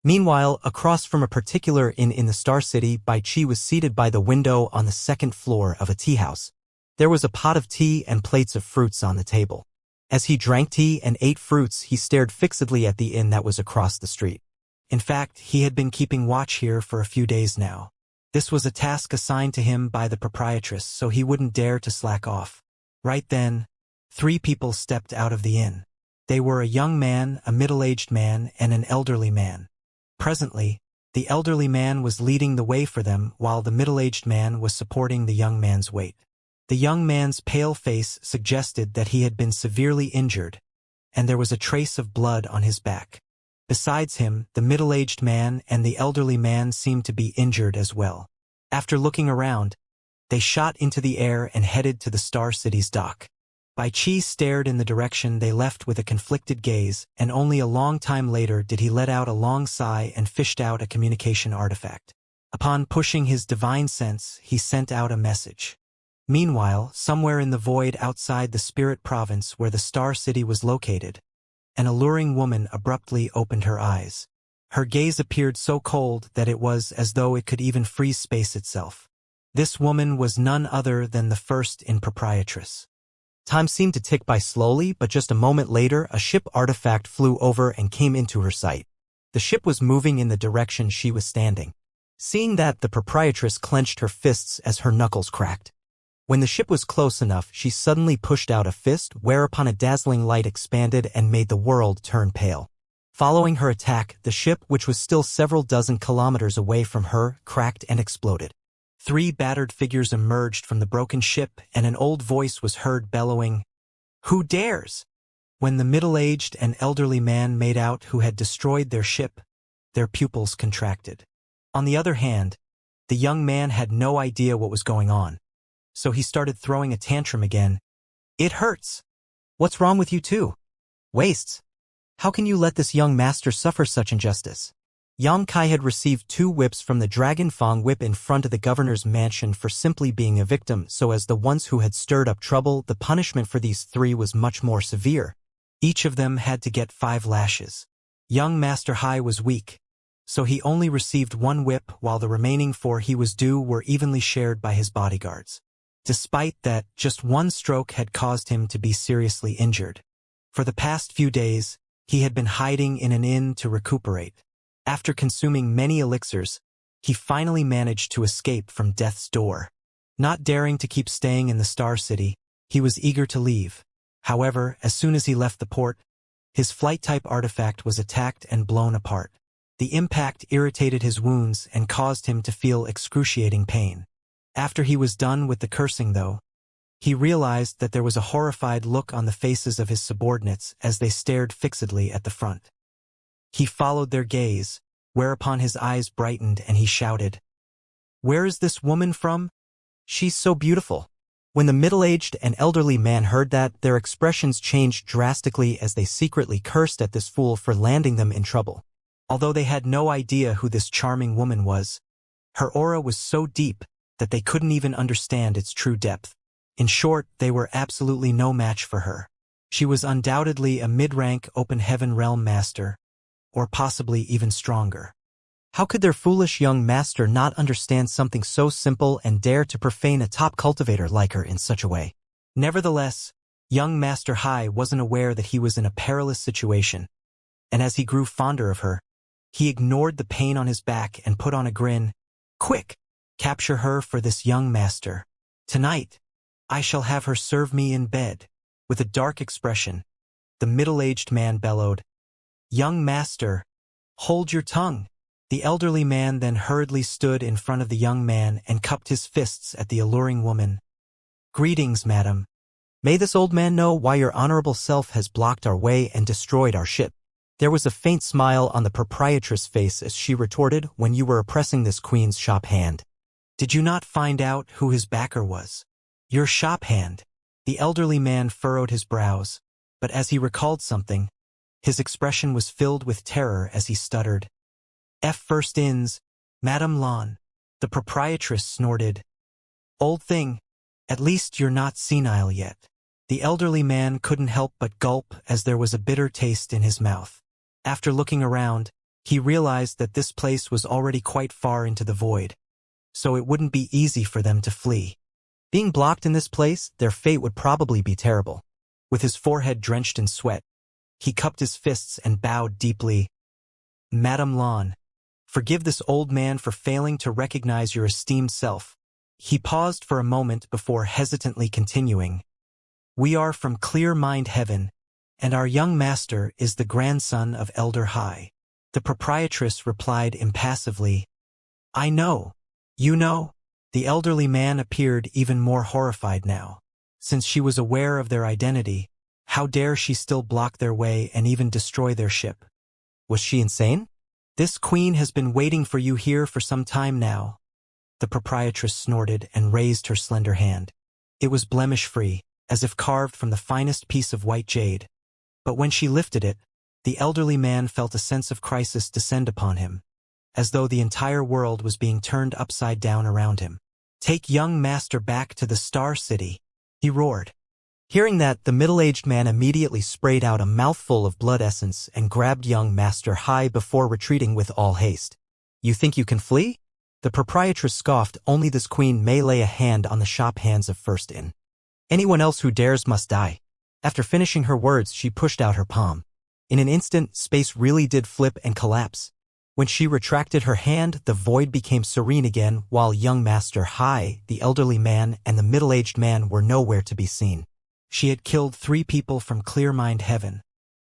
[SPEAKER 1] Meanwhile, across from a particular inn in the Star City, Bai Chi was seated by the window on the second floor of a tea house. There was a pot of tea and plates of fruits on the table. As he drank tea and ate fruits, he stared fixedly at the inn that was across the street. In fact, he had been keeping watch here for a few days now. This was a task assigned to him by the proprietress, so he wouldn't dare to slack off. Right then, 3 people stepped out of the inn. They were a young man, a middle-aged man, and an elderly man. Presently, the elderly man was leading the way for them while the middle-aged man was supporting the young man's weight. The young man's pale face suggested that he had been severely injured, and there was a trace of blood on his back. Besides him, the middle-aged man and the elderly man seemed to be injured as well. After looking around, they shot into the air and headed to the Star City's dock. Bai Chi stared in the direction they left with a conflicted gaze, and only a long time later did he let out a long sigh and fished out a communication artifact. Upon pushing his divine sense, he sent out a message. Meanwhile, somewhere in the void outside the Spirit Province where the Star City was located, an alluring woman abruptly opened her eyes. Her gaze appeared so cold that it was as though it could even freeze space itself. This woman was none other than the first in proprietress. Time seemed to tick by slowly, but just a moment later, a ship artifact flew over and came into her sight. The ship was moving in the direction she was standing. Seeing that, the proprietress clenched her fists as her knuckles cracked. When the ship was close enough, she suddenly pushed out a fist, whereupon a dazzling light expanded and made the world turn pale. Following her attack, the ship, which was still several dozen kilometers away from her, cracked and exploded. 3 battered figures emerged from the broken ship, and an old voice was heard bellowing, "Who dares?" When the middle-aged and elderly man made out who had destroyed their ship, their pupils contracted. On the other hand, the young man had no idea what was going on, so he started throwing a tantrum again. "It hurts. What's wrong with you too? Wastes. How can you let this young master suffer such injustice?" Xianxia had received 2 whips from the Dragon Fang whip in front of the governor's mansion for simply being a victim, so as the ones who had stirred up trouble, the punishment for these 3 was much more severe. Each of them had to get 5 lashes. Young Master Hai was weak, so he only received 1 whip, while the remaining 4 he was due were evenly shared by his bodyguards. Despite that, just 1 stroke had caused him to be seriously injured. For the past few days, he had been hiding in an inn to recuperate. After consuming many elixirs, he finally managed to escape from death's door. Not daring to keep staying in the Star City, he was eager to leave. However, as soon as he left the port, his flight-type artifact was attacked and blown apart. The impact irritated his wounds and caused him to feel excruciating pain. After he was done with the cursing, though, he realized that there was a horrified look on the faces of his subordinates as they stared fixedly at the front. He followed their gaze, whereupon his eyes brightened and he shouted, "Where is this woman from? She's so beautiful." When the middle-aged and elderly man heard that, their expressions changed drastically as they secretly cursed at this fool for landing them in trouble. Although they had no idea who this charming woman was, her aura was so deep that they couldn't even understand its true depth. In short, they were absolutely no match for her. She was undoubtedly a mid-rank open heaven realm master, or possibly even stronger. How could their foolish young master not understand something so simple and dare to profane a top cultivator like her in such a way? Nevertheless, young Master Hai wasn't aware that he was in a perilous situation, and as he grew fonder of her, he ignored the pain on his back and put on a grin. "Quick! Capture her for this young master. Tonight, I shall have her serve me in bed." With a dark expression, the middle-aged man bellowed, "Young master, hold your tongue." The elderly man then hurriedly stood in front of the young man and cupped his fists at the alluring woman. "Greetings, madam. May this old man know why your honorable self has blocked our way and destroyed our ship." There was a faint smile on the proprietress' face as she retorted, "When you were oppressing this queen's shop hand, did you not find out who his backer was?" "Your shop hand." The elderly man furrowed his brows, but as he recalled something, his expression was filled with terror as he stuttered, "F first ins, Madame Lan." The proprietress snorted, "Old thing, at least you're not senile yet." The elderly man couldn't help but gulp as there was a bitter taste in his mouth. After looking around, he realized that this place was already quite far into the void, so it wouldn't be easy for them to flee. Being blocked in this place, their fate would probably be terrible. With his forehead drenched in sweat, he cupped his fists and bowed deeply. "Madame Lan, forgive this old man for failing to recognize your esteemed self." He paused for a moment before hesitantly continuing. "We are from Clear Mind Heaven, and our young master is the grandson of Elder Hai." The proprietress replied impassively, "I know. You know?" The elderly man appeared even more horrified now. Since she was aware of their identity, how dare she still block their way and even destroy their ship? Was she insane? "This queen has been waiting for you here for some time now." The proprietress snorted and raised her slender hand. It was blemish-free, as if carved from the finest piece of white jade. But when she lifted it, the elderly man felt a sense of crisis descend upon him, as though the entire world was being turned upside down around him. "Take young master back to the Star City," he roared. Hearing that, the middle-aged man immediately sprayed out a mouthful of blood essence and grabbed young Master Hai before retreating with all haste. "You think you can flee?" The proprietress scoffed. "Only this queen may lay a hand on the shop hands of First In." Anyone else who dares must die. After finishing her words, she pushed out her palm. In an instant, space really did flip and collapse. When she retracted her hand, the void became serene again, while young Master Hai, the elderly man, and the middle-aged man were nowhere to be seen. She had killed 3 people from Clear Mind Heaven,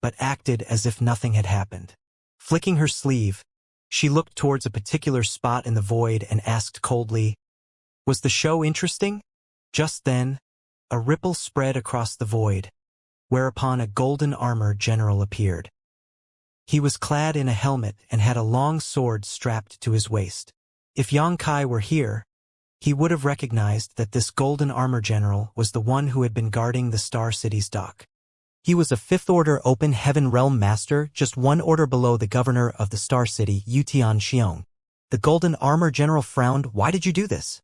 [SPEAKER 1] but acted as if nothing had happened. Flicking her sleeve, she looked towards a particular spot in the void and asked coldly, "Was the show interesting?" Just then, a ripple spread across the void, whereupon a golden armor general appeared. He was clad in a helmet and had a long sword strapped to his waist. If Xianxia were here, he would have recognized that this golden armor general was the one who had been guarding the Star City's dock. He was a 5th Order Open Heaven Realm Master, just 1 order below the governor of the Star City, Yutian Xiong. The golden armor general frowned. "Why did you do this?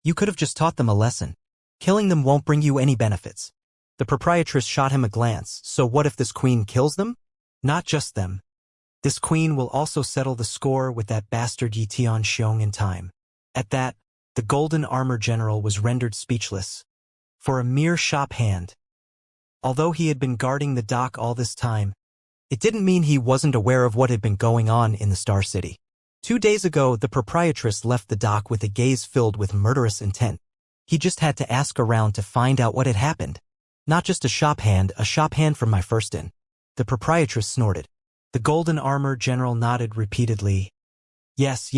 [SPEAKER 1] You could have just taught them a lesson. Killing them won't bring you any benefits." The proprietress shot him a glance. "So what if this queen kills them?" "Not just them. This queen will also settle the score with that bastard Yitian Xiong in time." At that, the golden armor general was rendered speechless. For a mere shop hand, although he had been guarding the dock all this time, it didn't mean he wasn't aware of what had been going on in the Star City. 2 days ago, the proprietress left the dock with a gaze filled with murderous intent. He just had to ask around to find out what had happened. "Not just a shop hand from my first inn." The proprietress snorted. The golden armor general nodded repeatedly. Yes.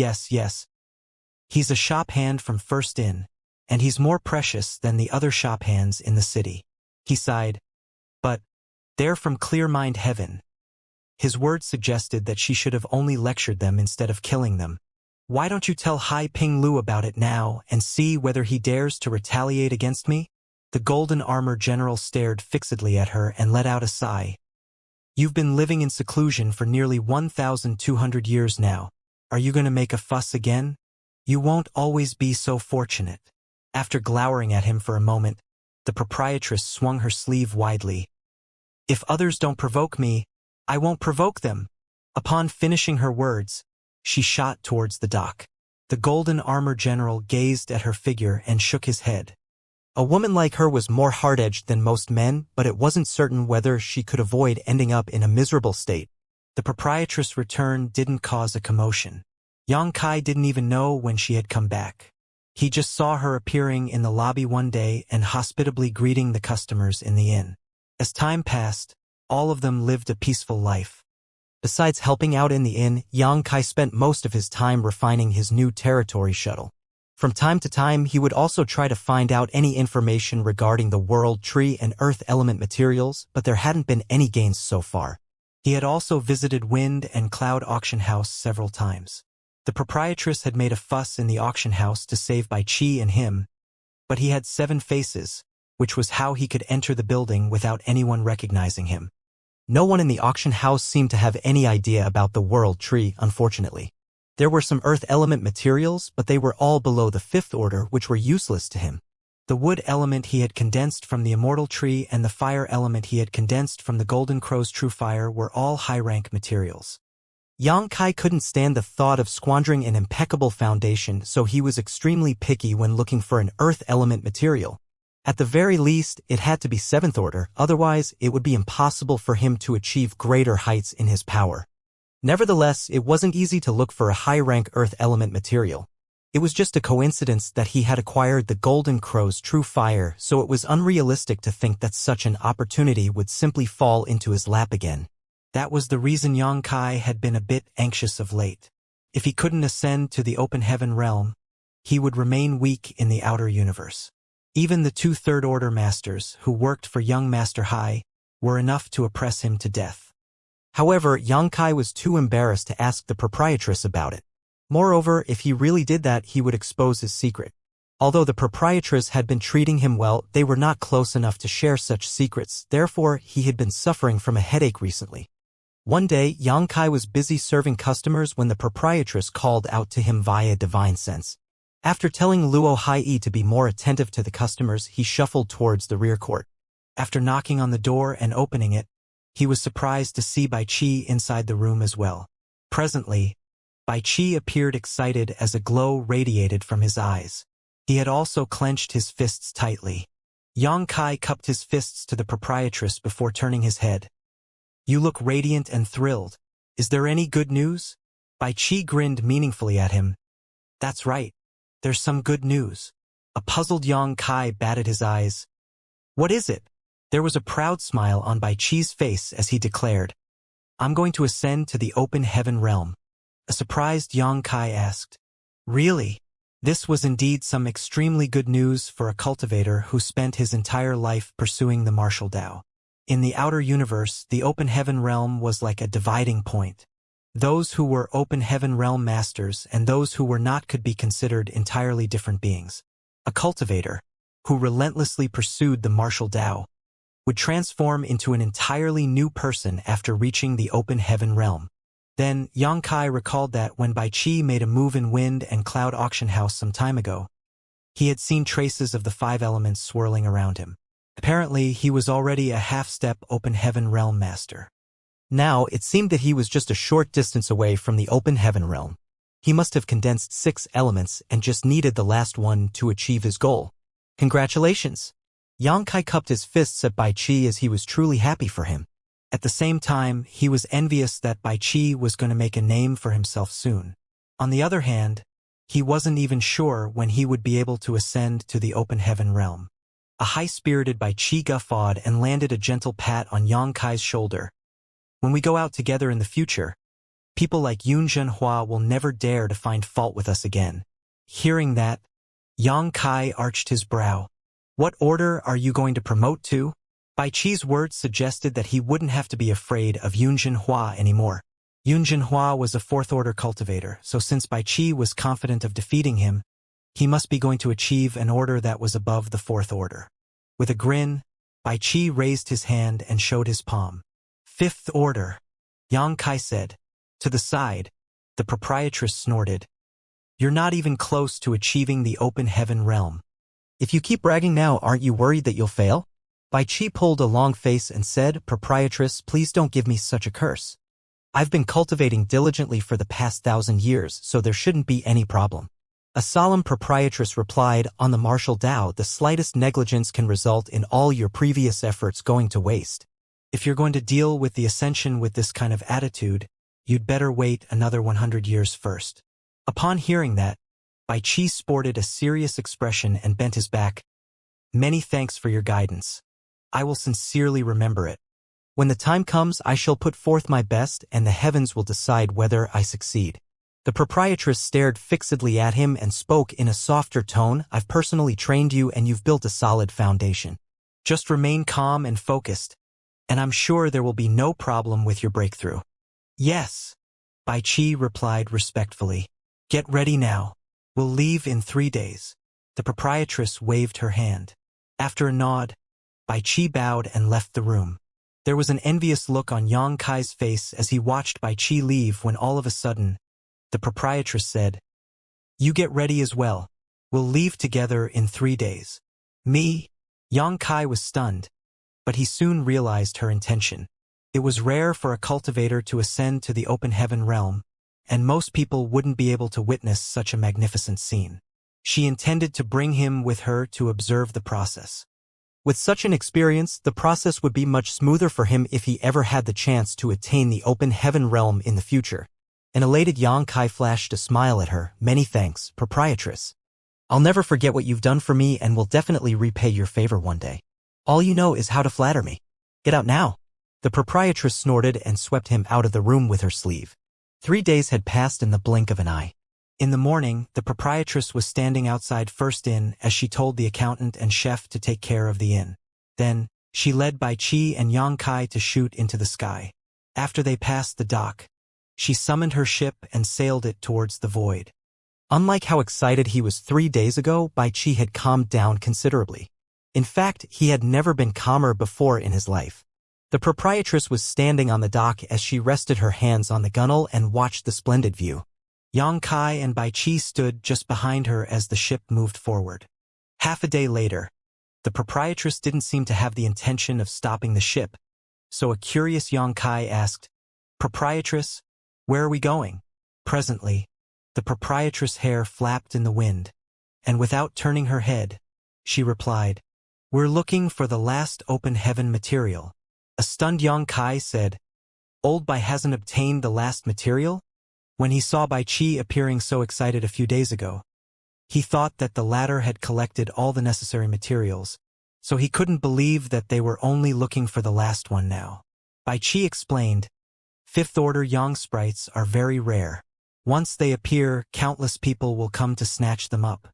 [SPEAKER 1] He's a shop hand from first inn, and he's more precious than the other shop hands in the city." He sighed. "But they're from Clear Mind Heaven." His words suggested that she should have only lectured them instead of killing them. "Why don't you tell Hai Ping Lu about it now and see whether he dares to retaliate against me?" The golden armor general stared fixedly at her and let out a sigh. "You've been living in seclusion for nearly 1,200 years now. Are you going to make a fuss again? You won't always be so fortunate." After glowering at him for a moment, the proprietress swung her sleeve widely. "If others don't provoke me, I won't provoke them." Upon finishing her words, she shot towards the dock. The golden armor general gazed at her figure and shook his head. A woman like her was more hard-edged than most men, but it wasn't certain whether she could avoid ending up in a miserable state. The proprietress' return didn't cause a commotion. Xianxia didn't even know when she had come back. He just saw her appearing in the lobby one day and hospitably greeting the customers in the inn. As time passed, all of them lived a peaceful life. Besides helping out in the inn, Xianxia spent most of his time refining his new territory shuttle. From time to time, he would also try to find out any information regarding the world tree and earth element materials, but there hadn't been any gains so far. He had also visited Wind and Cloud Auction House several times. The proprietress had made a fuss in the auction house to save Bai Qi and him, but he had 7 faces, which was how he could enter the building without anyone recognizing him. No one in the auction house seemed to have any idea about the world tree, unfortunately. There were some earth element materials, but they were all below the 5th order, which were useless to him. The wood element he had condensed from the Immortal tree and the fire element he had condensed from the Golden Crow's True Fire were all high-rank materials. Xianxia couldn't stand the thought of squandering an impeccable foundation, so he was extremely picky when looking for an earth element material. At the very least, it had to be 7th order, otherwise it would be impossible for him to achieve greater heights in his power. Nevertheless, it wasn't easy to look for a high-rank earth element material. It was just a coincidence that he had acquired the Golden Crow's True Fire, so it was unrealistic to think that such an opportunity would simply fall into his lap again. That was the reason Xianxia had been a bit anxious of late. If he couldn't ascend to the open heaven realm, he would remain weak in the outer universe. Even the 2 Third Order Masters, who worked for young Master Hai, were enough to oppress him to death. However, Xianxia was too embarrassed to ask the proprietress about it. Moreover, if he really did that, he would expose his secret. Although the proprietress had been treating him well, they were not close enough to share such secrets, therefore he had been suffering from a headache recently. One day, Xianxia was busy serving customers when the proprietress called out to him via divine sense. After telling Luo Hai to be more attentive to the customers, he shuffled towards the rear court. After knocking on the door and opening it, he was surprised to see Bai Qi inside the room as well. Presently, Bai Qi appeared excited as a glow radiated from his eyes. He had also clenched his fists tightly. Yang Kai cupped his fists to the proprietress before turning his head. You look radiant and thrilled. Is there any good news? Bai Qi grinned meaningfully at him. That's right. There's some good news. A puzzled Yang Kai batted his eyes. What is it? There was a proud smile on Bai Qi's face as he declared, I'm going to ascend to the open heaven realm. A surprised Yang Kai asked, Really? This was indeed some extremely good news for a cultivator who spent his entire life pursuing the martial Tao. In the outer universe, the open heaven realm was like a dividing point. Those who were open heaven realm masters and those who were not could be considered entirely different beings. A cultivator, who relentlessly pursued the martial Tao, would transform into an entirely new person after reaching the open heaven realm. Then, Yang Kai recalled that when Bai Qi made a move in Wind and Cloud Auction House some time ago, he had seen traces of the 5 elements swirling around him. Apparently, he was already a half-step open heaven realm master. Now, it seemed that he was just a short distance away from the open heaven realm. He must have condensed 6 elements and just needed the last one to achieve his goal. Congratulations! Yang Kai cupped his fists at Bai Qi as he was truly happy for him. At the same time, he was envious that Bai Qi was going to make a name for himself soon. On the other hand, he wasn't even sure when he would be able to ascend to the open heaven realm. A high-spirited Bai Qi guffawed and landed a gentle pat on Yang Kai's shoulder. When we go out together in the future, people like Yun Zhenhua will never dare to find fault with us again. Hearing that, Yang Kai arched his brow. What order are you going to promote to? Bai Qi's words suggested that he wouldn't have to be afraid of Yun Zhenhua anymore. Yun Zhenhua was a 4th-order cultivator, so since Bai Qi was confident of defeating him, he must be going to achieve an order that was above the 4th order. With a grin, Bai Qi raised his hand and showed his palm. 5th order, Yang Kai said. To the side, the proprietress snorted. You're not even close to achieving the open heaven realm. If you keep bragging now, aren't you worried that you'll fail? Bai Qi pulled a long face and said, Proprietress, please don't give me such a curse. I've been cultivating diligently for the past 1,000 years, so there shouldn't be any problem. A solemn proprietress replied, on the martial Tao, the slightest negligence can result in all your previous efforts going to waste. If you're going to deal with the Ascension with this kind of attitude, you'd better wait another 100 years first. Upon hearing that, Bai Qi sported a serious expression and bent his back. Many thanks for your guidance. I will sincerely remember it. When the time comes, I shall put forth my best and the heavens will decide whether I succeed. The proprietress stared fixedly at him and spoke in a softer tone. I've personally trained you and you've built a solid foundation. Just remain calm and focused, and I'm sure there will be no problem with your breakthrough. Yes, Bai Qi replied respectfully. Get ready now. We'll leave in 3 days. The proprietress waved her hand. After a nod, Bai Qi bowed and left the room. There was an envious look on Yang Kai's face as he watched Bai Qi leave when all of a sudden, the proprietress said, You get ready as well. We'll leave together in 3 days. Me? Yang Kai was stunned, but he soon realized her intention. It was rare for a cultivator to ascend to the open heaven realm, and most people wouldn't be able to witness such a magnificent scene. She intended to bring him with her to observe the process. With such an experience, the process would be much smoother for him if he ever had the chance to attain the open heaven realm in the future. An elated Yang Kai flashed a smile at her. Many thanks, proprietress. I'll never forget what you've done for me and will definitely repay your favor one day. All you know is how to flatter me. Get out now. The proprietress snorted and swept him out of the room with her sleeve. 3 days had passed in the blink of an eye. In the morning, the proprietress was standing outside First Inn as she told the accountant and chef to take care of the inn. Then, she led Bai Qi and Yang Kai to shoot into the sky. After they passed the dock, she summoned her ship and sailed it towards the void. Unlike how excited he was 3 days ago, Bai Qi had calmed down considerably. In fact, he had never been calmer before in his life. The proprietress was standing on the dock as she rested her hands on the gunwale and watched the splendid view. Yang Kai and Bai Qi stood just behind her as the ship moved forward. Half a day later, the proprietress didn't seem to have the intention of stopping the ship, so a curious Yang Kai asked, Proprietress, where are we going? Presently, the proprietress' hair flapped in the wind, and without turning her head, she replied, We're looking for the last open heaven material. A stunned Yang Kai said, Old Bai hasn't obtained the last material? When he saw Bai Qi appearing so excited a few days ago, he thought that the latter had collected all the necessary materials, so he couldn't believe that they were only looking for the last one now. Bai Qi explained, Fifth-order Yang sprites are very rare. Once they appear, countless people will come to snatch them up.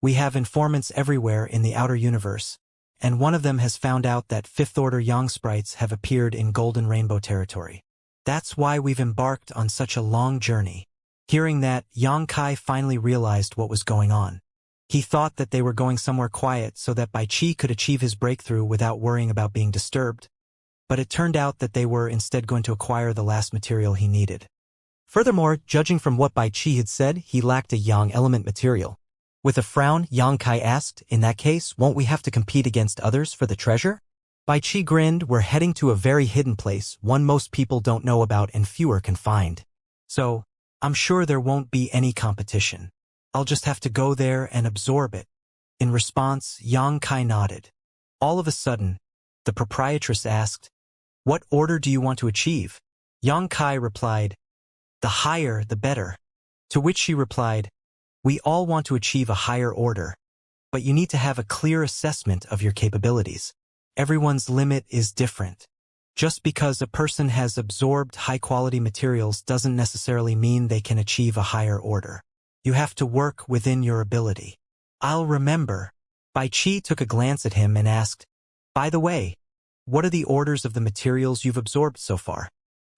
[SPEAKER 1] We have informants everywhere in the outer universe, and one of them has found out that fifth-order Yang sprites have appeared in Golden Rainbow territory. That's why we've embarked on such a long journey. Hearing that, Yang Kai finally realized what was going on. He thought that they were going somewhere quiet so that Bai Qi could achieve his breakthrough without worrying about being disturbed. But it turned out that they were instead going to acquire the last material he needed. Furthermore, judging from what Bai Qi had said, he lacked a Yang element material. With a frown, Yang Kai asked, In that case, won't we have to compete against others for the treasure? Bai Qi grinned, We're heading to a very hidden place, one most people don't know about and fewer can find. So, I'm sure there won't be any competition. I'll just have to go there and absorb it. In response, Yang Kai nodded. All of a sudden, the proprietress asked, What order do you want to achieve? Yang Kai replied, The higher, the better. To which she replied, We all want to achieve a higher order, but you need to have a clear assessment of your capabilities. Everyone's limit is different. Just because a person has absorbed high-quality materials doesn't necessarily mean they can achieve a higher order. You have to work within your ability. I'll remember. Bai Qi took a glance at him and asked, By the way, what are the orders of the materials you've absorbed so far?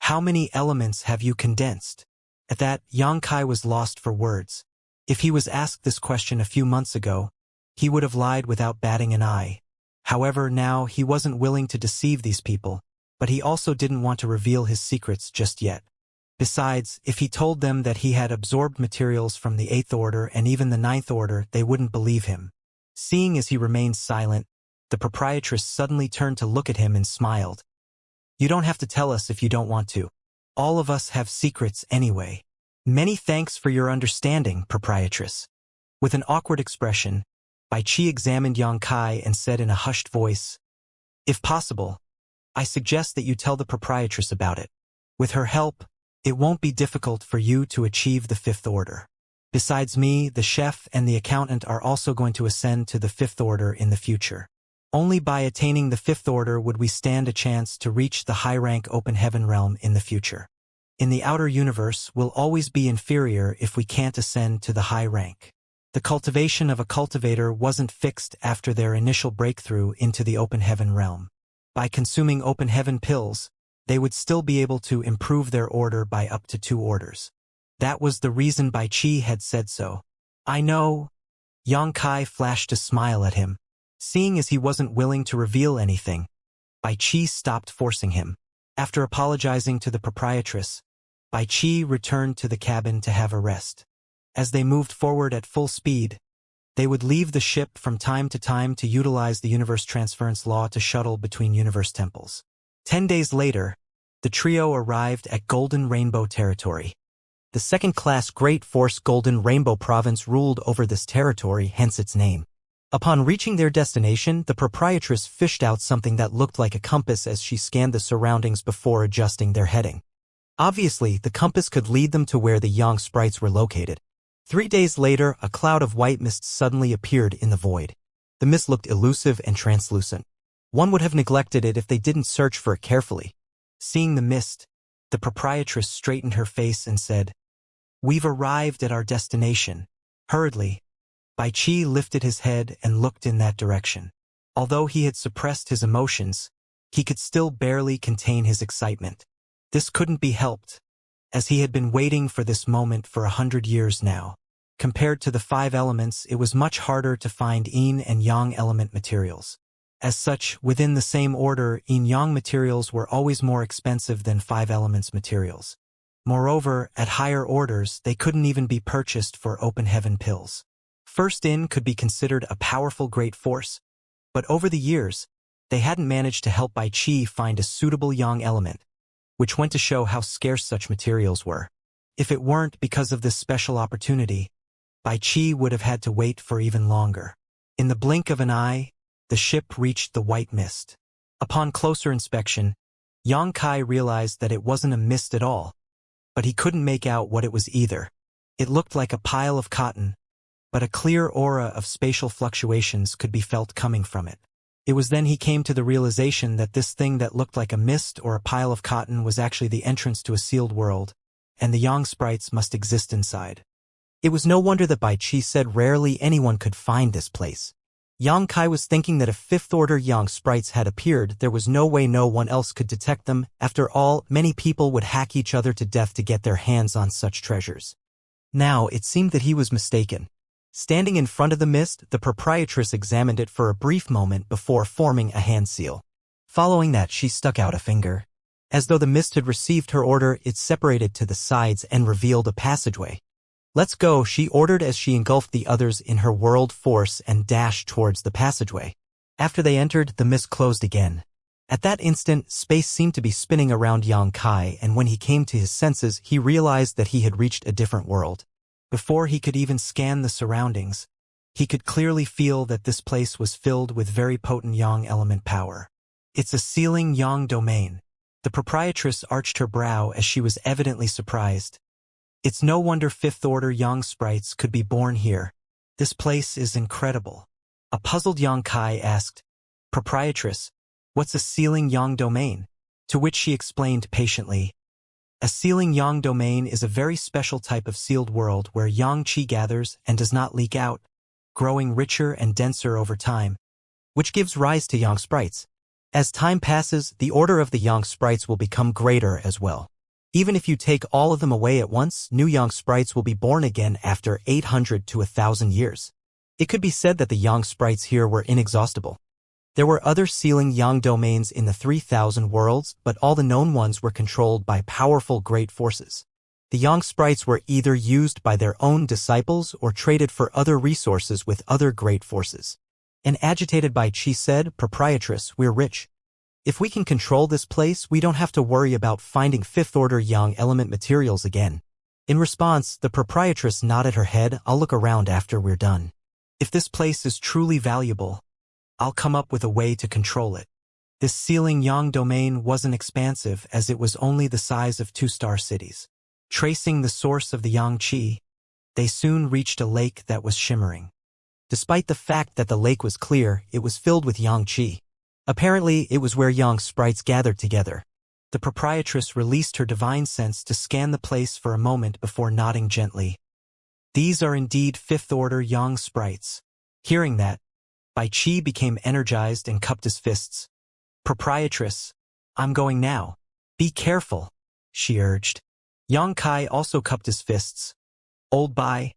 [SPEAKER 1] How many elements have you condensed? At that, Yang Kai was lost for words. If he was asked this question a few months ago, he would have lied without batting an eye. However, now he wasn't willing to deceive these people, but he also didn't want to reveal his secrets just yet. Besides, if he told them that he had absorbed materials from the 8th order and even the 9th order, they wouldn't believe him. Seeing as he remained silent, the proprietress suddenly turned to look at him and smiled. You don't have to tell us if you don't want to. All of us have secrets anyway. Many thanks for your understanding, proprietress. With an awkward expression, Bai Qi examined Yang Kai and said in a hushed voice, If possible, I suggest that you tell the proprietress about it. With her help, it won't be difficult for you to achieve the 5th order. Besides me, the chef and the accountant are also going to ascend to the 5th order in the future. Only by attaining the 5th order would we stand a chance to reach the high-rank open heaven realm in the future. In the outer universe, we'll always be inferior if we can't ascend to the high rank. The cultivation of a cultivator wasn't fixed after their initial breakthrough into the open heaven realm. By consuming open heaven pills, they would still be able to improve their order by up to 2 orders. That was the reason Bai Qi had said so. I know. Yang Kai flashed a smile at him. Seeing as he wasn't willing to reveal anything, Bai Qi stopped forcing him. After apologizing to the proprietress, Bai Qi returned to the cabin to have a rest. As they moved forward at full speed, they would leave the ship from time to utilize the universe transference law to shuttle between universe temples. 10 days later, the trio arrived at Golden Rainbow territory. The second-class Great Force Golden Rainbow province ruled over this territory, hence its name. Upon reaching their destination, the proprietress fished out something that looked like a compass as she scanned the surroundings before adjusting their heading. Obviously, the compass could lead them to where the Yang sprites were located. 3 days later, a cloud of white mist suddenly appeared in the void. The mist looked elusive and translucent. One would have neglected it if they didn't search for it carefully. Seeing the mist, the proprietress straightened her face and said, We've arrived at our destination. Hurriedly, Bai Qi lifted his head and looked in that direction. Although he had suppressed his emotions, he could still barely contain his excitement. This couldn't be helped, as he had been waiting for this moment for 100 years now. Compared to the 5 elements, it was much harder to find yin and yang element materials. As such, within the same order, yin-yang materials were always more expensive than 5 elements materials. Moreover, at higher orders, they couldn't even be purchased for open heaven pills. First in could be considered a powerful great force, but over the years, they hadn't managed to help Bai Qi find a suitable yang element, which went to show how scarce such materials were. If it weren't because of this special opportunity, Bai Qi would have had to wait for even longer. In the blink of an eye, the ship reached the white mist. Upon closer inspection, Yang Kai realized that it wasn't a mist at all, but he couldn't make out what it was either. It looked like a pile of cotton, but a clear aura of spatial fluctuations could be felt coming from it. It was then he came to the realization that this thing that looked like a mist or a pile of cotton was actually the entrance to a sealed world, and the Yang sprites must exist inside. It was no wonder that Bai Qi said rarely anyone could find this place. Yang Kai was thinking that if fifth-order Yang sprites had appeared, there was no way no one else could detect them. After all, many people would hack each other to death to get their hands on such treasures. Now, it seemed that he was mistaken. Standing in front of the mist, the proprietress examined it for a brief moment before forming a hand seal. Following that, she stuck out a finger. As though the mist had received her order, it separated to the sides and revealed a passageway. "Let's go," she ordered as she engulfed the others in her world force and dashed towards the passageway. After they entered, the mist closed again. At that instant, space seemed to be spinning around Yang Kai, and when he came to his senses, he realized that he had reached a different world. Before he could even scan the surroundings, he could clearly feel that this place was filled with very potent Yang element power. "It's a sealing Yang domain." The proprietress arched her brow as she was evidently surprised. It's no wonder fifth-order Yang sprites could be born here. This place is incredible. A puzzled Yang Kai asked, "Proprietress, what's a sealing Yang domain?" To which she explained patiently, "A sealing Yang domain is a very special type of sealed world where Yang Qi gathers and does not leak out, growing richer and denser over time, which gives rise to Yang sprites. As time passes, the order of the Yang sprites will become greater as well. Even if you take all of them away at once, new Yang sprites will be born again after 800 to 1,000 years. It could be said that the Yang sprites here were inexhaustible. There were other sealing Yang domains in the 3,000 worlds, but all the known ones were controlled by powerful great forces. The Yang sprites were either used by their own disciples or traded for other resources with other great forces." An agitated Bai Qi said, "Proprietress, we're rich. If we can control this place, we don't have to worry about finding fifth-order Yang element materials again." In response, the proprietress nodded her head. "I'll look around after we're done. If this place is truly valuable, I'll come up with a way to control it." This sealing Yang domain wasn't expansive, as it was only the size of 2-star cities. Tracing the source of the Yang Qi, they soon reached a lake that was shimmering. Despite the fact that the lake was clear, it was filled with Yang Qi. Apparently, it was where Yang sprites gathered together. The proprietress released her divine sense to scan the place for a moment before nodding gently. "These are indeed fifth-order Yang sprites." Hearing that, Bai Qi became energized and cupped his fists. "Proprietress, I'm going now. Be careful," she urged. Yang Kai also cupped his fists. "Old Bai,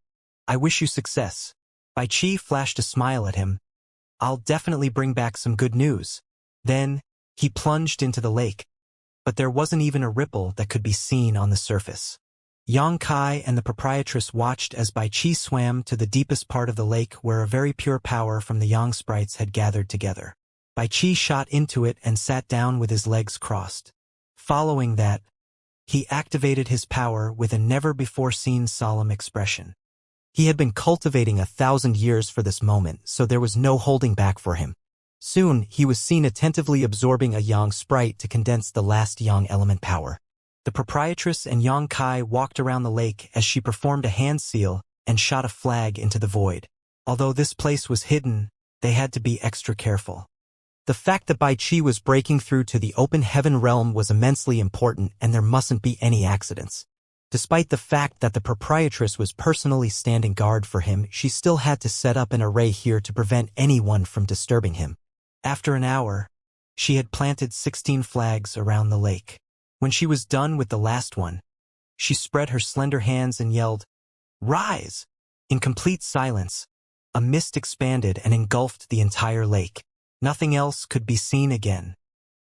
[SPEAKER 1] I wish you success." Bai Qi flashed a smile at him. "I'll definitely bring back some good news." Then, he plunged into the lake. But there wasn't even a ripple that could be seen on the surface. Yang Kai and the proprietress watched as Bai Qi swam to the deepest part of the lake where a very pure power from the Yang sprites had gathered together. Bai Qi shot into it and sat down with his legs crossed. Following that, he activated his power with a never-before-seen solemn expression. He had been cultivating 1,000 years for this moment, so there was no holding back for him. Soon, he was seen attentively absorbing a Yang sprite to condense the last Yang element power. The proprietress and Yang Kai walked around the lake as she performed a hand seal and shot a flag into the void. Although this place was hidden, they had to be extra careful. The fact that Bai Qi was breaking through to the open heaven realm was immensely important, and there mustn't be any accidents. Despite the fact that the proprietress was personally standing guard for him, she still had to set up an array here to prevent anyone from disturbing him. After an hour, she had planted 16 flags around the lake. When she was done with the last one, she spread her slender hands and yelled, "Rise!" In complete silence, a mist expanded and engulfed the entire lake. Nothing else could be seen again.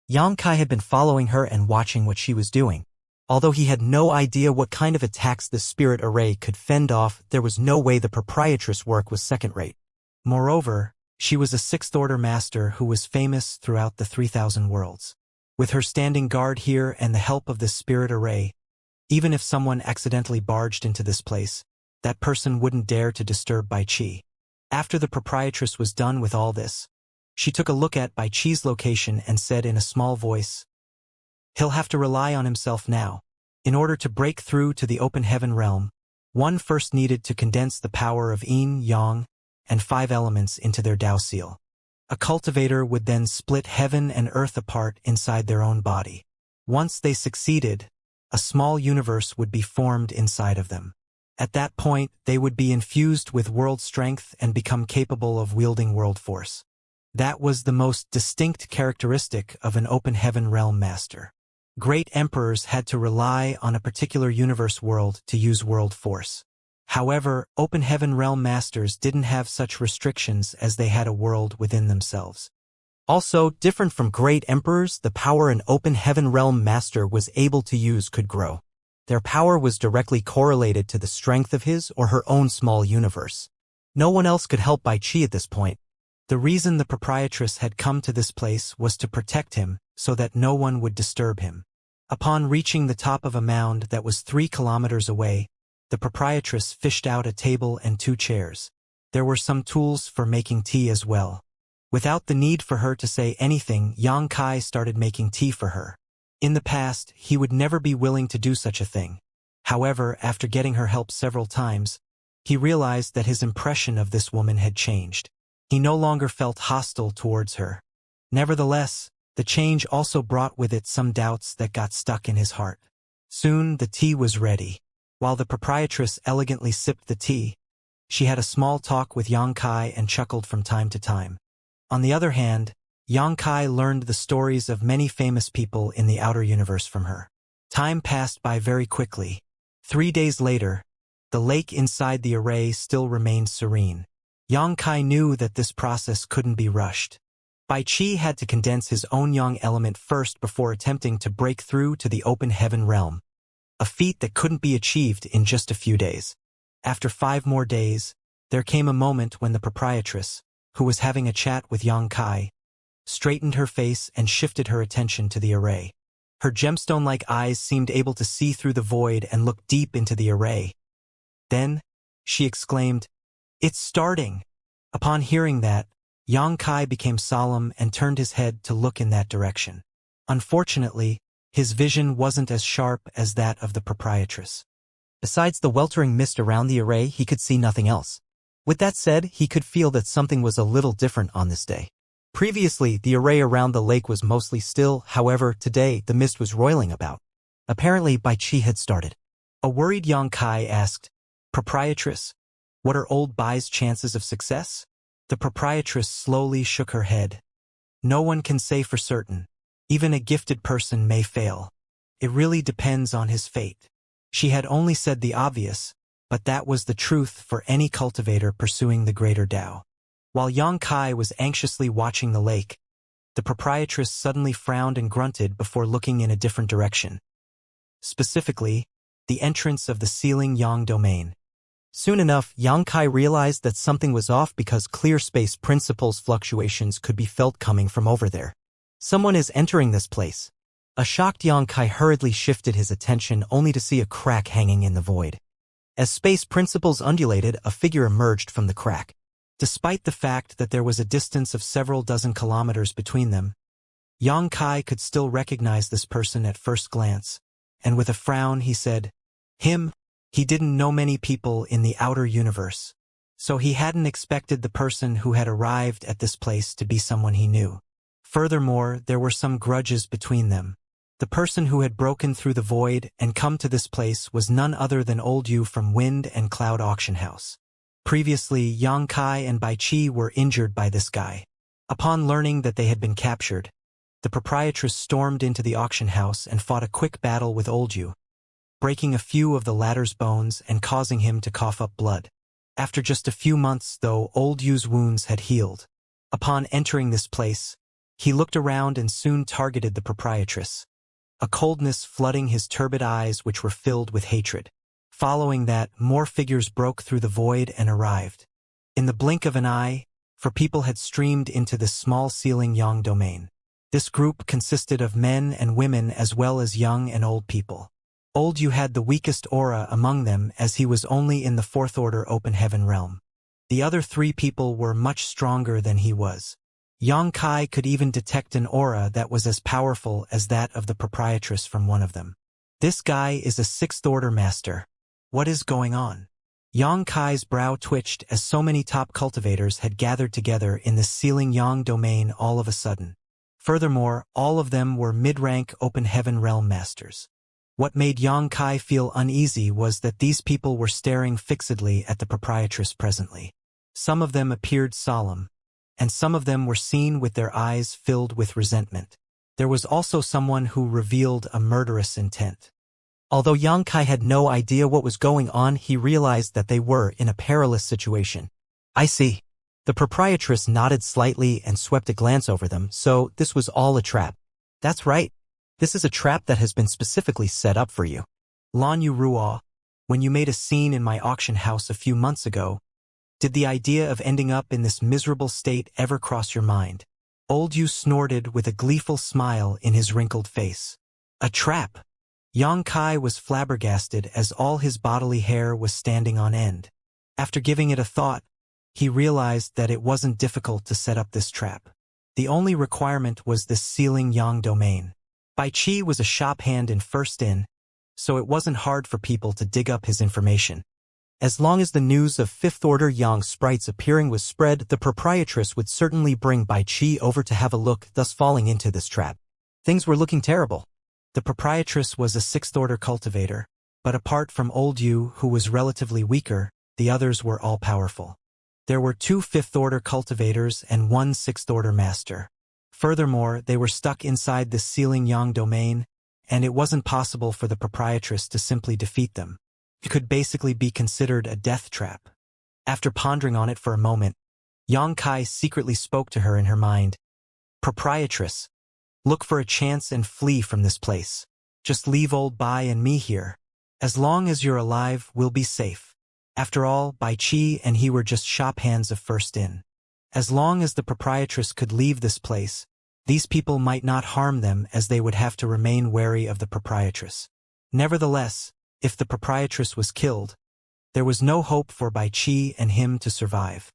[SPEAKER 1] Yang Kai had been following her and watching what she was doing. Although he had no idea what kind of attacks the spirit array could fend off, there was no way the proprietress' work was second-rate. Moreover, she was a sixth-order master who was famous throughout the 3,000 worlds. With her standing guard here and the help of the spirit array, even if someone accidentally barged into this place, that person wouldn't dare to disturb Bai Qi. After the proprietress was done with all this, She took a look at Bai Chi's location and said in a small voice, "He'll have to rely on himself now. In order to break through to the open heaven realm, one first needed to condense the power of yin, yang, and 5 elements into their Tao seal. A cultivator would then split heaven and earth apart inside their own body. Once they succeeded, a small universe would be formed inside of them. At that point, they would be infused with world strength and become capable of wielding world force. That was the most distinct characteristic of an open heaven realm master. Great emperors had to rely on a particular universe world to use world force. However, open heaven realm masters didn't have such restrictions as they had a world within themselves. Also, different from great emperors, the power an open heaven realm master was able to use could grow. Their power was directly correlated to the strength of his or her own small universe. No one else could help Bai Chi at this point. The reason the proprietress had come to this place was to protect him, so that no one would disturb him. Upon reaching the top of a mound that was 3 kilometers away, the proprietress fished out a table and 2 chairs. There were some tools for making tea as well. Without the need for her to say anything, Yang Kai started making tea for her. In the past, he would never be willing to do such a thing. However, after getting her help several times, he realized that his impression of this woman had changed. He no longer felt hostile towards her. Nevertheless, the change also brought with it some doubts that got stuck in his heart. Soon, the tea was ready. While the proprietress elegantly sipped the tea, she had a small talk with Yang Kai and chuckled from time to time. On the other hand, Yang Kai learned the stories of many famous people in the outer universe from her. Time passed by very quickly. 3 days later, the lake inside the array still remained serene. Yang Kai knew that this process couldn't be rushed. Bai Chi had to condense his own yang element first before attempting to break through to the open heaven realm, a feat that couldn't be achieved in just a few days. After 5 more days, there came a moment when the proprietress, who was having a chat with Yang Kai, straightened her face and shifted her attention to the array. Her gemstone-like eyes seemed able to see through the void and look deep into the array. Then, she exclaimed, "It's starting!" Upon hearing that, Yang Kai became solemn and turned his head to look in that direction. Unfortunately, his vision wasn't as sharp as that of the proprietress. Besides the weltering mist around the array, he could see nothing else. With that said, he could feel that something was a little different on this day. Previously, the array around the lake was mostly still, however, today the mist was roiling about. Apparently, Bai Chi had started. A worried Yang Kai asked, "Proprietress, what are old Bai's chances of success?" The proprietress slowly shook her head. "No one can say for certain. Even a gifted person may fail. It really depends on his fate." She had only said the obvious, but that was the truth for any cultivator pursuing the greater Tao. While Yang Kai was anxiously watching the lake, the proprietress suddenly frowned and grunted before looking in a different direction. Specifically, the entrance of the Sealing Yang domain. Soon enough, Yang Kai realized that something was off because clear space principles fluctuations could be felt coming from over there. Someone is entering this place. A shocked Yang Kai hurriedly shifted his attention only to see a crack hanging in the void. As space principles undulated, a figure emerged from the crack. Despite the fact that there was a distance of several dozen kilometers between them, Yang Kai could still recognize this person at first glance, and with a frown he said, "Him?" He didn't know many people in the outer universe, so he hadn't expected the person who had arrived at this place to be someone he knew. Furthermore, there were some grudges between them. The person who had broken through the void and come to this place was none other than Old Yu from Wind and Cloud Auction House. Previously, Yang Kai and Bai Chi were injured by this guy. Upon learning that they had been captured, the proprietress stormed into the auction house and fought a quick battle with Old Yu, breaking a few of the latter's bones and causing him to cough up blood. After just a few months, though, Old Yu's wounds had healed. Upon entering this place, he looked around and soon targeted the proprietress, a coldness flooding his turbid eyes which were filled with hatred. Following that, more figures broke through the void and arrived. In the blink of an eye, 4 people had streamed into this small Sealing Yang domain. This group consisted of men and women as well as young and old people. Old Yu had the weakest aura among them as he was only in the 4th order open heaven realm. The other 3 people were much stronger than he was. Yang Kai could even detect an aura that was as powerful as that of the proprietress from one of them. This guy is a sixth-order master. What is going on? Yang Kai's brow twitched as so many top cultivators had gathered together in the Sealing Yang domain all of a sudden. Furthermore, all of them were mid-rank open heaven realm masters. What made Yang Kai feel uneasy was that these people were staring fixedly at the proprietress presently. Some of them appeared solemn, and some of them were seen with their eyes filled with resentment. There was also someone who revealed a murderous intent. Although Yang Kai had no idea what was going on, he realized that they were in a perilous situation. I see. The proprietress nodded slightly and swept a glance over them, so this was all a trap. That's right. This is a trap that has been specifically set up for you. Lan Yu Ruo, when you made a scene in my auction house a few months ago, did the idea of ending up in this miserable state ever cross your mind? Old Yu snorted with a gleeful smile in his wrinkled face. A trap? Yang Kai was flabbergasted as all his bodily hair was standing on end. After giving it a thought, he realized that it wasn't difficult to set up this trap. The only requirement was this Sealing Yang domain. Bai Qi was a shop hand in First In, so it wasn't hard for people to dig up his information. As long as the news of fifth-order Yang sprites appearing was spread, the proprietress would certainly bring Bai Qi over to have a look, thus falling into this trap. Things were looking terrible. The proprietress was a sixth-order cultivator, but apart from Old Yu, who was relatively weaker, the others were all-powerful. There were 2 fifth-order cultivators and 1 sixth-order master. Furthermore, they were stuck inside the Sealing Yang domain, and it wasn't possible for the proprietress to simply defeat them. It could basically be considered a death trap. After pondering on it for a moment, Yang Kai secretly spoke to her in her mind. Proprietress, look for a chance and flee from this place. Just leave old Bai and me here. As long as you're alive, we'll be safe. After all, Bai Qi and he were just shop hands of First In. As long as the proprietress could leave this place, these people might not harm them, as they would have to remain wary of the proprietress. Nevertheless, if the proprietress was killed, there was no hope for Bai Qi and him to survive.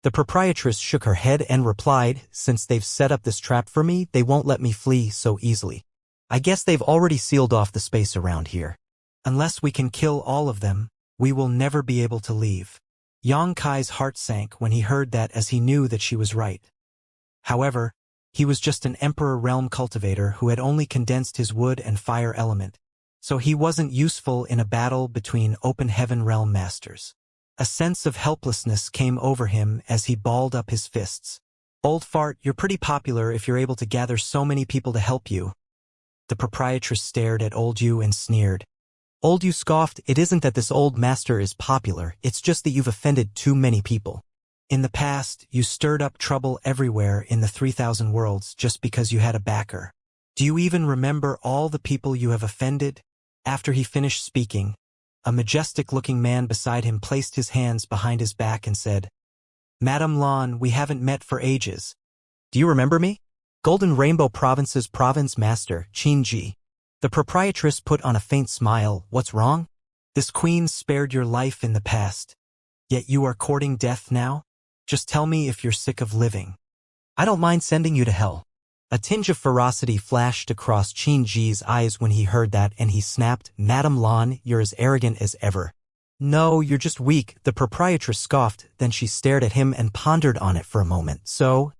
[SPEAKER 1] The proprietress shook her head and replied, since they've set up this trap for me, they won't let me flee so easily. I guess they've already sealed off the space around here. Unless we can kill all of them, we will never be able to leave. Yang Kai's heart sank when he heard that, as he knew that she was right. However, he was just an Emperor Realm cultivator who had only condensed his wood and fire element, so he wasn't useful in a battle between Open Heaven Realm masters. A sense of helplessness came over him as he balled up his fists. Old fart, you're pretty popular if you're able to gather so many people to help you. The proprietress stared at Old Yu and sneered. Old Yu scoffed, it isn't that this old master is popular, it's just that you've offended too many people. In the past, you stirred up trouble everywhere in the 3,000 worlds just because you had a backer. Do you even remember all the people you have offended? After he finished speaking, a majestic-looking man beside him placed his hands behind his back and said, Madame Lan, we haven't met for ages. Do you remember me? Golden Rainbow Province's province master, Qin Ji. The proprietress put on a faint smile. What's wrong? This queen spared your life in the past, yet you are courting death now? Just tell me if you're sick of living. I don't mind sending you to hell. A tinge of ferocity flashed across Qin Ji's eyes when he heard that, and he snapped, Madame Lan, you're as arrogant as ever. No, you're just weak, the proprietress scoffed, then she stared at him and pondered on it for a moment. So,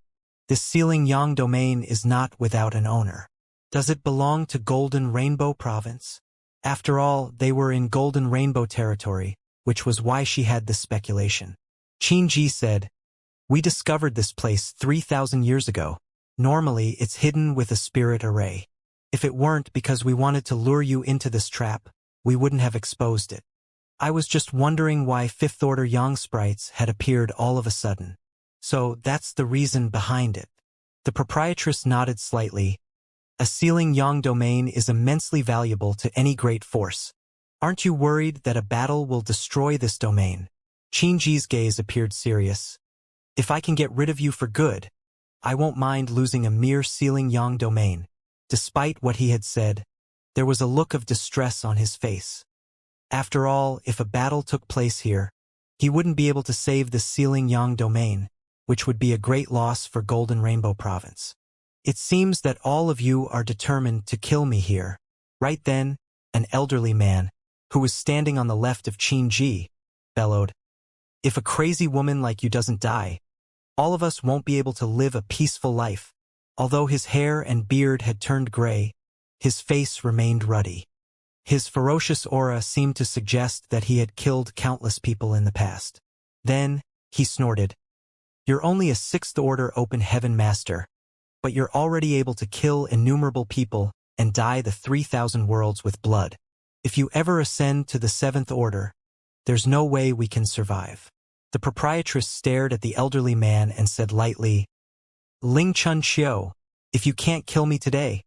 [SPEAKER 1] this Sealing Yang domain is not without an owner. Does it belong to Golden Rainbow Province? After all, they were in Golden Rainbow territory, which was why she had this speculation. Qin Ji said, We discovered this place 3,000 years ago. Normally, it's hidden with a spirit array. If it weren't because we wanted to lure you into this trap, we wouldn't have exposed it. I was just wondering why fifth-order Yang sprites had appeared all of a sudden. So that's the reason behind it. The proprietress nodded slightly. A Sealing Yang domain is immensely valuable to any great force. Aren't you worried that a battle will destroy this domain? Qin Ji's gaze appeared serious. If I can get rid of you for good, I won't mind losing a mere Sealing Yang domain. Despite what he had said, there was a look of distress on his face. After all, if a battle took place here, he wouldn't be able to save the Sealing Yang domain. which would be a great loss for Golden Rainbow Province. It seems that all of you are determined to kill me here. Right then, an elderly man, who was standing on the left of Xianxia, bellowed, "If a crazy woman like you doesn't die, all of us won't be able to live a peaceful life." Although his hair and beard had turned gray, his face remained ruddy. His ferocious aura seemed to suggest that he had killed countless people in the past. Then, he snorted, "You're only a 6th Order Open Heaven Master, but you're already able to kill innumerable people and dye the 3,000 worlds with blood. If you ever ascend to the 7th Order, there's no way we can survive." The proprietress stared at the elderly man and said lightly, "Ling Chun Xiu, if you can't kill me today,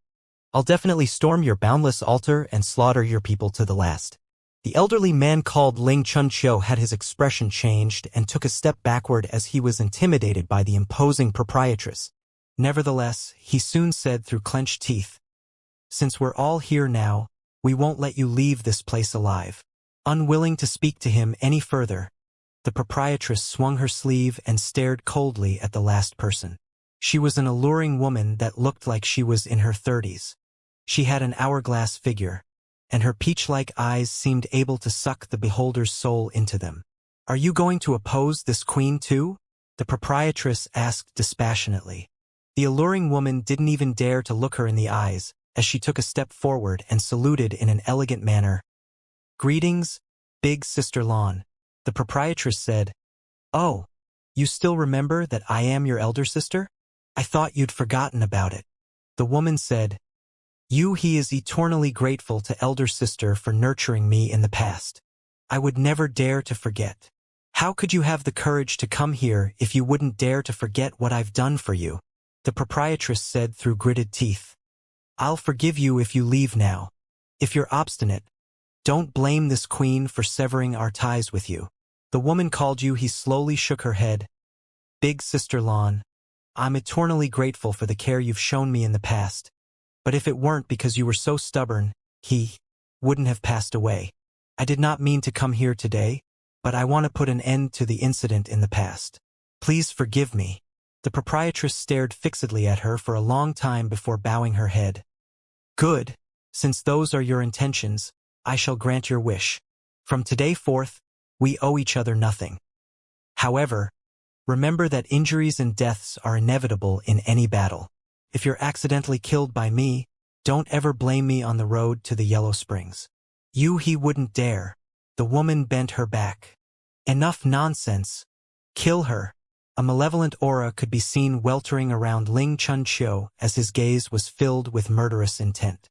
[SPEAKER 1] I'll definitely storm your boundless altar and slaughter your people to the last." The elderly man called Ling Chun Xiu had his expression changed and took a step backward as he was intimidated by the imposing proprietress. Nevertheless, he soon said through clenched teeth, "Since we're all here now, we won't let you leave this place alive." Unwilling to speak to him any further, the proprietress swung her sleeve and stared coldly at the last person. She was an alluring woman that looked like she was in her 30s. She had an hourglass figure, and her peach-like eyes seemed able to suck the beholder's soul into them. "Are you going to oppose this queen too?" the proprietress asked dispassionately. The alluring woman didn't even dare to look her in the eyes, as she took a step forward and saluted in an elegant manner. "Greetings, Big Sister Lon," the proprietress said. "Oh, you still remember that I am your elder sister? I thought you'd forgotten about it." The woman said, He is eternally grateful to elder sister for nurturing me in the past. I would never dare to forget." "How could you have the courage to come here if you wouldn't dare to forget what I've done for you?" the proprietress said through gritted teeth. "I'll forgive you if you leave now. If you're obstinate, don't blame this queen for severing our ties with you." The woman called you. He slowly shook her head. "Big Sister Lon, I'm eternally grateful for the care you've shown me in the past. But if it weren't because you were so stubborn, he wouldn't have passed away. I did not mean to come here today, but I want to put an end to the incident in the past. Please forgive me." The proprietress stared fixedly at her for a long time before bowing her head. "Good. Since those are your intentions, I shall grant your wish. From today forth, we owe each other nothing. However, remember that injuries and deaths are inevitable in any battle. If you're accidentally killed by me, don't ever blame me on the road to the Yellow Springs." He wouldn't dare. The woman bent her back. "Enough nonsense. Kill her." A malevolent aura could be seen weltering around Ling Chun Xiu as his gaze was filled with murderous intent.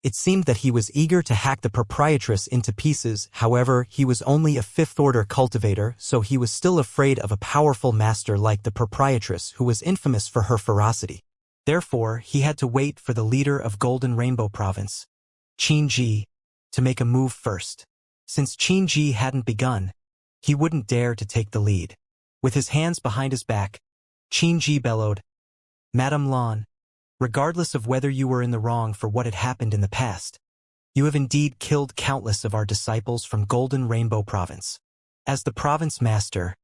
[SPEAKER 1] It seemed that he was eager to hack the proprietress into pieces. However, he was only a 5th-order cultivator, so he was still afraid of a powerful master like the proprietress, who was infamous for her ferocity. Therefore, he had to wait for the leader of Golden Rainbow Province, Xianxia, to make a move first. Since Xianxia hadn't begun, he wouldn't dare to take the lead. With his hands behind his back, Xianxia bellowed, "Madame Lon, regardless of whether you were in the wrong for what had happened in the past, you have indeed killed countless of our disciples from Golden Rainbow Province. As the province master,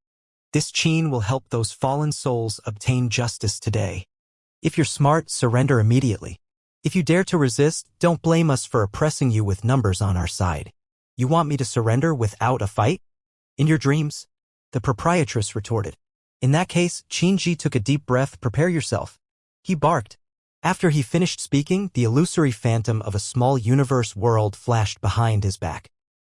[SPEAKER 1] this Qin will help those fallen souls obtain justice today. If you're smart, surrender immediately. If you dare to resist, don't blame us for oppressing you with numbers on our side. You want me to surrender without a fight? In your dreams?" the proprietress retorted. "In that case," Xianxia took a deep breath, "prepare yourself." He barked. After he finished speaking, the illusory phantom of a small universe world flashed behind his back.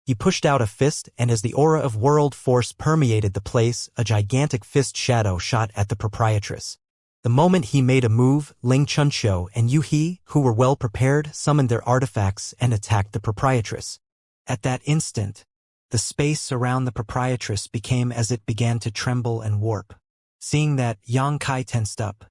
[SPEAKER 1] He pushed out a fist, and as the aura of world force permeated the place, a gigantic fist shadow shot at the proprietress. The moment he made a move, Ling Chun Xiu and He, who were well prepared, summoned their artifacts and attacked the proprietress. At that instant, the space around the proprietress became as it began to tremble and warp. Seeing that, Xianxia tensed up.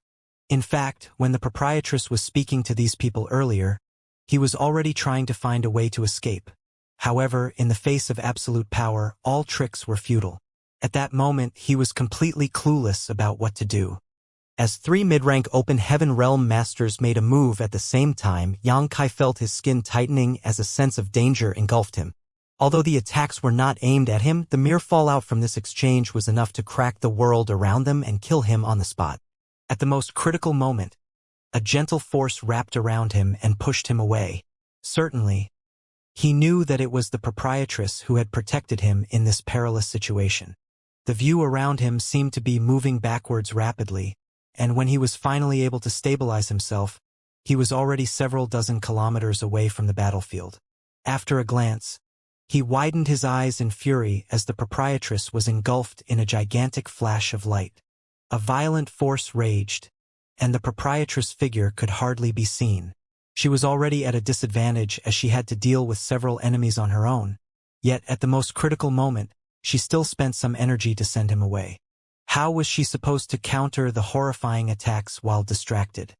[SPEAKER 1] In fact, when the proprietress was speaking to these people earlier, he was already trying to find a way to escape. However, in the face of absolute power, all tricks were futile. At that moment, he was completely clueless about what to do. As 3 mid-rank Open Heaven Realm Masters made a move at the same time, Xianxia felt his skin tightening as a sense of danger engulfed him. Although the attacks were not aimed at him, the mere fallout from this exchange was enough to crack the world around them and kill him on the spot. At the most critical moment, a gentle force wrapped around him and pushed him away. Certainly, he knew that it was the proprietress who had protected him in this perilous situation. The view around him seemed to be moving backwards rapidly, and when he was finally able to stabilize himself, he was already several dozen kilometers away from the battlefield. After a glance, he widened his eyes in fury as the proprietress was engulfed in a gigantic flash of light. A violent force raged, and the proprietress' figure could hardly be seen. She was already at a disadvantage as she had to deal with several enemies on her own, yet at the most critical moment, she still spent some energy to send him away. How was she supposed to counter the horrifying attacks while distracted?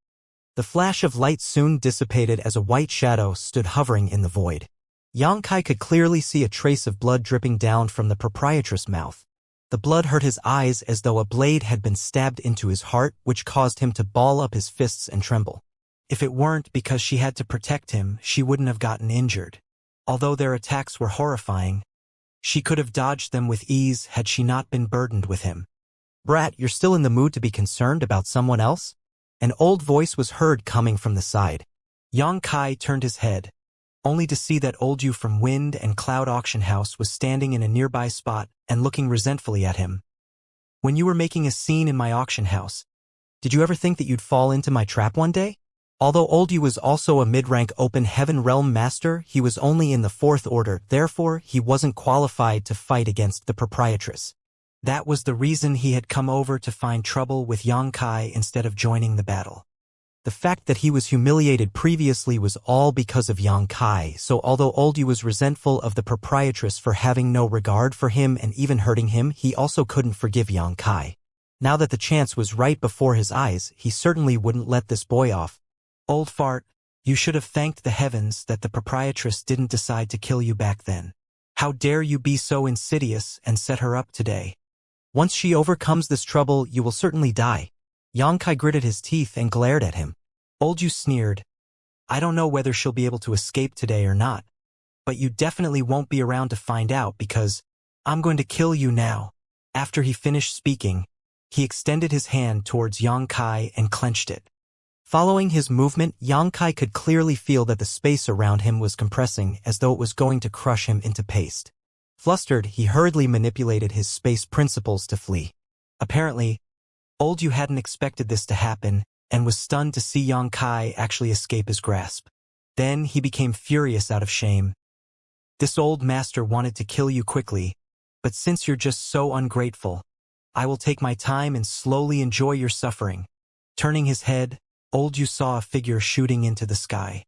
[SPEAKER 1] The flash of light soon dissipated as a white shadow stood hovering in the void. Xianxia could clearly see a trace of blood dripping down from the proprietress' mouth. The blood hurt his eyes as though a blade had been stabbed into his heart, which caused him to ball up his fists and tremble. If it weren't because she had to protect him, she wouldn't have gotten injured. Although their attacks were horrifying, she could have dodged them with ease had she not been burdened with him. "Brat, you're still in the mood to be concerned about someone else?" An old voice was heard coming from the side. Xianxia turned his head, only to see that old you from Wind and Cloud Auction House was standing in a nearby spot and looking resentfully at him. "When you were making a scene in my auction house, did you ever think that you'd fall into my trap one day?" Although old you was also a mid-rank open heaven realm master, he was only in the 4th order, therefore he wasn't qualified to fight against the proprietress. That was the reason he had come over to find trouble with Xianxia instead of joining the battle. The fact that he was humiliated previously was all because of Xianxia, so although Oldie was resentful of the proprietress for having no regard for him and even hurting him, he also couldn't forgive Xianxia. Now that the chance was right before his eyes, he certainly wouldn't let this boy off. "Old fart, you should have thanked the heavens that the proprietress didn't decide to kill you back then. How dare you be so insidious and set her up today? Once she overcomes this trouble, you will certainly die." Xianxia gritted his teeth and glared at him. Old you sneered. "I don't know whether she'll be able to escape today or not, but you definitely won't be around to find out because I'm going to kill you now." After he finished speaking, he extended his hand towards Xianxia and clenched it. Following his movement, Xianxia could clearly feel that the space around him was compressing as though it was going to crush him into paste. Flustered, he hurriedly manipulated his space principles to flee. Apparently, Old You hadn't expected this to happen and was stunned to see Xianxia actually escape his grasp. Then he became furious out of shame. "This old master wanted to kill you quickly, but since you're just so ungrateful, I will take my time and slowly enjoy your suffering." Turning his head, Old You saw a figure shooting into the sky.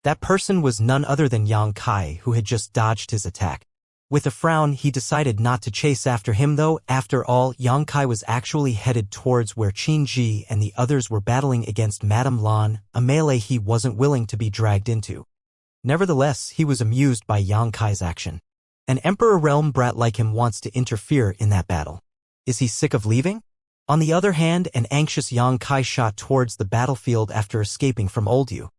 [SPEAKER 1] That person was none other than Xianxia, who had just dodged his attack. With a frown, he decided not to chase after him though. After all, Xianxia was actually headed towards where Qin Ji and the others were battling against Madame Lan, a melee he wasn't willing to be dragged into. Nevertheless, he was amused by Xianxia's action. An Emperor Realm brat like him wants to interfere in that battle. Is he sick of leaving? On the other hand, an anxious Xianxia shot towards the battlefield after escaping from Old You.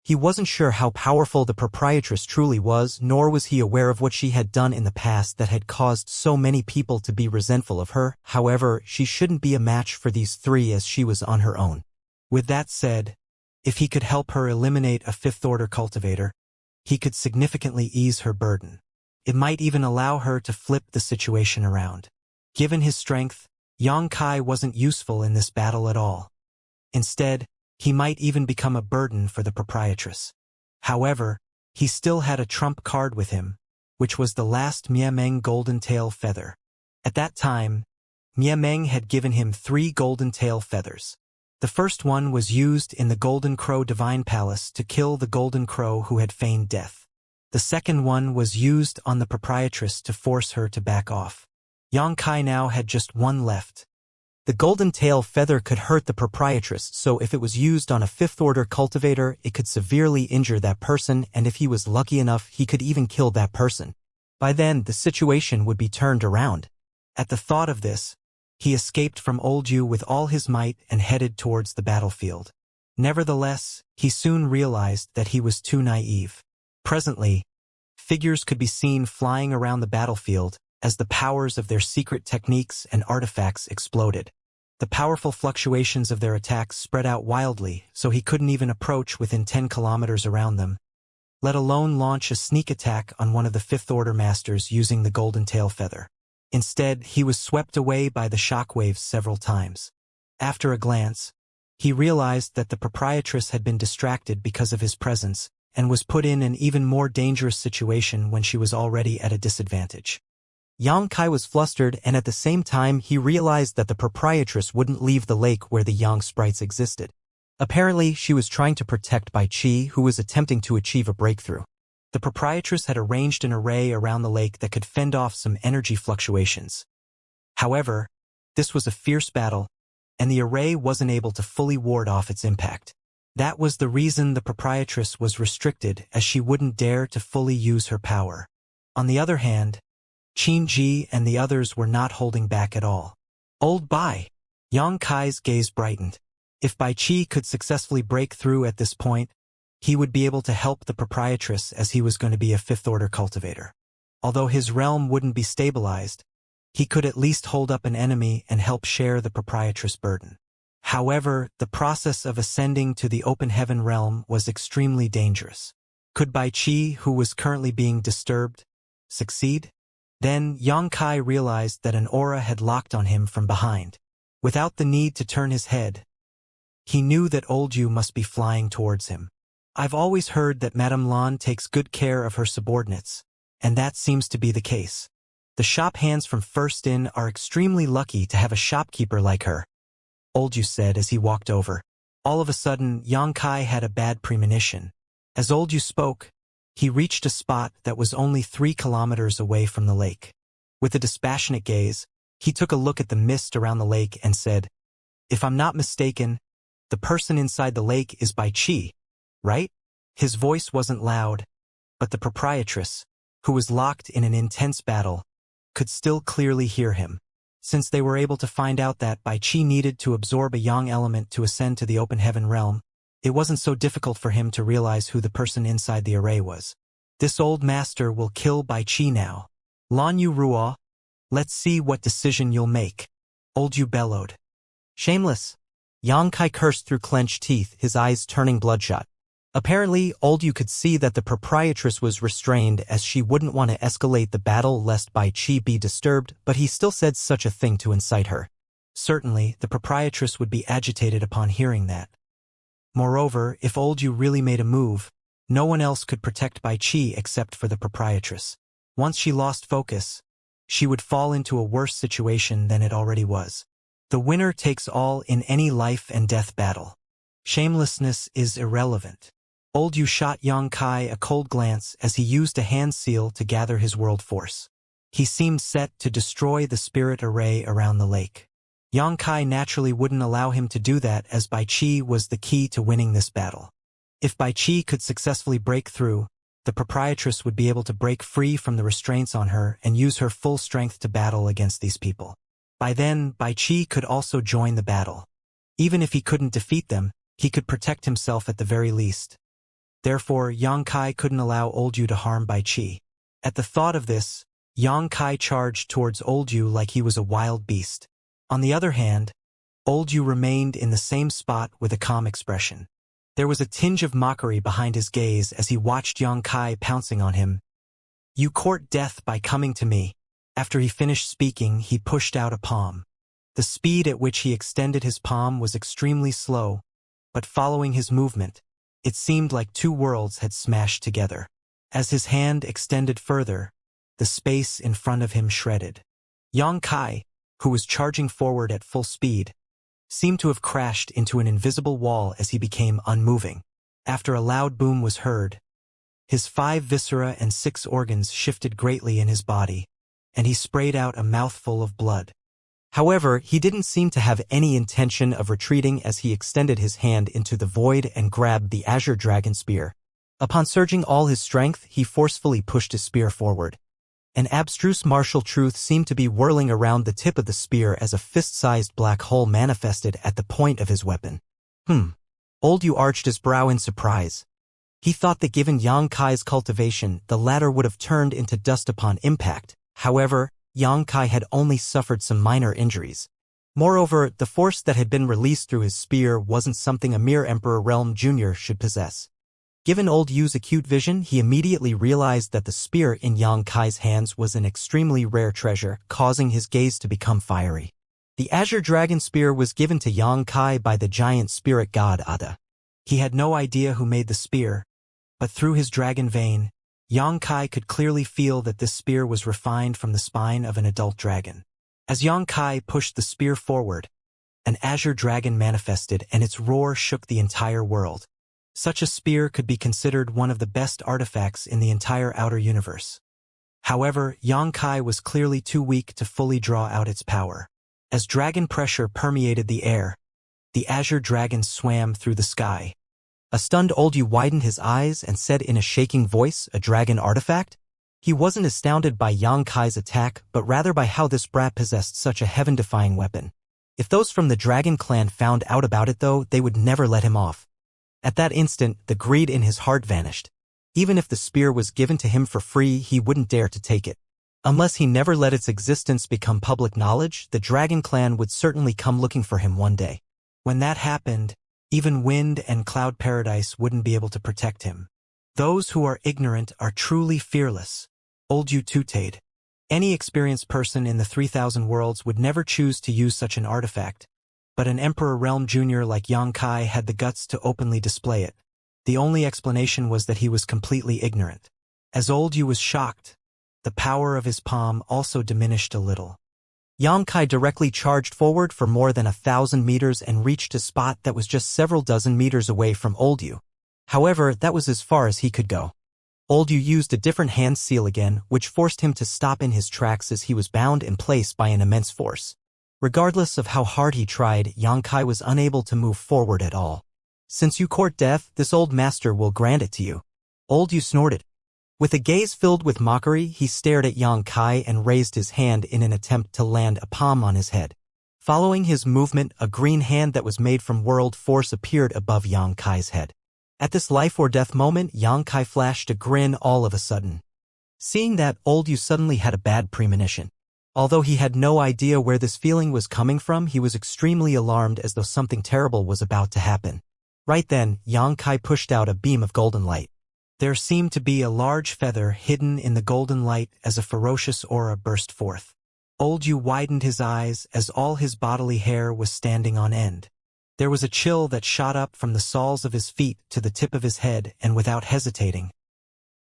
[SPEAKER 1] He wasn't sure how powerful the proprietress truly was, nor was he aware of what she had done in the past that had caused so many people to be resentful of her. However, she shouldn't be a match for these three as she was on her own. With that said, if he could help her eliminate a 5th-order cultivator, he could significantly ease her burden. It might even allow her to flip the situation around. Given his strength, Xianxia wasn't useful in this battle at all. Instead, he might even become a burden for the proprietress. However, he still had a trump card with him, which was the last Miameng golden tail feather. At that time, Miameng had given him 3 golden tail feathers. The first one was used in the Golden Crow Divine Palace to kill the Golden Crow who had feigned death. The second one was used on the proprietress to force her to back off. Xianxia now had just one left. The golden tail feather could hurt the proprietress, so if it was used on a 5th-order cultivator, it could severely injure that person, and if he was lucky enough, he could even kill that person. By then, the situation would be turned around. At the thought of this, he escaped from Old You with all his might and headed towards the battlefield. Nevertheless, he soon realized that he was too naive. Presently, Figures could be seen flying around the battlefield as the powers of their secret techniques and artifacts exploded. The powerful fluctuations of their attacks spread out wildly, so he couldn't even approach within 10 kilometers around them, let alone launch a sneak attack on one of the Fifth Order Masters using the golden tail feather. Instead, he was swept away by the shockwaves several times. After a glance, he realized that the proprietress had been distracted because of his presence and was put in an even more dangerous situation when she was already at a disadvantage. Xianxia was flustered, and at the same time he realized that the proprietress wouldn't leave the lake where the Yang sprites existed. Apparently, she was trying to protect Bai Qi, who was attempting to achieve a breakthrough. The proprietress had arranged an array around the lake that could fend off some energy fluctuations. However, this was a fierce battle, and the array wasn't able to fully ward off its impact. That was the reason the proprietress was restricted, as she wouldn't dare to fully use her power. On the other hand, Qin Ji and the others were not holding back at all. Old Bai! Xianxia's gaze brightened. If Bai Qi could successfully break through at this point, he would be able to help the proprietress, as he was going to be a fifth-order cultivator. Although his realm wouldn't be stabilized, he could at least hold up an enemy and help share the proprietress' burden. However, the process of ascending to the open heaven realm was extremely dangerous. Could Bai Qi, who was currently being disturbed, succeed? Then Xianxia realized that an aura had locked on him from behind. Without the need to turn his head, he knew that Old Yu must be flying towards him. I've always heard that Madame Lan takes good care of her subordinates, and that seems to be the case. The shop hands from First Inn are extremely lucky to have a shopkeeper like her, Old Yu said as he walked over. All of a sudden, Xianxia had a bad premonition. As Old Yu spoke, he reached a spot that was only 3 kilometers away from the lake. With a dispassionate gaze, he took a look at the mist around the lake and said, "If I'm not mistaken, the person inside the lake is Bai Qi, right?" His voice wasn't loud, but the proprietress, who was locked in an intense battle, could still clearly hear him. Since they were able to find out that Bai Qi needed to absorb a yang element to ascend to the open heaven realm, it wasn't so difficult for him to realize who the person inside the array was. This old master will kill Bai Qi now. Lan Yu Ruo, let's see what decision you'll make. Old Yu bellowed. Shameless! Xianxia cursed through clenched teeth, his eyes turning bloodshot. Apparently, Old Yu could see that the proprietress was restrained, as she wouldn't want to escalate the battle lest Bai Qi be disturbed, but he still said such a thing to incite her. Certainly, the proprietress would be agitated upon hearing that. Moreover, if Old Yu really made a move, no one else could protect Bai Qi except for the proprietress. Once she lost focus, she would fall into a worse situation than it already was. The winner takes all in any life and death battle. Shamelessness is irrelevant. Old Yu shot Xianxia a cold glance as he used a hand seal to gather his world force. He seemed set to destroy the spirit array around the lake. Xianxia naturally wouldn't allow him to do that, as Bai Qi was the key to winning this battle. If Bai Qi could successfully break through, the proprietress would be able to break free from the restraints on her and use her full strength to battle against these people. By then, Bai Qi could also join the battle. Even if he couldn't defeat them, he could protect himself at the very least. Therefore, Xianxia couldn't allow Old Yu to harm Bai Qi. At the thought of this, Xianxia charged towards Old Yu like he was a wild beast. On the other hand, Old Yu remained in the same spot with a calm expression. There was a tinge of mockery behind his gaze as he watched Xianxia pouncing on him. "You court death by coming to me." After he finished speaking, he pushed out a palm. The speed at which he extended his palm was extremely slow, but following his movement, it seemed like 2 worlds had smashed together. As his hand extended further, the space in front of him shredded. Xianxia, who was charging forward at full speed, seemed to have crashed into an invisible wall as he became unmoving. After a loud boom was heard, his 5 viscera and 6 organs shifted greatly in his body, and he sprayed out a mouthful of blood. However, he didn't seem to have any intention of retreating as he extended his hand into the void and grabbed the azure dragon spear. Upon surging all his strength, he forcefully pushed his spear forward. An abstruse martial truth seemed to be whirling around the tip of the spear as a fist-sized black hole manifested at the point of his weapon. Old Yu arched his brow in surprise. He thought that given Yang Kai's cultivation, the latter would have turned into dust upon impact. However, Yang Kai had only suffered some minor injuries. Moreover, the force that had been released through his spear wasn't something a mere Emperor Realm Jr. should possess. Given Old Yu's acute vision, he immediately realized that the spear in Yang Kai's hands was an extremely rare treasure, causing his gaze to become fiery. The Azure Dragon Spear was given to Yang Kai by the giant spirit god Ada. He had no idea who made the spear, but through his dragon vein, Yang Kai could clearly feel that this spear was refined from the spine of an adult dragon. As Yang Kai pushed the spear forward, an azure dragon manifested and its roar shook the entire world. Such a spear could be considered one of the best artifacts in the entire outer universe. However, Yang Kai was clearly too weak to fully draw out its power. As dragon pressure permeated the air, the azure dragon swam through the sky. A stunned Old Yu widened his eyes and said in a shaking voice, "A dragon artifact?" He wasn't astounded by Yang Kai's attack, but rather by how this brat possessed such a heaven-defying weapon. If those from the Dragon Clan found out about it though, they would never let him off. At that instant, the greed in his heart vanished. Even if the spear was given to him for free, he wouldn't dare to take it. Unless he never let its existence become public knowledge, the Dragon Clan would certainly come looking for him one day. When that happened, even Wind and Cloud Paradise wouldn't be able to protect him. Those who are ignorant are truly fearless. Old Yu tutade. Any experienced person in the 3,000 worlds would never choose to use such an artifact, but an Emperor Realm Jr. like Yang Kai had the guts to openly display it. The only explanation was that he was completely ignorant. As Old Yu was shocked, the power of his palm also diminished a little. Yang Kai directly charged forward for more than 1,000 meters and reached a spot that was just several dozen meters away from Old Yu. However, that was as far as he could go. Old Yu used a different hand seal again, which forced him to stop in his tracks as he was bound in place by an immense force. Regardless of how hard he tried, Yang Kai was unable to move forward at all. "Since you court death, this old master will grant it to you." Old Yu snorted. With a gaze filled with mockery, he stared at Yang Kai and raised his hand in an attempt to land a palm on his head. Following his movement, a green hand that was made from world force appeared above Yang Kai's head. At this life or death moment, Yang Kai flashed a grin all of a sudden. Seeing that, Old Yu suddenly had a bad premonition. Although he had no idea where this feeling was coming from, he was extremely alarmed as though something terrible was about to happen. Right then, Yang Kai pushed out a beam of golden light. There seemed to be a large feather hidden in the golden light as a ferocious aura burst forth. Old Yu widened his eyes as all his bodily hair was standing on end. There was a chill that shot up from the soles of his feet to the tip of his head, and without hesitating,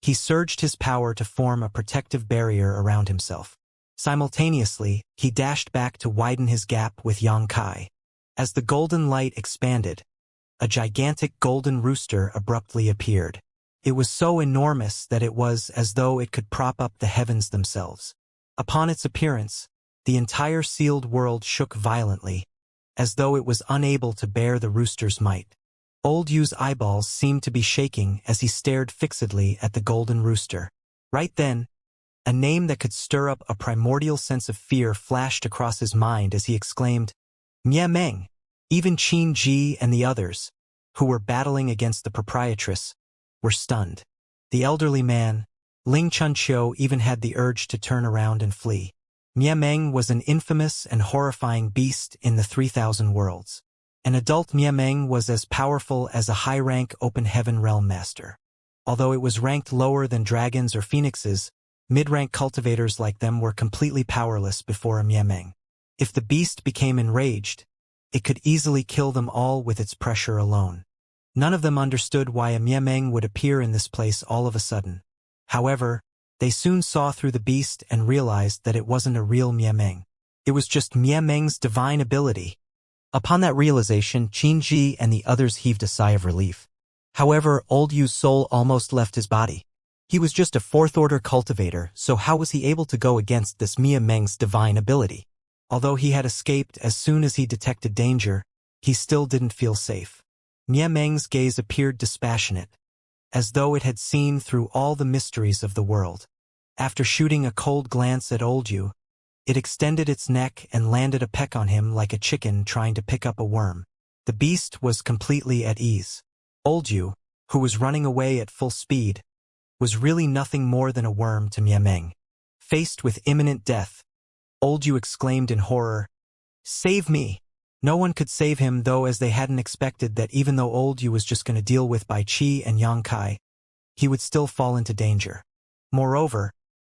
[SPEAKER 1] he surged his power to form a protective barrier around himself. Simultaneously, he dashed back to widen his gap with Yang Kai. As the golden light expanded, a gigantic golden rooster abruptly appeared. It was so enormous that it was as though it could prop up the heavens themselves. Upon its appearance, the entire sealed world shook violently, as though it was unable to bear the rooster's might. Old Yu's eyeballs seemed to be shaking as he stared fixedly at the golden rooster. Right then, a name that could stir up a primordial sense of fear flashed across his mind as he exclaimed, "Mia Meng!" Even Qin Ji and the others, who were battling against the proprietress, were stunned. The elderly man, Ling Chunqiu, even had the urge to turn around and flee. Mia Meng was an infamous and horrifying beast in the 3,000 worlds. An adult Mia Meng was as powerful as a high-rank open heaven realm master. Although it was ranked lower than dragons or phoenixes, mid-rank cultivators like them were completely powerless before a Mia Meng. If the beast became enraged, it could easily kill them all with its pressure alone. None of them understood why a Mia Meng would appear in this place all of a sudden. However, they soon saw through the beast and realized that it wasn't a real Mia Meng. It was just Mia Meng's divine ability. Upon that realization, Qin Ji and the others heaved a sigh of relief. However, Old Yu's soul almost left his body. He was just a fourth-order cultivator, so how was he able to go against this Mia Meng's divine ability? Although he had escaped as soon as he detected danger, he still didn't feel safe. Mia Meng's gaze appeared dispassionate, as though it had seen through all the mysteries of the world. After shooting a cold glance at Old Yu, it extended its neck and landed a peck on him like a chicken trying to pick up a worm. The beast was completely at ease. Old Yu, who was running away at full speed, was really nothing more than a worm to Miameng. Faced with imminent death, Old Yu exclaimed in horror, "Save me!" No one could save him, though, as they hadn't expected that even though Old Yu was just going to deal with Bai Qi and Yang Kai, he would still fall into danger. Moreover,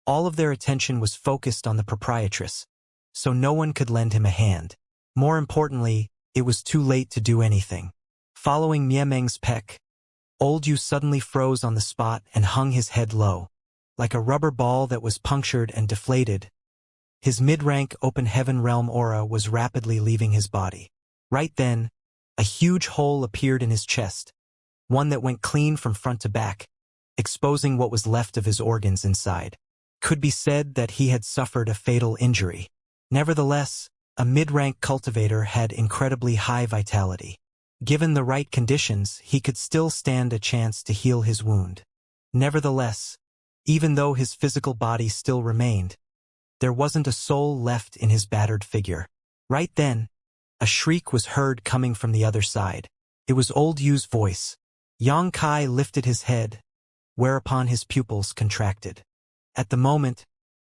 [SPEAKER 1] all of their attention was focused on the proprietress, so no one could lend him a hand. More importantly, it was too late to do anything. Following Miameng's peck, Old Yu suddenly froze on the spot and hung his head low. Like a rubber ball that was punctured and deflated, his mid-rank open heaven realm aura was rapidly leaving his body. Right then, a huge hole appeared in his chest, one that went clean from front to back, exposing what was left of his organs inside. Could be said that he had suffered a fatal injury. Nevertheless, a mid-rank cultivator had incredibly high vitality. Given the right conditions, he could still stand a chance to heal his wound. Nevertheless, even though his physical body still remained, there wasn't a soul left in his battered figure. Right then, a shriek was heard coming from the other side. It was Old Yu's voice. Yang Kai lifted his head, whereupon his pupils contracted. At the moment,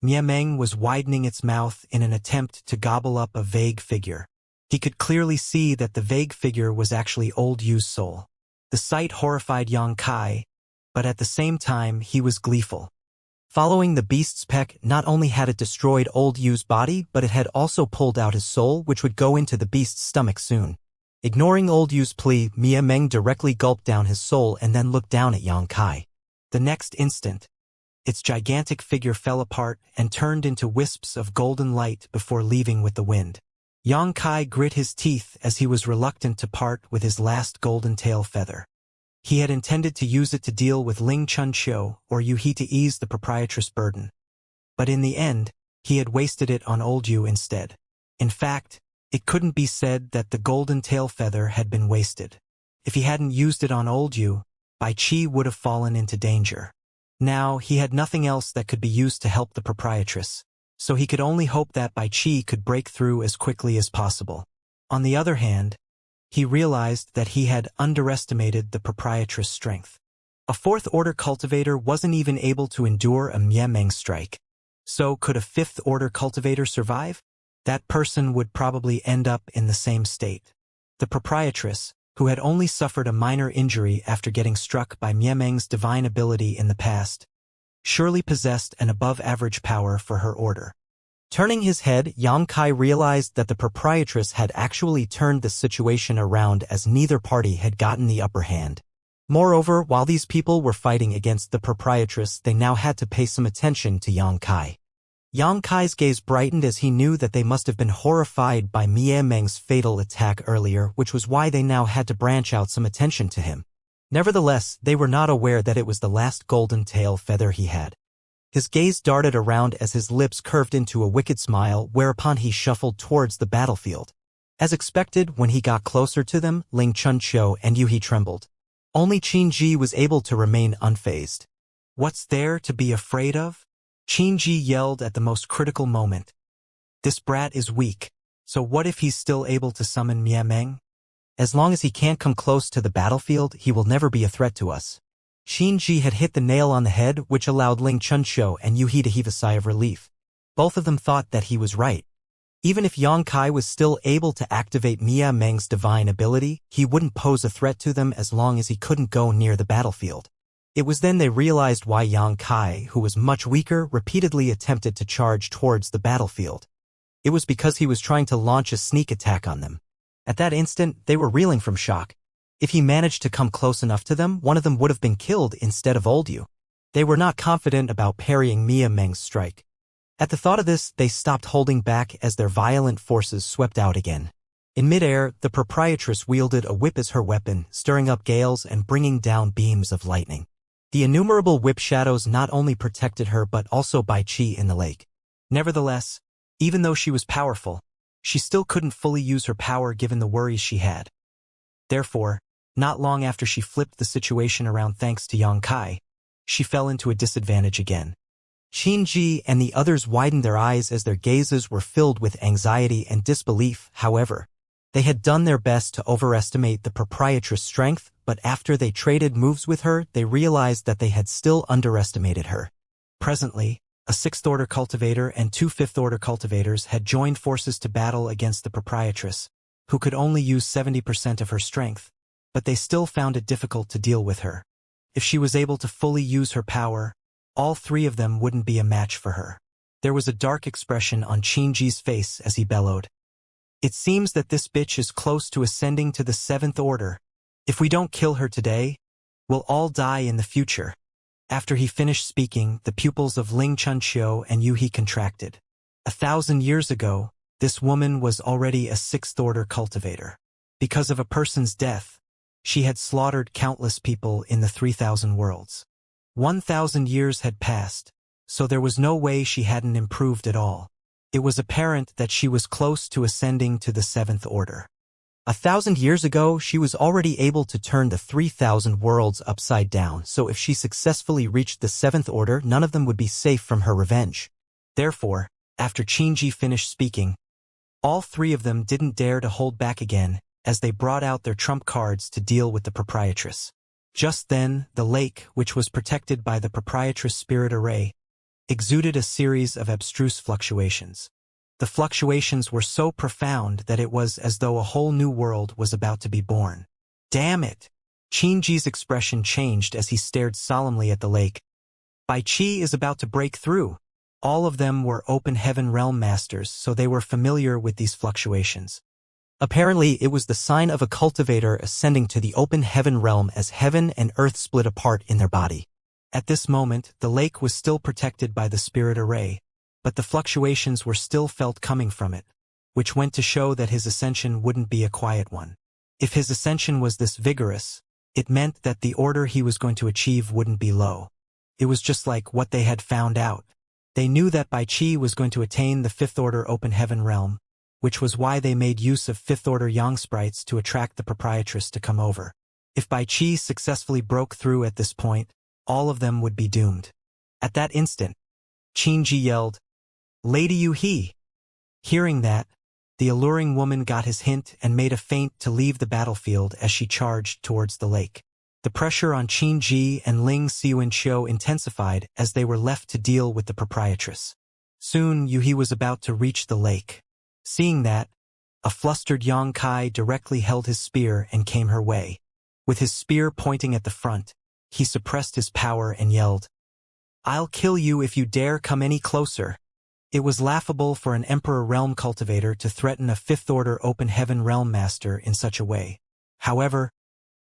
[SPEAKER 1] Miameng was widening its mouth in an attempt to gobble up a vague figure. He could clearly see that the vague figure was actually Old Yu's soul. The sight horrified Yang Kai, but at the same time he was gleeful. Following the beast's peck, not only had it destroyed Old Yu's body, but it had also pulled out his soul, which would go into the beast's stomach soon. Ignoring Old Yu's plea, Miameng directly gulped down his soul and then looked down at Yang Kai. The next instant, its gigantic figure fell apart and turned into wisps of golden light before leaving with the wind. Yang Kai grit his teeth as he was reluctant to part with his last golden tail feather. He had intended to use it to deal with Ling Chunqiu or Yuhi to ease the proprietress' burden. But in the end, he had wasted it on Old Yu instead. In fact, it couldn't be said that the golden tail feather had been wasted. If he hadn't used it on Old Yu, Bai Qi would have fallen into danger. Now, he had nothing else that could be used to help the proprietress, so he could only hope that Bai Qi could break through as quickly as possible. On the other hand, he realized that he had underestimated the proprietress' strength. A fourth-order cultivator wasn't even able to endure a Miameng strike. So could a fifth-order cultivator survive? That person would probably end up in the same state. The proprietress, who had only suffered a minor injury after getting struck by Miameng's divine ability in the past, surely possessed an above-average power for her order. Turning his head, Yang Kai realized that the proprietress had actually turned the situation around as neither party had gotten the upper hand. Moreover, while these people were fighting against the proprietress, they now had to pay some attention to Yang Kai. Yang Kai's gaze brightened as he knew that they must have been horrified by Miameng's fatal attack earlier, which was why they now had to branch out some attention to him. Nevertheless, they were not aware that it was the last golden tail feather he had. His gaze darted around as his lips curved into a wicked smile, whereupon he shuffled towards the battlefield. As expected, when he got closer to them, Ling Chunqiu and Yuhi trembled. Only Qin Ji was able to remain unfazed. "What's there to be afraid of?" Qin Ji yelled at the most critical moment. "This brat is weak, so what if he's still able to summon Miameng? As long as he can't come close to the battlefield, he will never be a threat to us." Qin Ji had hit the nail on the head, which allowed Ling Chunqiu and Yuhi to heave a sigh of relief. Both of them thought that he was right. Even if Yang Kai was still able to activate Miameng's divine ability, he wouldn't pose a threat to them as long as he couldn't go near the battlefield. It was then they realized why Yang Kai, who was much weaker, repeatedly attempted to charge towards the battlefield. It was because he was trying to launch a sneak attack on them. At that instant, they were reeling from shock. If he managed to come close enough to them, one of them would have been killed instead of Old Yu. They were not confident about parrying Miameng's strike. At the thought of this, they stopped holding back as their violent forces swept out again. In midair, the proprietress wielded a whip as her weapon, stirring up gales and bringing down beams of lightning. The innumerable whip shadows not only protected her but also Bai Qi in the lake. Nevertheless, even though she was powerful, she still couldn't fully use her power given the worries she had. Therefore, not long after she flipped the situation around thanks to Yang Kai, she fell into a disadvantage again. Qin Ji and the others widened their eyes as their gazes were filled with anxiety and disbelief. However, They had done their best to overestimate the proprietress' strength, but after they traded moves with her, they realized that they had still underestimated her. Presently, a 6th-order cultivator and 2 5th-order cultivators had joined forces to battle against the proprietress, who could only use 70% of her strength, but they still found it difficult to deal with her. If she was able to fully use her power, all 3 of them wouldn't be a match for her. There was a dark expression on Qingji's face as he bellowed. It seems that this bitch is close to ascending to the 7th order. If we don't kill her today, we'll all die in the future. After he finished speaking, the pupils of Ling Chunqiu and Yuhi contracted. 1,000 years ago, this woman was already a 6th-order cultivator. Because of a person's death, she had slaughtered countless people in the 3,000 worlds. 1,000 years had passed, so there was no way she hadn't improved at all. It was apparent that she was close to ascending to the 7th order. 1,000 years ago, she was already able to turn the 3,000 worlds upside down, so if she successfully reached the 7th order, none of them would be safe from her revenge. Therefore, after Qingji finished speaking, all 3 of them didn't dare to hold back again, as they brought out their trump cards to deal with the proprietress. Just then, the lake, which was protected by the proprietress' spirit array, exuded a series of abstruse fluctuations. The fluctuations were so profound that it was as though a whole new world was about to be born. Damn it! Qingji's expression changed as he stared solemnly at the lake. Bai Qi is about to break through. All of them were open heaven realm masters, so they were familiar with these fluctuations. Apparently, it was the sign of a cultivator ascending to the open heaven realm as heaven and earth split apart in their body. At this moment, the lake was still protected by the spirit array, but the fluctuations were still felt coming from it, which went to show that his ascension wouldn't be a quiet one. If his ascension was this vigorous, it meant that the order he was going to achieve wouldn't be low. It was just like what they had found out. They knew that Bai Qi was going to attain the 5th order open heaven realm, which was why they made use of 5th order yang sprites to attract the proprietress to come over. If Bai Qi successfully broke through at this point, all of them would be doomed. At that instant, Qingji yelled, "Lady Yuhi!" Hearing that, the alluring woman got his hint and made a feint to leave the battlefield as she charged towards the lake. The pressure on Qingji and Ling Xianxia intensified as they were left to deal with the proprietress. Soon, Yuhi was about to reach the lake. Seeing that, a flustered Yang Kai directly held his spear and came her way. With his spear pointing at the front, he suppressed his power and yelled, "I'll kill you if you dare come any closer." It was laughable for an Emperor Realm cultivator to threaten a 5th-order Open Heaven Realm Master in such a way. However,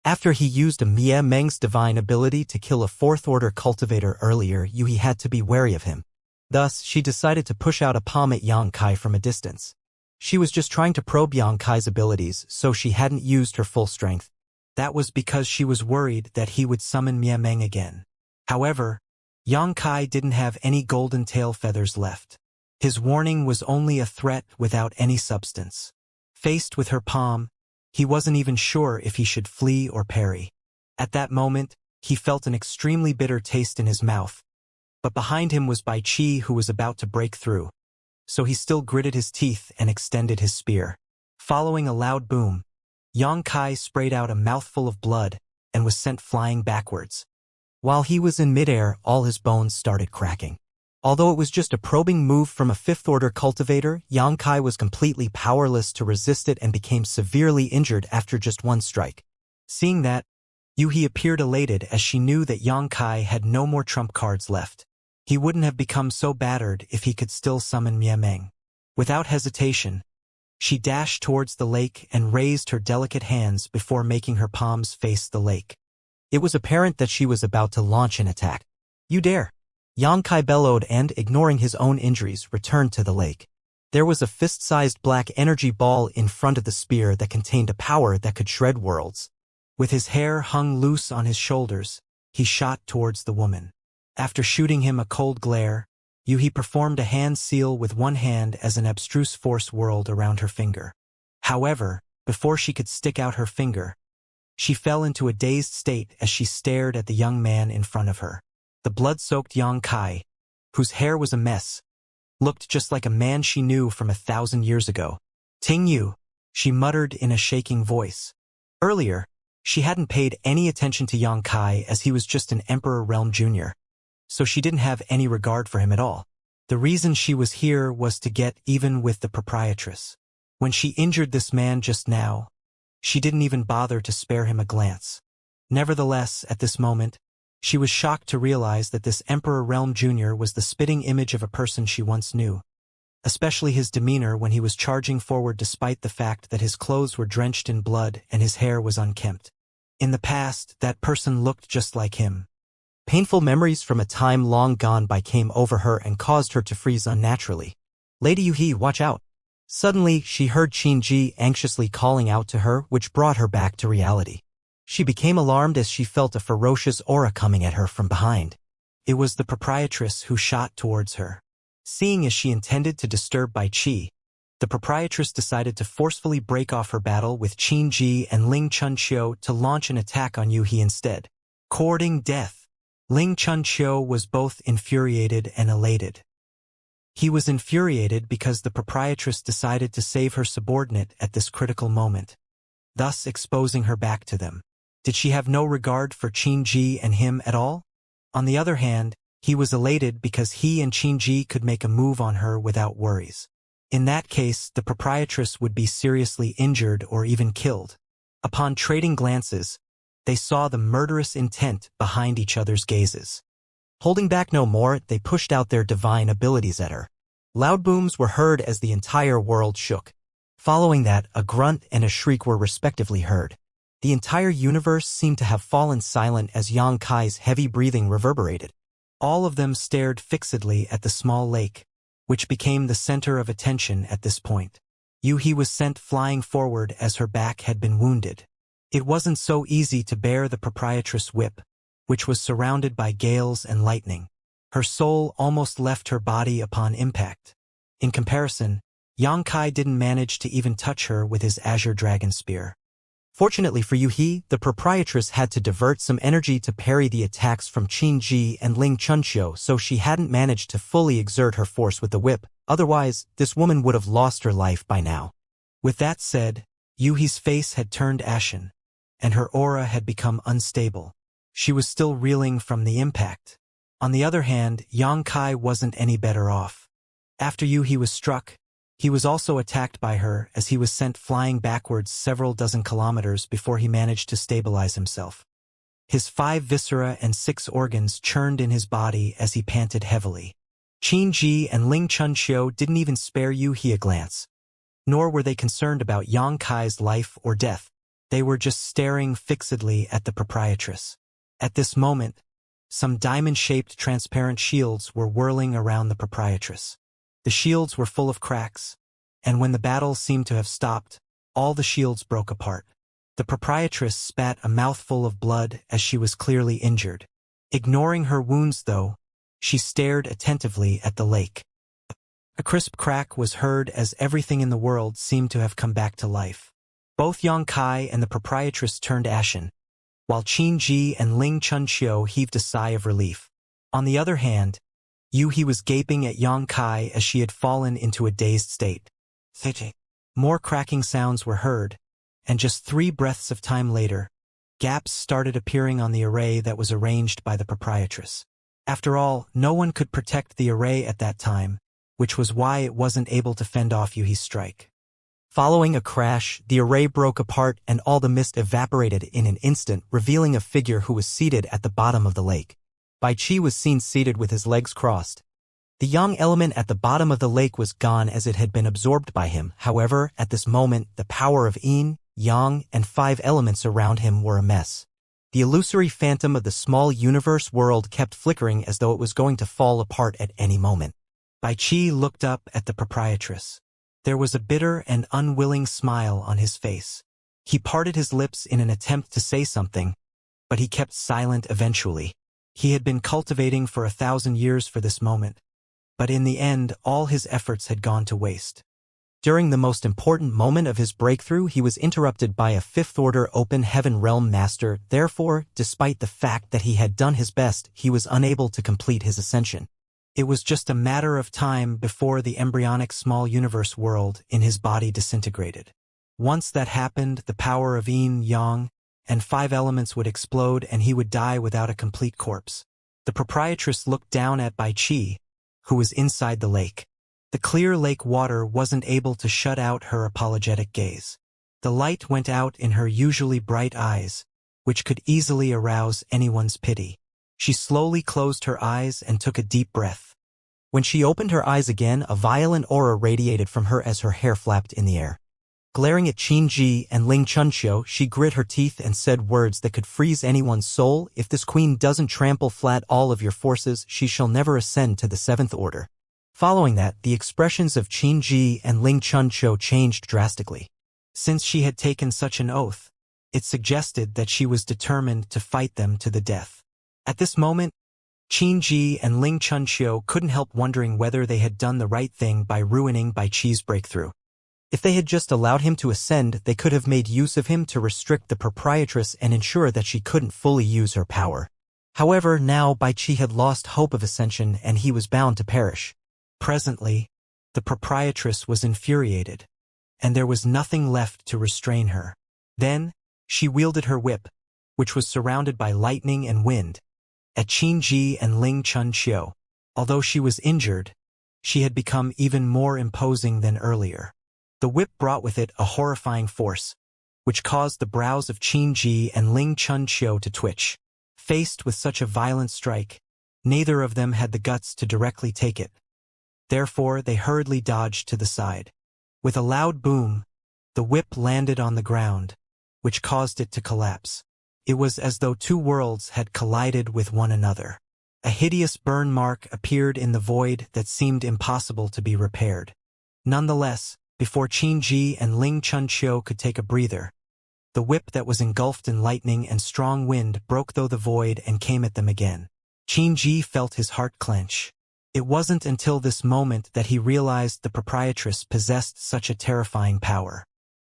[SPEAKER 1] after he used a Mie Meng's divine ability to kill a 4th-order cultivator earlier, Yuhi had to be wary of him. Thus, she decided to push out a palm at Yang Kai from a distance. She was just trying to probe Yang Kai's abilities, so she hadn't used her full strength. That was because she was worried that he would summon Mie Meng again. However, Yang Kai didn't have any golden tail feathers left. His warning was only a threat without any substance. Faced with her palm, he wasn't even sure if he should flee or parry. At that moment, he felt an extremely bitter taste in his mouth. But behind him was Bai Qi, who was about to break through. So he still gritted his teeth and extended his spear. Following a loud boom, Yang Kai sprayed out a mouthful of blood and was sent flying backwards. While he was in midair, all his bones started cracking. Although it was just a probing move from a 5th-order cultivator, Yang Kai was completely powerless to resist it and became severely injured after just one strike. Seeing that, Yuhi appeared elated as she knew that Yang Kai had no more trump cards left. He wouldn't have become so battered if he could still summon Mie Meng. Without hesitation, she dashed towards the lake and raised her delicate hands before making her palms face the lake. It was apparent that she was about to launch an attack. "You dare!" Yang Kai bellowed and, ignoring his own injuries, returned to the lake. There was a fist-sized black energy ball in front of the spear that contained a power that could shred worlds. With his hair hung loose on his shoulders, he shot towards the woman. After shooting him a cold glare, Yuhi performed a hand seal with one hand as an abstruse force whirled around her finger. However, before she could stick out her finger, she fell into a dazed state as she stared at the young man in front of her. The blood-soaked Yang Kai, whose hair was a mess, looked just like a man she knew from 1,000 years ago. "Ting Yu, she muttered in a shaking voice. Earlier, she hadn't paid any attention to Yang Kai as he was just an Emperor Realm Junior, so she didn't have any regard for him at all. The reason she was here was to get even with the proprietress. When she injured this man just now, she didn't even bother to spare him a glance. Nevertheless, at this moment, she was shocked to realize that this Emperor Realm Jr. was the spitting image of a person she once knew, especially his demeanor when he was charging forward despite the fact that his clothes were drenched in blood and his hair was unkempt. In the past, that person looked just like him. Painful memories from a time long gone by came over her and caused her to freeze unnaturally. "Lady Yuhi, watch out." Suddenly, she heard Qinji anxiously calling out to her, which brought her back to reality. She became alarmed as she felt a ferocious aura coming at her from behind. It was the proprietress who shot towards her. Seeing as she intended to disturb Bai Qi, the proprietress decided to forcefully break off her battle with Qinji and Ling Chunqiu to launch an attack on Yuhi instead. Courting death. Ling Chunqiu was both infuriated and elated. He was infuriated because the proprietress decided to save her subordinate at this critical moment, thus exposing her back to them. Did she have no regard for Qinji and him at all? On the other hand, he was elated because he and Qinji could make a move on her without worries. In that case, the proprietress would be seriously injured or even killed. Upon trading glances, they saw the murderous intent behind each other's gazes. Holding back no more, they pushed out their divine abilities at her. Loud booms were heard as the entire world shook. Following that, a grunt and a shriek were respectively heard. The entire universe seemed to have fallen silent as Yang Kai's heavy breathing reverberated. All of them stared fixedly at the small lake, which became the center of attention at this point. Yuhi was sent flying forward as her back had been wounded. It wasn't so easy to bear the proprietress' whip, which was surrounded by gales and lightning. Her soul almost left her body upon impact. In comparison, Yang Kai didn't manage to even touch her with his azure dragon spear. Fortunately for Yuhi, the proprietress had to divert some energy to parry the attacks from Qinji and Ling Chunqiu, so she hadn't managed to fully exert her force with the whip. Otherwise, this woman would have lost her life by now. With that said, Yuhi's face had turned ashen, and her aura had become unstable. She was still reeling from the impact. On the other hand, Yang Kai wasn't any better off. After Yuhi was struck, he was also attacked by her as he was sent flying backwards several dozen kilometers before he managed to stabilize himself. His 5 viscera and 6 organs churned in his body as he panted heavily. Qinji and Ling Chunqiu didn't even spare Yuhi a glance. Nor were they concerned about Yang Kai's life or death. They were just staring fixedly at the proprietress. At this moment, some diamond-shaped transparent shields were whirling around the proprietress. The shields were full of cracks, and when the battle seemed to have stopped, all the shields broke apart. The proprietress spat a mouthful of blood as she was clearly injured. Ignoring her wounds, though, she stared attentively at the lake. A crisp crack was heard as everything in the world seemed to have come back to life. Both Yang Kai and the proprietress turned ashen, while Qinji and Ling Chunqiu heaved a sigh of relief. On the other hand, Yuhi was gaping at Yang Kai as she had fallen into a dazed state. More cracking sounds were heard, and just 3 breaths of time later, gaps started appearing on the array that was arranged by the proprietress. After all, no one could protect the array at that time, which was why it wasn't able to fend off Yuhi's strike. Following a crash, the array broke apart and all the mist evaporated in an instant, revealing a figure who was seated at the bottom of the lake. Bai Qi was seen seated with his legs crossed. The yang element at the bottom of the lake was gone as it had been absorbed by him. However, at this moment, the power of yin, yang, and 5 elements around him were a mess. The illusory phantom of the small universe world kept flickering as though it was going to fall apart at any moment. Bai Qi looked up at the proprietress. There was a bitter and unwilling smile on his face. He parted his lips in an attempt to say something, but he kept silent eventually. He had been cultivating for 1,000 years for this moment, but in the end, all his efforts had gone to waste. During the most important moment of his breakthrough, he was interrupted by a 5th-order open heaven realm master. Therefore, despite the fact that he had done his best, he was unable to complete his ascension. It was just a matter of time before the embryonic small universe world in his body disintegrated. Once that happened, the power of yin, yang, and 5 elements would explode and he would die without a complete corpse. The proprietress looked down at Bai Qi, who was inside the lake. The clear lake water wasn't able to shut out her apologetic gaze. The light went out in her usually bright eyes, which could easily arouse anyone's pity. She slowly closed her eyes and took a deep breath. When she opened her eyes again, a violent aura radiated from her as her hair flapped in the air. Glaring at Qin Ji and Ling Chunqiu, she grit her teeth and said words that could freeze anyone's soul. If this queen doesn't trample flat all of your forces, she shall never ascend to the 7th order. Following that, the expressions of Qin Ji and Ling Chunqiu changed drastically. Since she had taken such an oath, it suggested that she was determined to fight them to the death. At this moment, Qin Ji and Ling Chunqiu couldn't help wondering whether they had done the right thing by ruining Bai Qi's breakthrough. If they had just allowed him to ascend, they could have made use of him to restrict the proprietress and ensure that she couldn't fully use her power. However, now Bai Qi had lost hope of ascension and he was bound to perish. Presently, the proprietress was infuriated, and there was nothing left to restrain her. Then, she wielded her whip, which was surrounded by lightning and wind, at Qin Ji and Ling Chunqiu. Although she was injured, she had become even more imposing than earlier. The whip brought with it a horrifying force, which caused the brows of Qin Ji and Ling Chunqiu to twitch. Faced with such a violent strike, neither of them had the guts to directly take it. Therefore, they hurriedly dodged to the side. With a loud boom, the whip landed on the ground, which caused it to collapse. It was as though 2 worlds had collided with one another. A hideous burn mark appeared in the void that seemed impossible to be repaired. Nonetheless, before Qin Ji and Ling Chunqiu could take a breather, the whip that was engulfed in lightning and strong wind broke through the void and came at them again. Qin Ji felt his heart clench. It wasn't until this moment that he realized the proprietress possessed such a terrifying power.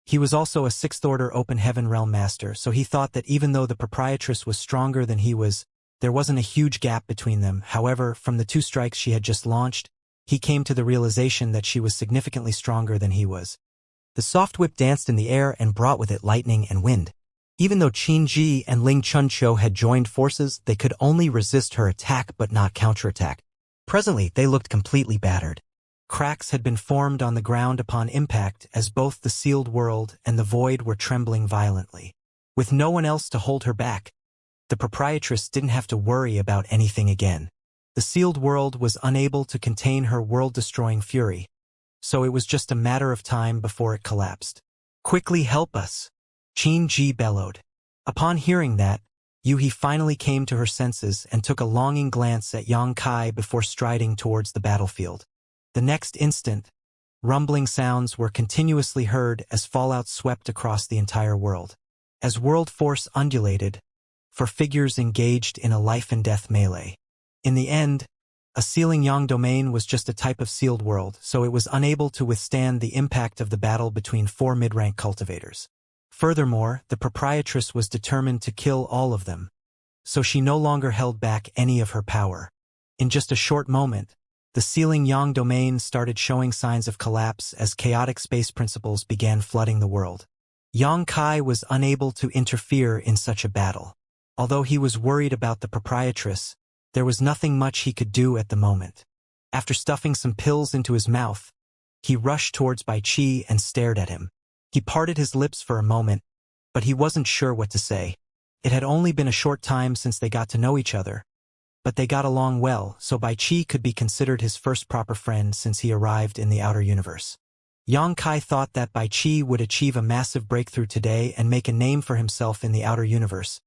[SPEAKER 1] He was also a 6th order open heaven realm master, so he thought that even though the proprietress was stronger than he was, there wasn't a huge gap between them. However, from the 2 strikes she had just launched, he came to the realization that she was significantly stronger than he was. The soft whip danced in the air and brought with it lightning and wind. Even though Qin Ji and Ling Chunqiu had joined forces, they could only resist her attack but not counterattack. Presently, they looked completely battered. Cracks had been formed on the ground upon impact as both the sealed world and the void were trembling violently. With no one else to hold her back, the proprietress didn't have to worry about anything again. The sealed world was unable to contain her world-destroying fury, so it was just a matter of time before it collapsed. "Quickly help us!" Qin Ji bellowed. Upon hearing that, Yuhi finally came to her senses and took a longing glance at Yang Kai before striding towards the battlefield. The next instant, rumbling sounds were continuously heard as fallout swept across the entire world. As world force undulated, for figures engaged in a life-and-death melee. In the end, a sealing yang domain was just a type of sealed world, so it was unable to withstand the impact of the battle between 4 mid-rank cultivators. Furthermore, the proprietress was determined to kill all of them, so she no longer held back any of her power. In just a short moment, the sealing yang domain started showing signs of collapse as chaotic space principles began flooding the world. Yang Kai was unable to interfere in such a battle. Although he was worried about the proprietress, there was nothing much he could do at the moment. After stuffing some pills into his mouth, he rushed towards Bai Qi and stared at him. He parted his lips for a moment, but he wasn't sure what to say. It had only been a short time since they got to know each other, but they got along well, so Bai Qi could be considered his first proper friend since he arrived in the outer universe. Yang Kai thought that Bai Qi would achieve a massive breakthrough today and make a name for himself in the outer universe,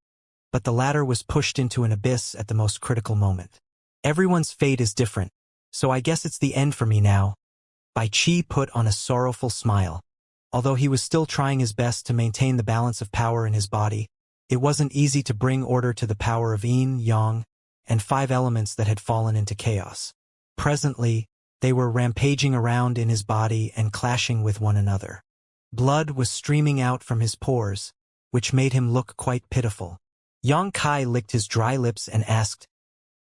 [SPEAKER 1] but the latter was pushed into an abyss at the most critical moment. Everyone's fate is different, so I guess it's the end for me now. Bai Qi put on a sorrowful smile. Although he was still trying his best to maintain the balance of power in his body, it wasn't easy to bring order to the power of yin, yang, and 5 elements that had fallen into chaos. Presently, they were rampaging around in his body and clashing with one another. Blood was streaming out from his pores, which made him look quite pitiful. Yang Kai licked his dry lips and asked,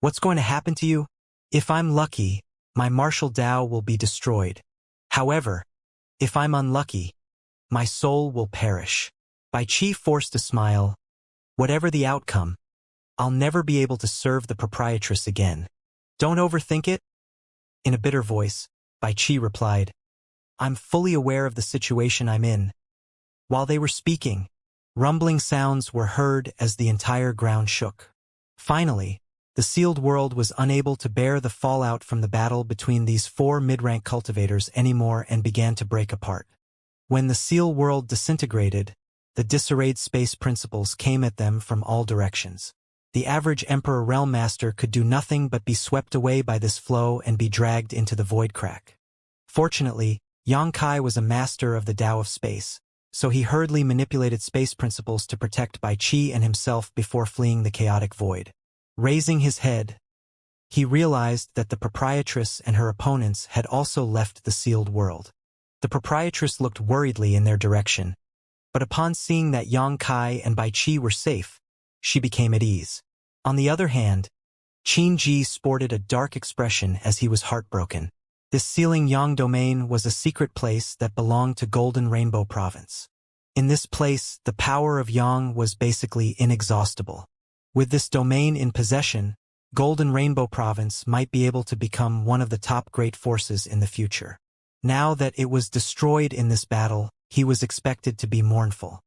[SPEAKER 1] "What's going to happen to you?" "If I'm lucky, my martial Tao will be destroyed. However, if I'm unlucky, My soul will perish. Bai Qi forced a smile. Whatever the outcome, I'll never be able to serve the proprietress again. Don't overthink it. In a bitter voice, Bai Qi replied, I'm fully aware of the situation I'm in. While they were speaking, rumbling sounds were heard as the entire ground shook. Finally, the sealed world was unable to bear the fallout from the battle between these four mid-rank cultivators anymore and began to break apart. When the seal world disintegrated, the disarrayed space principles came at them from all directions. The average Emperor Realm Master could do nothing but be swept away by this flow and be dragged into the void crack. Fortunately, Yang Kai was a master of the Tao of space, so he hurriedly manipulated space principles to protect Bai Qi and himself before fleeing the chaotic void. Raising his head, he realized that the proprietress and her opponents had also left the sealed world. The proprietress looked worriedly in their direction, but upon seeing that Yang Kai and Bai Qi were safe, she became at ease. On the other hand, Qin Ji sported a dark expression as he was heartbroken. This sealing Yang domain was a secret place that belonged to Golden Rainbow Province. In this place, the power of Yang was basically inexhaustible. With this domain in possession, Golden Rainbow Province might be able to become one of the top great forces in the future. Now that it was destroyed in this battle, he was expected to be mournful.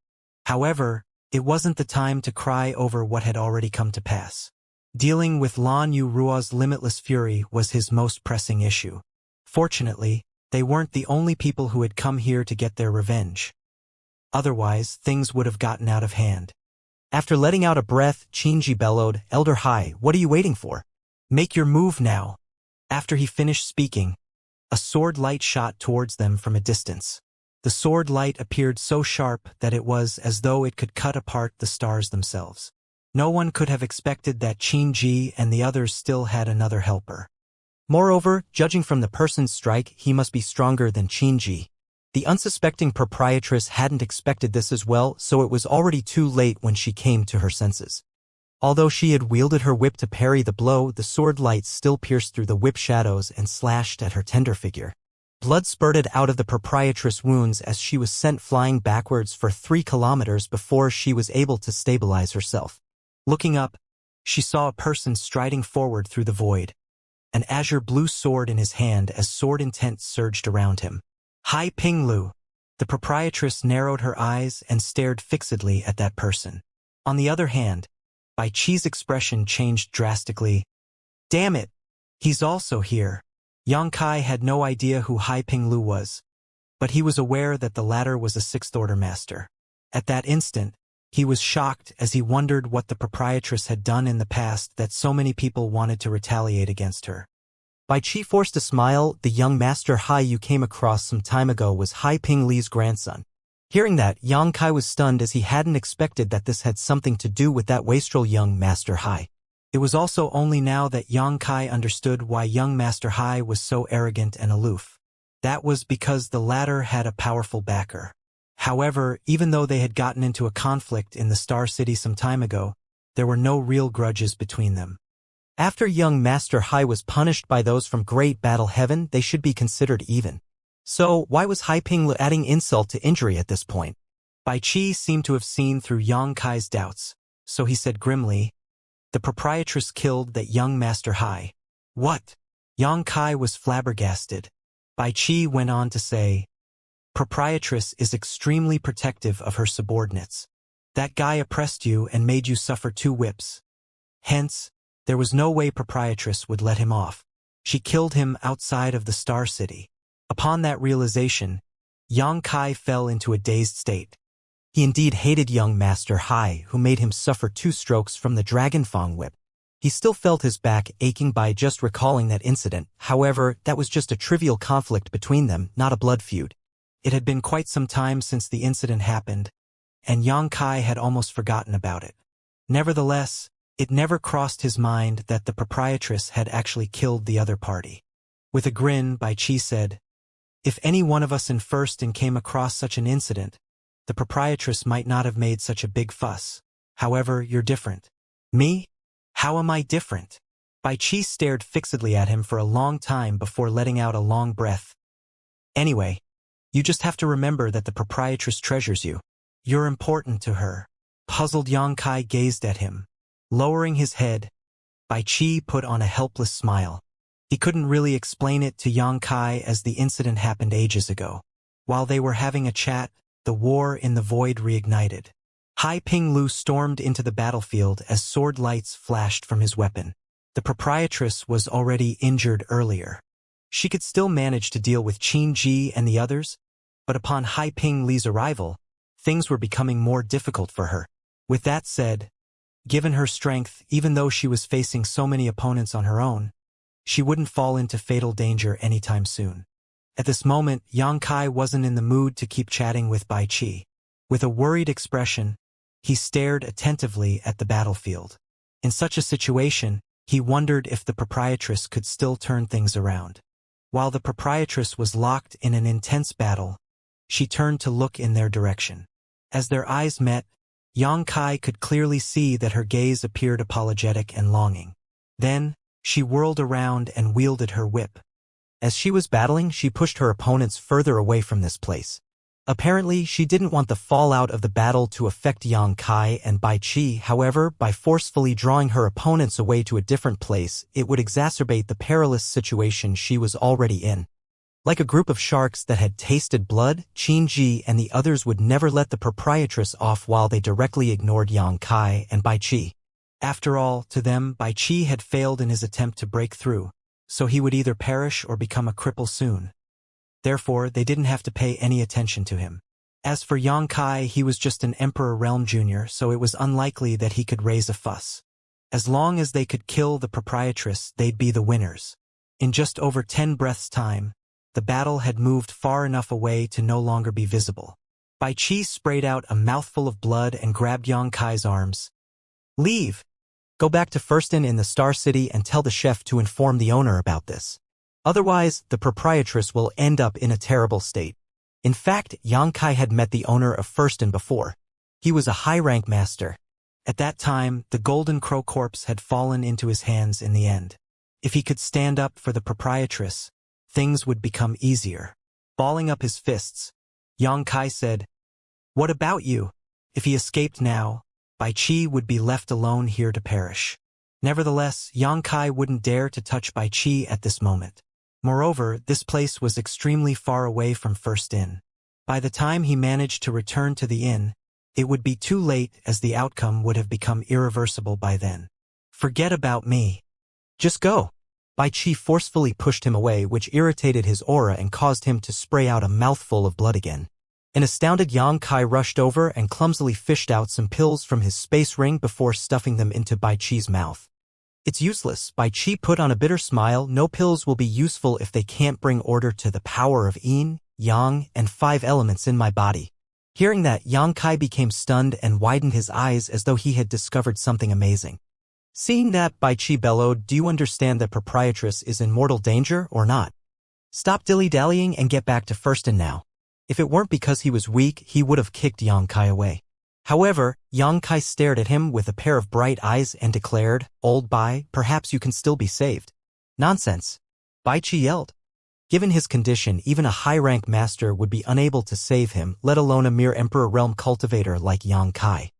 [SPEAKER 1] However, it wasn't the time to cry over what had already come to pass. Dealing with Lan Yu Ruo's limitless fury was his most pressing issue. Fortunately, they weren't the only people who had come here to get their revenge. Otherwise, things would have gotten out of hand. After letting out a breath, Qinji bellowed, Elder Hai, what are you waiting for? Make your move now. After he finished speaking, a sword light shot towards them from a distance. The sword light appeared so sharp that it was as though it could cut apart the stars themselves. No one could have expected that Qinji and the others still had another helper. Moreover, judging from the person's strike, he must be stronger than Qinji. The unsuspecting proprietress hadn't expected this as well, so it was already too late when she came to her senses. Although she had wielded her whip to parry the blow, the sword light still pierced through the whip shadows and slashed at her tender figure. Blood spurted out of the proprietress' wounds as she was sent flying backwards for 3 kilometers before she was able to stabilize herself. Looking up, she saw a person striding forward through the void, an azure blue sword in his hand as sword intent surged around him. Hai Pinglu. The proprietress narrowed her eyes and stared fixedly at that person. On the other hand, Bai Qi's expression changed drastically. Damn it! He's also here. Yang Kai had no idea who Hai Pinglu was, but he was aware that the latter was a 6th-order master. At that instant, he was shocked as he wondered what the proprietress had done in the past that so many people wanted to retaliate against her. Bai Qi forced a smile. The young master Hai you came across some time ago was Hai Ping Li's grandson. Hearing that, Yang Kai was stunned as he hadn't expected that this had something to do with that wastrel young master Hai. It was also only now that Yang Kai understood why young master Hai was so arrogant and aloof. That was because the latter had a powerful backer. However, even though they had gotten into a conflict in the Star City some time ago, there were no real grudges between them. After young Master Hai was punished by those from Great Battle Heaven, they should be considered even. So, why was Hai Pinglu adding insult to injury at this point? Bai Qi seemed to have seen through Yang Kai's doubts, so he said grimly, the proprietress killed that young Master Hai. What? Yang Kai was flabbergasted. Bai Qi went on to say, proprietress is extremely protective of her subordinates. That guy oppressed you and made you suffer 2 whips. Hence, there was no way proprietress would let him off. She killed him outside of the Star City. Upon that realization, Yang Kai fell into a dazed state. He indeed hated young Master Hai, who made him suffer 2 strokes from the Dragonfang whip. He still felt his back aching by just recalling that incident. However, that was just a trivial conflict between them, not a blood feud. It had been quite some time since the incident happened, and Yang Kai had almost forgotten about it. Nevertheless, it never crossed his mind that the proprietress had actually killed the other party. With a grin, Bai Qi said, if any one of us in First and came across such an incident, the proprietress might not have made such a big fuss. However, you're different. Me? How am I different? Bai Qi stared fixedly at him for a long time before letting out a long breath. Anyway, You just have to remember that the proprietress treasures you. You're important to her. Puzzled Yang Kai gazed at him. Lowering his head, Bai Qi put on a helpless smile. He couldn't really explain it to Yang Kai as the incident happened ages ago. While they were having a chat, the war in the void reignited. Hai Ping Lu stormed into the battlefield as sword lights flashed from his weapon. The proprietress was already injured earlier. She could still manage to deal with Qin Ji and the others, but upon Hai Ping Li's arrival, things were becoming more difficult for her. With that said, given her strength, even though she was facing so many opponents on her own, she wouldn't fall into fatal danger anytime soon. At this moment, Yang Kai wasn't in the mood to keep chatting with Bai Qi. With a worried expression, he stared attentively at the battlefield. In such a situation, he wondered if the proprietress could still turn things around. While the proprietress was locked in an intense battle, she turned to look in their direction. As their eyes met, Yang Kai could clearly see that her gaze appeared apologetic and longing. Then, she whirled around and wielded her whip. As she was battling, she pushed her opponents further away from this place. Apparently, she didn't want the fallout of the battle to affect Yang Kai and Bai Qi. However, by forcefully drawing her opponents away to a different place, it would exacerbate the perilous situation she was already in. Like a group of sharks that had tasted blood, Qin Ji and the others would never let the proprietress off while they directly ignored Yang Kai and Bai Qi. After all, to them, Bai Qi had failed in his attempt to break through, so he would either perish or become a cripple soon. Therefore, they didn't have to pay any attention to him. As for Yang Kai, he was just an Emperor Realm Junior, so it was unlikely that he could raise a fuss. As long as they could kill the proprietress, they'd be the winners. In just over 10 breaths' time, the battle had moved far enough away to no longer be visible. Bai Qi sprayed out a mouthful of blood and grabbed Yang Kai's arms. "Leave! Go back to First Inn in the Star City and tell the chef to inform the owner about this. Otherwise, the proprietress will end up in a terrible state." In fact, Yang Kai had met the owner of First Inn before. He was a high-rank master. At that time, the Golden Crow corpse had fallen into his hands in the end. If he could stand up for the proprietress, things would become easier. Balling up his fists, Yang Kai said, "What about you? If he escaped now, Bai Qi would be left alone here to perish." Nevertheless, Yang Kai wouldn't dare to touch Bai Qi at this moment. Moreover, this place was extremely far away from First Inn. By the time he managed to return to the inn, it would be too late as the outcome would have become irreversible by then. "Forget about me. Just go." Bai Qi forcefully pushed him away, which irritated his aura and caused him to spray out a mouthful of blood again. An astounded Yang Kai rushed over and clumsily fished out some pills from his space ring before stuffing them into Bai Qi's mouth. "It's useless," Bai Qi put on a bitter smile. "No pills will be useful if they can't bring order to the power of yin, yang, and 5 elements in my body." Hearing that, Yang Kai became stunned and widened his eyes as though he had discovered something amazing. Seeing that, Bai Qi bellowed, "Do you understand that proprietress is in mortal danger or not? Stop dilly-dallying and get back to First Inn now." If it weren't because he was weak, he would have kicked Yang Kai away. However, Yang Kai stared at him with a pair of bright eyes and declared, "Old Bai, perhaps you can still be saved." "Nonsense!" Bai Qi yelled. Given his condition, even a high-rank master would be unable to save him, let alone a mere Emperor Realm cultivator like Yang Kai.